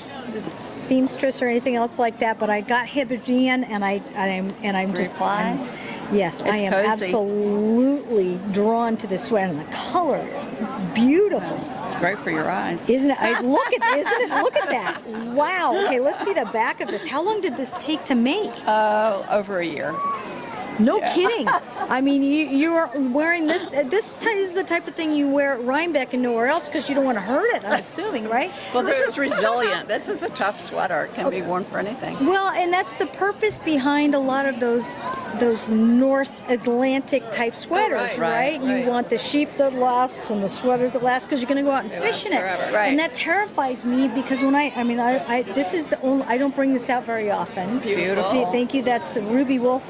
seamstress, or anything else like that. But I got Hebridean, and I'm just. 3-ply? Yes, I am cozy. absolutely drawn to this sweater. And the color is beautiful. It's great for your eyes. Isn't it? Isn't it? Look at that. Wow. Okay, let's see the back of this. How long did this take to make? Over a year. No kidding. I mean, you are wearing this. This is the type of thing you wear at Rhinebeck and nowhere else because you don't want to hurt it, I'm assuming, right? Well, this is resilient. This is a tough sweater. It can be worn for anything. Well, and that's the purpose behind a lot of those North Atlantic type sweaters, right? You want the sheep that lasts and the sweater that lasts because you're going to go out and fish in it. Right. And that terrifies me because when this is the only, I don't bring this out very often. It's beautiful. Thank you. That's the Ruby Wolf.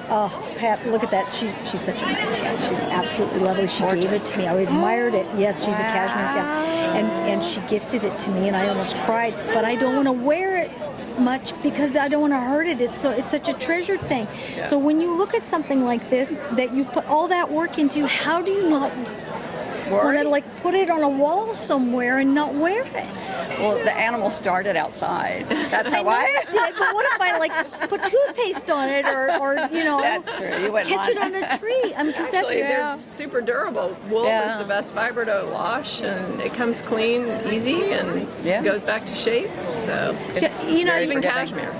Oh, Pat, look at that. She's such a nice gal. She's absolutely lovely. She gave it to me. I admired it. Yes, she's a cashmere gal. And she gifted it to me, and I almost cried. But I don't want to wear it much because I don't want to hurt it. It's such a treasured thing. Yeah. So when you look at something like this that you put all that work into, how do you not want to put it on a wall somewhere and not wear it? Well, the animal started outside. That's how I did. But what if I put toothpaste on it or That's true. You wouldn't catch it on a tree? Actually, they're super durable. Wool is the best fiber to wash, and it comes clean, easy, and goes back to shape. So it's even cashmere.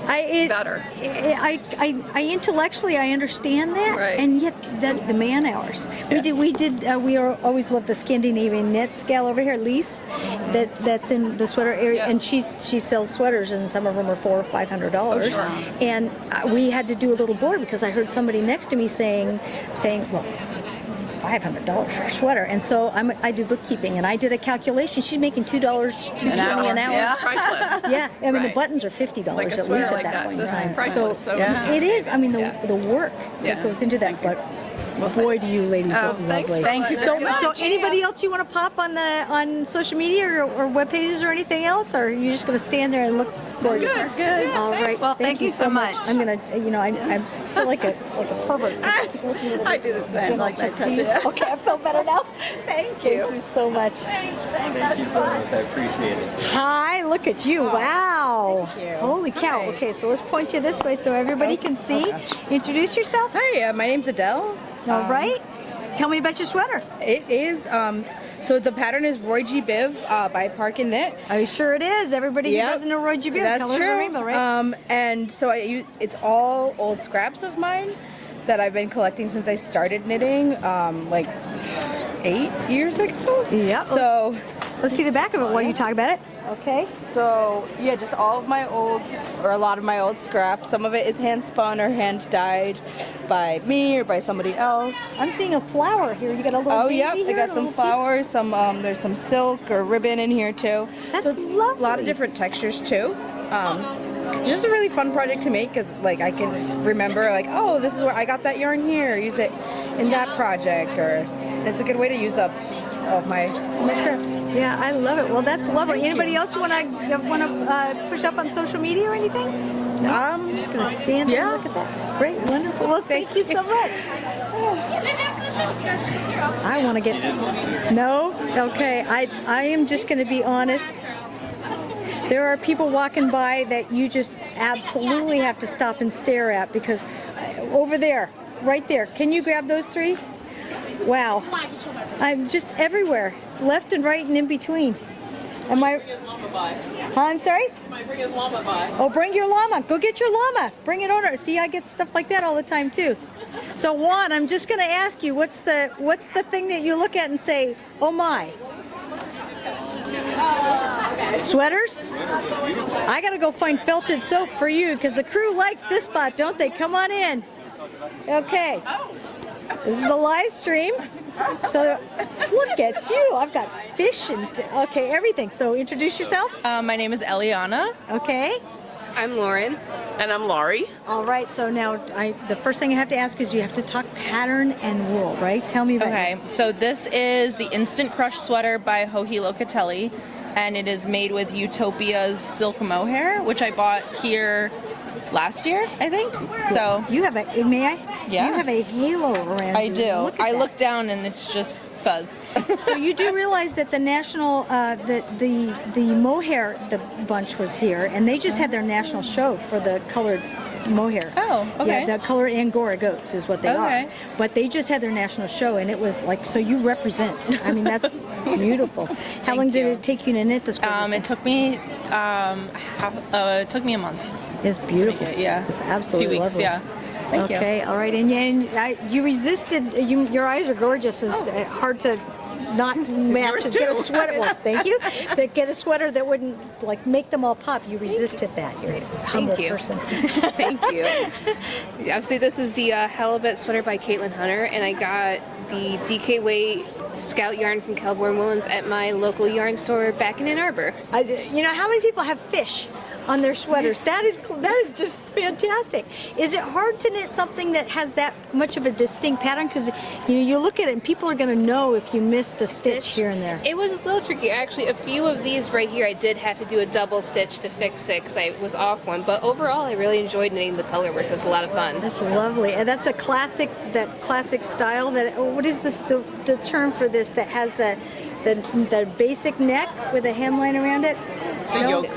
Better. I intellectually I understand that, right. And yet the man hours. We always love the Scandinavian knits gal over here, Lise, that's in the sweater area, and she sells sweaters, and some of them are $400 or $500. Oh, sure. And we had to do a little board because I heard somebody next to me saying, well, $500 for a sweater, and so I do bookkeeping, and I did a calculation. She's making $2.20 an hour. Yeah, it's priceless. Yeah, I mean the buttons are $50 like at least at that point. This is priceless. So it is. I mean the work that goes into that, but. Boy, do you ladies look lovely. Thank you. So anybody else you want to pop on social media or web pages or anything else, or are you just going to stand there and look gorgeous? Good. All right. Well, thank you so much. I'm gonna, I feel like a pervert. I do the same. Like that tattoo. Okay, I feel better now. Thank you so much. Thank you so much. I appreciate it. Hi, look at you. Wow. Thank you. Holy cow. Hi. Okay, so let's point you this way so everybody can see. Introduce yourself. Hi, my name's Adele. All right. Tell me about your sweater. It is, so the pattern is Roy G. Biv by Park and Knit. Are you sure it is? Everybody who doesn't know Roy G. Biv, that's Color of true. the Rainbow, right? And so it's all old scraps of mine that I've been collecting since I started knitting, like 8 years ago. Yeah. So let's see the back of it while you talk about it. Okay. So yeah, just all of my old, or a lot of my old scraps. Some of it is hand spun or hand dyed by me or by somebody else. I'm seeing a flower here. You got a little daisy I here, got some flowers. Some there's some silk or ribbon in here too. That's so lovely. A lot of different textures too. It's just a really fun project to make because like I can remember like, oh, this is where I got that yarn here. Use it in that project, or it's a good way to use up all of my scraps. Yeah, I love it. Well, that's lovely. Anybody else you want to push up on social media or anything? No? I'm just going to stand there and look at that. Great, wonderful. Well, thank you so much. I want to get... No? Okay, I am just going to be honest. There are people walking by that you just absolutely have to stop and stare at because over there, right there, can you grab those three? Wow. I'm just everywhere, left and right and in between. Am I? I'm sorry? Bring his llama by. Oh, bring your llama. Go get your llama. Bring it over. See, I get stuff like that all the time too. So Juan, I'm just going to ask you, what's the thing that you look at and say, oh my? Sweaters? I got to go find felted soap for you because the crew likes this spot, don't they? Come on in. Okay. This is the live stream. So look at you. I've got fish and everything. So introduce yourself. My name is Eliana. Okay. I'm Lauren. And I'm Laurie. All right. So now the first thing I have to ask is you have to talk pattern and wool, right? Tell me about it. Okay, so this is the Instant Crush sweater by Joji Locatelli, and it is made with Utopia's silk mohair, which I bought here last year, I think. So you have a, may I? Yeah. You have a halo around I you. do. I look down and it's just fuzz. So you do realize that the national, the Mohair, the bunch was here, and they just had their national show for the colored Mohair. Oh, okay. Yeah, the color Angora goats is what they are. But they just had their national show, and it was like, so you represent. I mean, that's beautiful. How long did it take you to knit this? It took me a month. It's beautiful. Yeah, it's absolutely a few weeks. lovely. Yeah. Thank you. Okay, all right, and you resisted. Your eyes are gorgeous. It's hard to not match to get a sweater. Well, thank you. To get a sweater that wouldn't like make them all pop. You resisted that. You're a humble person. Thank you. Obviously, this is the halibut sweater by Caitlin Hunter, and I got the DK Weight Scout yarn from Kelborn Woolens at my local yarn store back in Ann Arbor. You know, how many people have fish on their sweaters? That is just fantastic. Is it hard to knit something that has that much of a distinct pattern? Because you look at it and people are going to know if you missed a stitch here and there. It was a little tricky. Actually, a few of these right here I did have to do a double stitch to fix it because I was off one. But overall, I really enjoyed knitting the color work. It was a lot of fun. That's lovely. And that's a classic style. What is this? The term for this that has the basic neck with a hemline around it? Yoke.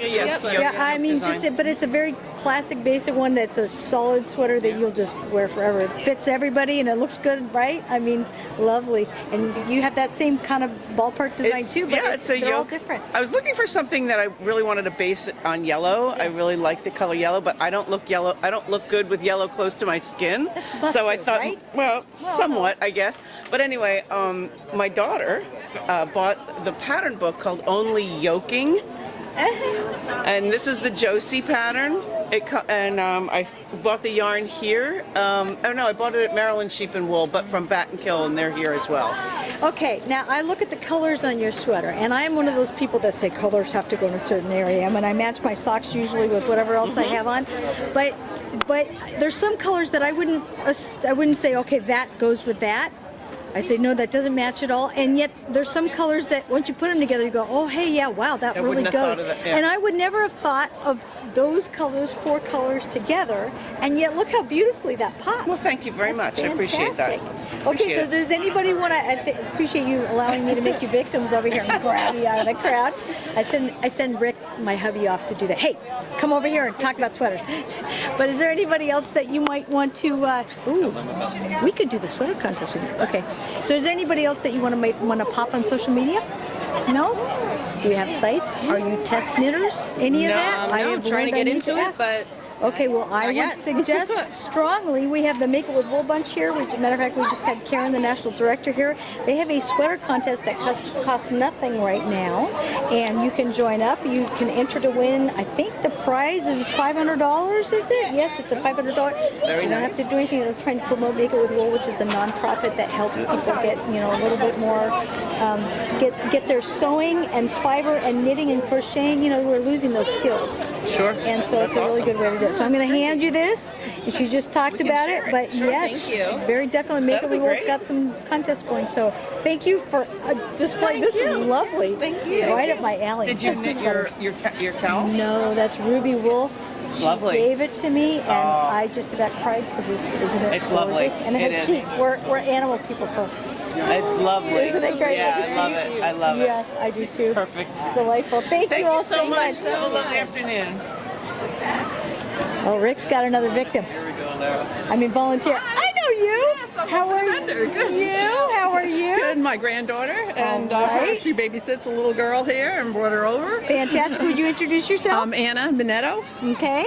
Yeah, I mean, but it's a very classic, basic one that's a solid sweater that you'll just wear forever. It fits everybody and it looks good, right? I mean, lovely. And you have that same kind of ballpark design too, but they're all different. I was looking for something that I really wanted to base it on yellow. Yes. I really like the color yellow, but I don't look yellow. I don't look good with yellow close to my skin. So I thought, right? well, somewhat, I guess. But anyway, my daughter bought the pattern book called Only Yoking. And this is the Josie pattern. I bought the yarn here. I bought it at Maryland Sheep and Wool, but from Battenkill, and they're here as well. Okay, now I look at the colors on your sweater, and I'm one of those people that say colors have to go in a certain area. I mean, I match my socks usually with whatever else I have on, but there's some colors that I wouldn't say, okay, that goes with that. I say, no, that doesn't match at all. And yet there's some colors that once you put them together, you go, oh, hey, yeah, wow, that really goes. And I would never have thought of those colors, 4 colors together. And yet look how beautifully that pops. Well, thank you very much. I appreciate that. Okay, so does anybody want to, appreciate you allowing me to make you victims over here and grab you out of the crowd. I send Rick, my hubby, off to do that. Hey, come over here and talk about sweaters. But is there anybody else that you might want to, we could do the sweater contest with you. Okay. So is there anybody else that you want to pop on social media? No? Do you have sites? Are you test knitters? Any of that? I'm trying to get into it, but okay, well, I would suggest strongly, we have the Make It With Wool bunch here, which, as a matter of fact, we just had Karen, the national director here. They have a sweater contest that costs nothing right now, and you can join up. You can enter to win, I think the prize is $500, is it? Yes, it's a $500. You don't have to do anything. They're trying to promote Make It With Wool, which is a nonprofit that helps people get, a little bit more, get their sewing and fiber and knitting and crocheting. We're losing those skills. Sure. And so it's a really good way to do it. So I'm going to hand you this. And she just talked about it, but yes, very definitely Make It With Wool's got some contests going. So thank you for displaying. This is lovely. Thank you. Right up my alley. Did you knit your cowl? No, that's Ruby Wolf. Lovely. She gave it to me, and I just about cried because isn't it? It's gorgeous? lovely. And it has sheep. We're animal people, so. It's lovely. Isn't it great? Yeah, I love it. I love it. Yes, I do too. Perfect. Delightful. Thank you all so much. Have a lovely afternoon. Oh, Rick's got another victim. Volunteer. I know you. How are you? Good. How are you? Good. My granddaughter, and she babysits a little girl here and brought her over. Fantastic. Would you introduce yourself? Anna Minetto. Okay.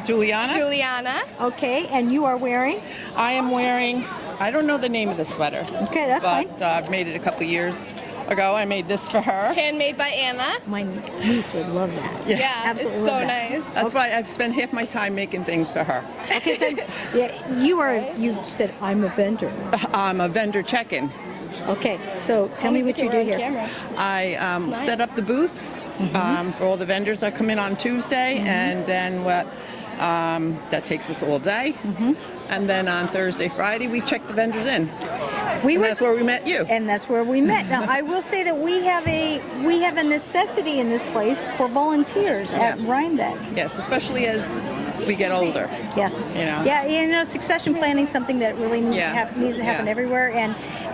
Juliana. Okay. And you are wearing? I am wearing. I don't know the name of the sweater. Okay, that's fine. I've made it a couple years ago. I made this for her. Handmade by Anna. My niece would love that. Yeah, absolutely. It's so nice. That's why I've spent half my time making things for her. Okay, so you said I'm a vendor. I'm a vendor check-in. Okay, so tell me what you do here. I set up the booths for all the vendors that come in on Tuesday, and then that takes us all day. And then on Thursday, Friday, we check the vendors in. And that's where we met you. And that's where we met. Now, I will say that we have a necessity in this place for volunteers at Rhinebeck. Yes, especially as we get older. Yes. Succession planning is something that really needs to happen everywhere,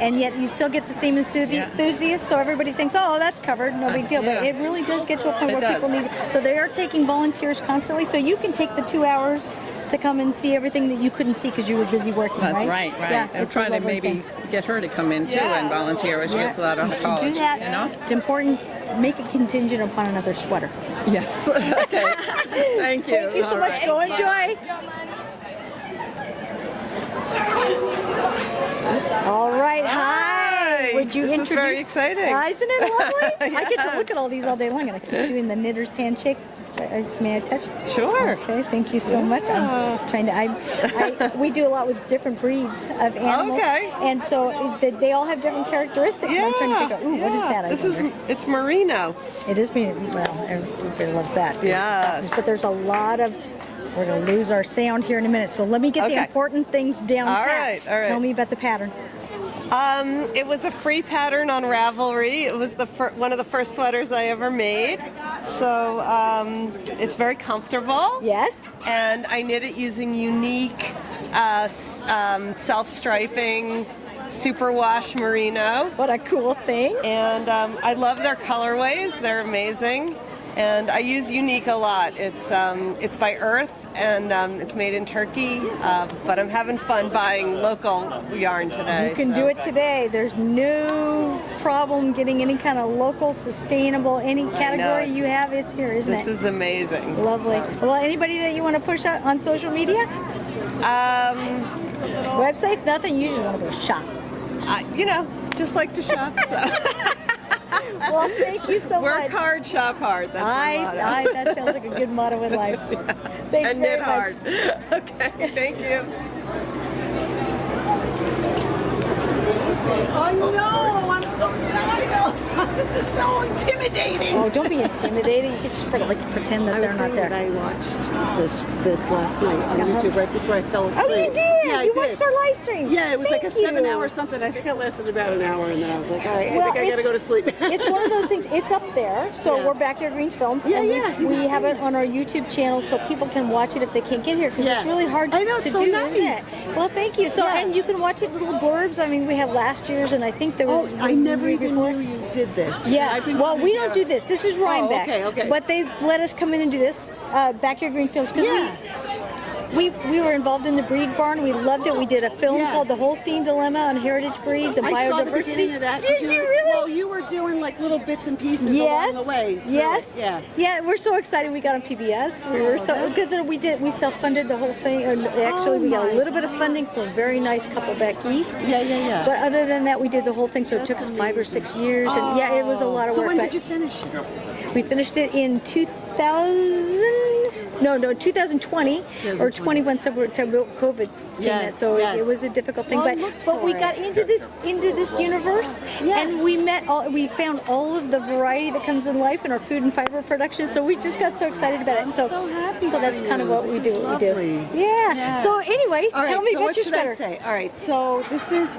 and yet you still get the same enthusiasts, so everybody thinks, oh, that's covered, no big deal. But it really does get to a point where people need it. So they are taking volunteers constantly, so you can take the 2 hours to come and see everything that you couldn't see because you were busy working, That's right. Yeah, I'm trying to maybe get her to come in too and volunteer when she gets out of college. Do that. You know? It's important. Make it contingent upon another sweater. Yes. Okay. Thank you. Thank you so much. Go enjoy. All right. Hi. Would you This introduce? is very exciting. Isn't it lovely? I get to look at all these all day long, and I keep doing the knitter's handshake. May I touch? Sure. Okay. Thank you so much. I'm trying to. We do a lot with different breeds of animals. Okay. And so they all have different characteristics. And I'm trying to figure out, what is that? It's merino. It is merino. Well, everybody loves that. Yes. But there's a lot of. We're going to lose our sound here in a minute. So let me get the important things down. All pat. right. All right. Tell me about the pattern. It was a free pattern on Ravelry. It was one of the first sweaters I ever made. So it's very comfortable. Yes. And I knit it using unique self-striping superwash merino. What a cool thing. And I love their colorways. They're amazing. And I use unique a lot. It's by Earth, and it's made in Turkey, but I'm having fun buying local yarn today. You can do it today. There's no problem getting any kind of local, sustainable, any category you have, it's here, isn't it? This is amazing. Lovely. Well, anybody that you want to push out on social media? Websites? Nothing? You just want to go shop. Just like to shop. So. Well, thank you so much. Work hard, shop hard. That's my motto. That sounds like a good motto in life. Thanks and very knit much. hard. Okay, thank you. I know, I'm so shy. This is so intimidating. Oh, don't be intimidated. You can just pretend that they're not there. I watched this last night on YouTube right before I fell asleep. Oh, you did? Yeah, I you did. watched our live stream? Yeah, it was like a Thank 7-hour something. I think it lasted about an hour, and then I was like, all right, Well, I think I gotta go to sleep. It's one of those things. It's up there, so we're Backyard Green Films, and we have it on our YouTube channel, so people can watch it if they can't get here, because it's really hard I know, to it's so do. nice. Isn't it? Well, thank you. So, and you can watch it little blurbs. I mean, we have last year's, and I think there was. I never even knew you did this. Yeah. Well, we don't do this. This is Rhinebeck. Okay. But they let us come in and do this, Backyard Green Films, because we were involved in the breed barn. We loved it. We did a film called The Holstein Dilemma on heritage breeds and I biodiversity. saw the beginning of that. Did you really? Well, you were doing like little bits and pieces along the way. Yes. Yeah. We're so excited we got on PBS. We were so because we self-funded the whole thing. And actually, we got a little bit of funding for a very nice couple back east. Yeah. But other than that, we did the whole thing. So it took us 5 or 6 years. And it was a lot of work. So when did you finish it? We finished it in 2020 or 21. So COVID came in, so it was a difficult thing. But we got into this universe, and we found all of the variety that comes in life in our food and fiber production. So we just got so excited about it. And so happy. So that's kind of what we do. Lovely. Yeah. So anyway, tell me about your sweater. What should I say? All right. So this is.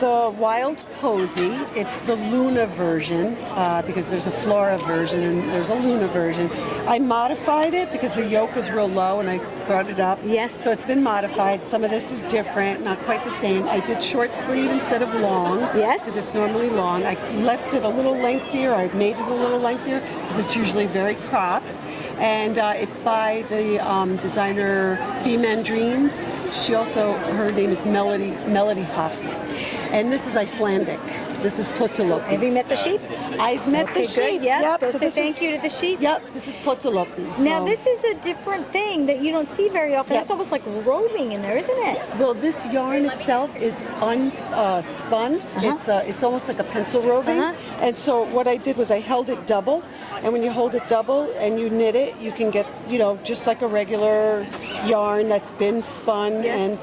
The Wild Posy. It's the Luna version because there's a Flora version and there's a Luna version. I modified it because the yoke is real low and I brought it up. Yes. So it's been modified. Some of this is different, not quite the same. I did short sleeve instead of long. Yes. Because it's normally long. I left it a little lengthier. I made it a little lengthier because it's usually very cropped. And it's by the designer B. Mandrines. Her name is Melody Hoffman. And this is Icelandic. This is Plötulopi. Have you met the sheep? I've met the sheep. Good. Yes. Yep. Go say thank you to the sheep. Yep. This is Plötulopi. Now this is a different thing that you don't see very often. It's almost like roving in there, isn't it? Well, this yarn itself is spun. It's almost like a pencil roving. And so what I did was I held it double. And when you hold it double and you knit it, you can get, just like a regular yarn that's been spun. And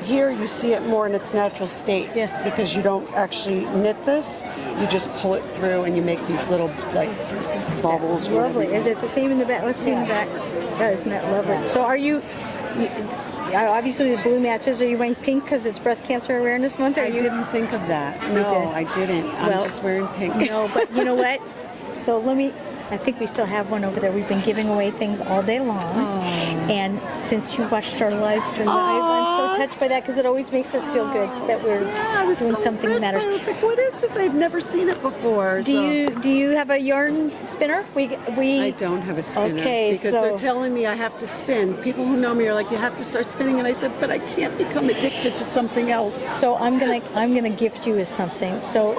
here you see it more in its natural state. Yes. Because you don't actually knit this, you just pull it through and you make these little bubbles. Lovely. Is it the same in the back? Let's see in the back. Isn't that lovely? So are you obviously the blue matches. Are you wearing pink because it's Breast Cancer Awareness Month? I didn't think of that. No, I didn't. I'm just wearing pink. No, but you know what? So I think we still have one over there. We've been giving away things all day long. And since you watched our live stream, I'm so touched by that because it always makes us feel good that we're doing something that matters. I was like, what is this? I've never seen it before. Do you have a yarn spinner? I don't have a spinner. Okay, because they're telling me I have to spin. People who know me are like, you have to start spinning, and I said, but I can't become addicted to something else. So I'm gonna gift you with something. So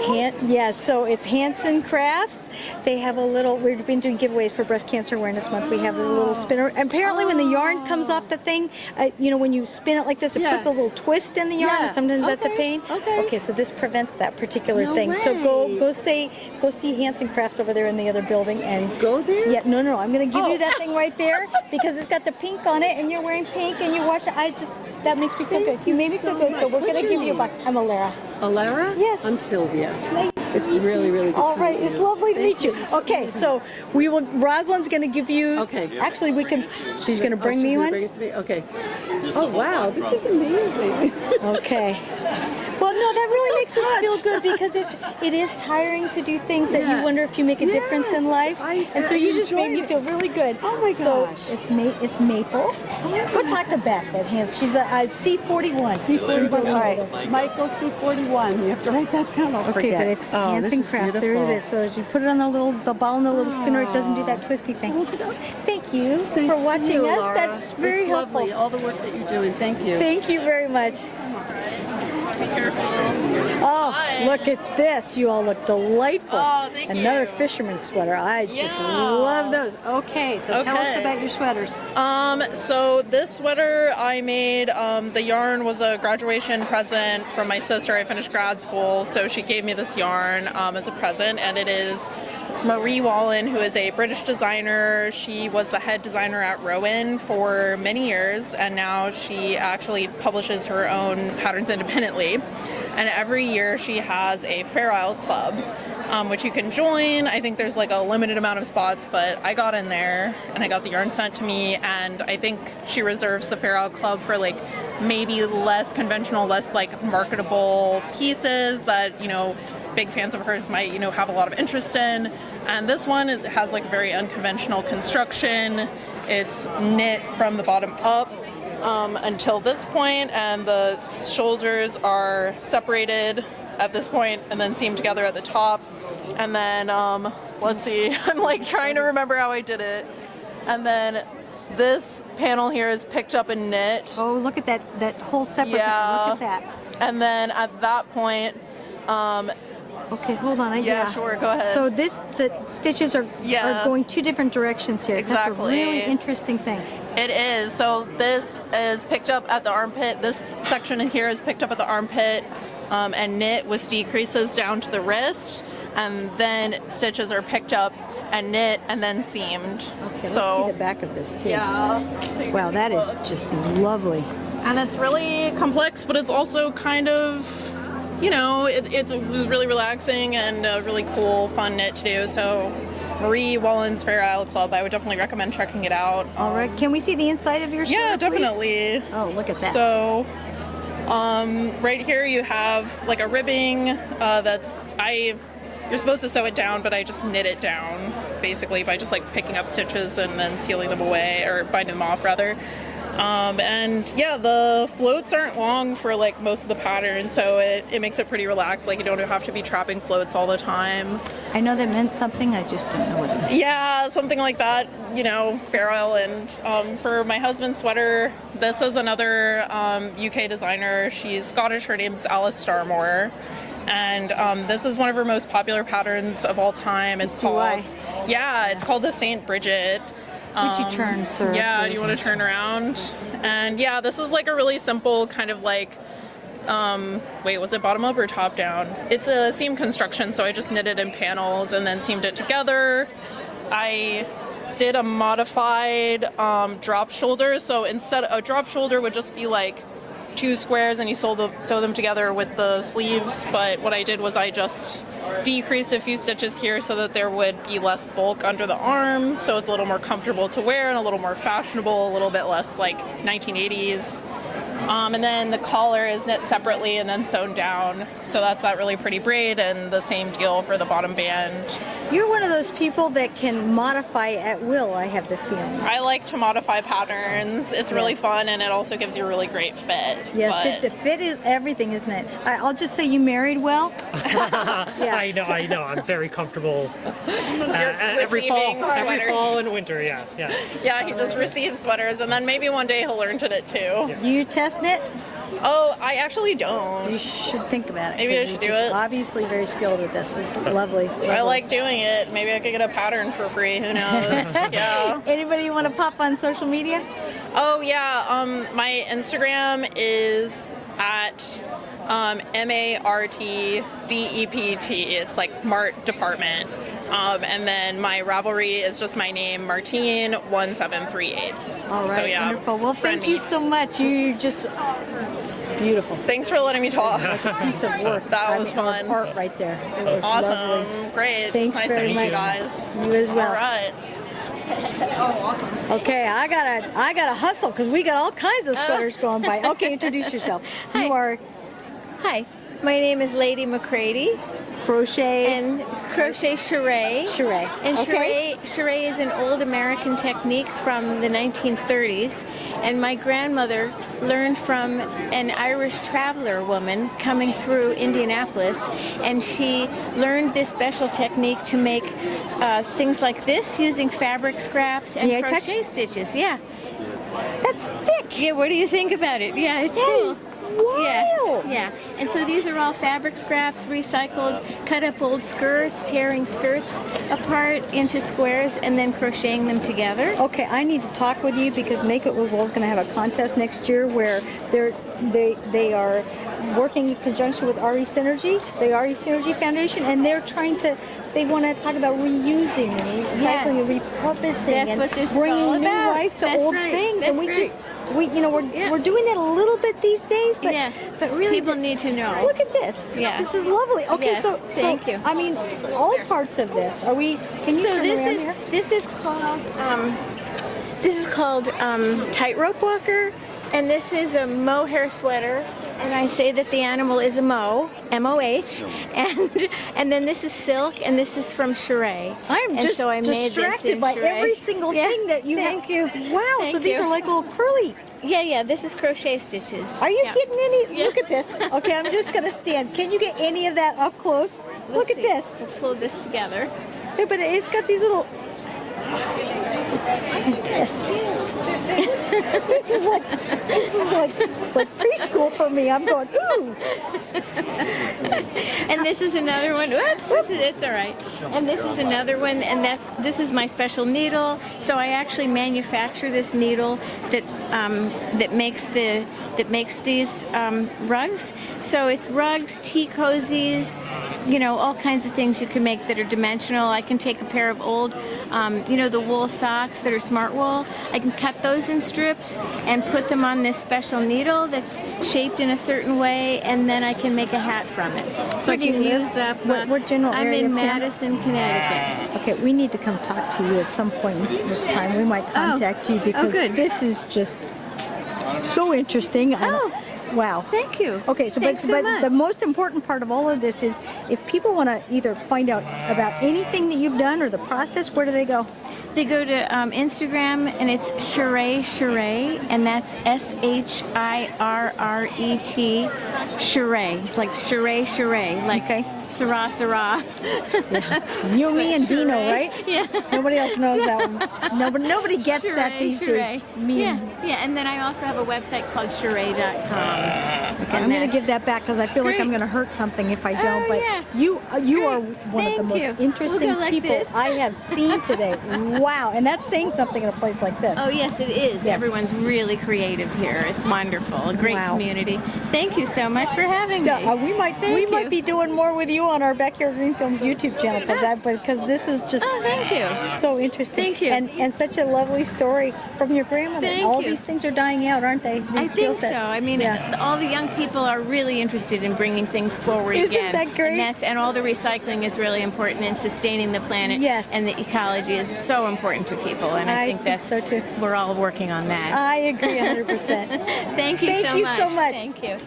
so it's Handspun Crafts. They have a little. We've been doing giveaways for Breast Cancer Awareness Month. We have a little spinner. Apparently, when the yarn comes off the thing, when you spin it like this, it puts a little twist in the yarn. And sometimes that's a pain. Okay, so this prevents that particular thing. Way. So go see Handspun Crafts over there in the other building and go there. Yeah, no, I'm gonna give you that thing right there because it's got the pink on it, and you're wearing pink, and you watch it. That makes me feel good. You made me feel good, so we're gonna give you a buck. I'm Alara. Alara? Yes. I'm Sylvia. Nice. It's really, really good. All right, it's lovely to meet you. Okay, so Rosalind's going to give you. Okay. Actually, she's going to bring me one. Bring it to me. Okay. Oh wow, this is amazing. Okay. Well, no, that really makes us feel good because it is tiring to do things that you wonder if you make a difference in life. And so you just made me feel really good. Oh my gosh. So it's maple. Go talk to Beth at Hands. She's a C41. C41. All right. Michael C41. You have to write that down. I'll forget. Okay, but it's Handspun Crafts. There it is. So as you put it on the ball in the little spinner, it doesn't do that twisty thing. Thank you for watching us. Laura. That's very helpful. Lovely. All the work that you're doing. Thank you. Thank you very much. Be careful. Oh, look at this. You all look delightful. Oh, thank you. Another fisherman's sweater. I just love those. Okay, so tell us about your sweaters. So this sweater I made, the yarn was a graduation present from my sister. I finished grad school, so she gave me this yarn as a present, and it is Marie Wallen, who is a British designer. She was the head designer at Rowan for many years, and now she actually publishes her own patterns independently. And every year she has a Fair Isle Club, which you can join. I think there's like a limited amount of spots, but I got in there and I got the yarn sent to me, and I think she reserves the Fair Isle Club for like maybe less conventional, less like marketable pieces that, big fans of hers might, have a lot of interest in. And this one, it has like very unconventional construction. It's knit from the bottom up until this point, and the shoulders are separated at this point and then seamed together at the top. And then, let's see, I'm like trying to remember how I did it. And then this panel here is picked up and knit. Oh, look at that whole separate. Yeah. Look at that. And then at that point, okay, hold on. Yeah, sure, go ahead. So the stitches are going two different directions here. Exactly. That's a really interesting thing. It is. So this is picked up at the armpit. This section in here is picked up at the armpit and knit with decreases down to the wrist. And then stitches are picked up and knit and then seamed. Okay, so, let's see the back of this too. Yeah. So wow, that is just lovely. And it's really complex, but it's also kind of, it was really relaxing and a really cool, fun knit to do. So Marie Wallen's Fair Isle Club, I would definitely recommend checking it out. All right, can we see the inside of your sweater, Yeah, definitely. Please? Oh, look at that. So right here you have like a ribbing you're supposed to sew it down, but I just knit it down basically by just like picking up stitches and then sealing them away, or binding them off rather. And yeah, the floats aren't long for like most of the pattern, so it makes it pretty relaxed. Like you don't have to be trapping floats all the time. I know that meant something, I just don't know what it meant. Yeah, something like that, Fair Isle. And for my husband's sweater, this is another UK designer. She's Scottish, her name's Alice Starmore. And this is one of her most popular patterns of all time. It's called the St. Bridget. Would you turn, sir? Yeah, please? do you want to turn around? And yeah, this is like a really simple kind of like, wait, was it bottom up or top down? It's a seam construction, so I just knit it in panels and then seamed it together. I did a modified drop shoulder, so instead a drop shoulder would just be like 2 squares and you sew them together with the sleeves, but what I did was I just decreased a few stitches here so that there would be less bulk under the arm, so it's a little more comfortable to wear and a little more fashionable, a little bit less like 1980s. And then the collar is knit separately and then sewn down. So that's that really pretty braid, and the same deal for the bottom band. You're one of those people that can modify at will, I have the feeling. I like to modify patterns. It's really fun, and it also gives you a really great fit. Yes, the fit is everything, isn't it? I'll just say you married well. I know. I'm very comfortable every fall and winter. Yes. Yeah, he just receives sweaters, and then maybe one day he'll learn to knit too. You test knit? Oh, I actually don't. You should think about it. Maybe I should do it. Obviously very skilled with this. It's lovely. I like doing it. Maybe I could get a pattern for free. Who knows? Yeah. Anybody you want to pop on social media? Oh, yeah. My Instagram is at MARTDEPT. It's like Mart Department. And then my Ravelry is just my name, Martine1738. All right, so, yeah, wonderful. Well, thank you so much. You just beautiful. Thanks for letting me talk. Like a piece of work. That was fun. Art right there. It was awesome. Lovely. Great. Thanks nice very to meet much. you guys. You as well. All right. Oh, awesome. Okay, I gotta hustle because we got all kinds of sweaters going by. Okay, introduce yourself. Hi. You are. Hi, my name is Lady McCready. Crochet and crochet charret. Charret. And okay. charret is an old American technique from the 1930s, and my grandmother learned from an Irish traveler woman coming through Indianapolis, and she learned this special technique to make things like this using fabric scraps and crochet stitches. Yeah. That's thick. Yeah, what do you think about it? Yeah, it's cool. Wow. Yeah. And so these are all fabric scraps, recycled, cut up old skirts, tearing skirts apart into squares, and then crocheting them together. Okay, I need to talk with you because Make It With Wool is going to have a contest next year where they are working in conjunction with RE Synergy, the RE Synergy Foundation, and they want to talk about reusing and recycling and repurposing That's what this is bringing all new about. life to That's old right. things. That's And great. we're doing that a little bit these days, but really people need to know. Look at this. Yeah. This is lovely. Okay, Yes, thank you. I mean, all parts of this. Can you turn around here? This is called tightrope walker, and this is a mohair sweater. And I say that the animal is a M-O-H, and then this is silk, and this is from charret. I'm just so I made distracted by every single thing that you Thank you. Wow, Thank so these you. are like little curly. Yeah, this is crochet stitches. Are you getting any? Look at this. Okay, I'm just going to stand. Can you get any of that up close? Look at this. We'll pull this together. Yeah, but it's got these little... Like this. This is like preschool for me. I'm going, ooh. And this is another one. Whoops, it's all right. And this is another one, and this is my special needle. So I actually manufacture this needle that makes these rugs. So it's rugs, tea cozies, all kinds of things you can make that are dimensional. I can take a pair of old, the wool socks that are smart wool. I can cut those in strips and put them on this special needle that's shaped in a certain way, and then I can make a hat from it. So I can use up. What general I'm area in of town? Madison, Connecticut. Okay, we need to come talk to you at some point in time. We might contact you because this is just so interesting. Wow. Thank you. Okay, Thanks so much. the most important part of all of this is if people want to either find out about anything that you've done or the process, where do they go? They go to Instagram, and it's Charret, and that's SHIRRET, Charret. It's like Charret, like Sarah. You, me, and Dino, right? Yeah. Nobody else knows that one. Nobody gets that these days. Yeah, and then I also have a website called charret.com. Okay, I'm going to give that back because I feel like I'm going to hurt something if I don't. But you are one of the most interesting people I have seen today. Wow, and that's saying something in a place like this. Oh yes, it is. Yes. Everyone's really creative here. It's wonderful. A great community. Thank you so much for having me. We might be doing more with you on our Backyard Green Films YouTube channel because this is just so interesting. Thank you. And such a lovely story from your grandmother. All these things are dying out, aren't they? These I skill think so. sets. I mean, all the young people are really interested in bringing things forward Isn't again. that great? And all the recycling is really important in sustaining the planet. Yes. And the ecology is so important to people, and I think that's so too. We're all working on that. I agree 100%. Thank you Thank so you much. so much. Thank you.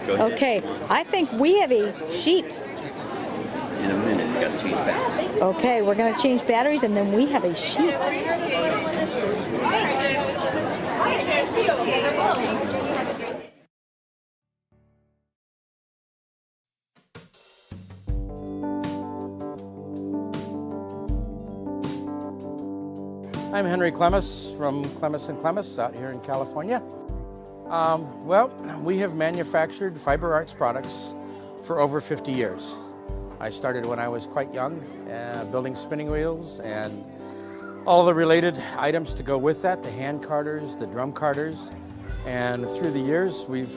Okay, I think we have a sheep. In a minute, you got to change batteries. Okay, we're going to change batteries, and then we have a sheep. I'm Henry Clemis from Clemis & Clemis out here in California. Well, we have manufactured fiber arts products for over 50 years. I started when I was quite young, building spinning wheels and all the related items to go with that, the hand carders, the drum carders. And through the years, we've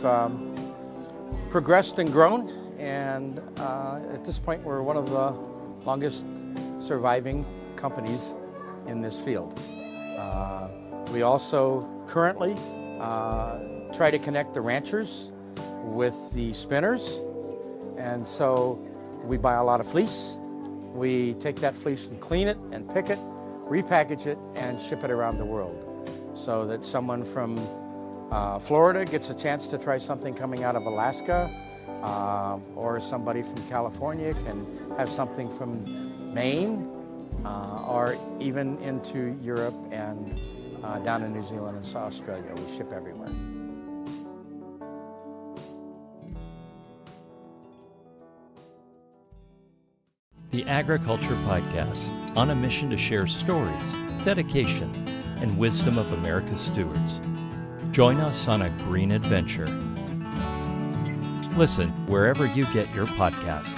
progressed and grown. And at this point, we're one of the longest surviving companies in this field. We also currently try to connect the ranchers with the spinners. And so we buy a lot of fleece. We take that fleece and clean it and pick it, repackage it, and ship it around the world so that someone from Florida gets a chance to try something coming out of Alaska, or somebody from California can have something from Maine, or even into Europe and down in New Zealand and Australia. We ship everywhere. The Agriculture Podcast, on a mission to share stories, dedication, and wisdom of America's stewards. Join us on a green adventure. Listen wherever you get your podcasts.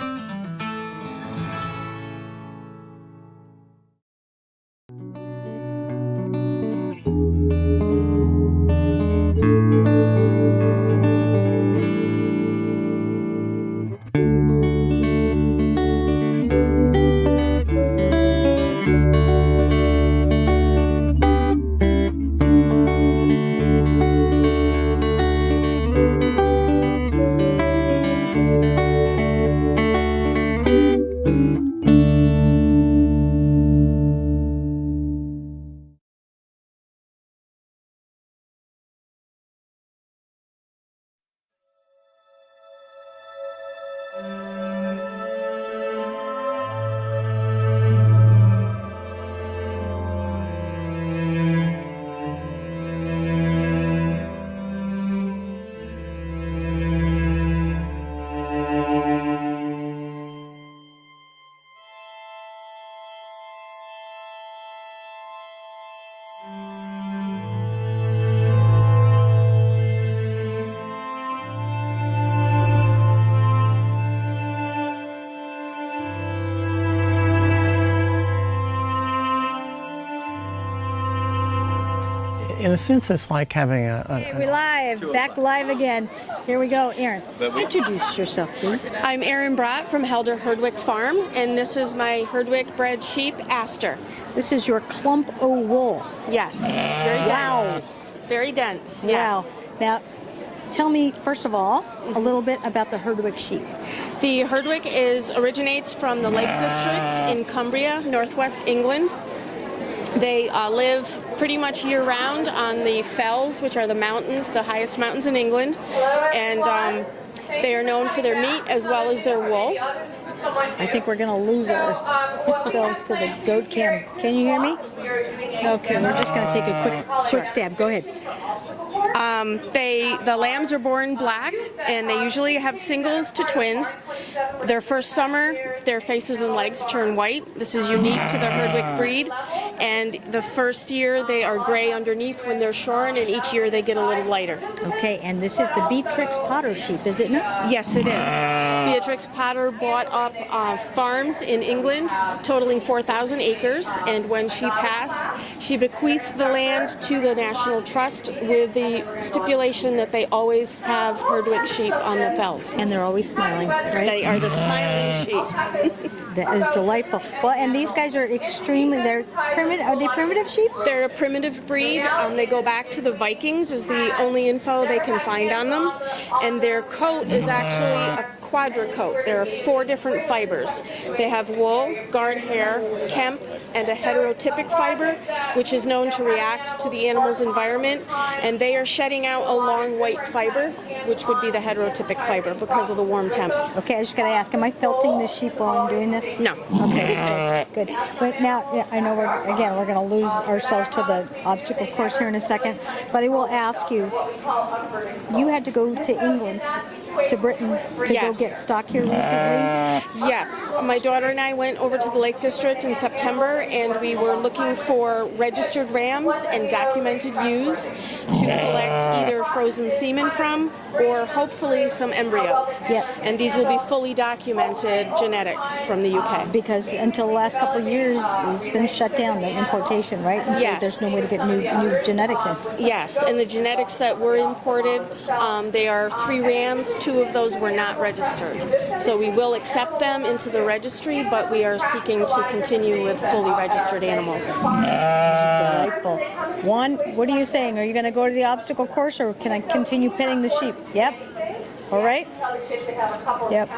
In a sense, it's like having We're live, back live again. Here we go, Erin. Introduce yourself, please. I'm Erin Brott from Herdwick Farm, and this is my Herdwick bred sheep, Aster. This is your clump o' wool. Yes, very dense. Wow. Very dense, yes. Wow. Now, tell me, first of all, a little bit about the Herdwick sheep. The Herdwick originates from the Lake District in Cumbria, northwest England. They live pretty much year-round on the fells, which are the mountains, the highest mountains in England, and they are known for their meat as well as their wool. I think we're going to lose ourselves to the goat cam. Can you hear me? Okay, we're just going to take a quick stab. Go ahead. The lambs are born black, and they usually have singles to twins. Their first summer, their faces and legs turn white. This is unique to the Herdwick breed. And the first year, they are gray underneath when they're shorn, and each year they get a little lighter. Okay, and this is the Beatrix Potter sheep, is it not? Yes, it is. Beatrix Potter bought up farms in England, totaling 4,000 acres, and when she passed, she bequeathed the land to the National Trust with the stipulation that they always have Herdwick sheep on the fells. And they're always smiling, right? They are the smiling sheep. That is delightful. Well, and these guys are they're primitive. Are they primitive sheep? They're a primitive breed. They go back to the Vikings is the only info they can find on them. And their coat is actually a quadricoat. There are 4 different fibers. They have wool, guard hair, hemp, and a heterotypic fiber, which is known to react to the animal's environment. And they are shedding out a long white fiber, which would be the heterotypic fiber because of the warm temps. Okay, I just got to ask, am I felting this sheep while I'm doing this? No. Okay, good. But now, I know we're going to lose ourselves to the obstacle course here in a second, but I will ask you, you had to go to England, to Britain, to go get stock here recently? Yes. My daughter and I went over to the Lake District in September, and we were looking for registered rams and documented ewes to collect either frozen semen from or hopefully some embryos. Yeah. And these will be fully documented genetics from the UK. Because until the last couple of years, it's been shut down, the importation, right? And so Yes. there's no way to get new genetics in. Yes, and the genetics that were imported, they are 3 rams, 2 of those were not registered. So we will accept them into the registry, but we are seeking to continue with fully registered animals. This is delightful. Juan, what are you saying? Are you going to go to the obstacle course, or can I continue petting the sheep? Yep. All right? Yep.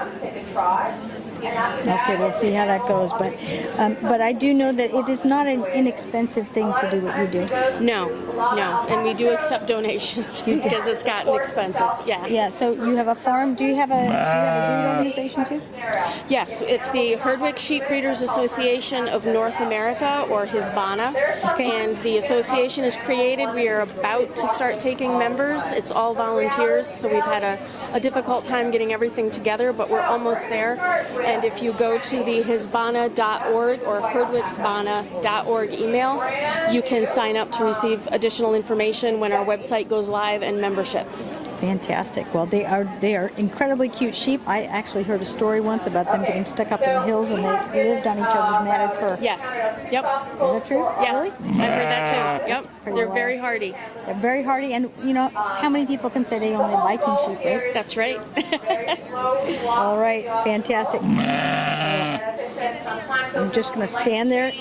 Okay, we'll see how that goes. But I do know that it is not an inexpensive thing to do what you do. No, and we do accept donations because it's gotten expensive. Yeah. Yeah. So you have a farm. Do you have a breed organization too? Yes, it's the Herdwick Sheep Breeders Association of North America, or Hisbana. Okay. And the association is created. We are about to start taking members. It's all volunteers, so we've had a difficult time getting everything together, but we're almost there. And if you go to the hisbana.org or herdwicksbana.org email, you can sign up to receive additional information when our website goes live and membership. Fantastic. Well, they are incredibly cute sheep. I actually heard a story once about them getting stuck up in the hills and they lived on each other's matted fur. Yes. Yep. Is that true? Yes. Really? I've heard that too. Yep. They're very hardy. They're very hardy, and you know, how many people can say they own the Viking sheep, right? That's right. All right. Fantastic. I'm just going to stand there.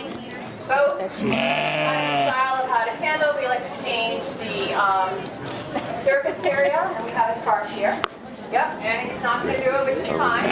That sheep. Style of how to handle. We like to change the surface area, and we have a scarf here. Yep, and it's not going to do it, which is fine. We're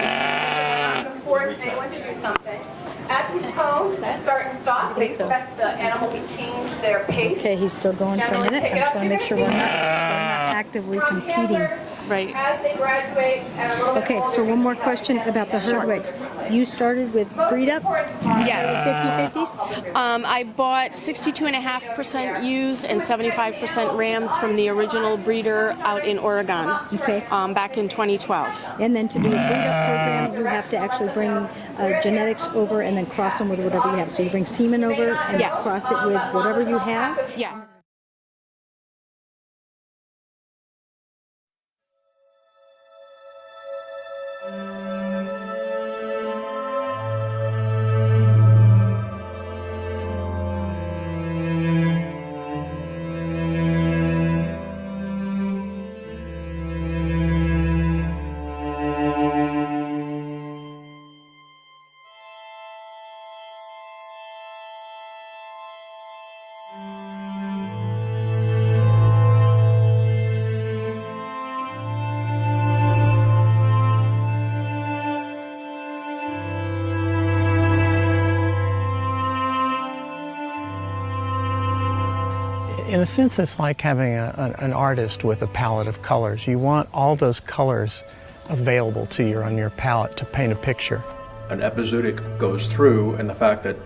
not going to force anyone to do something. At these toes, start and stop. We expect the animal to change their pace. Okay, he's still going for a minute. I just want to make sure we're not actively competing. Right. As they graduate and a little bit Okay, older, so one more question about the Herdwicks. You started with breed up? Yes. 50-50s? I bought 62.5% ewes and 75% rams from the original breeder out in Oregon. Okay. Back in 2012. And then to do a breed up program, you have to actually bring genetics over and then cross them with whatever you have. So you bring semen over and Yes. cross it with whatever you have? Yes. In a sense, it's like having an artist with a palette of colors. You want all those colors available to you on your palette to paint a picture. An epizootic goes through, and the fact that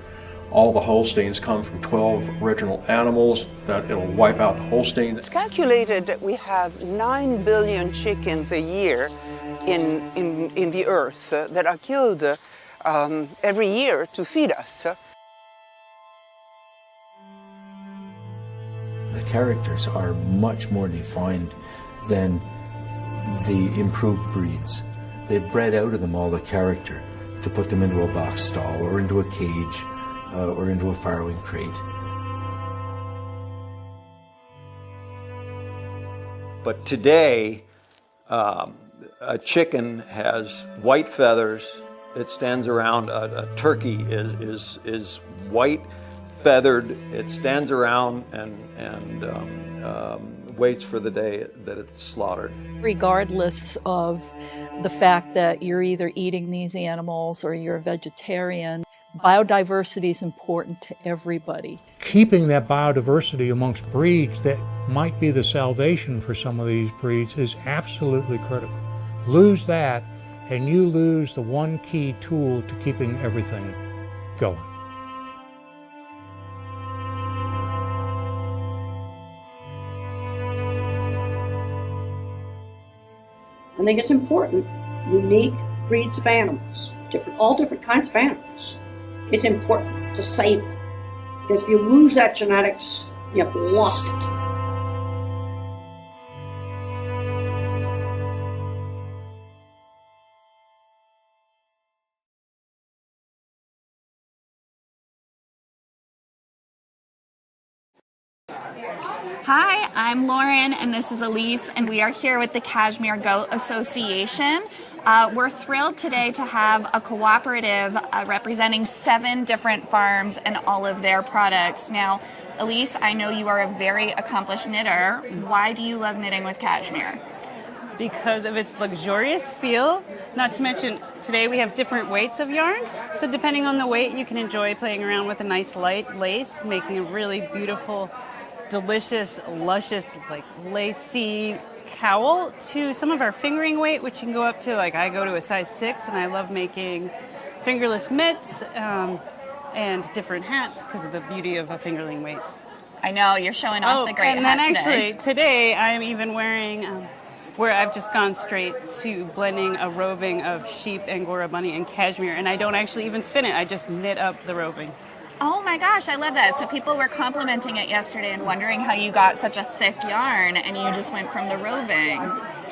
all the Holsteins come from 12 original animals, that it'll wipe out the Holstein. It's calculated that we have 9 billion chickens a year in the earth that are killed every year to feed us. The characters are much more defined than the improved breeds. They've bred out of them all the character to put them into a box stall or into a cage or into a farrowing crate. But today, a chicken has white feathers it stands around. A turkey is white, feathered. It stands around and waits for the day that it's slaughtered. Regardless of the fact that you're either eating these animals or you're a vegetarian, biodiversity is important to everybody. Keeping that biodiversity amongst breeds that might be the salvation for some of these breeds is absolutely critical. Lose that, and you lose the one key tool to keeping everything going. I think it's important, unique breeds of animals, all different kinds of animals. It's important to save them, because if you lose that genetics, you have lost it. Hi, I'm Lauren and this is Elise, and we are here with the Kashmir Goat Association. We're thrilled today to have a cooperative representing 7 different farms and all of their products. Now, Elise, I know you are a very accomplished knitter. Why do you love knitting with Kashmir? Because of its luxurious feel, not to mention today we have different weights of yarn, so depending on the weight you can enjoy playing around with a nice light lace, making a really beautiful, delicious, luscious, like lacy cowl, to some of our fingering weight, which you can go up to, like I go to a size 6, and I love making fingerless mitts and different hats because of the beauty of a fingerling weight. I know, you're showing off the great and then hats actually today I'm even wearing where I've just gone straight to blending a roving of sheep, Angora bunny, and cashmere, and I don't actually even spin it, I just knit up the roving. Oh my gosh, I love that. So people were complimenting it yesterday and wondering how you got such a thick yarn and you just went from the roving.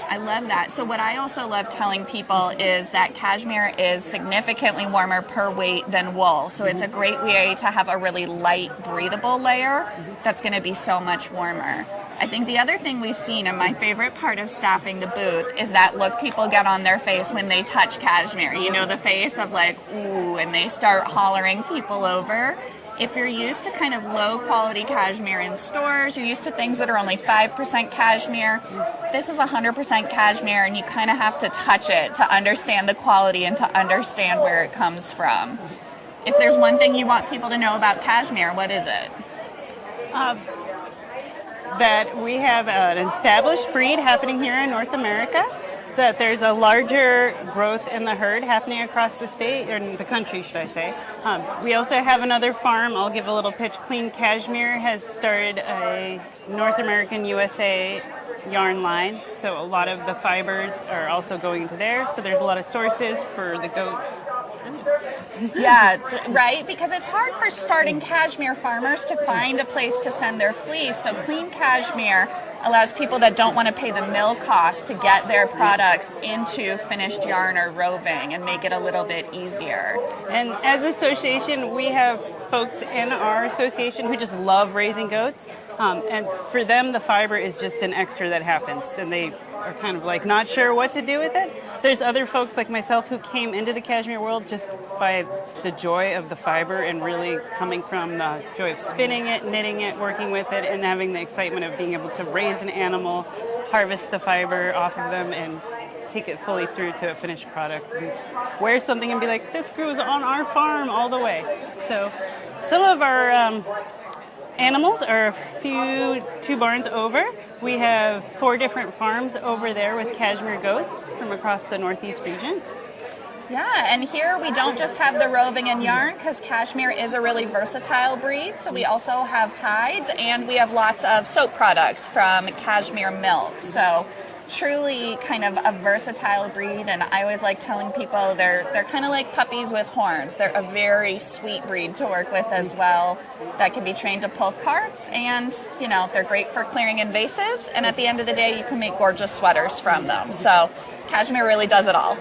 I love that. So what I also love telling people is that cashmere is significantly warmer per weight than wool. So it's a great way to have a really light, breathable layer that's going to be so much warmer. I think the other thing we've seen, and my favorite part of staffing the booth, is that look people get on their face when they touch cashmere. You know, the face of like, ooh, and they start hollering people over. If you're used to kind of low quality cashmere in stores, you're used to things that are only 5% cashmere, this is 100% cashmere, and you kind of have to touch it to understand the quality and to understand where it comes from. If there's one thing you want people to know about cashmere, what is it? That we have an established breed happening here in North America, that there's a larger growth in the herd happening across the state, or in the country, should I say. We also have another farm, I'll give a little pitch. Clean Cashmere has started a North American USA yarn line, so a lot of the fibers are also going into there, so there's a lot of sources for the goats. Yeah, right? Because it's hard for starting cashmere farmers to find a place to send their fleece. So Clean Cashmere allows people that don't want to pay the mill cost to get their products into finished yarn or roving and make it a little bit easier. And as an association, we have folks in our association who just love raising goats. And for them, the fiber is just an extra that happens, and they are kind of like not sure what to do with it. There's other folks like myself who came into the cashmere world just by the joy of the fiber and really coming from the joy of spinning it, knitting it, working with it, and having the excitement of being able to raise an animal, harvest the fiber off of them, and take it fully through to a finished product. And wear something and be like, this grows on our farm all the way. So some of our animals are two barns over. We have 4 different farms over there with cashmere goats from across the Northeast region. Yeah, and here we don't just have the roving and yarn, because cashmere is a really versatile breed. So we also have hides, and we have lots of soap products from cashmere milk. So truly kind of a versatile breed, and I always like telling people they're kind of like puppies with horns. They're a very sweet breed to work with as well, that can be trained to pull carts, and you know, they're great for clearing invasives, and at the end of the day you can make gorgeous sweaters from them. So cashmere really does it all.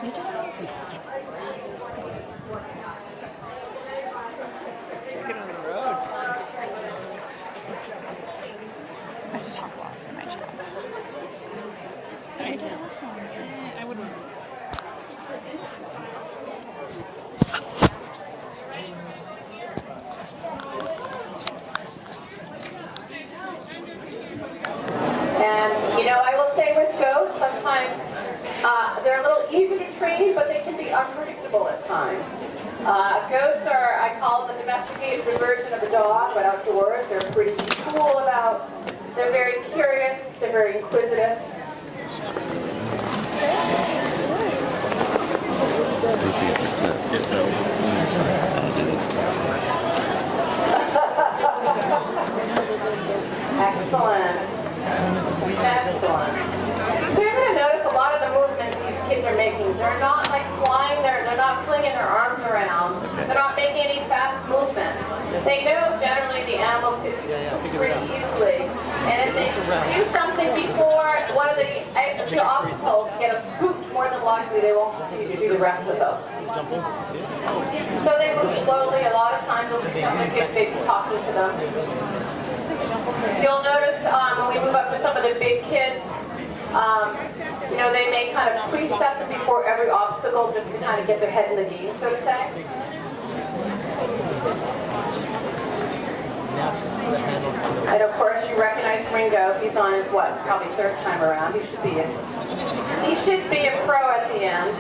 You did amazing. I have to talk a lot for my job. Okay. I wouldn't. And, you know, I will say with goats, sometimes they're a little easy to train, but they can be unpredictable at times. Goats are, I call them the domesticated version of a dog, but outdoors. They're pretty cool about, they're very curious, they're very inquisitive. Excellent. Excellent. So you're going to notice a lot of the movements these kids are making. They're not like flying, they're not flinging their arms around. They're not making any fast movements. They know generally the animals can do pretty easily. And if they do something before one of the obstacles get a scoop, more than likely they won't continue to do the rest of them. So they move slowly. A lot of times they'll do something big talking to them. You'll notice when we move up to some of the big kids, you know, they may kind of pre-step them before every obstacle just to kind of get their head in the game, so to say. And of course, you recognize Ringo. He's on his probably third time around. He should be a pro at the end.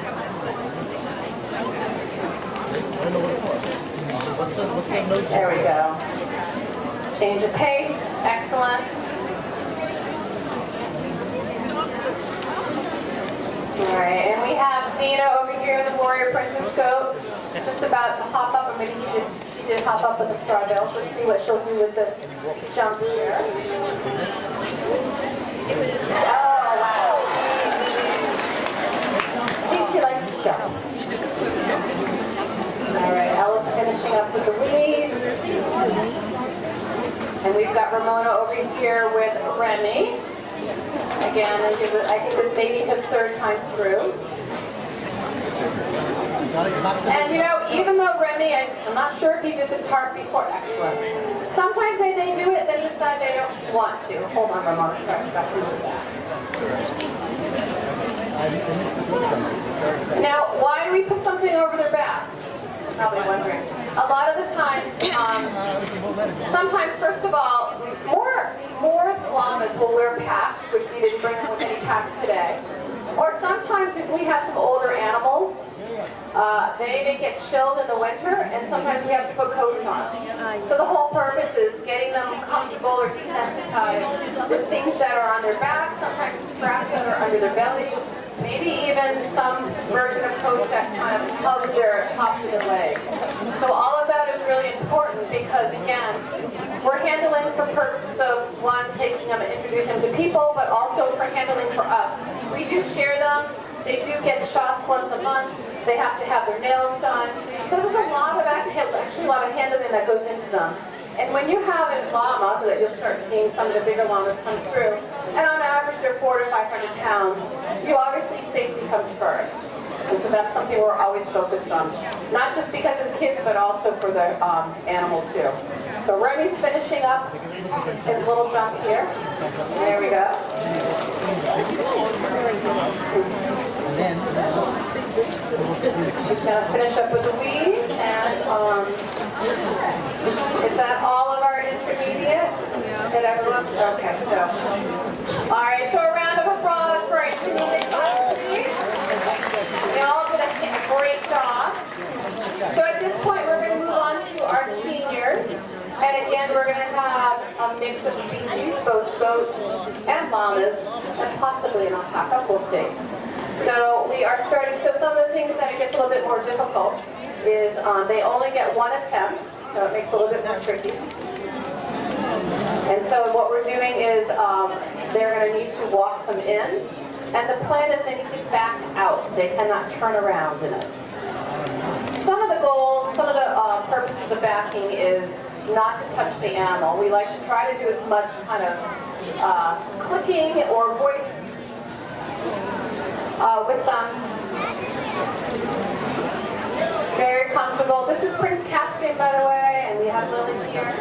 There we go. Change of pace. Excellent. All right, and we have Zena over here in the Warrior Princess goat, just about to hop up, or maybe she did hop up with the straw bale. So let's see what she'll do with the jump here. Oh, wow. I think she likes to jump. All right, Ella's finishing up with the weave. And we've got Ramona over here with Remy. Again, I think this may be his third time through. And you know, even though Remy, I'm not sure if he did the tarp before. Excellent. Sometimes they do it, then decide they don't want to. Hold on, Ramona. Back to that. Now, why do we put something over their back? You're probably wondering. A lot of the time, sometimes, first of all, more llamas will wear packs, which we didn't bring with any packs today. Or sometimes if we have some older animals, they may get chilled in the winter, and sometimes we have to put coats on them. So the whole purpose is getting them comfortable or desensitized with things that are on their back, sometimes straps that are under their belly, maybe even some version of coats that kind of cover their tops of their legs. So all of that is really important because, again, we're handling for purposes of, one, taking them and introducing them to people, but also for handling for us. We do share them. They do get shots once a month. They have to have their nails done. So there's a lot of actually a lot of handling that goes into them. And when you have a llama, so that you'll start seeing some of the bigger llamas come through, and on average they're 400 to 500 pounds, you obviously safety comes first. And so that's something we're always focused on. Not just because of kids, but also for the animal too. So Remy's finishing up his little jump here. There we go. He's going to finish up with the weave, and is that all of our intermediate? Did everyone? Okay, so. All right, so a round of applause for our intermediate class, please. They all did a great job. So at this point, we're going to move on to our seniors. And again, we're going to have a mix of species, both goats and llamas, and possibly an alpaca, we'll see. So we are starting, so some of the things that it gets a little bit more difficult is they only get one attempt, so it makes it a little bit more tricky. And so what we're doing is they're going to need to walk them in, and the plan is they need to back out. They cannot turn around in it. Some of the goals, some of the purposes of backing is not to touch the animal. We like to try to do as much kind of clicking or voice with them. Very comfortable. This is Prince Caspian, by the way, and we have Lily here.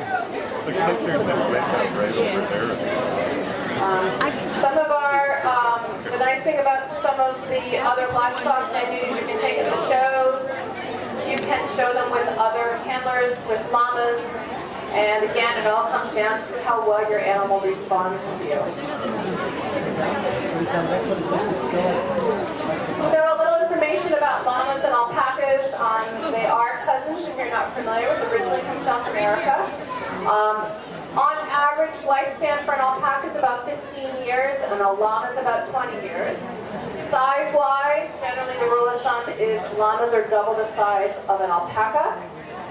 Some of our, the nice nice thing about some of the other livestock venues, you can take it to shows, you can show them with other handlers, with llamas, and again, it all comes down to how well your animal responds to you. So a little information about llamas and alpacas. They are cousins, if you're not familiar with, originally from South America. On average, lifespan for an alpaca is about 15 years, and a llama is about 20 years. Size-wise, generally the rule of thumb is llamas are double the size of an alpaca.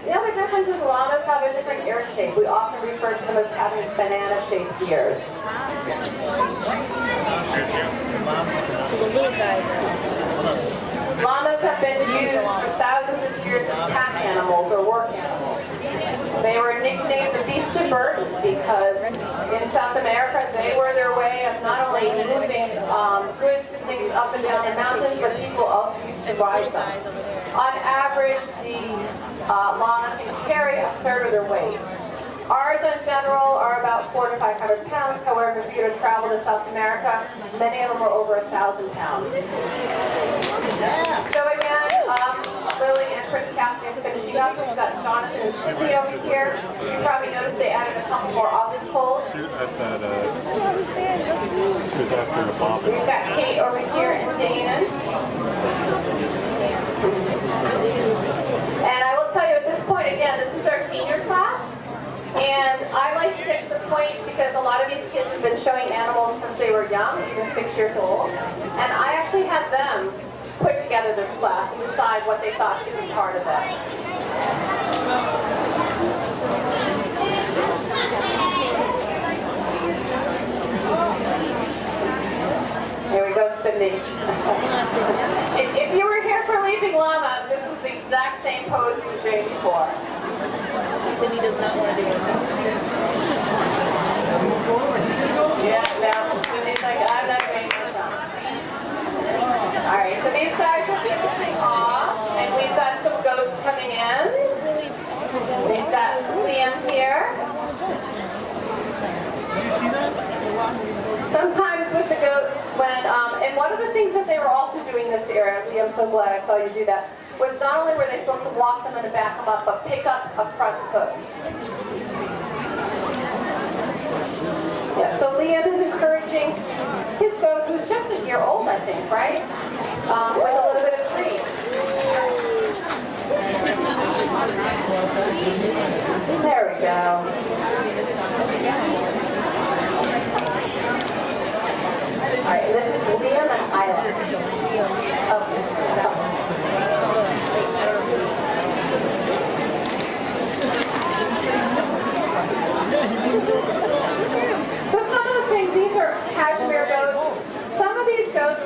The other difference is llamas have a different ear shape. We often refer to them as having banana-shaped ears. Llamas have been used for thousands of years as pack animals or work animals. They were nicknamed the beast of burden because in South America they were their way of not only moving goods and things up and down the mountains, but people also used to ride them. On average, the llama can carry a third of their weight. Ours in general are about 400 to 500 pounds. However, if you were to travel to South America, many of them are over 1,000 pounds. So again, Lily and Chris Cashmere is finishing up. We've got Jonathan and Susie over here. You probably noticed they added a couple more office poles. We've got Kate over here and Dana. And I will tell you at this point, again, this is our senior class. And I like to get to the point because a lot of these kids have been showing animals since they were young, even 6 years old. And I actually had them put together this class and decide what they thought should be part of it. Here we go, Cindy. If you were here for Leaping Llama, this is the exact same pose he was doing before. Cindy does not want to do it. Yeah, no. Cindy's like, I'm not doing this. Alright, so these guys are finishing off, and we've got some goats coming in. We've got Liam here. Did you see that? Sometimes with the goats, when, and one of the things that they were also doing this era, Lee, I'm so glad I saw you do that, was not only were they supposed to walk them and back them up, but pick up a front foot. Yeah, so Liam is encouraging his goat, who's just a year old, I think, right? With a little bit of treat. There we go. All right, this is Liam and Isla. Okay. So some of the things, these are Cashmere goats. Some of these goats,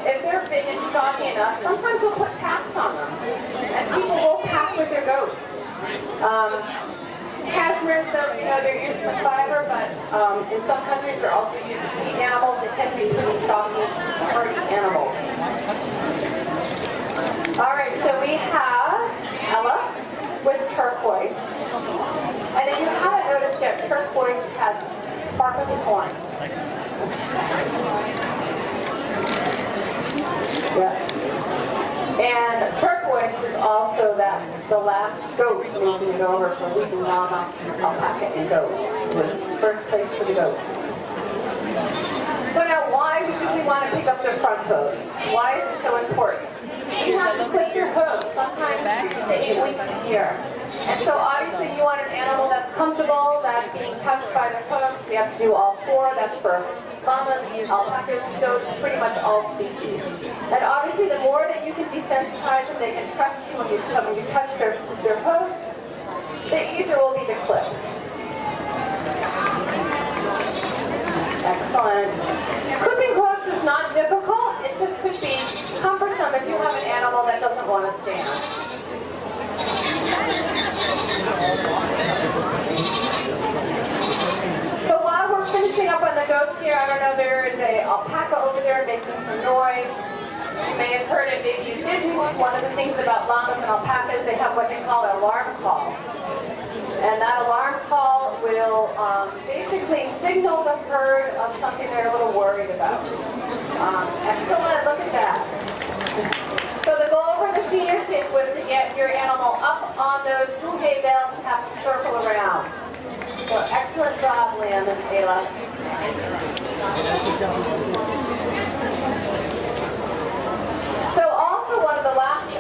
if they're big and stocky enough, sometimes we'll put packs on them. And people will pack with their goats. Cashmere, so they're used for fiber, but in some countries they're also used to feed animals. They tend to be pretty stocky, hardy animals. All right, so we have Ella with turquoise. And if you haven't noticed yet, turquoise has sparkling horns. Yeah. And turquoise is also the last goat making it over for Leaping Llama, alpaca, and goat. It was first place for the goat. So now, why would you want to pick up their front hooves? Why is it so important? You have to clip your hooves sometimes 6 to 8 weeks a year. And so obviously you want an animal that's comfortable, that's being touched by the hooves. We have to do all 4. That's for llamas, alpacas, goats, pretty much all species. And obviously the more that you can desensitize them, they can trust you when you touch their hooves, the easier will be to clip. Excellent. Clipping hooves is not difficult. It just could be cumbersome if you have an animal that doesn't want to stand. So while we're finishing up on the goats here, I don't know, there is an alpaca over there making some noise. You may have heard it, maybe you didn't. One of the things about llamas and alpacas, they have what they call an alarm call. And that alarm call will basically signal the herd of something they're a little worried about. Excellent, look at that. So the goal for the senior kids was to get your animal up on those two hay bales and have to circle around. So excellent job, Liam and Ayla. So also one of the last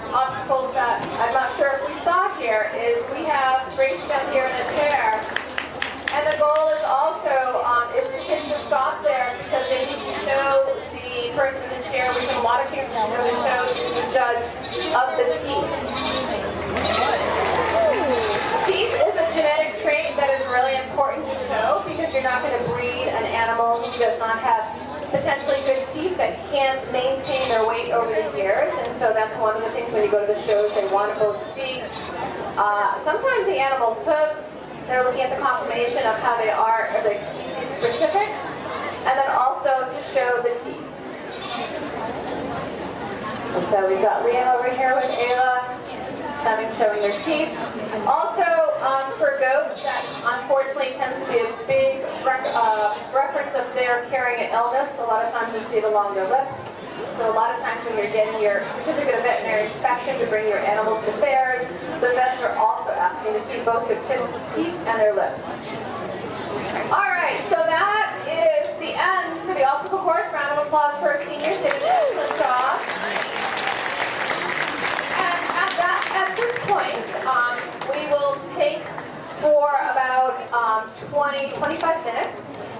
obstacles that I'm not sure if we saw here is we have raised them here in a chair. And the goal is also is the kids to stop there because they need to show the person in the chair, which in a lot of cases really shows the judge of the teeth. Teeth is a genetic trait that is really important to show because you're not going to breed an animal who does not have potentially good teeth that can't maintain their weight over the years. And so that's one of the things when you go to the shows they want to both see. Sometimes the animal's hooves, they're looking at the confirmation of how they are species specific, and then also to show the teeth. And so we've got Liam over here with Ayla, showing their teeth. Also, for goats, that unfortunately tends to be a big reference of their carrying an illness. A lot of times you see it along their lips. So a lot of times when you're getting your certificate of veterinary inspection to bring your animals to fairs, the vets are also asking to see both their teeth and their lips. All right, so that is the end for the obstacle course. Round of applause for our seniors. They did an excellent job. And at this point, we will take for about 20-25 minutes.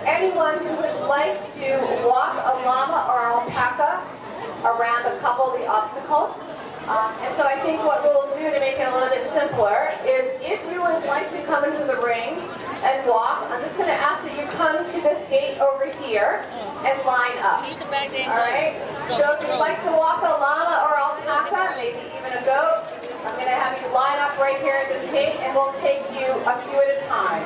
Anyone who would like to walk a llama or alpaca around a couple of the obstacles. And so I think what we'll do to make it a little bit simpler is if you would like to come into the ring and walk, I'm just going to ask that you come to this gate over here and line up. All right? So if you'd like to walk a llama or alpaca, maybe even a goat, I'm going to have you line up right here at this gate and we'll take you a few at a time.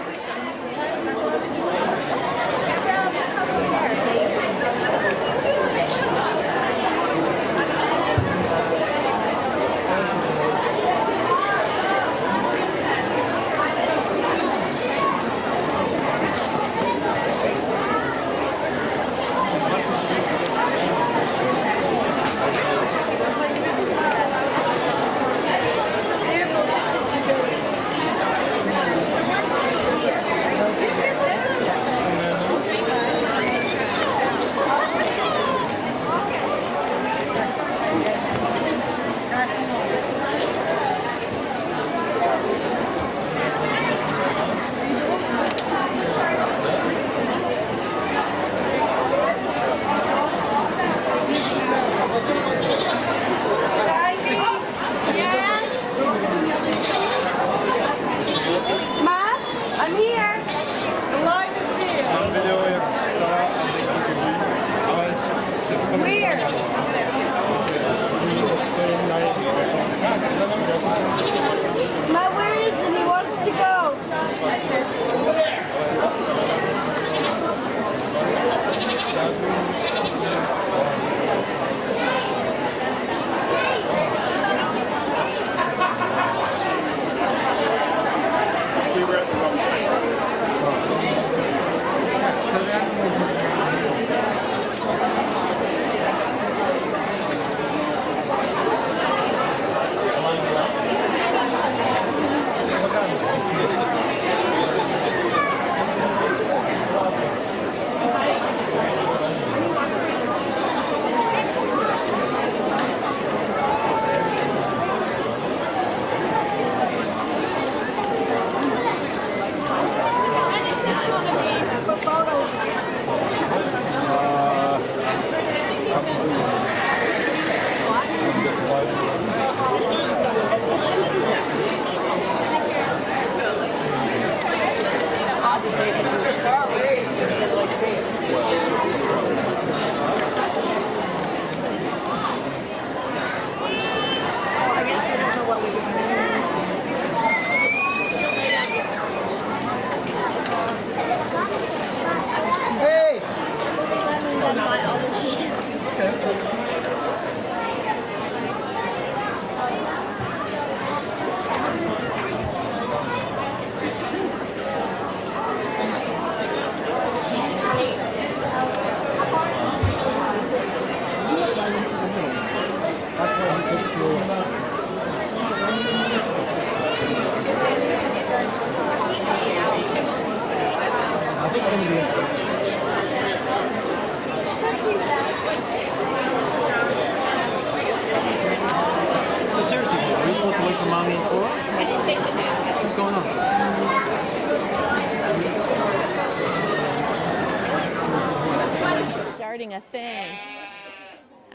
doing a thing.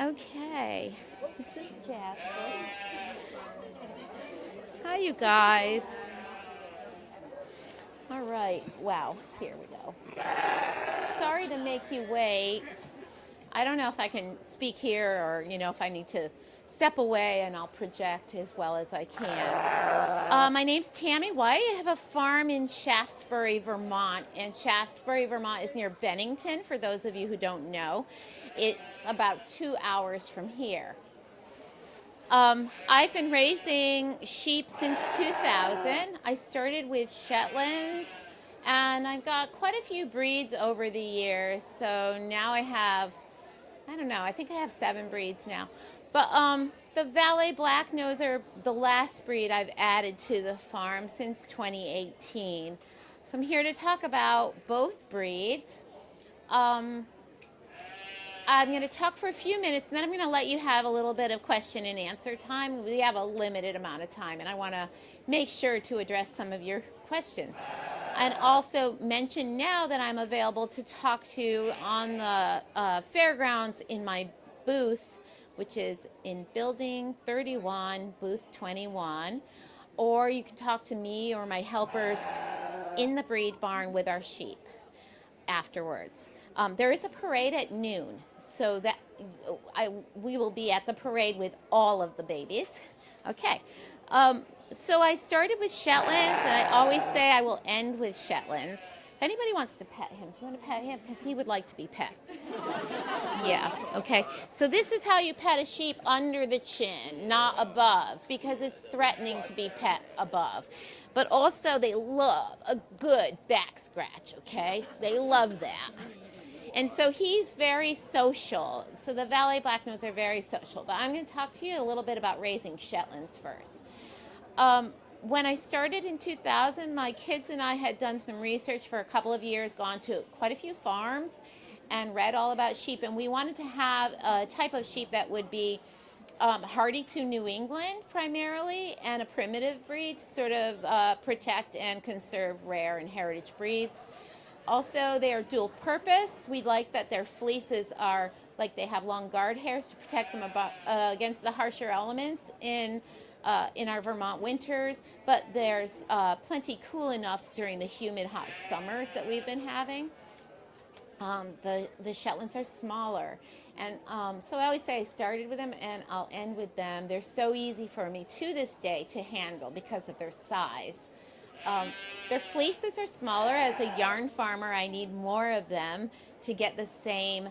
Okay, this is Jasper. Hi, you guys. All right, wow, here we go. Sorry to make you wait. I don't know if I can speak here or, if I need to step away, and I'll project as well as I can. My name's Tammy White. I have a farm in Shaftesbury, Vermont, and Shaftesbury, Vermont is near Bennington, for those of you who don't know. It's about 2 hours from here. I've been raising sheep since 2000. I started with Shetlands, and I've got quite a few breeds over the years, so now I have, I think I have 7 breeds now. But the Valais Black Nose are the last breed I've added to the farm since 2018. So I'm here to talk about both breeds. I'm going to talk for a few minutes, and then I'm going to let you have a little bit of question and answer time. We have a limited amount of time, and I want to make sure to address some of your questions. And also mention now that I'm available to talk to on the fairgrounds in my booth, which is in Building 31, Booth 21, or you can talk to me or my helpers in the breed barn with our sheep afterwards. There is a parade at noon, so that we will be at the parade with all of the babies. Okay, so I started with Shetlands, and I always say I will end with Shetlands. If anybody wants to pet him, do you want to pet him? Because he would like to be pet. Yeah, okay. So this is how you pet a sheep, under the chin, not above, because it's threatening to be pet above. But also they love a good back scratch, okay? They love that. And so he's very social. So the Valais Blacknose are very social. But I'm going to talk to you a little bit about raising Shetlands first. When I started in 2000, my kids and I had done some research for a couple of years, gone to quite a few farms and read all about sheep. And we wanted to have a type of sheep that would be hardy to New England primarily, and a primitive breed to sort of protect and conserve rare and heritage breeds. Also, they are dual purpose. We like that their fleeces are like they have long guard hairs to protect them against the harsher elements in our Vermont winters, but there's plenty cool enough during the humid, hot summers that we've been having. The Shetlands are smaller, and so I always say I started with them and I'll end with them. They're so easy for me to this day to handle because of their size. Their fleeces are smaller. As a yarn farmer, I need more of them to get the same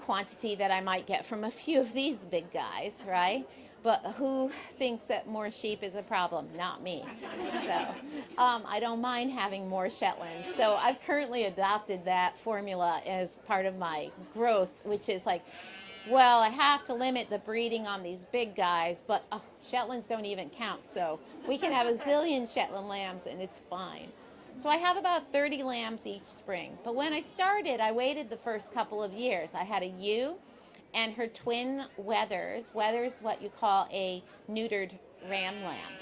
quantity that I might get from a few of these big guys, right? But who thinks that more sheep is a problem? Not me. So I don't mind having more Shetlands. So I've currently adopted that formula as part of my growth, which is like, well, I have to limit the breeding on these big guys, but Shetlands don't even count. So we can have a zillion Shetland lambs and it's fine. So I have about 30 lambs each spring. But when I started, I waited the first couple of years. I had a ewe and her twin wethers. Wethers, what you call a neutered ram lamb.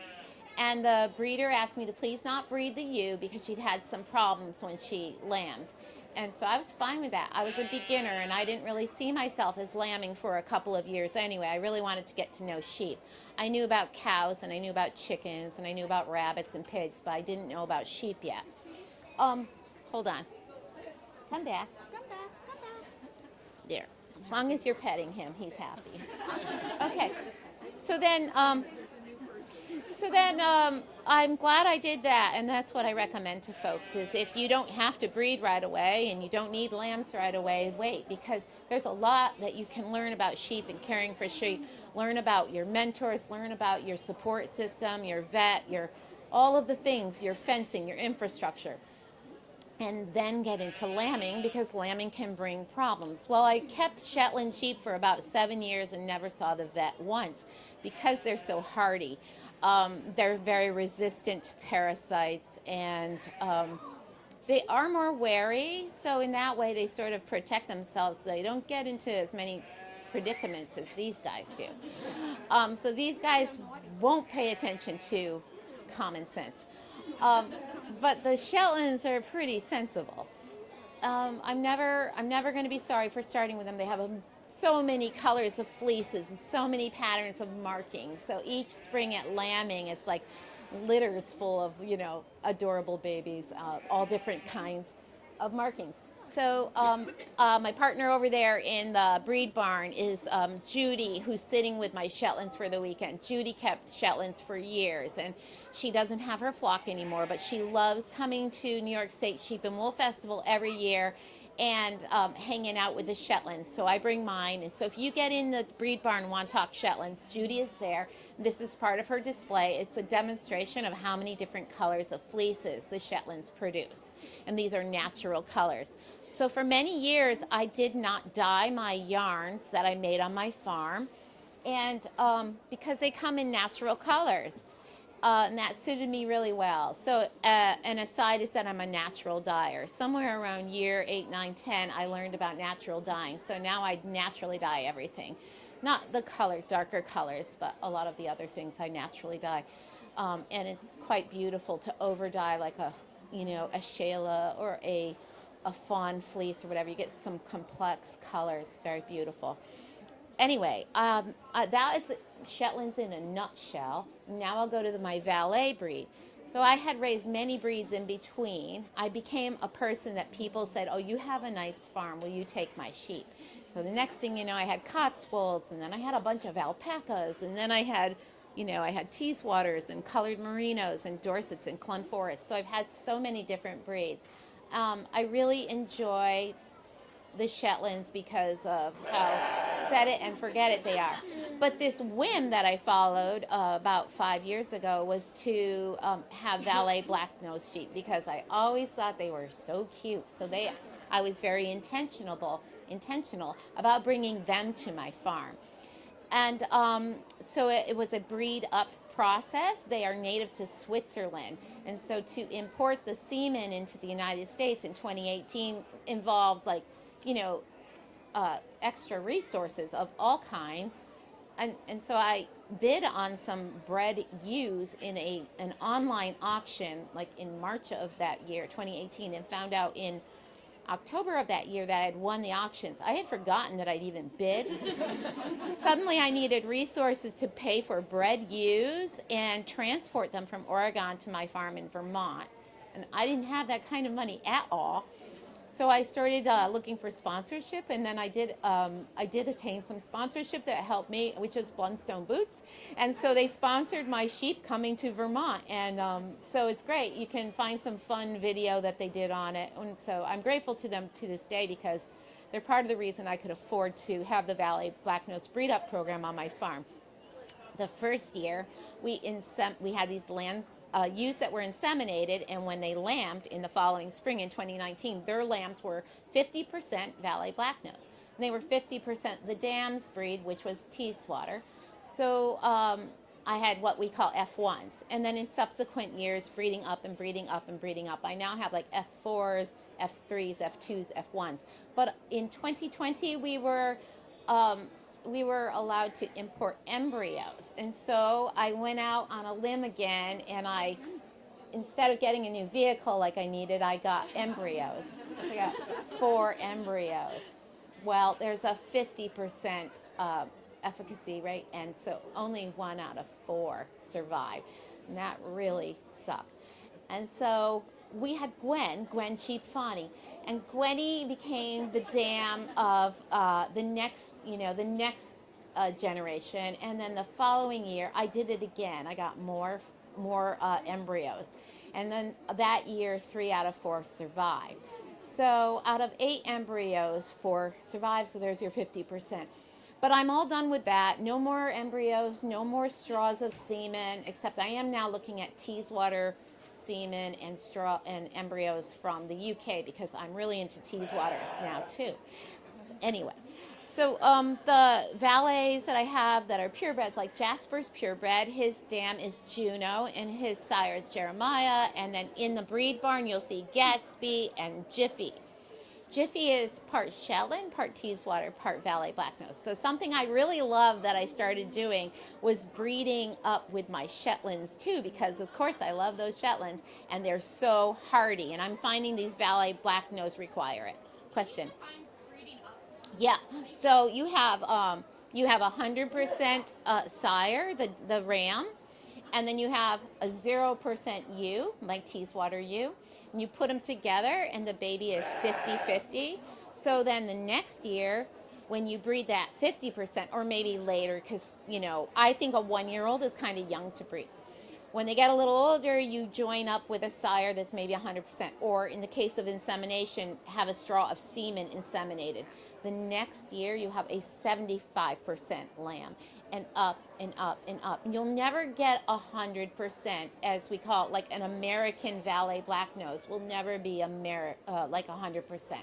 And the breeder asked me to please not breed the ewe because she'd had some problems when she lambed. And so I was fine with that. I was a beginner and I didn't really see myself as lambing for a couple of years anyway. I really wanted to get to know sheep. I knew about cows and I knew about chickens and I knew about rabbits and pigs, but I didn't know about sheep yet. Hold on. Come back. Come back. Come back. There. As long as you're petting him, he's happy. Okay. So then I'm glad I did that, and that's what I recommend to folks is if you don't have to breed right away and you don't need lambs right away, wait, because there's a lot that you can learn about sheep and caring for sheep. Learn about your mentors, learn about your support system, your vet, all of the things, your fencing, your infrastructure. And then get into lambing because lambing can bring problems. Well, I kept Shetland sheep for about 7 years and never saw the vet once because they're so hardy. They're very resistant to parasites and they are more wary. So in that way, they sort of protect themselves so they don't get into as many predicaments as these guys do. So these guys won't pay attention to common sense. But the Shetlands are pretty sensible. I'm never going to be sorry for starting with them. They have so many colors of fleeces and so many patterns of markings. So each spring at lambing, it's like litters full of, adorable babies, all different kinds of markings. So my partner over there in the breed barn is Judy, who's sitting with my Shetlands for the weekend. Judy kept Shetlands for years, and she doesn't have her flock anymore, but she loves coming to New York State Sheep and Wool Festival every year and hanging out with the Shetlands. So I bring mine. And so if you get in the breed barn and want to talk Shetlands, Judy is there. This is part of her display. It's a demonstration of how many different colors of fleeces the Shetlands produce. And these are natural colors. So for many years, I did not dye my yarns that I made on my farm, and because they come in natural colors. And that suited me really well. So an aside is that I'm a natural dyer. Somewhere around year 8, 9, 10, I learned about natural dyeing. So now I naturally dye everything. Not the darker colors, but a lot of the other things I naturally dye. And it's quite beautiful to over dye like a Shayla or a fawn fleece or whatever. You get some complex colors, very beautiful. Anyway, that is Shetlands in a nutshell. Now I'll go to my valet breed. So I had raised many breeds in between. I became a person that people said, oh, you have a nice farm, will you take my sheep? So the next thing you know, I had Cotswolds, and then I had a bunch of alpacas, and then I had Teeswaters and colored merinos and Dorsets and Clun Forests. So I've had so many different breeds. I really enjoy the Shetlands because of how set it and forget it they are. But this whim that I followed about 5 years ago was to have valet black-nosed sheep because I always thought they were so cute. So I was very intentional about bringing them to my farm. And so it was a breed up process. They are native to Switzerland. And so to import the semen into the United States in 2018 involved extra resources of all kinds. And so I bid on some bred ewes in an online auction like in March of that year, 2018, and found out in October of that year that I had won the auctions. I had forgotten that I'd even bid. Suddenly I needed resources to pay for bred ewes and transport them from Oregon to my farm in Vermont. And I didn't have that kind of money at all. So I started looking for sponsorship, and then I did attain some sponsorship that helped me, which is Blundstone Boots. And so they sponsored my sheep coming to Vermont, and so it's great. You can find some fun video that they did on it, and so I'm grateful to them to this day because they're part of the reason I could afford to have the Valet Black-Nosed Breed Up program on my farm. The first year, we had these ewes that were inseminated, and when they lambed in the following spring in 2019, their lambs were 50% Valet Black-Nosed. And they were 50% the dams breed, which was Teeswater. So I had what we call F1s. And then in subsequent years, breeding up and breeding up and breeding up. I now have like F4s, F3s, F2s, F1s. But in 2020, we were allowed to import embryos. And so I went out on a limb again, and instead of getting a new vehicle like I needed, I got embryos. I got 4 embryos. Well, there's a 50% efficacy rate, and so only 1 out of 4 survived. And that really sucked. And so we had Gwen Sheep Fawny, and Gwenny became the dam of the next generation. And then the following year, I did it again. I got more embryos, and then that year, 3 out of 4 survived. So out of 8 embryos, 4 survived. So there's your 50%. But I'm all done with that. No more embryos, no more straws of semen, except I am now looking at Teeswater semen and straw and embryos from the UK because I'm really into Teeswaters now too. Anyway, so the valets that I have that are purebreds, like Jasper's purebred, his dam is Juno and his sire is Jeremiah, and then in the breed barn you'll see Gatsby and Jiffy. Jiffy is part Shetland, part Teeswater, part Valley Blacknose. So something I really love that I started doing was breeding up with my Shetlands too, because of course I love those Shetlands and they're so hardy. And I'm finding these Valley Blacknose require it. Question? Yeah. So you have 100% sire, the ram, and then you have a 0% ewe, like Teeswater ewe. And you put them together and the baby is 50-50. So then the next year, when you breed that 50%, or maybe later, because, you know, I think a 1-year-old is kind of young to breed. When they get a little older, you join up with a sire that's maybe 100%, or in the case of insemination, have a straw of semen inseminated. The next year, you have a 75% lamb, and up and up and up. You'll never get 100%, as we call it, like an American Valley Blacknose will never be like 100%.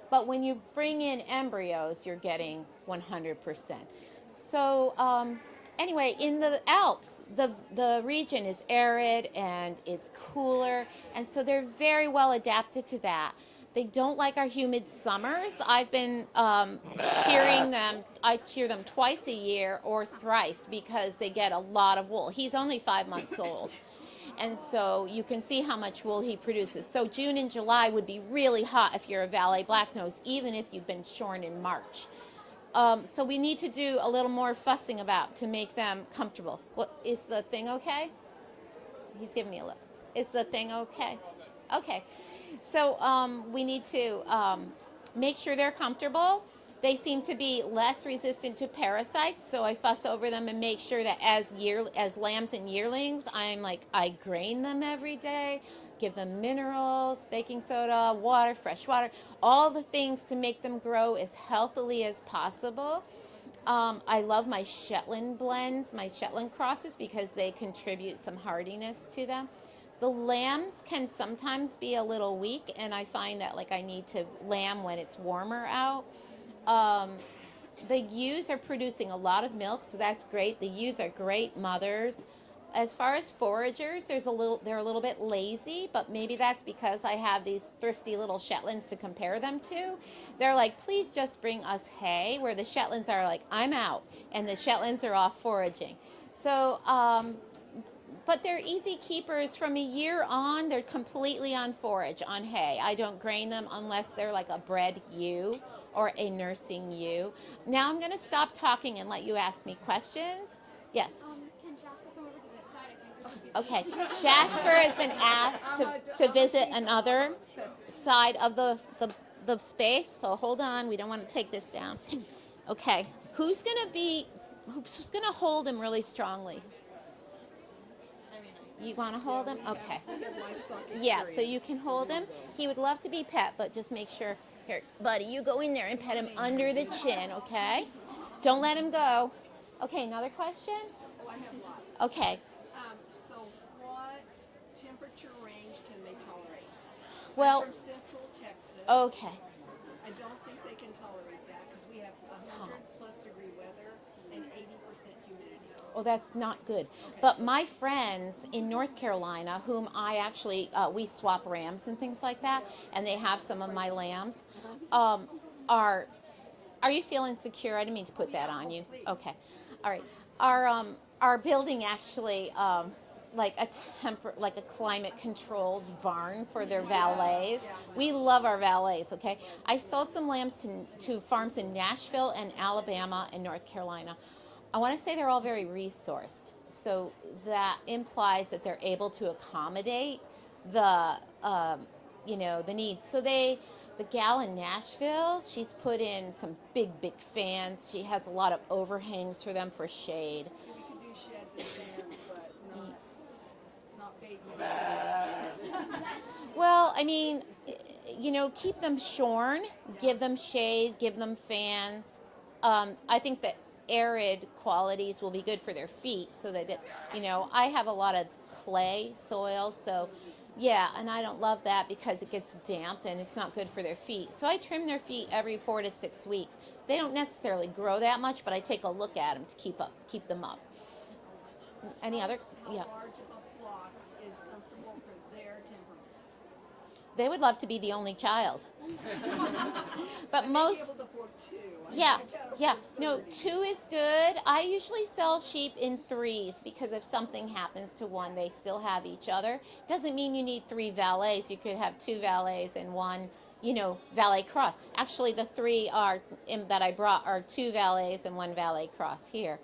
But when you bring in embryos, you're getting 100%. So anyway, in the Alps, the region is arid and it's cooler, and so they're very well adapted to that. They don't like our humid summers. I've been shearing them. I shear them twice a year or thrice because they get a lot of wool. He's only 5 months old. And so you can see how much wool he produces. So June and July would be really hot if you're a Valley Blacknose, even if you've been shorn in March. So we need to do a little more fussing about to make them comfortable. Is the thing okay? He's giving me a look. Is the thing okay? Okay. So we need to make sure they're comfortable. They seem to be less resistant to parasites, so I fuss over them and make sure that as lambs and yearlings, I grain them every day, give them minerals, baking soda, water, fresh water, all the things to make them grow as healthily as possible. I love my Shetland blends, my Shetland crosses, because they contribute some hardiness to them. The lambs can sometimes be a little weak, and I find that I need to lamb when it's warmer out. The ewes are producing a lot of milk, so that's great. The ewes are great mothers. As far as foragers, they're a little bit lazy, but maybe that's because I have these thrifty little Shetlands to compare them to. They're like, please just bring us hay, where the Shetlands are like, I'm out, and the Shetlands are off foraging. So, but they're easy keepers. From a year on, they're completely on forage, on hay. I don't grain them unless they're like a bred ewe or a nursing ewe. Now I'm going to stop talking and let you ask me questions. Yes? Can Jasper come over to this side? Okay. Jasper has been asked to visit another side of the space, so hold on. We don't want to take this down. Okay. Who's going to hold him really strongly? You want to hold him? Okay. Yeah, so you can hold him. He would love to be pet, but just make sure. Here, buddy, you go in there and pet him under the chin, okay? Don't let him go. Okay, another question? Oh, I have lots. Okay. So what temperature range can they tolerate? Well, I'm from Central Texas. Okay. I don't think they can tolerate that because we have 100+ degree weather and 80% humidity. Well, that's not good. But my friends in North Carolina, whom I actually, we swap rams and things like that, and they have some of my lambs, are you feeling secure? I didn't mean to put that on you. Okay. All right. Our building actually, like a climate-controlled barn for their valets. We love our valets, okay? I sold some lambs to farms in Nashville and Alabama and North Carolina. I want to say they're all very resourced, so that implies that they're able to accommodate the needs. So the gal in Nashville, she's put in some big fans. She has a lot of overhangs for them for shade. So we could do sheds in there, but not babies. Well, I mean, keep them shorn, give them shade, give them fans. I think that arid qualities will be good for their feet, so that I have a lot of clay soil, so yeah, and I don't love that because it gets damp and it's not good for their feet. So I trim their feet every 4 to 6 weeks. They don't necessarily grow that much, but I take a look at them to keep them up. Any other? How Yeah. large of a flock is comfortable for their temperament? They would love to be the only child. But most, yeah, no, 2 is good. I usually sell sheep in 3s because if something happens to one, they still have each other. Doesn't mean you need 3 valets. You could have 2 valets and 1, valet cross. Actually, the 3 that I brought are 2 valets and 1 valet cross here.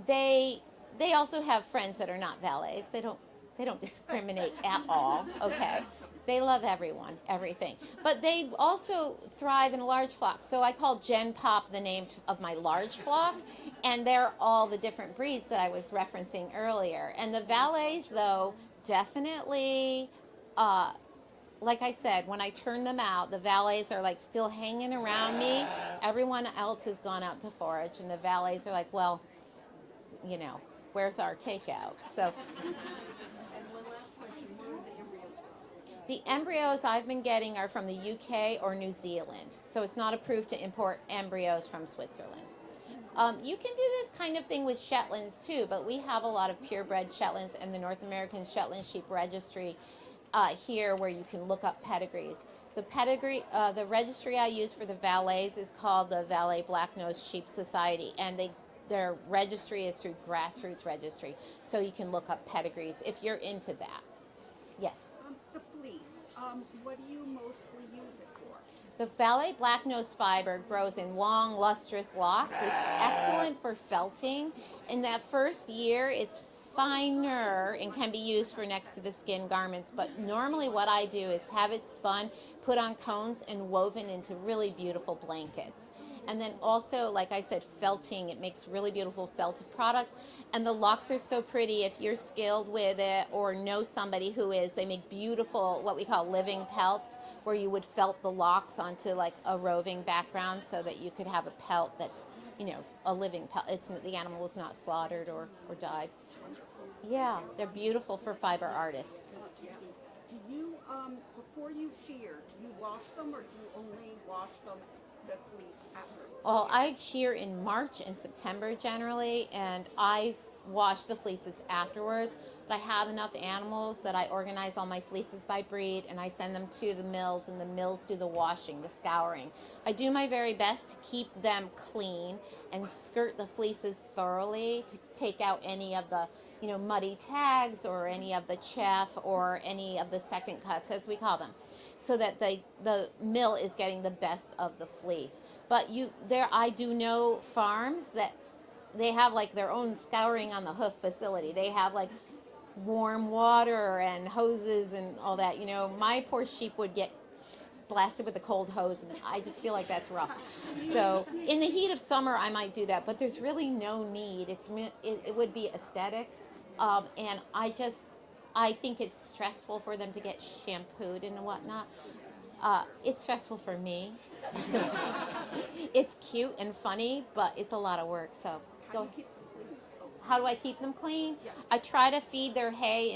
They also have friends that are not valets. They don't discriminate at all. Okay. They love everyone, everything. But they also thrive in a large flock. So I call Gen Pop the name of my large flock, and they're all the different breeds that I was referencing earlier. And the valets, though, definitely, like I said, when I turn them out, the valets are like still hanging around me. Everyone else has gone out to forage, and the valets are like, well, where's our takeout? So. The embryos I've been getting are from the UK or New Zealand, so it's not approved to import embryos from Switzerland. You can do this kind of thing with Shetlands too, but we have a lot of purebred Shetlands and the North American Shetland Sheep Registry here where you can look up pedigrees. The registry I use for the valets is called the Valet Black-Nosed Sheep Society, and their registry is through Grassroots Registry, so you can look up pedigrees if you're into that. Yes? The fleece, what do you mostly use it for? The Valet Black-Nosed fiber grows in long, lustrous locks. It's excellent for felting. In that first year, it's finer and can be used for next to the skin garments, but normally what I do is have it spun, put on cones, and woven into really beautiful blankets. And then also, like I said, felting, it makes really beautiful felted products. And the locks are so pretty. If you're skilled with it or know somebody who is, they make beautiful, what we call living pelts, where you would felt the locks onto like a roving background so that you could have a pelt that's, a living pelt. The animal was not slaughtered or died. Yeah, they're beautiful for fiber artists. Do you, before you shear, do you wash them or do you only wash them, the fleece, afterwards? Well, I shear in March and September generally, and I wash the fleeces afterwards. But I have enough animals that I organize all my fleeces by breed, and I send them to the mills, and the mills do the washing, the scouring. I do my very best to keep them clean and skirt the fleeces thoroughly to take out any of the muddy tags or any of the chaff or any of the second cuts, as we call them, so that the mill is getting the best of the fleece. But I do know farms that they have like their own scouring on the hoof facility. They have like warm water and hoses and all that. My poor sheep would get blasted with a cold hose, and I just feel like that's rough. So in the heat of summer, I might do that, but there's really no need. It would be aesthetics, and I think it's stressful for them to get shampooed and whatnot. It's stressful for me. It's cute and funny, but it's a lot of work. So how do I keep them clean? I try to feed them hay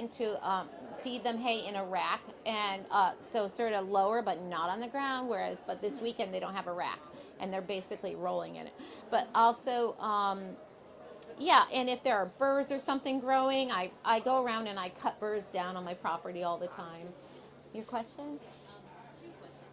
in a rack, and so sort of lower but not on the ground. But this weekend they don't have a rack, and they're basically rolling in it. But also, and if there are burrs or something growing, I go around and I cut burrs down on my property all the time. Your question? Two questions.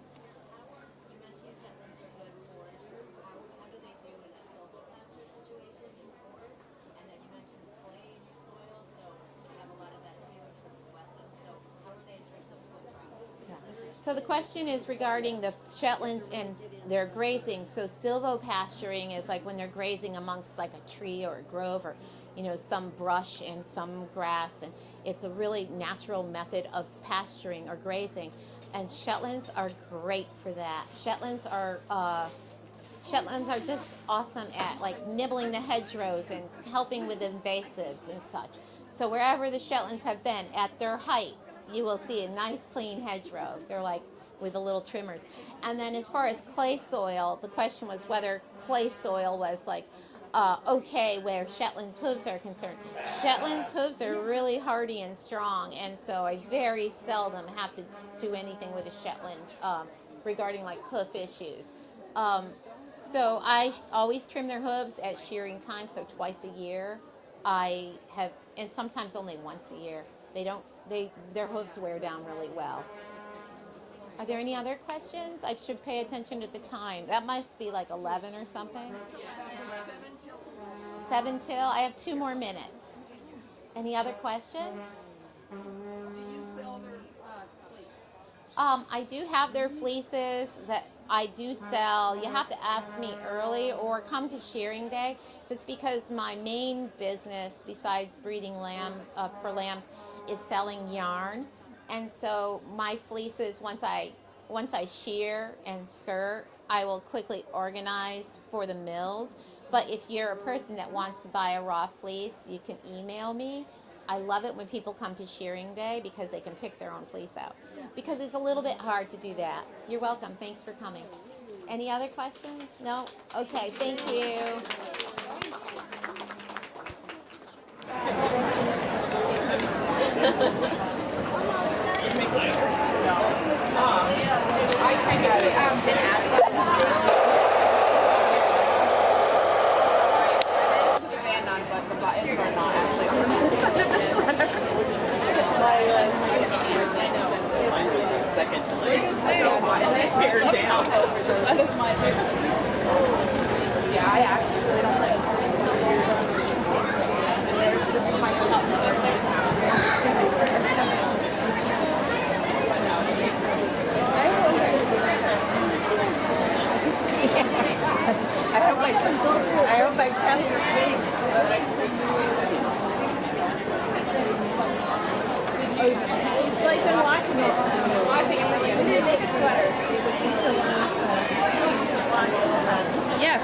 You mentioned Shetlands are good foragers. How do they do in a silvopasture situation in forest? And then you mentioned clay in your soil, so you have a lot of that too in terms of wetlands. So how are they in terms of food crops? So the question is regarding the Shetlands and their grazing. So silvopasturing is like when they're grazing amongst like a tree or a grove or some brush and some grass, and it's a really natural method of pasturing or grazing. And Shetlands are great for that. Shetlands are just awesome at like nibbling the hedgerows and helping with invasives and such. So wherever the Shetlands have been at their height, you will see a nice clean hedgerow. They're like with the little trimmers. And then as far as clay soil, the question was whether clay soil was like okay where Shetland's hooves are concerned. Shetland's hooves are really hardy and strong, and so I very seldom have to do anything with a Shetland regarding like hoof issues. So I always trim their hooves at shearing time, so twice a year. And sometimes only once a year. Their hooves wear down really well. Are there any other questions? I should pay attention to the time. That must be like 11 or something. 7 till. I have 2 more minutes. Any other questions? Do you sell their fleece? I do have their fleeces that I do sell. You have to ask me early or come to shearing day, just because my main business, besides breeding for lambs, is selling yarn. And so my fleeces, once I shear and skirt, I will quickly organize for the mills. But if you're a person that wants to buy a raw fleece, you can email me. I love it when people come to shearing day because they can pick their own fleece out. Because it's a little bit hard to do that. You're welcome. Thanks for coming. Any other questions? No? Okay, thank you. I tried to been band on, but the buttons are not actually on second to it's so hot and it's hair down. Yeah, I actually don't like I hope I tell your face. It's like been watching it. Watching it. We didn't make a sweater. Yes.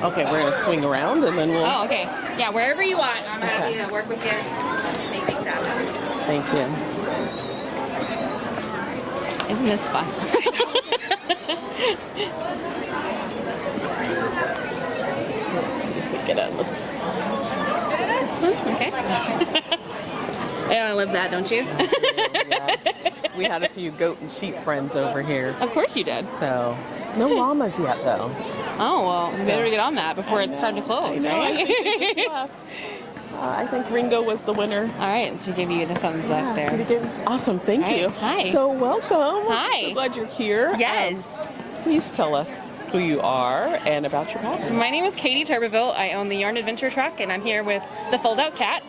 Okay, we're gonna swing around and then we'll. Oh, okay. Yeah, wherever you want. I'm happy to work with you. Make things happen. Thank you. Isn't this fun? Let's see if we get on this. This one? Okay. Yeah, I love that, don't you? Yes. We had a few goat and sheep friends over here. Of course you did. So, no llamas yet though. Oh, well, we better get on that before it's time to close, right? I think Ringo was the winner. All right, she gave you the thumbs up there. Did he give? Awesome, thank you. Hi. So welcome. Hi. I'm so glad you're here. Yes. Please tell us who you are and about your pattern. My name is Katie Turbeville. I own the Yarn Adventure Truck, and I'm here with the Fold Out Cat.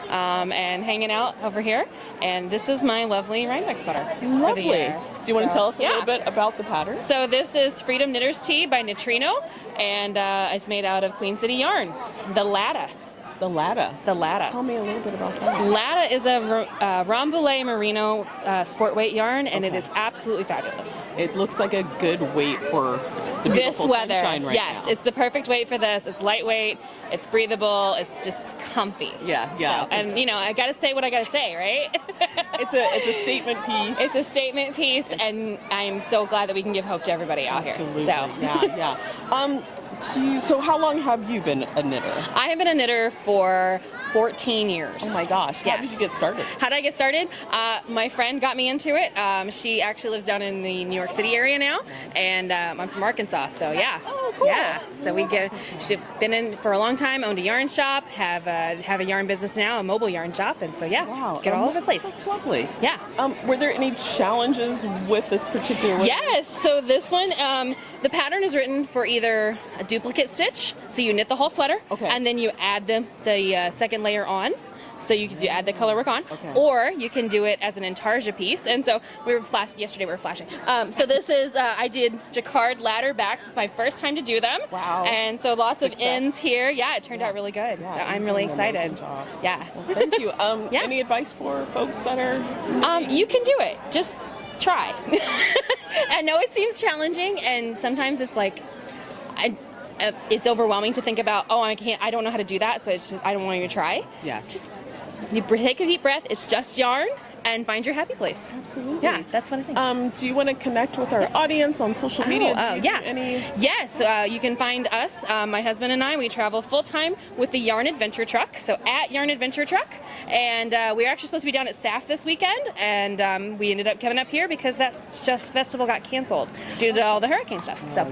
And hanging out over here, and this is my lovely Rhinebeck sweater for the year. Do you want to tell us a little bit about the pattern? So this is Freedom Knitters Tee by Neutrino, and it's made out of Queen City yarn, the Latta. The Latta. The Latta. Tell me a little bit about that. Latta is a Rambouillet merino sport weight yarn, and it is absolutely fabulous. It looks like a good weight for the this beautiful weather. sunshine right Yes, now. it's the perfect weight for this. It's lightweight, it's breathable, it's just comfy. Yeah. So, and I gotta say what I gotta say, right? It's a statement piece. It's a statement piece, and I'm so glad that we can give hope to everybody out Absolutely. here. So Yeah. So how long have you been a knitter? I have been a knitter for 14 years. Oh my gosh. How did you get started? How did I get started? My friend got me into it. She actually lives down in the New York City area now, and I'm from Arkansas, so yeah. Oh, cool. Yeah, so she's been in for a long time, owned a yarn shop, have a yarn business now, a mobile yarn shop, and so get all over the place. That's lovely. Yeah. Were there any challenges with this particular one? Yes, so this one, the pattern is written for either a duplicate stitch, so you knit the whole sweater, and then you add the second layer on, so you add the color work on, or you can do it as an intarsia piece. And so yesterday we were flashing. So this is, I did jacquard ladder backs. It's my first time to do them. Wow. And so lots of ends here. Yeah, it turned out really good. Yeah, so I'm really excited. Yeah. Well, thank you. Any advice for folks that are... You can do it. Just try. I know it seems challenging, and sometimes it's like, it's overwhelming to think about, I don't know how to do that, so it's just, I don't want to even try. Yes. Just, you take a deep breath, it's just yarn, and find your happy place. Absolutely. Yeah, that's what I think. Do you want to connect with our audience on social media? Yes, you can find us, my husband and I, we travel full-time with the Yarn Adventure Truck, so at Yarn Adventure Truck, and we were actually supposed to be down at SAF this weekend, and we ended up coming up here because that festival got canceled due to all the hurricane stuff. So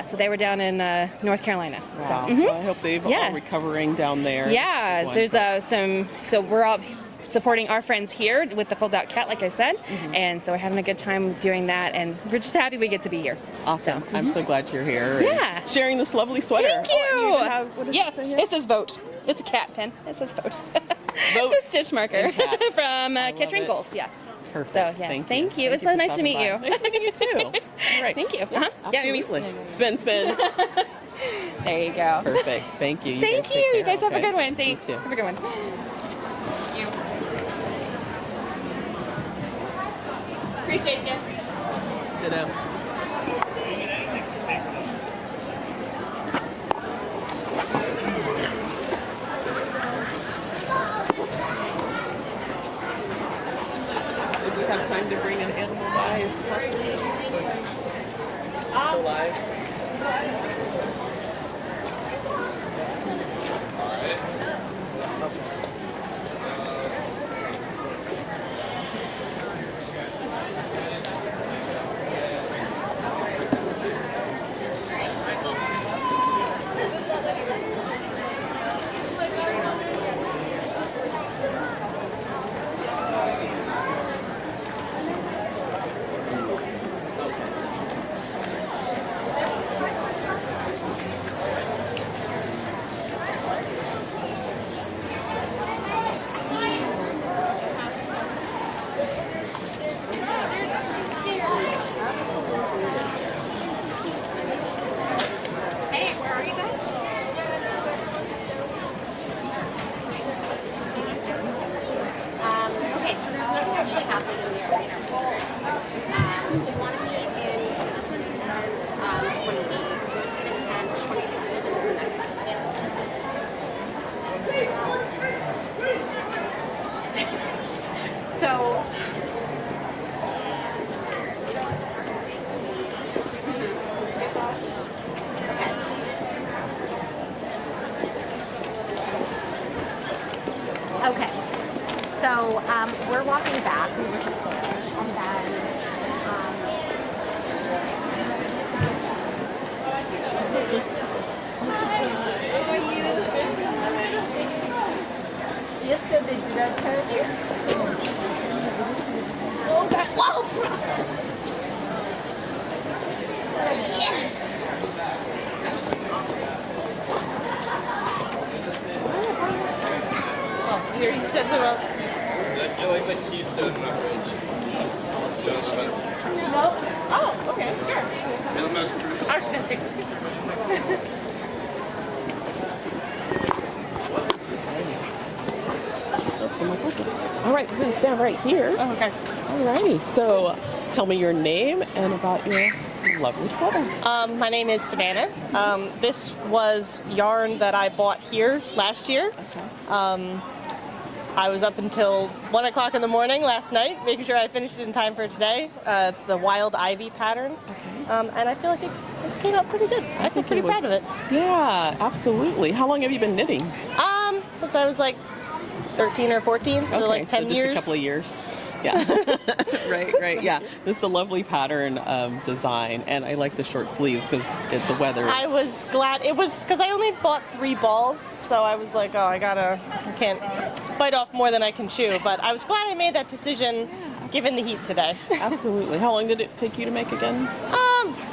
so they were down in North Carolina. Wow. So, Well, I hope they're all recovering down there. Yeah, there's so we're all supporting our friends here with the fold out cat, like I said, and so we're having a good time doing that, and we're just happy we get to be here. Awesome. I'm so glad you're here. Yeah. Sharing this lovely sweater. Thank you. Oh, and you even have, what does it say here? It says vote. It's a cat pen. It says vote. It's a stitch marker from Kit Wrinkles. Yes. Perfect. So yes, thank you. It was so nice to meet you. Nice meeting you too. All right. Thank you. Absolutely. Spin. There you go. Perfect. Thank you. Thank you. You guys have a good one. Thanks. You too. Have a good one. Appreciate you. Ditto. Did you have time to bring an animal by? Still live? Hey, where are you guys? Okay, so there's nothing actually happening in the arena. Do you want to meet in, just want to pretend 28, and 10, 27 is the next. So, okay. So we're walking back. We were just there, and then Here you said about. I like the Keystone Ridge. No. Oh, okay, sure. And the most crucial. I was just thinking. right, we're gonna stand right here. Oh, okay. Alrighty, so tell me your name and about your lovely sweater. My name is Savannah. This was yarn that I bought here last year. Okay. I was up until 1 o'clock in the morning last night, making sure I finished it in time for today. It's the Wild Ivy pattern. Okay. And I feel like it came out pretty good. I feel pretty proud of it. Yeah, absolutely. How long have you been knitting? Since I was like 13 or 14, so like 10 just years. a couple of years. Yeah. right, yeah. This is a lovely pattern design, and I like the short sleeves because it's the weather. I was glad. It was because I only bought 3 balls, so I was like, oh, I can't bite off more than I can chew. But I was glad I made that decision given the heat today. Absolutely. How long did it take you to make again?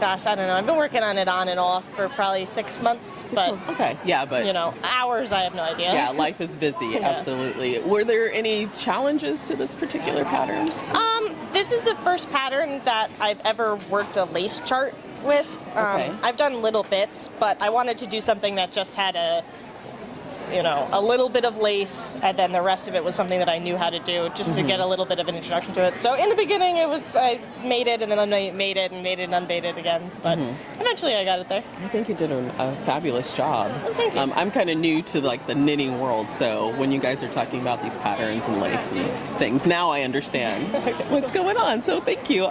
Gosh, I don't know. I've been working on it on and off for probably 6 months, but okay, yeah, but you know, hours I have no idea. Yeah, life is busy. Yeah. Absolutely. Were there any challenges to this particular pattern? This is the first pattern that I've ever worked a lace chart with. Okay. I've done little bits, but I wanted to do something that just had a little bit of lace, and then the rest of it was something that I knew how to do, just to get a little bit of an introduction to it. So in the beginning, I made it, and then I made it, and unmade it again. But eventually, I got it there. I think you did a fabulous job. Oh, thank you. I'm kind of new to like the knitting world, so when you guys are talking about these patterns and lace and things, now I understand what's going on. So thank you.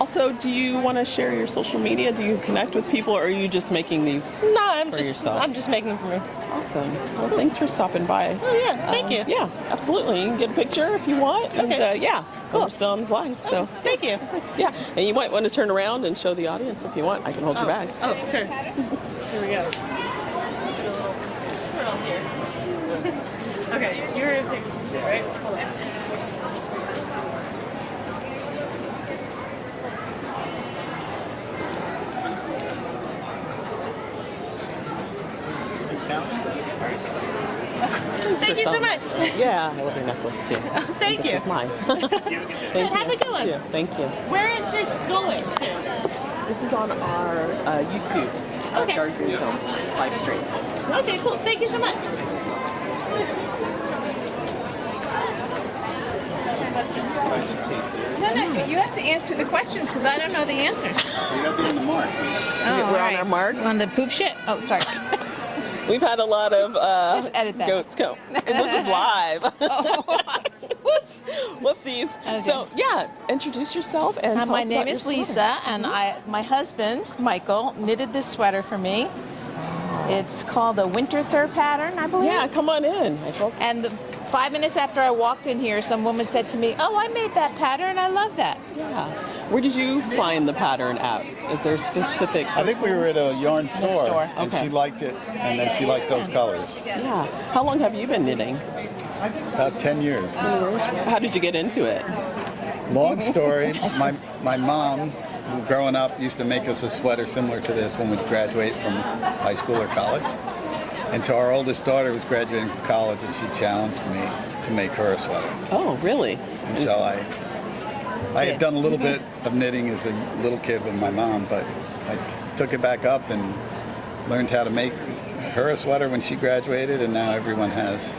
Also, do you want to share your social media? Do you connect with people, or are you just making these No, I'm yourself? just making them for me. Awesome. Well, thanks for stopping by. Oh yeah, thank you. Yeah, absolutely. You can get a picture if you want. Okay. And yeah, cool. We're still on this live. So thank you. Yeah, and you might want to turn around and show the audience if you want. I can hold your bag. Oh, sure. Here we go. Okay, you're gonna take this shit, right? Hold on. Thank you so much. Yeah, I love your necklace too. Thank you. This is mine. Thank Have a good one. you. Thank you. Where is this going to? This is on our YouTube, Okay. Garden Films live stream. Okay, cool. Thank you so much. No, you have to answer the questions because I don't know the answers. You got to be on the mark. Oh, We're on our mark. On the poop shit? Oh, sorry. We've had a lot of Just edit that. goats come. And this is live. Whoops. Whoopsies. Okay. So yeah, introduce yourself and tell My us name about is your Lisa, sweater. and my husband, Michael, knitted this sweater for me. It's called a winter fur pattern, I believe. Yeah, come on in. And 5 minutes after I walked in here, some woman said to me, "Oh, I made that pattern. I love that." Yeah. Where did you find the pattern at? Is there a specific? I think we were at a yarn store, and Okay. she liked it, and then she liked those colors. Yeah. How long have you been knitting? About 10 years. How did you get into it? Long story. My mom, growing up, used to make us a sweater similar to this when we'd graduate from high school or college. And so our oldest daughter was graduating from college, and she challenged me to make her a sweater. Oh, really? And so I had done a little bit of knitting as a little kid with my mom, but I took it back up and learned how to make her a sweater when she graduated, and now everyone has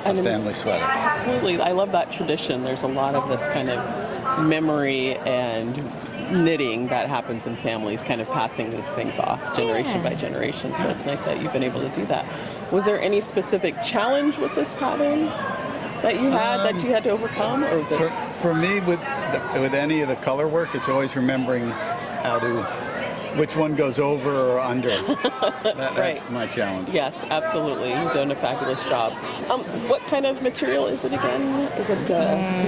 a family sweater. Absolutely. I love that tradition. There's a lot of this kind of memory and knitting that happens in families, kind of passing these things off generation by generation. So it's nice that you've been able to do that. Was there any specific challenge with this pattern that you had to overcome, or was it? For me, with any of the color work, it's always remembering which one goes over or under. That's my challenge. Yes, absolutely. You've done a fabulous job. What kind of material is it again? Is it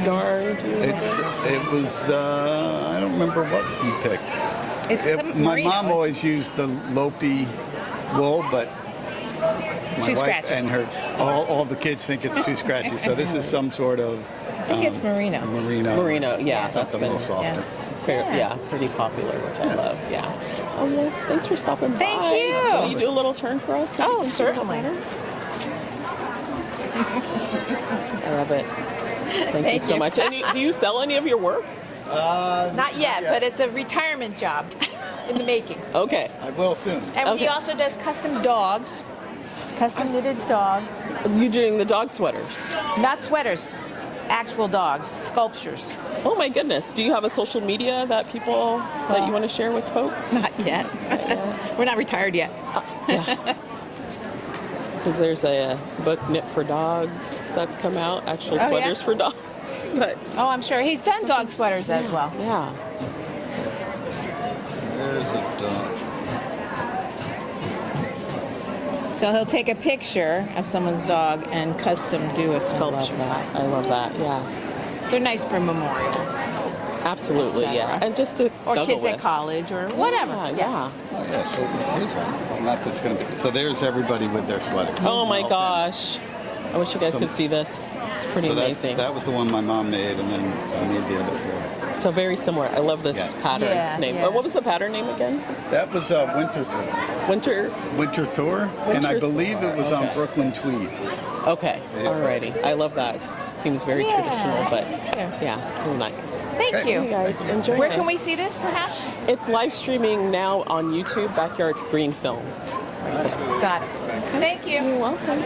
yarn? It was, I don't remember what you picked. My mom always used the Lopi wool, but my Too wife scratchy. and all the kids think it's too scratchy. So this is some sort of I think it's merino. Merino, yeah. Something a little softer. Yes. Yeah, pretty popular, which I love. Yeah. Well, thanks for stopping by. Thank you. So will you do a little turn for us? so we Oh, can see the certainly. pattern? I love it. Thank you so much. Do you sell any of your work? Not yet, but it's a retirement job in the making. Okay. I will soon. And he also does custom dogs, custom knitted dogs. You doing the dog sweaters? Not sweaters, actual dogs, sculptures. Oh my goodness. Do you have a social media that people that you want to share with folks? Not yet. We're not retired yet. Because there's a book, Knit for Dogs, that's come out, actual sweaters for dogs. But I'm sure he's done dog sweaters as well. Yeah. There's a dog. So he'll take a picture of someone's dog and custom do a sculpture. I love that, yes. They're nice for memorials. Absolutely, yeah. And just to Or snuggle kids with. at college or whatever. Yeah. Oh yeah, so here's one. Not that's gonna be. So there's everybody with their sweaters. Oh my gosh. I wish you guys Some- could see this. It's pretty so amazing. That was the one my mom made, and then I made the other 4. So very similar. I love this pattern name. What was the pattern name again? That was Winter Thor. Winter Thor, and I believe it was on Brooklyn Tweed. Okay, alrighty. I love that. It seems very traditional, but real nice. Thank you. You guys enjoy Where it. can we see this, perhaps? It's live streaming now on YouTube, Backyard Green Film. Got it. Thank you. You're welcome.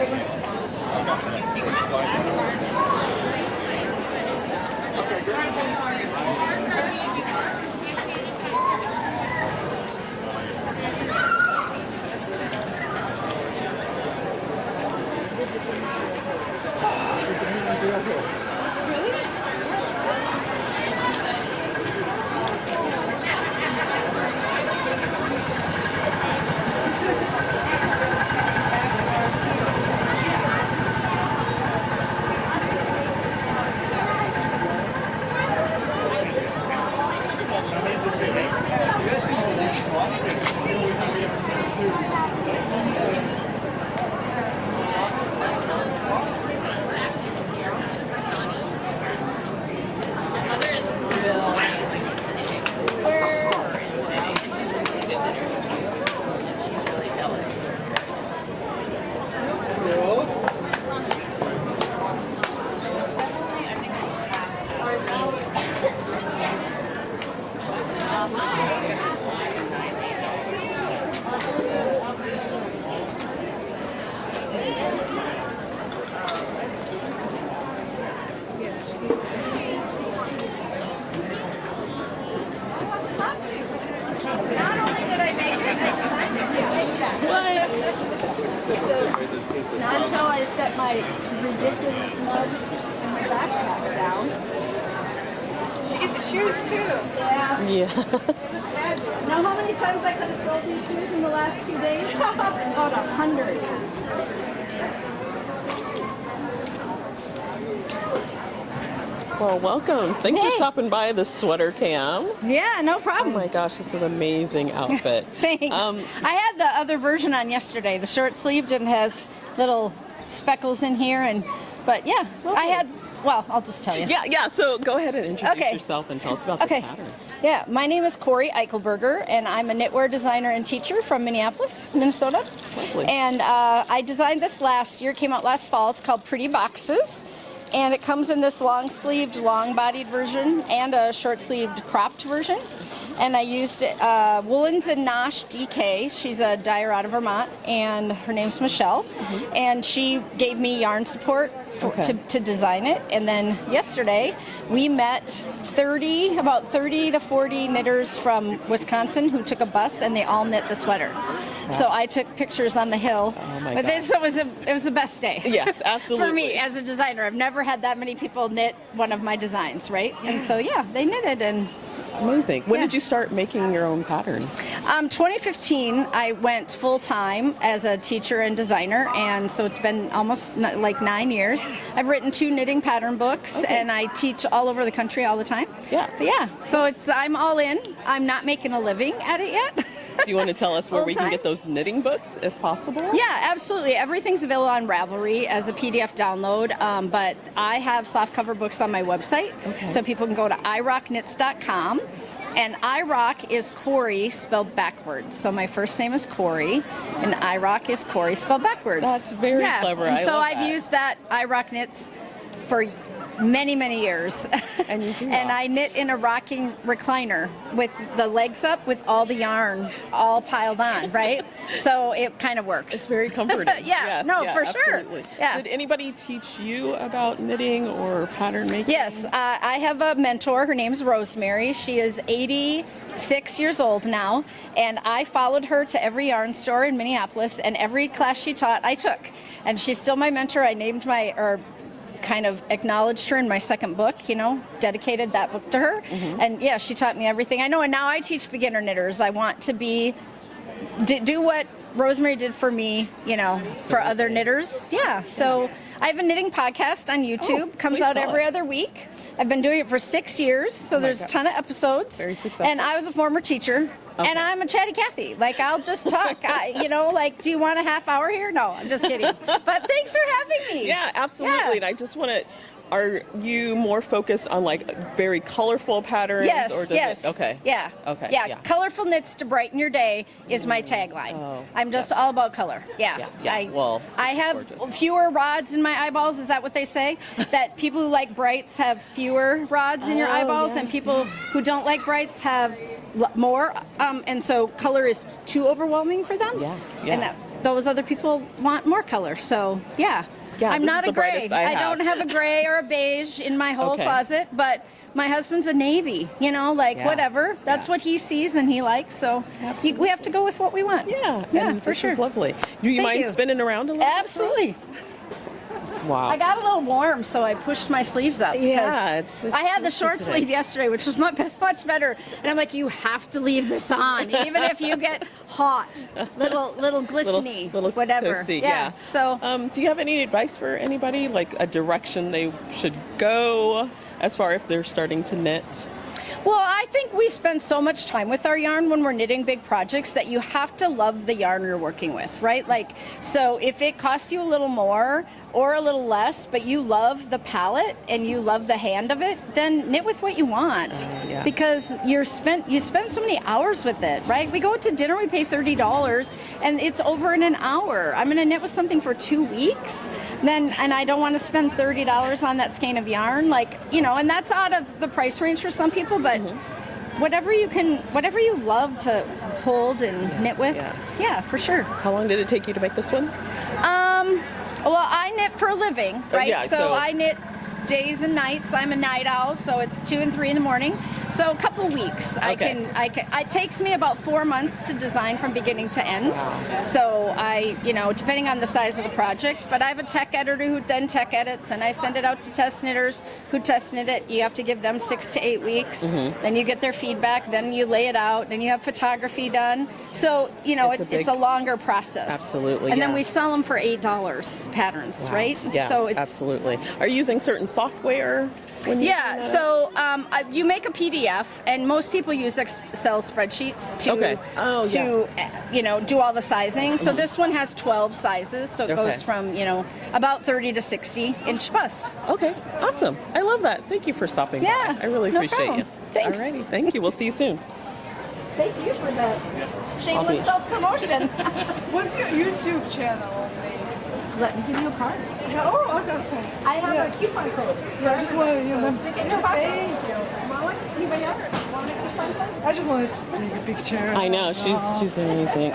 Not until I set my ridiculous mug and my backpack down. She get the shoes too. Yeah. Yeah. You know how many times I could have sold these shoes in the last 2 days? About 100. Well, welcome. Thanks for stopping by the sweater cam. Yeah, no problem. Oh my gosh, this is an amazing outfit. Thanks. I had the other version on yesterday, the short sleeved, and has little speckles in here. But yeah, I had. Well, I'll just tell you. Yeah. So go ahead and introduce yourself and tell us about this pattern. Yeah, my name is Corey Eichelberger, and I'm a knitwear designer and teacher from Minneapolis, Minnesota. Lovely. And I designed this last year, came out last fall. It's called Pretty Boxes. And it comes in this long-sleeved, long-bodied version and a short-sleeved cropped version. And I used Woolens and Nosh DK. She's a dyer out of Vermont, and her name's Michelle. And she gave me yarn support to design it. And then yesterday, we met about 30 to 40 knitters from Wisconsin who took a bus, and they all knit the sweater. So I took pictures on the hill. Oh my but gosh. it was the best day. Yes, absolutely. For me as a designer, I've never had that many people knit one of my designs, right? And so yeah, they knitted and. Amazing. When did you start making your own patterns? 2015, I went full-time as a teacher and designer, and so it's been almost like 9 years. I've written 2 knitting pattern books, and I teach all over the country all the time. Yeah. But yeah, so I'm all in. I'm not making a living at it yet. Do you want to tell us where we can Full-time? get those knitting books, if possible? Yeah, absolutely. Everything's available on Ravelry as a PDF download, but I have softcover books on my website, so people can go to iRockKnits.com. And iRock is Corey spelled backwards. So my first name is Corey, and iRock is Corey spelled backwards. That's very clever. And I so love I've that. used that iRock Knits for many, many years. And you do And I knit in a rocking recliner with the legs up with all the yarn all piled on, right? So it kind of works. It's very comforting. Yeah, no, for sure. Absolutely. Yeah. Did anybody teach you about knitting or pattern making? Yes, I have a mentor. Her name's Rosemary. She is 86 years old now, and I followed her to every yarn store in Minneapolis, and every class she taught, I took. And she's still my mentor. I named kind of acknowledged her in my second book, dedicated that book to her. And yeah, she taught me everything I know. And now I teach beginner knitters. I want to do what Rosemary did for me, for other knitters. Yeah, so I have a knitting podcast on YouTube. Comes out every other week. I've been doing it for 6 years, so there's a ton of episodes. Very successful. And I was a former teacher. Okay. And I'm a chatty Cathy. Like, I'll just talk. Do you want a half hour here? No, I'm just kidding. But thanks for having me. Yeah, absolutely. Yeah. And I just want to, are you more focused on very colorful patterns? Yes, or does yes. Okay. Yeah. Okay. Yeah. Colorful knits to brighten your day is my tagline. Oh, I'm just all about color. Yeah. I have fewer rods in my eyeballs. Is that what they say? That people who like brights have fewer rods in your eyeballs, and people who don't like brights have more. And so color is too overwhelming for them. Yes. And those other people want more color. So yeah. Yeah, I'm not a gray. I don't have a gray or a beige in my whole closet, but my husband's a navy, whatever. That's what he sees and he likes. So we have to go with what we want. Yeah, and for sure. This is lovely. Do you mind spinning around a little? Absolutely. Wow. I got a little warm, so I pushed my sleeves up. Yeah, I had the short sleeve yesterday, which was much better. And I'm like, you have to leave this on, even if you get hot, little glisteny, little whatever. Toasty, yeah. So, do you have any advice for anybody, like a direction they should go as far if they're starting to knit? Well, I think we spend so much time with our yarn when we're knitting big projects that you have to love the yarn you're working with, right? So if it costs you a little more or a little less, but you love the palette and you love the hand of it, then knit with what you want. Because you spend so many hours with it, right? We go out to dinner, we pay $30, and it's over in an hour. I'm going to knit with something for 2 weeks, and I don't want to spend $30 on that skein of yarn, and that's out of the price range for some people, but whatever you love to hold and knit with, yeah, for sure. How long did it take you to make this one? Well, I knit for a living, right? So I knit days and nights. I'm a night owl, so it's 2 and 3 in the morning. So a couple weeks. Okay. It takes me about 4 months to design from beginning to end. Wow. So depending on the size of the project, but I have a tech editor who then tech edits, and I send it out to test knitters who test knit it. You have to give them 6 to 8 weeks. Then you get their feedback, then you lay it out, then you have photography done. So, it's a longer process. Absolutely. And then we sell them for $8 patterns, right? Yeah, so it's, absolutely. Are you using certain software? So you make a PDF, and most people use Excel spreadsheets to do all the sizing. So this one has 12 sizes, so it goes from about 30 to 60 inch bust. Okay, awesome. I love that. Thank you for stopping by. I really appreciate you. Thanks. Alrighty, thank you. We'll see you soon. Thank you for the shameless self-promotion. What's your YouTube channel? Let me give you a card. Oh, okay. I have a coupon code. Yeah, I just wanted to stick it in your pocket. Thank you. Anybody else want a coupon code? I just wanted to take a picture. I know, she's amazing.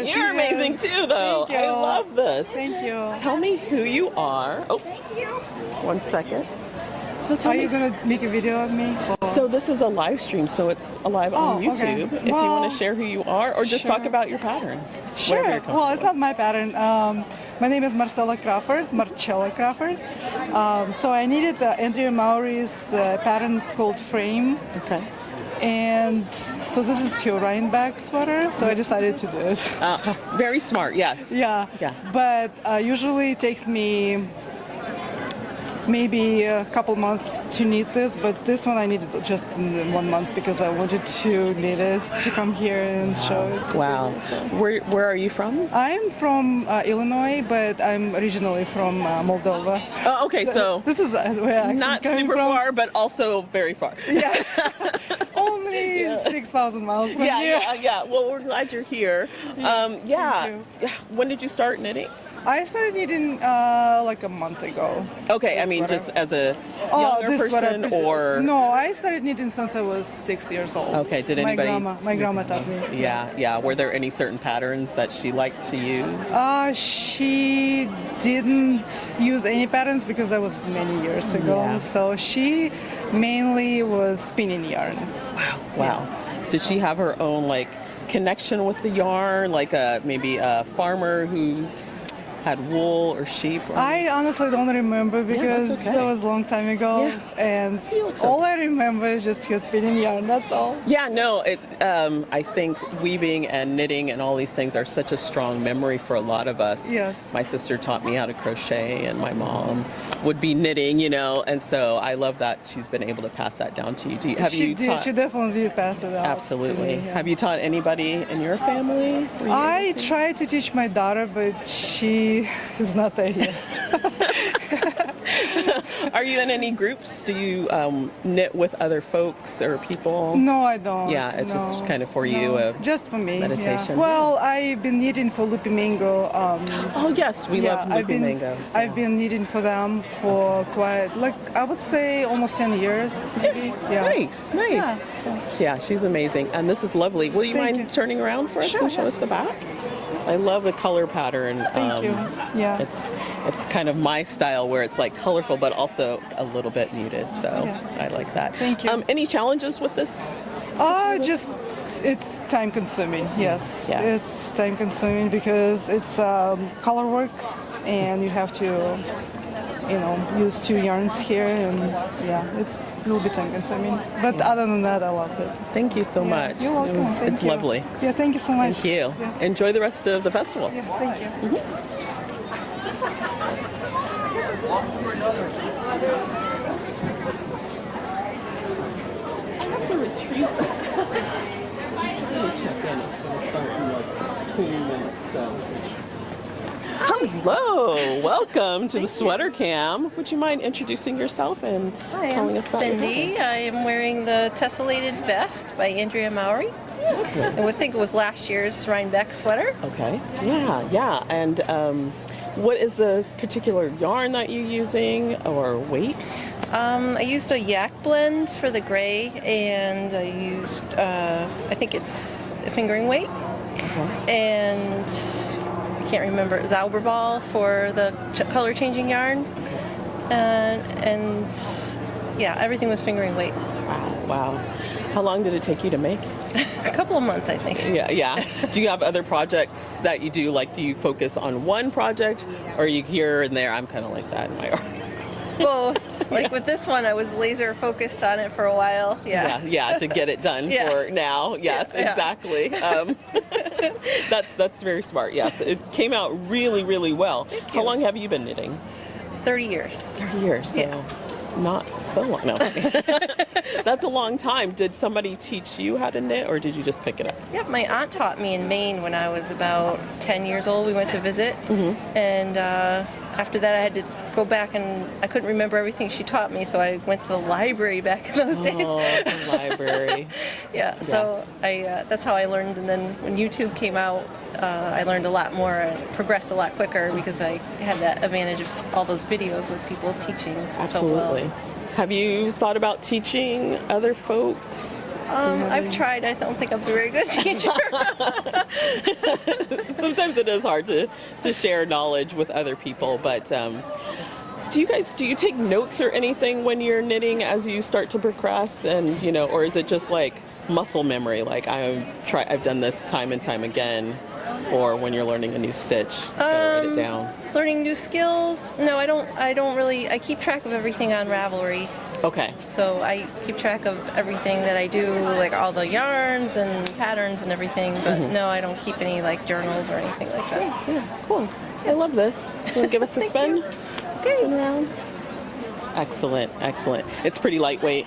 You're amazing too, though. Thank you. I love this. Thank you. Tell me who you are. Oh, thank you. 1 second. So tell Are me, you going to make a video of me? So this is a live stream, so it's alive on YouTube. Okay. If you want to share who you are, or just talk about your pattern. Sure. Well, it's not my pattern. My name is Marcella Crawford. So I needed Andrea Maury's pattern. It's called Frame. Okay. And so this is her Rhinebeck sweater, so I decided to do it. Very smart, yes. Yeah. But usually it takes me maybe a couple months to knit this, but this one I needed just in 1 month because I wanted to knit it to come here and show it. Wow. Where are you from? I'm from Illinois, but I'm originally from Moldova. Oh, okay, so this is where I'm not super far, but also very far. Yeah. Only 6,000 miles from here. Yeah. Well, we're glad you're here. Thank you. When did you start knitting? I started knitting like a month ago. Okay, I mean, sweater. just as a younger this person, sweater. or No, I started knitting since I was 6 years old. okay, did anybody? My grandma taught me. Yeah. Were there any certain patterns that she liked to use? She didn't use any patterns because that was many years ago. Yeah. So she mainly was spinning yarns. Wow. Did she have her own like connection with the yarn, like maybe a farmer who's had wool or sheep? Or... I honestly don't remember because that was a long time ago, and all I remember is just her spinning yarn. That's all. Yeah, no, I think weaving and knitting and all these things are such a strong memory for a lot of us. Yes. My sister taught me how to crochet, and my mom would be knitting, and so I love that she's been able to pass that down to you. She definitely passed it out. Absolutely. To me, Have you taught anybody in your family? I tried to teach my daughter, but she is not there yet. Are you in any groups? Do you knit with other folks or people? No, I don't. Yeah, it's just kind of for you. Just for me. Meditation. Yeah. Well, I've been knitting for Loopy Mango. Oh yes, we love Loopy Mango. I've been knitting for them for quite, I would say almost 10 years, maybe. Yeah. Nice. Yeah, she's amazing, and this is lovely. Will you mind turning around for us and show us the back? I love the color pattern. Thank you. Yeah. It's kind of my style where it's like colorful but also a little bit muted. So I like that. Thank you. Any challenges with this? Just it's time consuming. Yes. Yeah. It's time consuming because it's color work and you have to use 2 yarns here, and it's a little bit time consuming. But other than that, I loved it. Thank you so much. You're welcome. It's lovely. Yeah, thank you so much. Thank you. Yeah. Enjoy the rest of the festival. Yeah, thank you. I have to retrieve Hello, welcome to the Sweater Cam. Would you mind introducing yourself and telling us about Cindy. your pattern? I am wearing the tessellated vest by Andrea Mowry. And we think it was last year's Rhinebeck sweater. Okay. Yeah. And what is the particular yarn that you're using or weight? I used a yak blend for the gray, and I used, I think it's a fingering weight. And I can't remember, Zauberball for the color changing yarn. And yeah, everything was fingering weight. Wow. How long did it take you to make? A couple of months, I think. Yeah. Do you have other projects that you do? Like, do you focus on one project, or are you here and there? I'm kind of like that in my art. Both. Like with this one, I was laser focused on it for a while. Yeah, to get it done for now. Yes, exactly. That's very smart. Yes, it came out really, really well. How long have you been knitting? 30 years. 30 years. So not so long. No. That's a long time. Did somebody teach you how to knit, or did you just pick it up? Yep, my aunt taught me in Maine when I was about 10 years old. We went to visit, and after that I had to go back, and I couldn't remember everything she taught me, so I went to the library back in those days. The library. So that's how I learned, and then when YouTube came out, I learned a lot more and progressed a lot quicker because I had that advantage of all those videos with people teaching so well. Have you thought about teaching other folks? I've tried. I don't think I'm a very good teacher. Sometimes it is hard to share knowledge with other people, but do you take notes or anything when you're knitting as you start to progress, and or is it just like muscle memory, like I've done this time and time again, or when you're learning a new stitch, you gotta write it down? Learning new skills? No, I don't really. I keep track of everything on Ravelry. Okay. So I keep track of everything that I do, like all the yarns and patterns and everything, but no, I don't keep any like journals or anything like that. Yeah, cool. I love this. You want to give us a spin? Okay. Turn around. Excellent. It's pretty lightweight.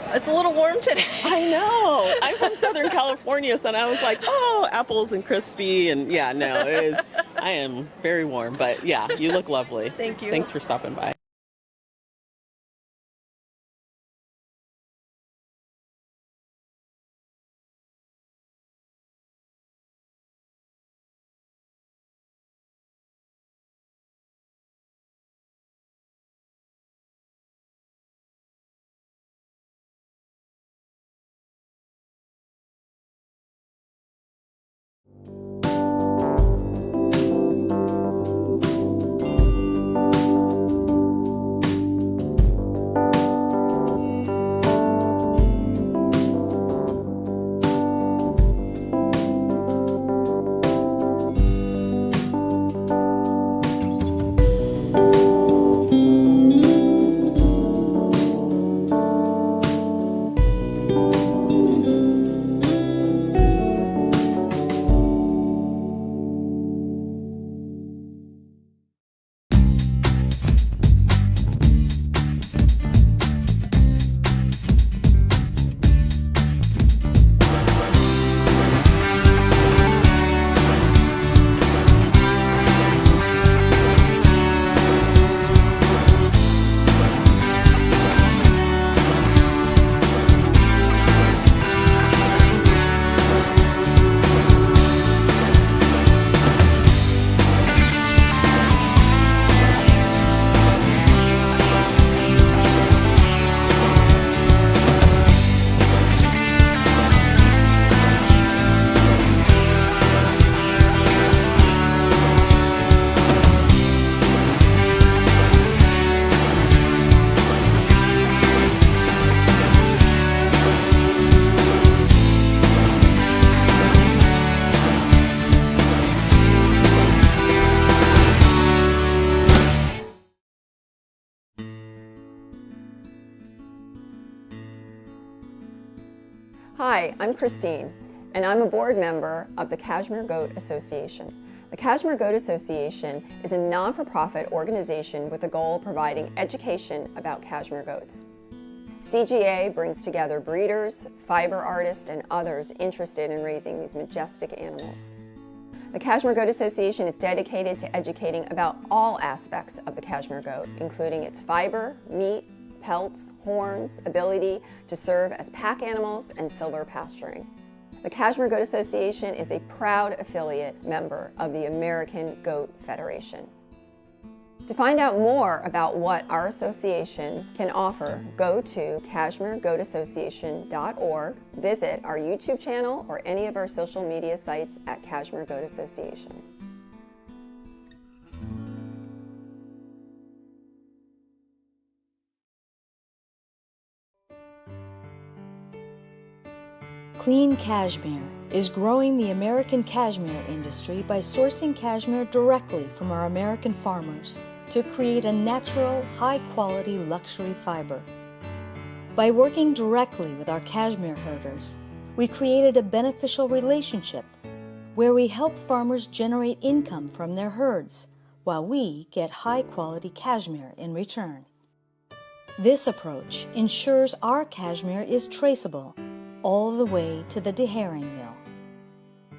It's a little warm today. I know. I'm from Southern California, so I was like, oh, apples and crispy, and I am very warm, but yeah, you look lovely. Thank you. Thanks for stopping by. Hi, I'm Christine, and I'm a board member of the Kashmir Goat Association. The Kashmir Goat Association is a non-for-profit organization with the goal of providing education about Kashmir goats. CGA brings together breeders, fiber artists, and others interested in raising these majestic animals. The Kashmir Goat Association is dedicated to educating about all aspects of the Kashmir goat, including its fiber, meat, pelts, horns, ability to serve as pack animals, and silver pasturing. The Kashmir Goat Association is a proud affiliate member of the American Goat Federation. To find out more about what our association can offer, go to KashmirGoatAssociation.org, visit our YouTube channel or any of our social media sites at Kashmir Goat Association. Clean Cashmere is growing the American cashmere industry by sourcing cashmere directly from our American farmers to create a natural, high-quality luxury fiber. By working directly with our cashmere herders, we created a beneficial relationship where we help farmers generate income from their herds while we get high-quality cashmere in return. This approach ensures our cashmere is traceable all the way to the deherring mill.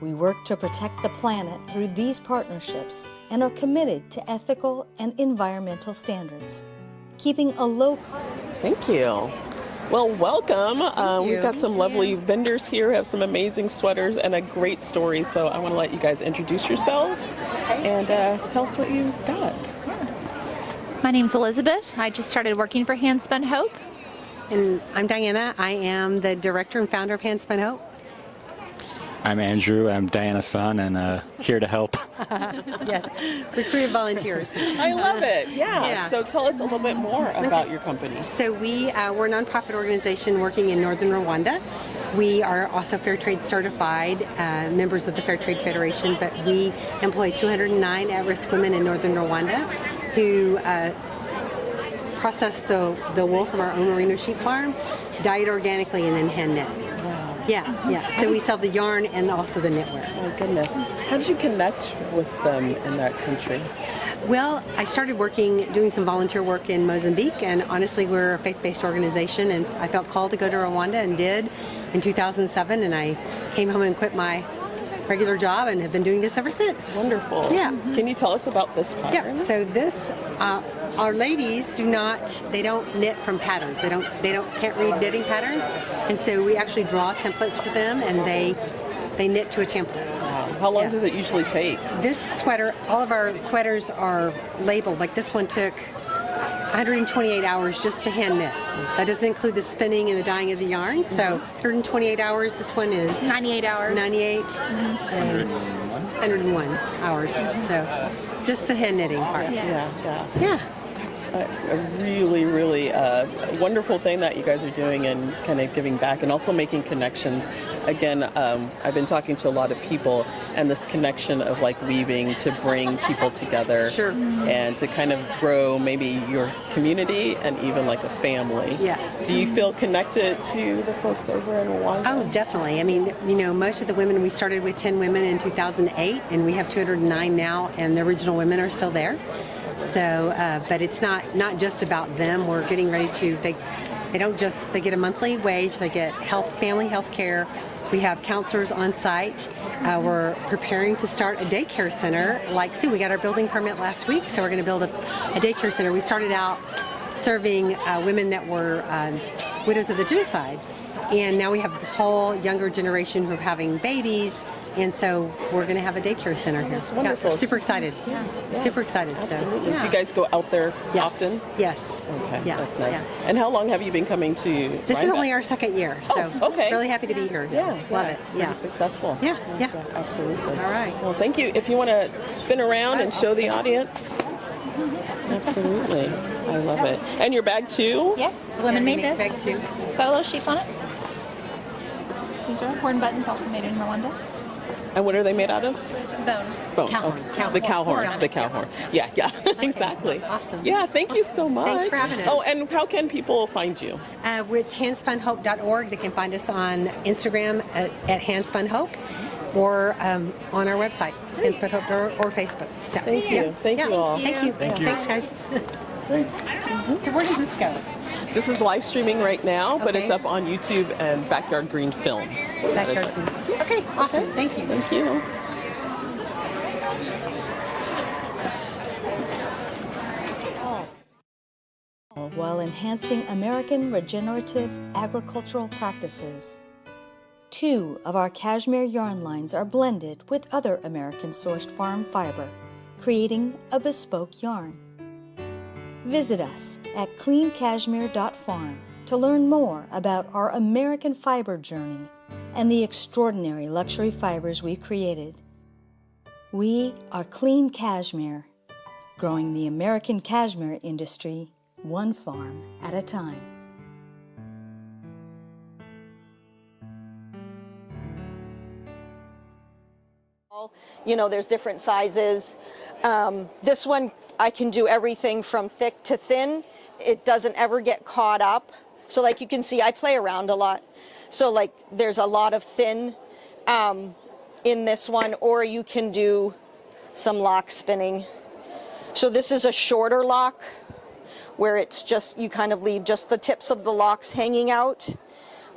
We work to protect the planet through these partnerships and are committed to ethical and environmental standards, keeping a low cost. Thank you. Well, welcome. We've got some lovely vendors here who have some amazing sweaters and a great story. So I want to let you guys introduce yourselves and tell us what you got. My name's Elizabeth. I just started working for Handspun Hope. And I'm Diana. I am the director and founder of Handspun Hope. I'm Andrew. I'm Diana's son and here to help. Yes, recruited volunteers. I love it. Yeah. So tell us a little bit more about your company. So we're a nonprofit organization working in northern Rwanda. We are also Fair Trade certified, members of the Fair Trade Federation, but we employ 209 at-risk women in northern Rwanda who process the wool from our own merino sheep farm, dye it organically, and then hand knit. Wow. Yeah. So we sell the yarn and also the knitwear. Oh, goodness. How did you connect with them in that country? Well, I started doing some volunteer work in Mozambique, and honestly, we're a faith-based organization, and I felt called to go to Rwanda and did in 2007, and I came home and quit my regular job and have been doing this ever since. Wonderful. Yeah. Can you tell us about this pattern? Yeah. So this, our ladies they don't knit from patterns. They can't read knitting patterns, and so we actually draw templates for them, and they knit to a template. Wow. How long does it usually take? This sweater, all of our sweaters are labeled. Like this one took 128 hours just to hand knit. That doesn't include the spinning and the dyeing of the yarn. So 128 hours. This one is 98 hours. 98. 101 hours. So just the hand knitting part. Yeah. That's a really, really wonderful thing that you guys are doing and kind of giving back and also making connections. Again, I've been talking to a lot of people and this connection of like weaving to bring people together. Sure. And to kind of grow maybe your community and even like a family. Yeah. Do you feel connected to the folks over in Rwanda? Oh, definitely. I mean, most of the women, we started with 10 women in 2008 and we have 209 now, and the original women are still there. So, but it's not just about them. We're getting ready to, they get a monthly wage, they get family health care. We have counselors on site. We're preparing to start a daycare center. We got our building permit last week, so we're going to build a daycare center. We started out serving women that were widows of the genocide, and now we have this whole younger generation who are having babies. And so we're going to have a daycare center here. It's wonderful. Yeah, super excited. Yeah. Super excited. Absolutely. So, Do you guys go out there often? Yes. Okay, Yeah. that's nice. Yeah. And how long have you been coming to This is Rhinebeck? only our second year, so really happy to be here. Love it. Pretty successful. Yeah. Absolutely. All right. Well, thank you. If you want to spin around and show the audience. Absolutely. I love it. And your bag too? Yes, the women made this. Bag too. Got a little sheep on it. These are horn buttons, also made in Rwanda. And what are they made out of? Bone. Bone. Cow horn. Okay. Cow The cow horn. horn. The cow horn. Yeah, yeah, exactly. Awesome. Yeah, thank you so much. Thanks for having us. Oh, and how can people find you? It's handspunhope.org. They can find us on Instagram at handspunhope or on our website, handspunhope or Facebook. Yeah. Thank you. Yeah. Thank you all. Thank you. Thank you. Thanks, guys. So where does this go? This is live streaming right now, but Okay. it's up on YouTube and Backyard Green Films. That is Backyard it. Green. Okay, awesome. Thank you. Thank you. While enhancing American regenerative agricultural practices. 2 of our cashmere yarn lines are blended with other American-sourced farm fiber, creating a bespoke yarn. Visit us at cleancashmere.farm to learn more about our American fiber journey and the extraordinary luxury fibers we created. We are Clean Cashmere, growing the American cashmere industry one farm at a time. You know, there's different sizes. This one, I can do everything from thick to thin. It doesn't ever get caught up. So like you can see, I play around a lot. So like there's a lot of thin in this one, or you can do some lock spinning. So this is a shorter lock where it's just, you kind of leave just the tips of the locks hanging out.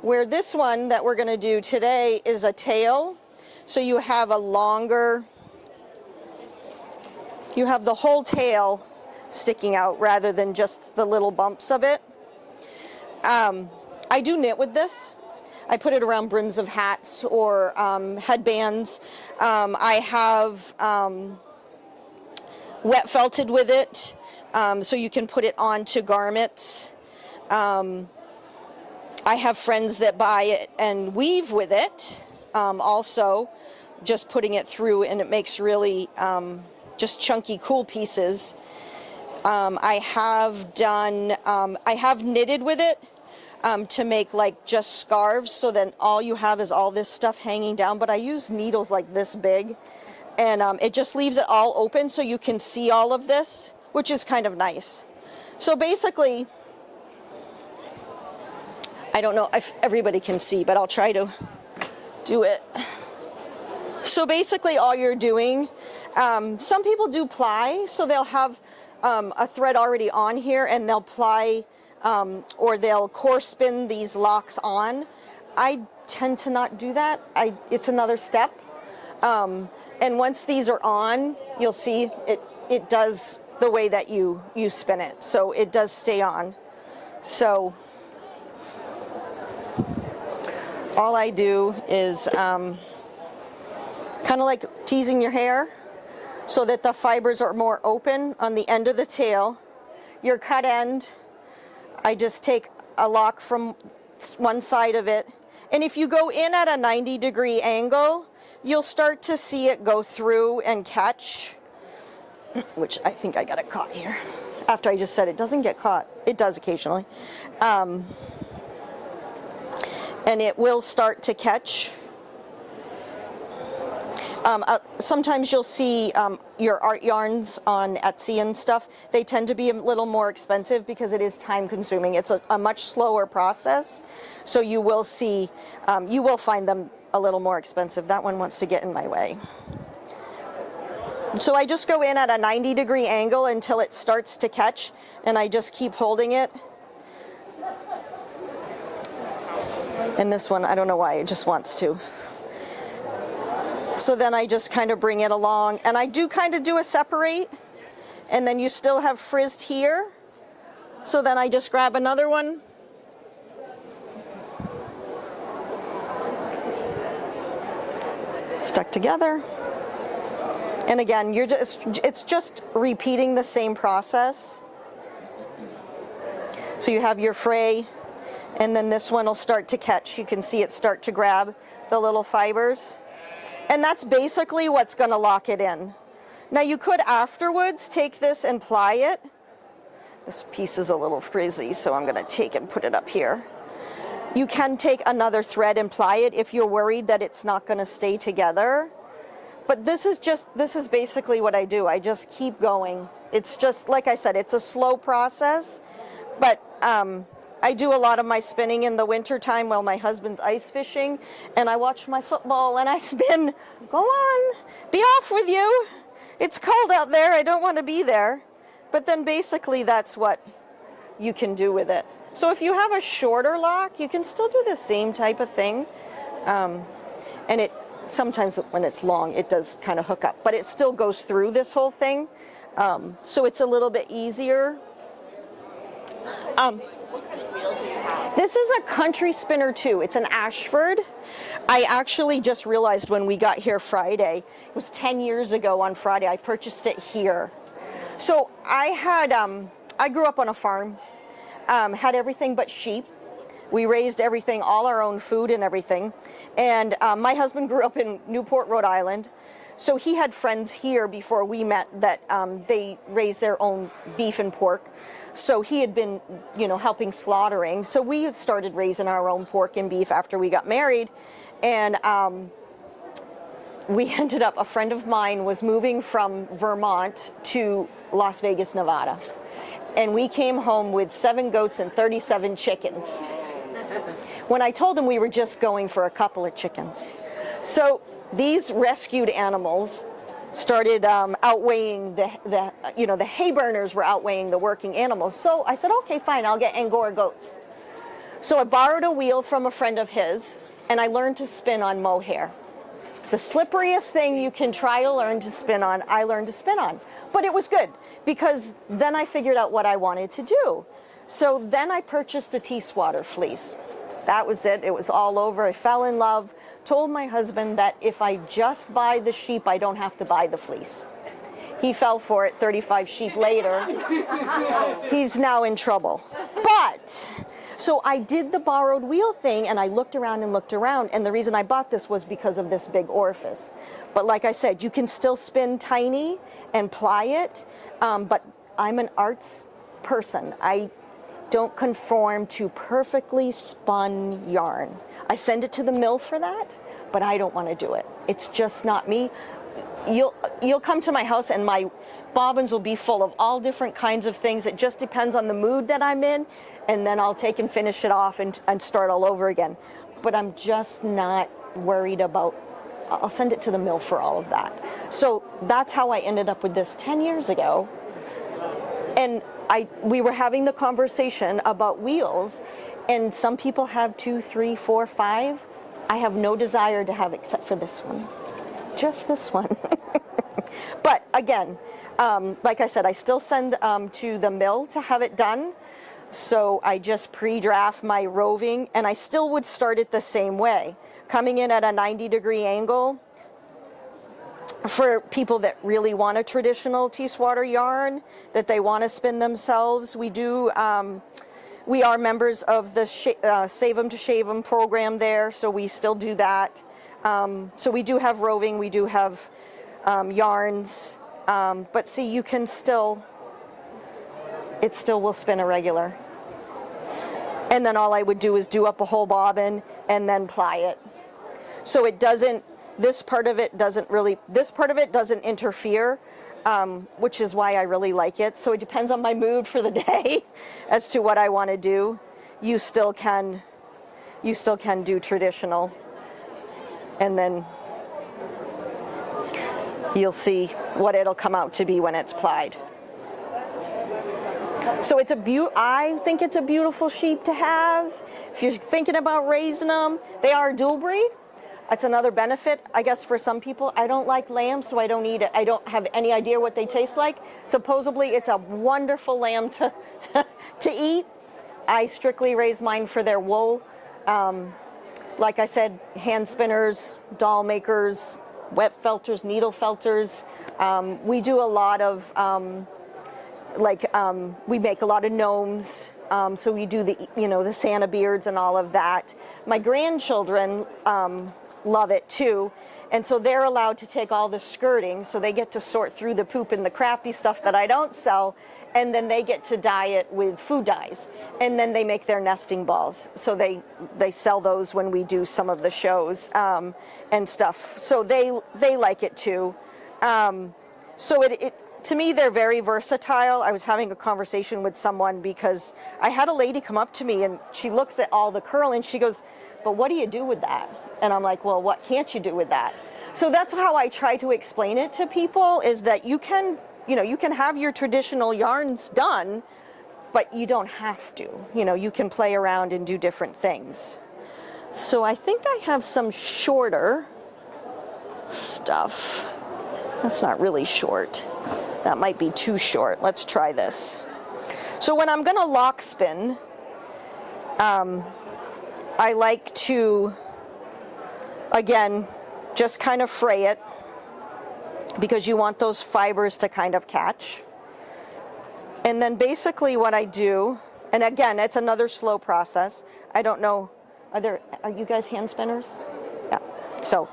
Where this one that we're gonna do today is a tail. So you have a longer, you have the whole tail sticking out rather than just the little bumps of it. I do knit with this. I put it around brims of hats or headbands. I have wet felted with it, so you can put it onto garments. I have friends that buy it and weave with it also. Just putting it through, and it makes really just chunky, cool pieces. I have knitted with it to make like just scarves, so then all you have is all this stuff hanging down, but I use needles like this big, and it just leaves it all open so you can see all of this, which is kind of nice. So basically, I don't know if everybody can see, but I'll try to do it. So basically all you're doing, some people do ply, so they'll have a thread already on here and they'll ply or they'll core spin these locks on. I tend to not do that. It's another step. And once these are on, you'll see it does the way that you spin it. So it does stay on. So all I do is kind of like teasing your hair so that the fibers are more open on the end of the tail. Your cut end, I just take a lock from one side of it. And if you go in at a 90-degree angle, you'll start to see it go through and catch, which I think I got it caught here. After I just said it doesn't get caught. It does occasionally. And it will start to catch. Sometimes you'll see your art yarns on Etsy and stuff. They tend to be a little more expensive because it is time consuming. It's a much slower process. So you will see, you will find them a little more expensive. That one wants to get in my way. So I just go in at a 90-degree angle until it starts to catch, and I just keep holding it. And this one, I don't know why, it just wants to. So then I just kind of bring it along, and I do kind of do a separate, and then you still have frizzed here. So then I just grab another one. Stuck together. And again, it's just repeating the same process. So you have your fray, and then this one will start to catch. You can see it start to grab the little fibers. And that's basically what's going to lock it in. Now you could afterwards take this and ply it. This piece is a little frizzy, so I'm going to take and put it up here. You can take another thread and ply it if you're worried that it's not going to stay together. But this is basically what I do. I just keep going. It's just, like I said, it's a slow process, but I do a lot of my spinning in the winter time while my husband's ice fishing, and I watch my football and I spin. Go on, be off with you. It's cold out there, I don't want to be there. But then basically that's what you can do with it. So if you have a shorter lock, you can still do the same type of thing. And it sometimes when it's long, it does kind of hook up, but it still goes through this whole thing. So it's a little bit easier. This is a country spinner too. It's an Ashford. I actually just realized when we got here Friday, it was 10 years ago on Friday, I purchased it here. So I grew up on a farm, had everything but sheep. We raised everything, all our own food and everything. And my husband grew up in Newport, Rhode Island. So he had friends here before we met that they raised their own beef and pork. So he had been, helping slaughtering. So we had started raising our own pork and beef after we got married. And we ended up, a friend of mine was moving from Vermont to Las Vegas, Nevada. And we came home with 7 goats and 37 chickens. When I told him we were just going for a couple of chickens. So these rescued animals started outweighing the hay burners were outweighing the working animals. So I said, okay, fine, I'll get Angora goats. So I borrowed a wheel from a friend of his, and I learned to spin on Mohair. The slipperiest thing you can try to learn to spin on, I learned to spin on. But it was good, because then I figured out what I wanted to do. So then I purchased a T-swatter fleece. That was it. It was all over. I fell in love, told my husband that if I just buy the sheep, I don't have to buy the fleece. He fell for it 35 sheep later. He's now in trouble. But, so I did the borrowed wheel thing, and I looked around, and the reason I bought this was because of this big orifice. But like I said, you can still spin tiny and ply it, but I'm an arts person. I don't conform to perfectly spun yarn. I send it to the mill for that, but I don't want to do it. It's just not me. You'll come to my house and my bobbins will be full of all different kinds of things. It just depends on the mood that I'm in, and then I'll take and finish it off and start all over again. But I'm just not worried about, I'll send it to the mill for all of that. So that's how I ended up with this 10 years ago. And we were having the conversation about wheels, and some people have 2, 3, 4, 5. I have no desire to have except for this one. Just this one. But again, like I said, I still send to the mill to have it done. So I just pre-draft my roving, and I still would start it the same way. Coming in at a 90-degree angle. For people that really want a traditional T-swatter yarn, that they want to spin themselves, we are members of the Save 'em to Shave 'em program there, so we still do that. So we do have roving, we do have yarns, but see, you can still, it still will spin a regular. And then all I would do is do up a whole bobbin and then ply it. So it doesn't, this part of it doesn't interfere, which is why I really like it. So it depends on my mood for the day as to what I want to do. You still can do traditional, and then you'll see what it'll come out to be when it's plied. So it's I think it's a beautiful sheep to have. If you're thinking about raising them, they are dual breed. That's another benefit, I guess, for some people. I don't like lamb, so I don't eat it. I don't have any idea what they taste like. Supposedly, it's a wonderful lamb to eat. I strictly raise mine for their wool. Like I said, hand spinners, doll makers, wet felters, needle felters. We do a lot of, we make a lot of gnomes. So we do the Santa beards and all of that. My grandchildren love it too. And so they're allowed to take all the skirting, so they get to sort through the poop and the crappy stuff that I don't sell, and then they get to dye it with food dyes. And then they make their nesting balls. So they sell those when we do some of the shows and stuff. So they like it too. So to me, they're very versatile. I was having a conversation with someone because I had a lady come up to me and she looks at all the curl and she goes, but what do you do with that? And I'm like, well, what can't you do with that? So that's how I try to explain it to people, is that you can have your traditional yarns done, but you don't have to. You can play around and do different things. So I think I have some shorter stuff. That's not really short. That might be too short. Let's try this. So when I'm gonna lock spin, I like to, again, just kind of fray it, because you want those fibers to kind of catch. And then basically what I do, and again, it's another slow process. I don't know, are you guys hand spinners? Yeah. So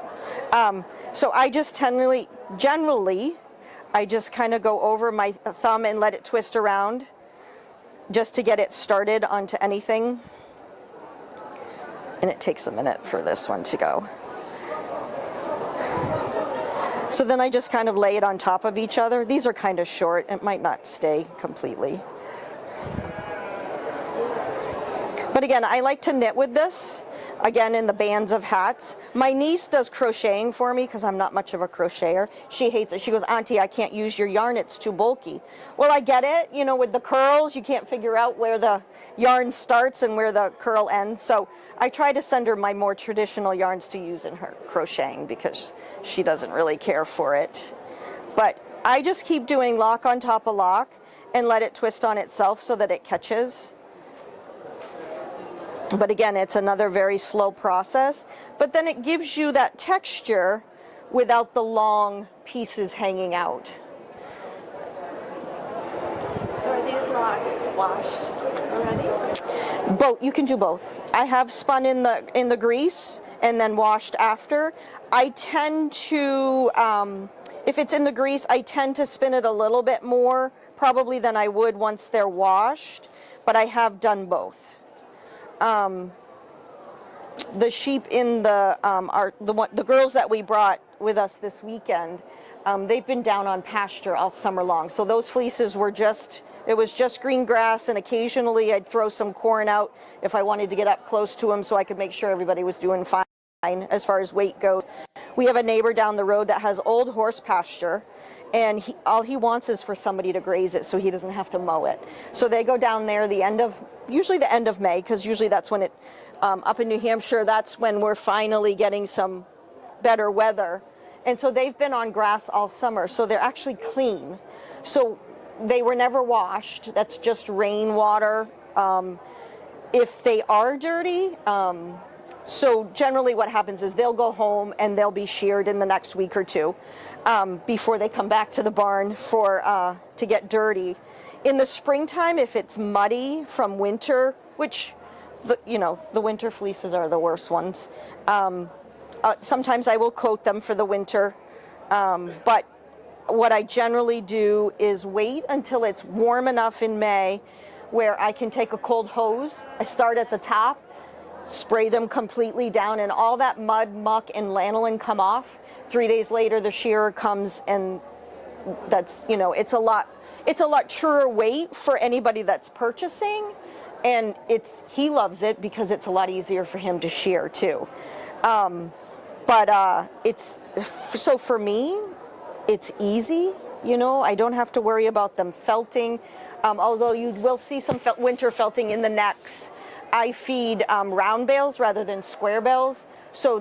I just generally, I just kind of go over my thumb and let it twist around just to get it started onto anything. And it takes a minute for this one to go. So then I just kind of lay it on top of each other. These are kind of short. It might not stay completely. But again, I like to knit with this, again, in the bands of hats. My niece does crocheting for me because I'm not much of a crocheter. She hates it. She goes, Auntie, I can't use your yarn. It's too bulky. Well, I get it. With the curls, you can't figure out where the yarn starts and where the curl ends. So I try to send her my more traditional yarns to use in her crocheting because she doesn't really care for it. But I just keep doing lock on top of lock and let it twist on itself so that it catches. But again, it's another very slow process, but then it gives you that texture without the long pieces hanging out. So are these locks washed already? Both, you can do both. I have spun in the grease and then washed after. I tend to, if it's in the grease, I tend to spin it a little bit more probably than I would once they're washed, but I have done both. The sheep in the girls that we brought with us this weekend, they've been down on pasture all summer long. So those fleeces were it was just green grass, and occasionally I'd throw some corn out if I wanted to get up close to them so I could make sure everybody was doing fine as far as weight goes. We have a neighbor down the road that has old horse pasture, and all he wants is for somebody to graze it so he doesn't have to mow it. So they go down there usually the end of May, because usually that's when up in New Hampshire, that's when we're finally getting some better weather. And so they've been on grass all summer, so they're actually clean. So they were never washed. That's just rainwater. If they are dirty, so generally what happens is they'll go home and they'll be sheared in the next week or two before they come back to the barn to get dirty. In the springtime, if it's muddy from winter, which the winter fleeces are the worst ones, sometimes I will coat them for the winter, but what I generally do is wait until it's warm enough in May where I can take a cold hose. I start at the top, spray them completely down, and all that mud, muck, and lanolin come off. 3 days later, the shearer comes, and that's, it's a lot truer weight for anybody that's purchasing, and he loves it because it's a lot easier for him to shear too. So for me, it's easy, I don't have to worry about them felting, although you will see some winter felting in the necks. I feed round bales rather than square bales, so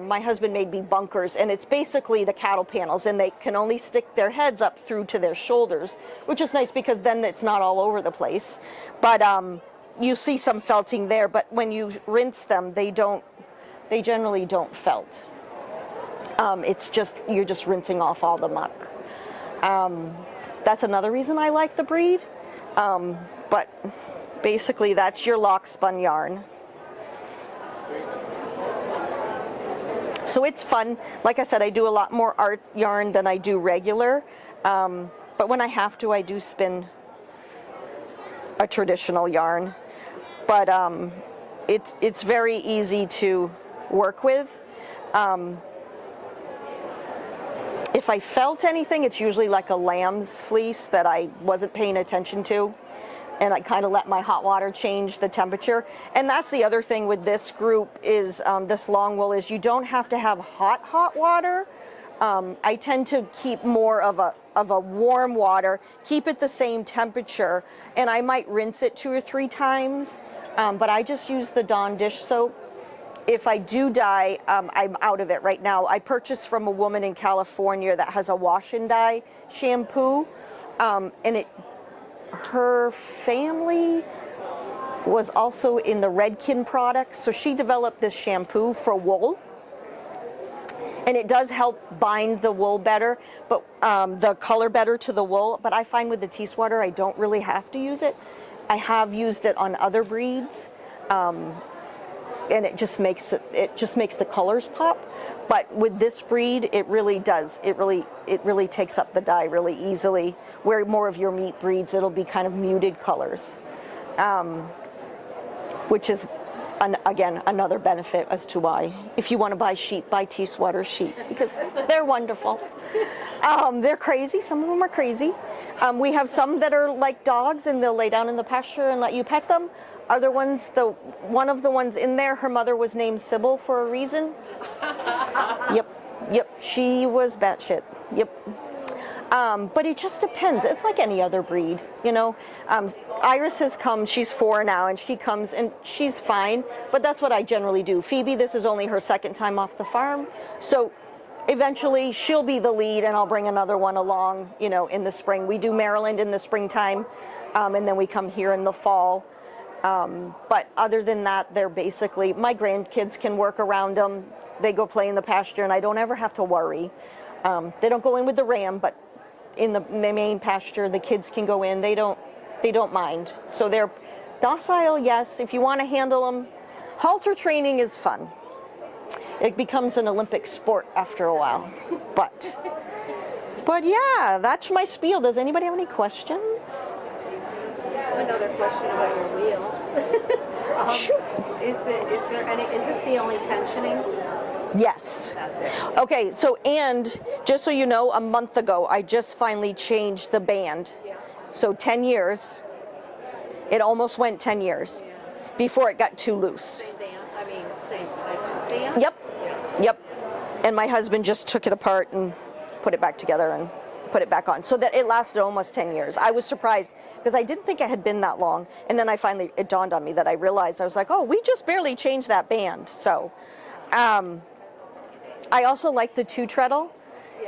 my husband made me bunkers, and it's basically the cattle panels, and they can only stick their heads up through to their shoulders, which is nice because then it's not all over the place. But you see some felting there, but when you rinse them, they generally don't felt. You're just rinsing off all the muck. That's another reason I like the breed, but basically that's your lock spun yarn. So it's fun. Like I said, I do a lot more art yarn than I do regular. But when I have to, I do spin a traditional yarn. But it's very easy to work with. If I felt anything, it's usually like a lamb's fleece that I wasn't paying attention to. And I kind of let my hot water change the temperature. And that's the other thing with this group is this long wool is you don't have to have hot water. I tend to keep more of a warm water, keep it the same temperature, and I might rinse it 2 or 3 times, but I just use the Dawn dish soap. If I do dye, I'm out of it right now. I purchased from a woman in California that has a wash and dye shampoo, and her family was also in the Redken products, so she developed this shampoo for wool. And it does help bind the wool better, but the color better to the wool. But I find with the tea sweater, I don't really have to use it. I have used it on other breeds, and it just makes the colors pop. But with this breed, it really does. It really takes up the dye really easily. Where more of your meat breeds, it'll be kind of muted colors, which is. Again, another benefit as to why, if you want to buy sheep, buy tea sweater sheep, because they're wonderful. They're crazy. Some of them are crazy. We have some that are like dogs, and they'll lay down in the pasture and let you pet them. Other ones, one of the ones in there, her mother was named Sybil for a reason. Yep. She was batshit. Yep. But it just depends. It's like any other breed, you know. Iris has come, she's 4 now, and she comes and she's fine, but that's what I generally do. Phoebe, this is only her 2nd time off the farm, so eventually she'll be the lead and I'll bring another one along, you know, in the spring. We do Maryland in the springtime, and then we come here in the fall. But other than that, they're basically, my grandkids can work around them. They go play in the pasture and I don't ever have to worry. They don't go in with the ram, but in the main pasture, the kids can go in. They don't mind. So they're docile, yes. If you want to handle them, halter training is fun. It becomes an Olympic sport after a while. But yeah, that's my spiel. Does anybody have any questions? Another question about your wheels. Shoot. Is this the only tensioning? Yes. Okay, so and just so you know, a month ago, I just finally changed the band. So 10 years. It almost went 10 years before it got too loose. Same band? I mean, same type of band? Yep. And my husband just took it apart and put it back together and put it back on. So that it lasted almost 10 years. I was surprised because I didn't think it had been that long. And then it dawned on me that I realized, I was like, oh, we just barely changed that band. So, I also like the 2-treadle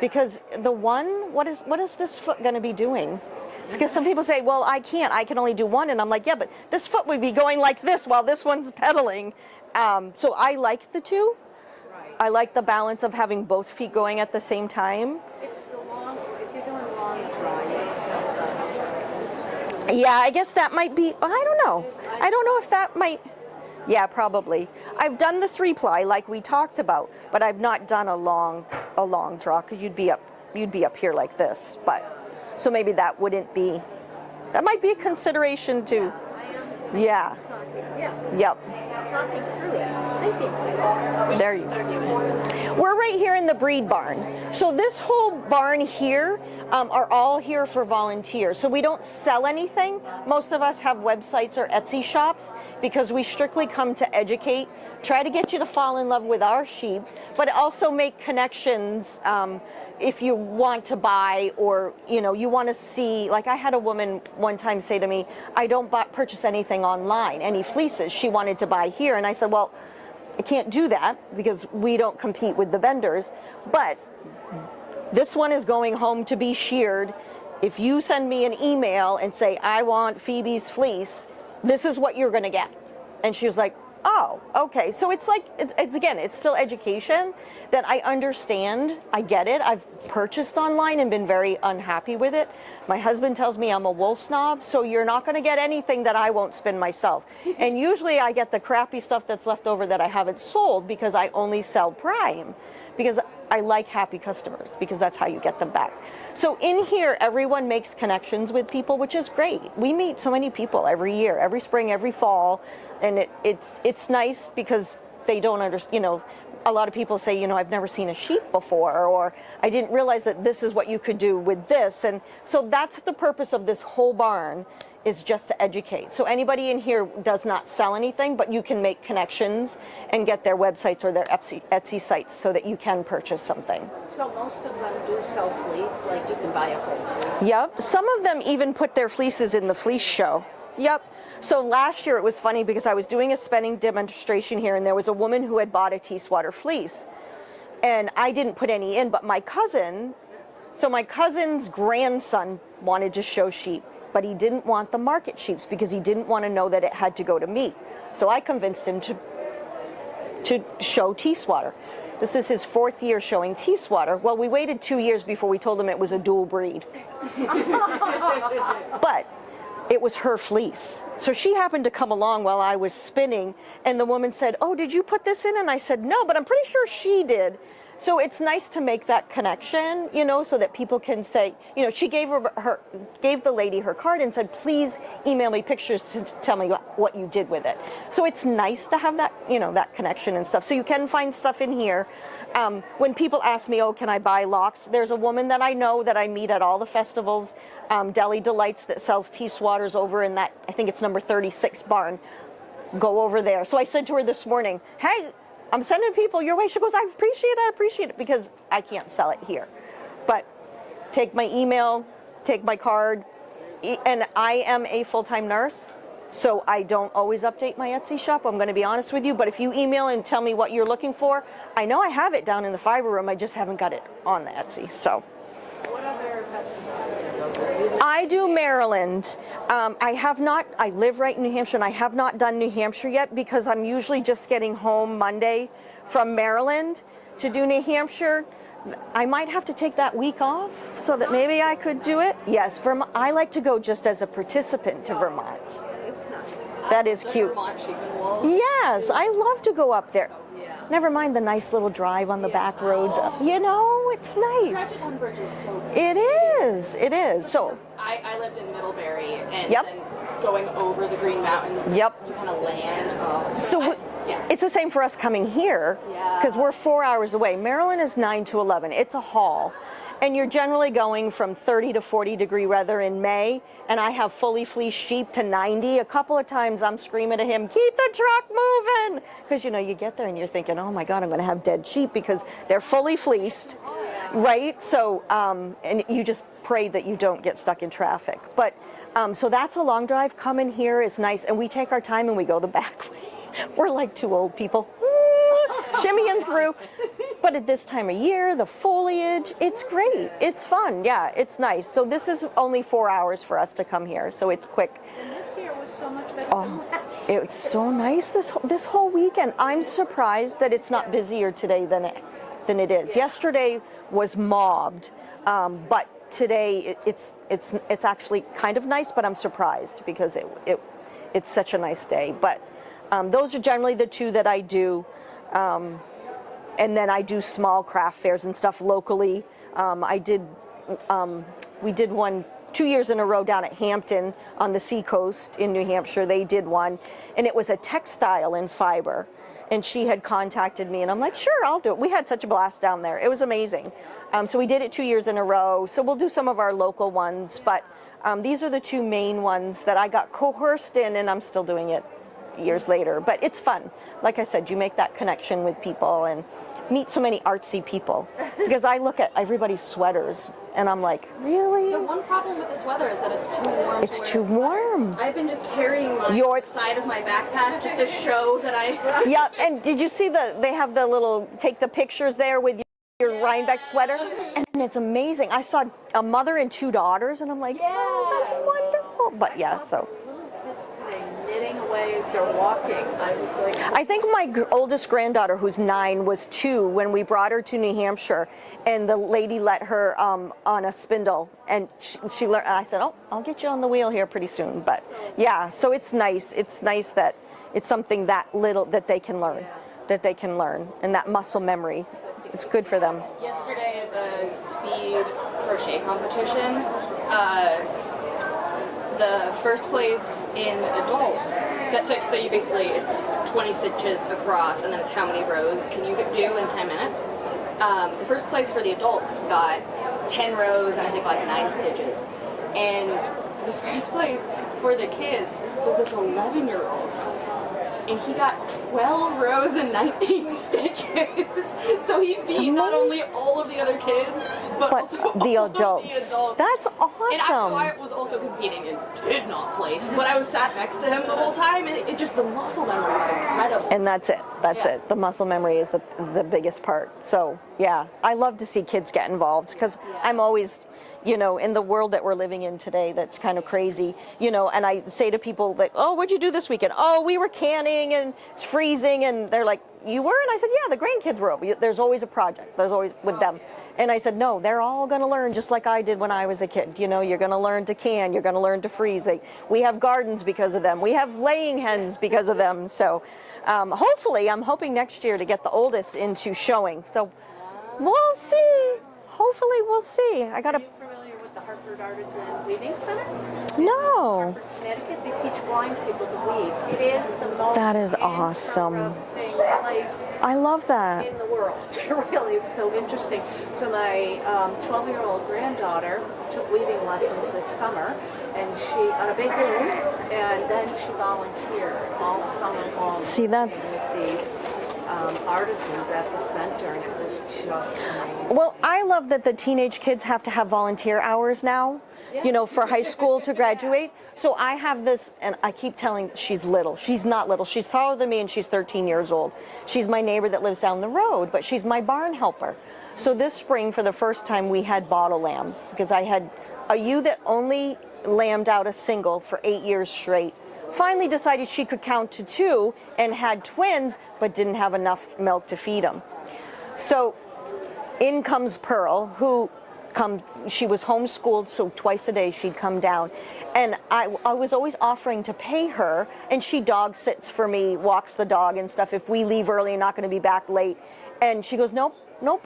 because the one, what is this foot going to be doing? It's because some people say, well, I can only do one. And I'm like, yeah, but this foot would be going like this while this one's pedaling. So I like the 2. Right. I like the balance of having both feet going at the same time. It's the long, if you're doing long dry. Yeah, I guess that might be, I don't know. I don't know if that might. Yeah, probably. I've done the 3-ply like we talked about, but I've not done a long draw because you'd be up here like this. But so maybe that might be a consideration too. Yeah. Yep. Talking through it. Thinking through it. There you go. We're right here in the breed barn. So this whole barn here are all here for volunteers. So we don't sell anything. Most of us have websites or Etsy shops because we strictly come to educate, try to get you to fall in love with our sheep, but also make connections if you want to buy or, you know, you want to see, like I had a woman one time say to me, I don't purchase anything online, any fleeces. She wanted to buy here. And I said, well, I can't do that because we don't compete with the vendors. But this one is going home to be sheared. If you send me an email and say, I want Phoebe's fleece, this is what you're going to get. And she was like, oh, okay. So it's like, it's still education that I understand. I get it. I've purchased online and been very unhappy with it. My husband tells me I'm a wool snob, so you're not going to get anything that I won't spin myself. And usually I get the crappy stuff that's left over that I haven't sold because I only sell prime, because I like happy customers, because that's how you get them back. So in here, everyone makes connections with people, which is great. We meet so many people every year, every spring, every fall, and it's nice because they don't understand, you know, a lot of people say, you know, I've never seen a sheep before, or I didn't realize that this is what you could do with this. And so that's the purpose of this whole barn, is just to educate. So anybody in here does not sell anything, but you can make connections and get their websites or their Etsy sites so that you can purchase something. So most of them do sell fleece, like you can buy a whole fleece. Yep, some of them even put their fleeces in the fleece show. Yep. So last year it was funny because I was doing a spinning demonstration here, and there was a woman who had bought a T-swatter fleece, and I didn't put any in, but my cousin's grandson wanted to show sheep, but he didn't want the market sheeps because he didn't want to know that it had to go to meat. So I convinced him to show T-swatter. This is his 4th year showing T-swatter. Well, we waited 2 years before we told him it was a dual breed. But it was her fleece. So she happened to come along while I was spinning, and the woman said, "Oh, did you put this in?" And I said, "No, but I'm pretty sure she did." So it's nice to make that connection, you know, so that people can say, you know, she gave the lady her card and said, "Please email me pictures to tell me what you did with it." So it's nice to have that, you know, that connection and stuff. So you can find stuff in here. When people ask me, "Oh, can I buy locks?" There's a woman that I know that I meet at all the festivals, Deli Delights, that sells T-swatters over in that, I think it's number 36 barn. Go over there. So I said to her this morning, "Hey, I'm sending people your way." She goes, I appreciate it, because I can't sell it here. But take my email, take my card, and I am a full-time nurse, so I don't always update my Etsy shop, I'm going to be honest with you, but if you email and tell me what you're looking for, I know I have it down in the fiber room, I just haven't got it on the Etsy, so. What other festivals? I do Maryland. I live right in New Hampshire, and I have not done New Hampshire yet because I'm usually just getting home Monday from Maryland to do New Hampshire. I might have to take that week off so that maybe I could do it. Yes, I like to go just as a participant to Vermont. That is cute. Yes, I love to go up there. Never mind the nice little drive on the back roads. You know, it's nice. Bridge is so good. It is. So I lived in Middlebury, and Yep. then going over the Green Mountains, Yep. you kind of land. It's the same for us coming here, because we're 4 hours away. Maryland is 9 to 11. It's a haul. And you're generally going from 30 to 40 degree weather in May, and I have fully fleeced sheep to 90. A couple of times I'm screaming at him, "Keep the truck moving!" Because, you know, you get there and you're thinking, oh my God, I'm going to have dead sheep because they're fully fleeced, right? So, and you just pray that you don't get stuck in traffic. But, so that's a long drive. Coming here is nice, and we take our time and we go the back way. We're like two old people, shimmying through. But at this time of year, the foliage, it's great. It's fun. Yeah, it's nice. So this is only 4 hours for us to come here, so it's quick. And this year was so much better Oh, it's so nice this whole weekend. I'm surprised that it's not busier today than it is. Yesterday was mobbed, but today it's actually kind of nice. But I'm surprised because it's such a nice day. But those are generally the two that I do. And then I do small craft fairs and stuff locally. We did one 2 years in a row down at Hampton on the seacoast in New Hampshire. They did one, and it was a textile in fiber. And she had contacted me, and I'm like, sure, I'll do it. We had such a blast down there. It was amazing. So we did it 2 years in a row. So we'll do some of our local ones, but these are the two main ones that I got coerced in, and I'm still doing it years later. But it's fun. Like I said, you make that connection with people and meet so many artsy people, because I look at everybody's sweaters and I'm like, really? The one problem with this weather is that it's too warm. It's too warm. I've been just carrying my side of my backpack just to show that I. Yep. And did you see they have the little take the pictures there with your Rhinebeck sweater, and it's amazing. I saw a mother and two daughters, and I'm like, oh, that's wonderful. But yeah, so. Little kids today knitting way as they're walking. I was like, I think my oldest granddaughter, who's 9, was 2 when we brought her to New Hampshire, and the lady let her on a spindle, and she learned. I said, "Oh, I'll get you on the wheel here pretty soon." But yeah, so it's nice. It's nice that it's something that little that they can learn, and that muscle memory. It's good for them. Yesterday at the speed crochet competition, the first place in adults, so you basically, it's 20 stitches across and then it's how many rows can you do in 10 minutes. The first place for the adults got 10 rows and I think like 9 stitches. And the first place for the kids was this 11-year-old. And he got 12 rows and 19 stitches. So he beat not only all of the other kids, but also the all adults. Of the adults. That's awesome. And so I was also competing and did not place. But I was sat next to him the whole time, and it just, the muscle memory was incredible. And that's it. That's it. The muscle memory is the biggest part. So yeah, I love to see kids get involved because I'm always, you know, in the world that we're living in today, that's kind of crazy, you know, and I say to people like, oh, what'd you do this weekend? Oh, we were canning and it's freezing. And they're like, you were? And I said, yeah, the grandkids were over. There's always a project. There's always with them. And I said, no, they're all going to learn just like I did when I was a kid. You know, you're going to learn to can, you're going to learn to freeze. We have gardens because of them. We have laying hens because of them. So hopefully, I'm hoping next year to get the oldest into showing. So we'll see. Hopefully, we'll see. I got to. the Hartford Artisan Weaving Center. No. Hartford, Connecticut, they teach blind people to weave. It is the most That is awesome. place I love that. in the world. Really, it's so interesting. So my 12-year-old granddaughter took weaving lessons this summer, and she on a big loom, and then she volunteered all summer long. See, that's. These artisans at the center, and it was just amazing. Well, I love that the teenage kids have to have volunteer hours now, you know, for high school to graduate. So I have this, and I keep telling, she's little. She's not little. She's taller than me, and she's 13 years old. She's my neighbor that lives down the road, but she's my barn helper. So this spring, for the first time, we had bottle lambs, because I had a ewe that only lambed out a single for 8 years straight. Finally decided she could count to 2 and had twins, but didn't have enough milk to feed them. So in comes Pearl, she was homeschooled, so twice a day she'd come down. And I was always offering to pay her, and she dog sits for me, walks the dog and stuff. If we leave early, not going to be back late. And she goes, nope,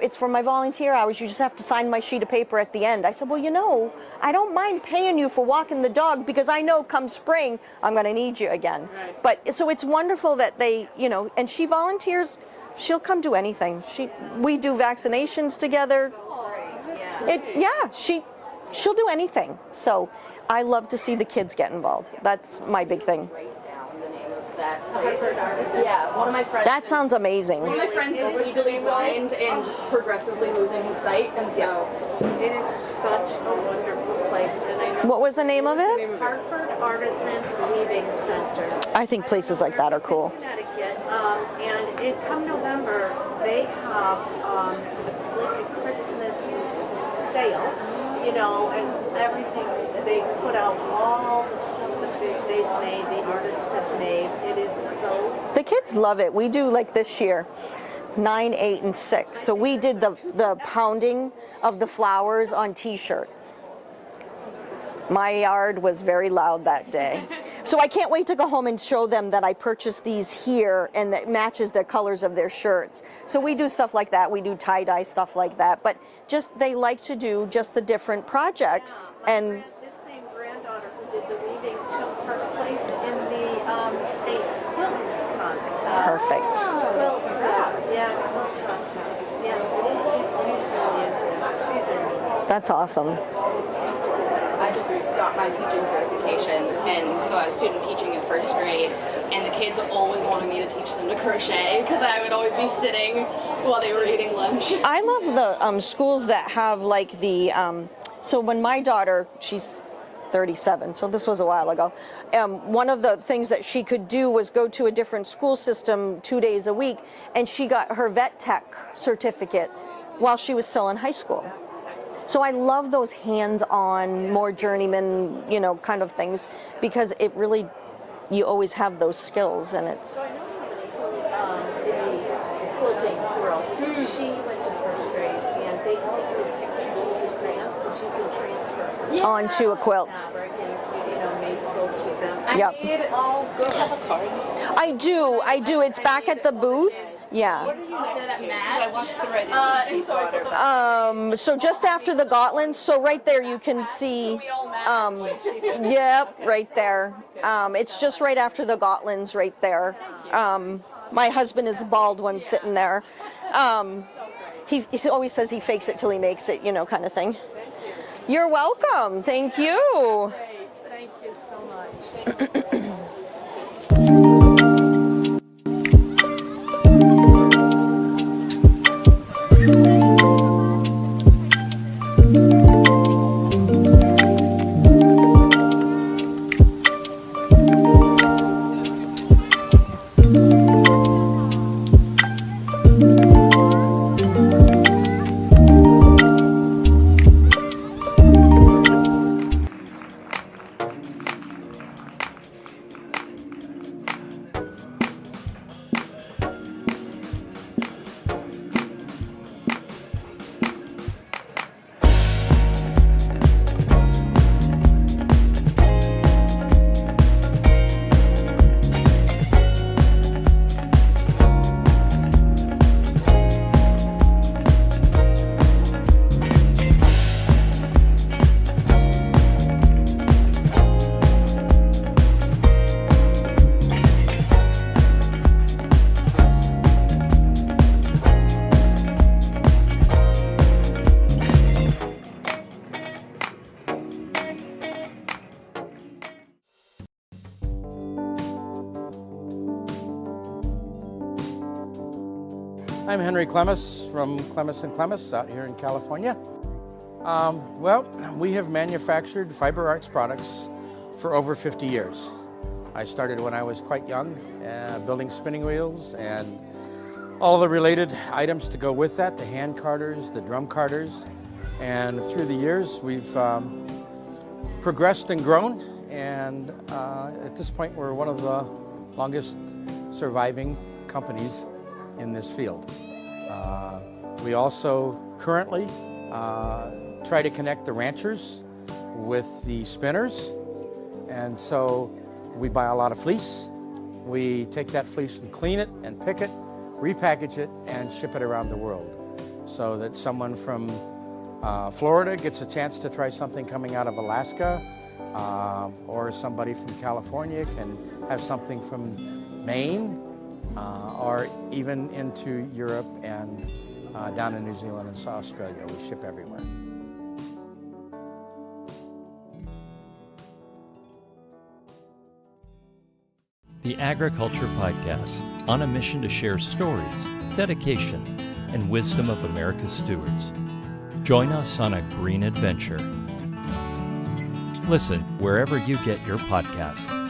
it's for my volunteer hours. You just have to sign my sheet of paper at the end. I said, well, you know, I don't mind paying you for walking the dog because I know come spring, I'm going to need you again. Right. But so it's wonderful that they, you know, and she volunteers. She'll come do anything. We do vaccinations together. She'll do anything. So I love to see the kids get involved. That's my big thing. That place. Yeah, one of my friends. That sounds amazing. One of my friends is legally blind and progressively losing his sight, and so it is such a wonderful place. And I know what was the name of it? Hartford Artisan Weaving Center. I think places like that are cool. Connecticut, and come November, they have like a Christmas sale, you know, and everything. They put out all the stuff that they've made, the artists have made. It is so. The kids love it. We do like this year, 9, 8, and 6. So we did the pounding of the flowers on T-shirts. My yard was very loud that day. So I can't wait to go home and show them that I purchased these here and that matches the colors of their shirts. So we do stuff like that. We do tie-dye stuff like that. But just they like to do just the different projects. And this same granddaughter who did the weaving took first place in the state quilt contest. Perfect. Quilt contest. Yeah, quilt contest. Yeah, she's really into it. She's in it. That's awesome. I just got my teaching certification, and so I was student teaching in first grade, and the kids always wanted me to teach them to crochet because I would always be sitting while they were eating lunch. I love the schools that have like the, so when my daughter, she's 37, so this was a while ago, one of the things that she could do was go to a different school system 2 days a week, and she got her vet tech certificate while she was still in high school. So I love those hands-on, more journeyman, you know, kind of things, because it really, you always have those skills, and it's. So I know somebody who, in the quilting world, she went to first grade, and they all drew pictures using crayons, but you can transfer Onto a quilt. fabric and made quilts with them. Yep. Do you have a card? I do. It's back at the booth. Yeah. What are you next to? Because I want thread into water. So just after the Gotland, so right there you can see, yep, right there. It's just right after the Gotlands right there. My husband is the bald one sitting there. He always says he fakes it till he makes it, kind of thing. You're welcome. Thank you. Thank you so much. I'm Henry Clemis from Clemis & Clemis out here in California. Well, we have manufactured fiber arts products for over 50 years. I started when I was quite young, building spinning wheels and all the related items to go with that, the hand carders, the drum carders. And through the years, we've progressed and grown. And at this point, we're one of the longest surviving companies in this field. We also currently try to connect the ranchers with the spinners, and so we buy a lot of fleece. We take that fleece and clean it and pick it, repackage it, and ship it around the world so that someone from Florida gets a chance to try something coming out of Alaska, or somebody from California can have something from Maine, or even into Europe and down in New Zealand and Australia. We ship everywhere. The Agriculture Podcast, on a mission to share stories, dedication, and wisdom of America's stewards. Join us on a green adventure. Listen wherever you get your podcasts.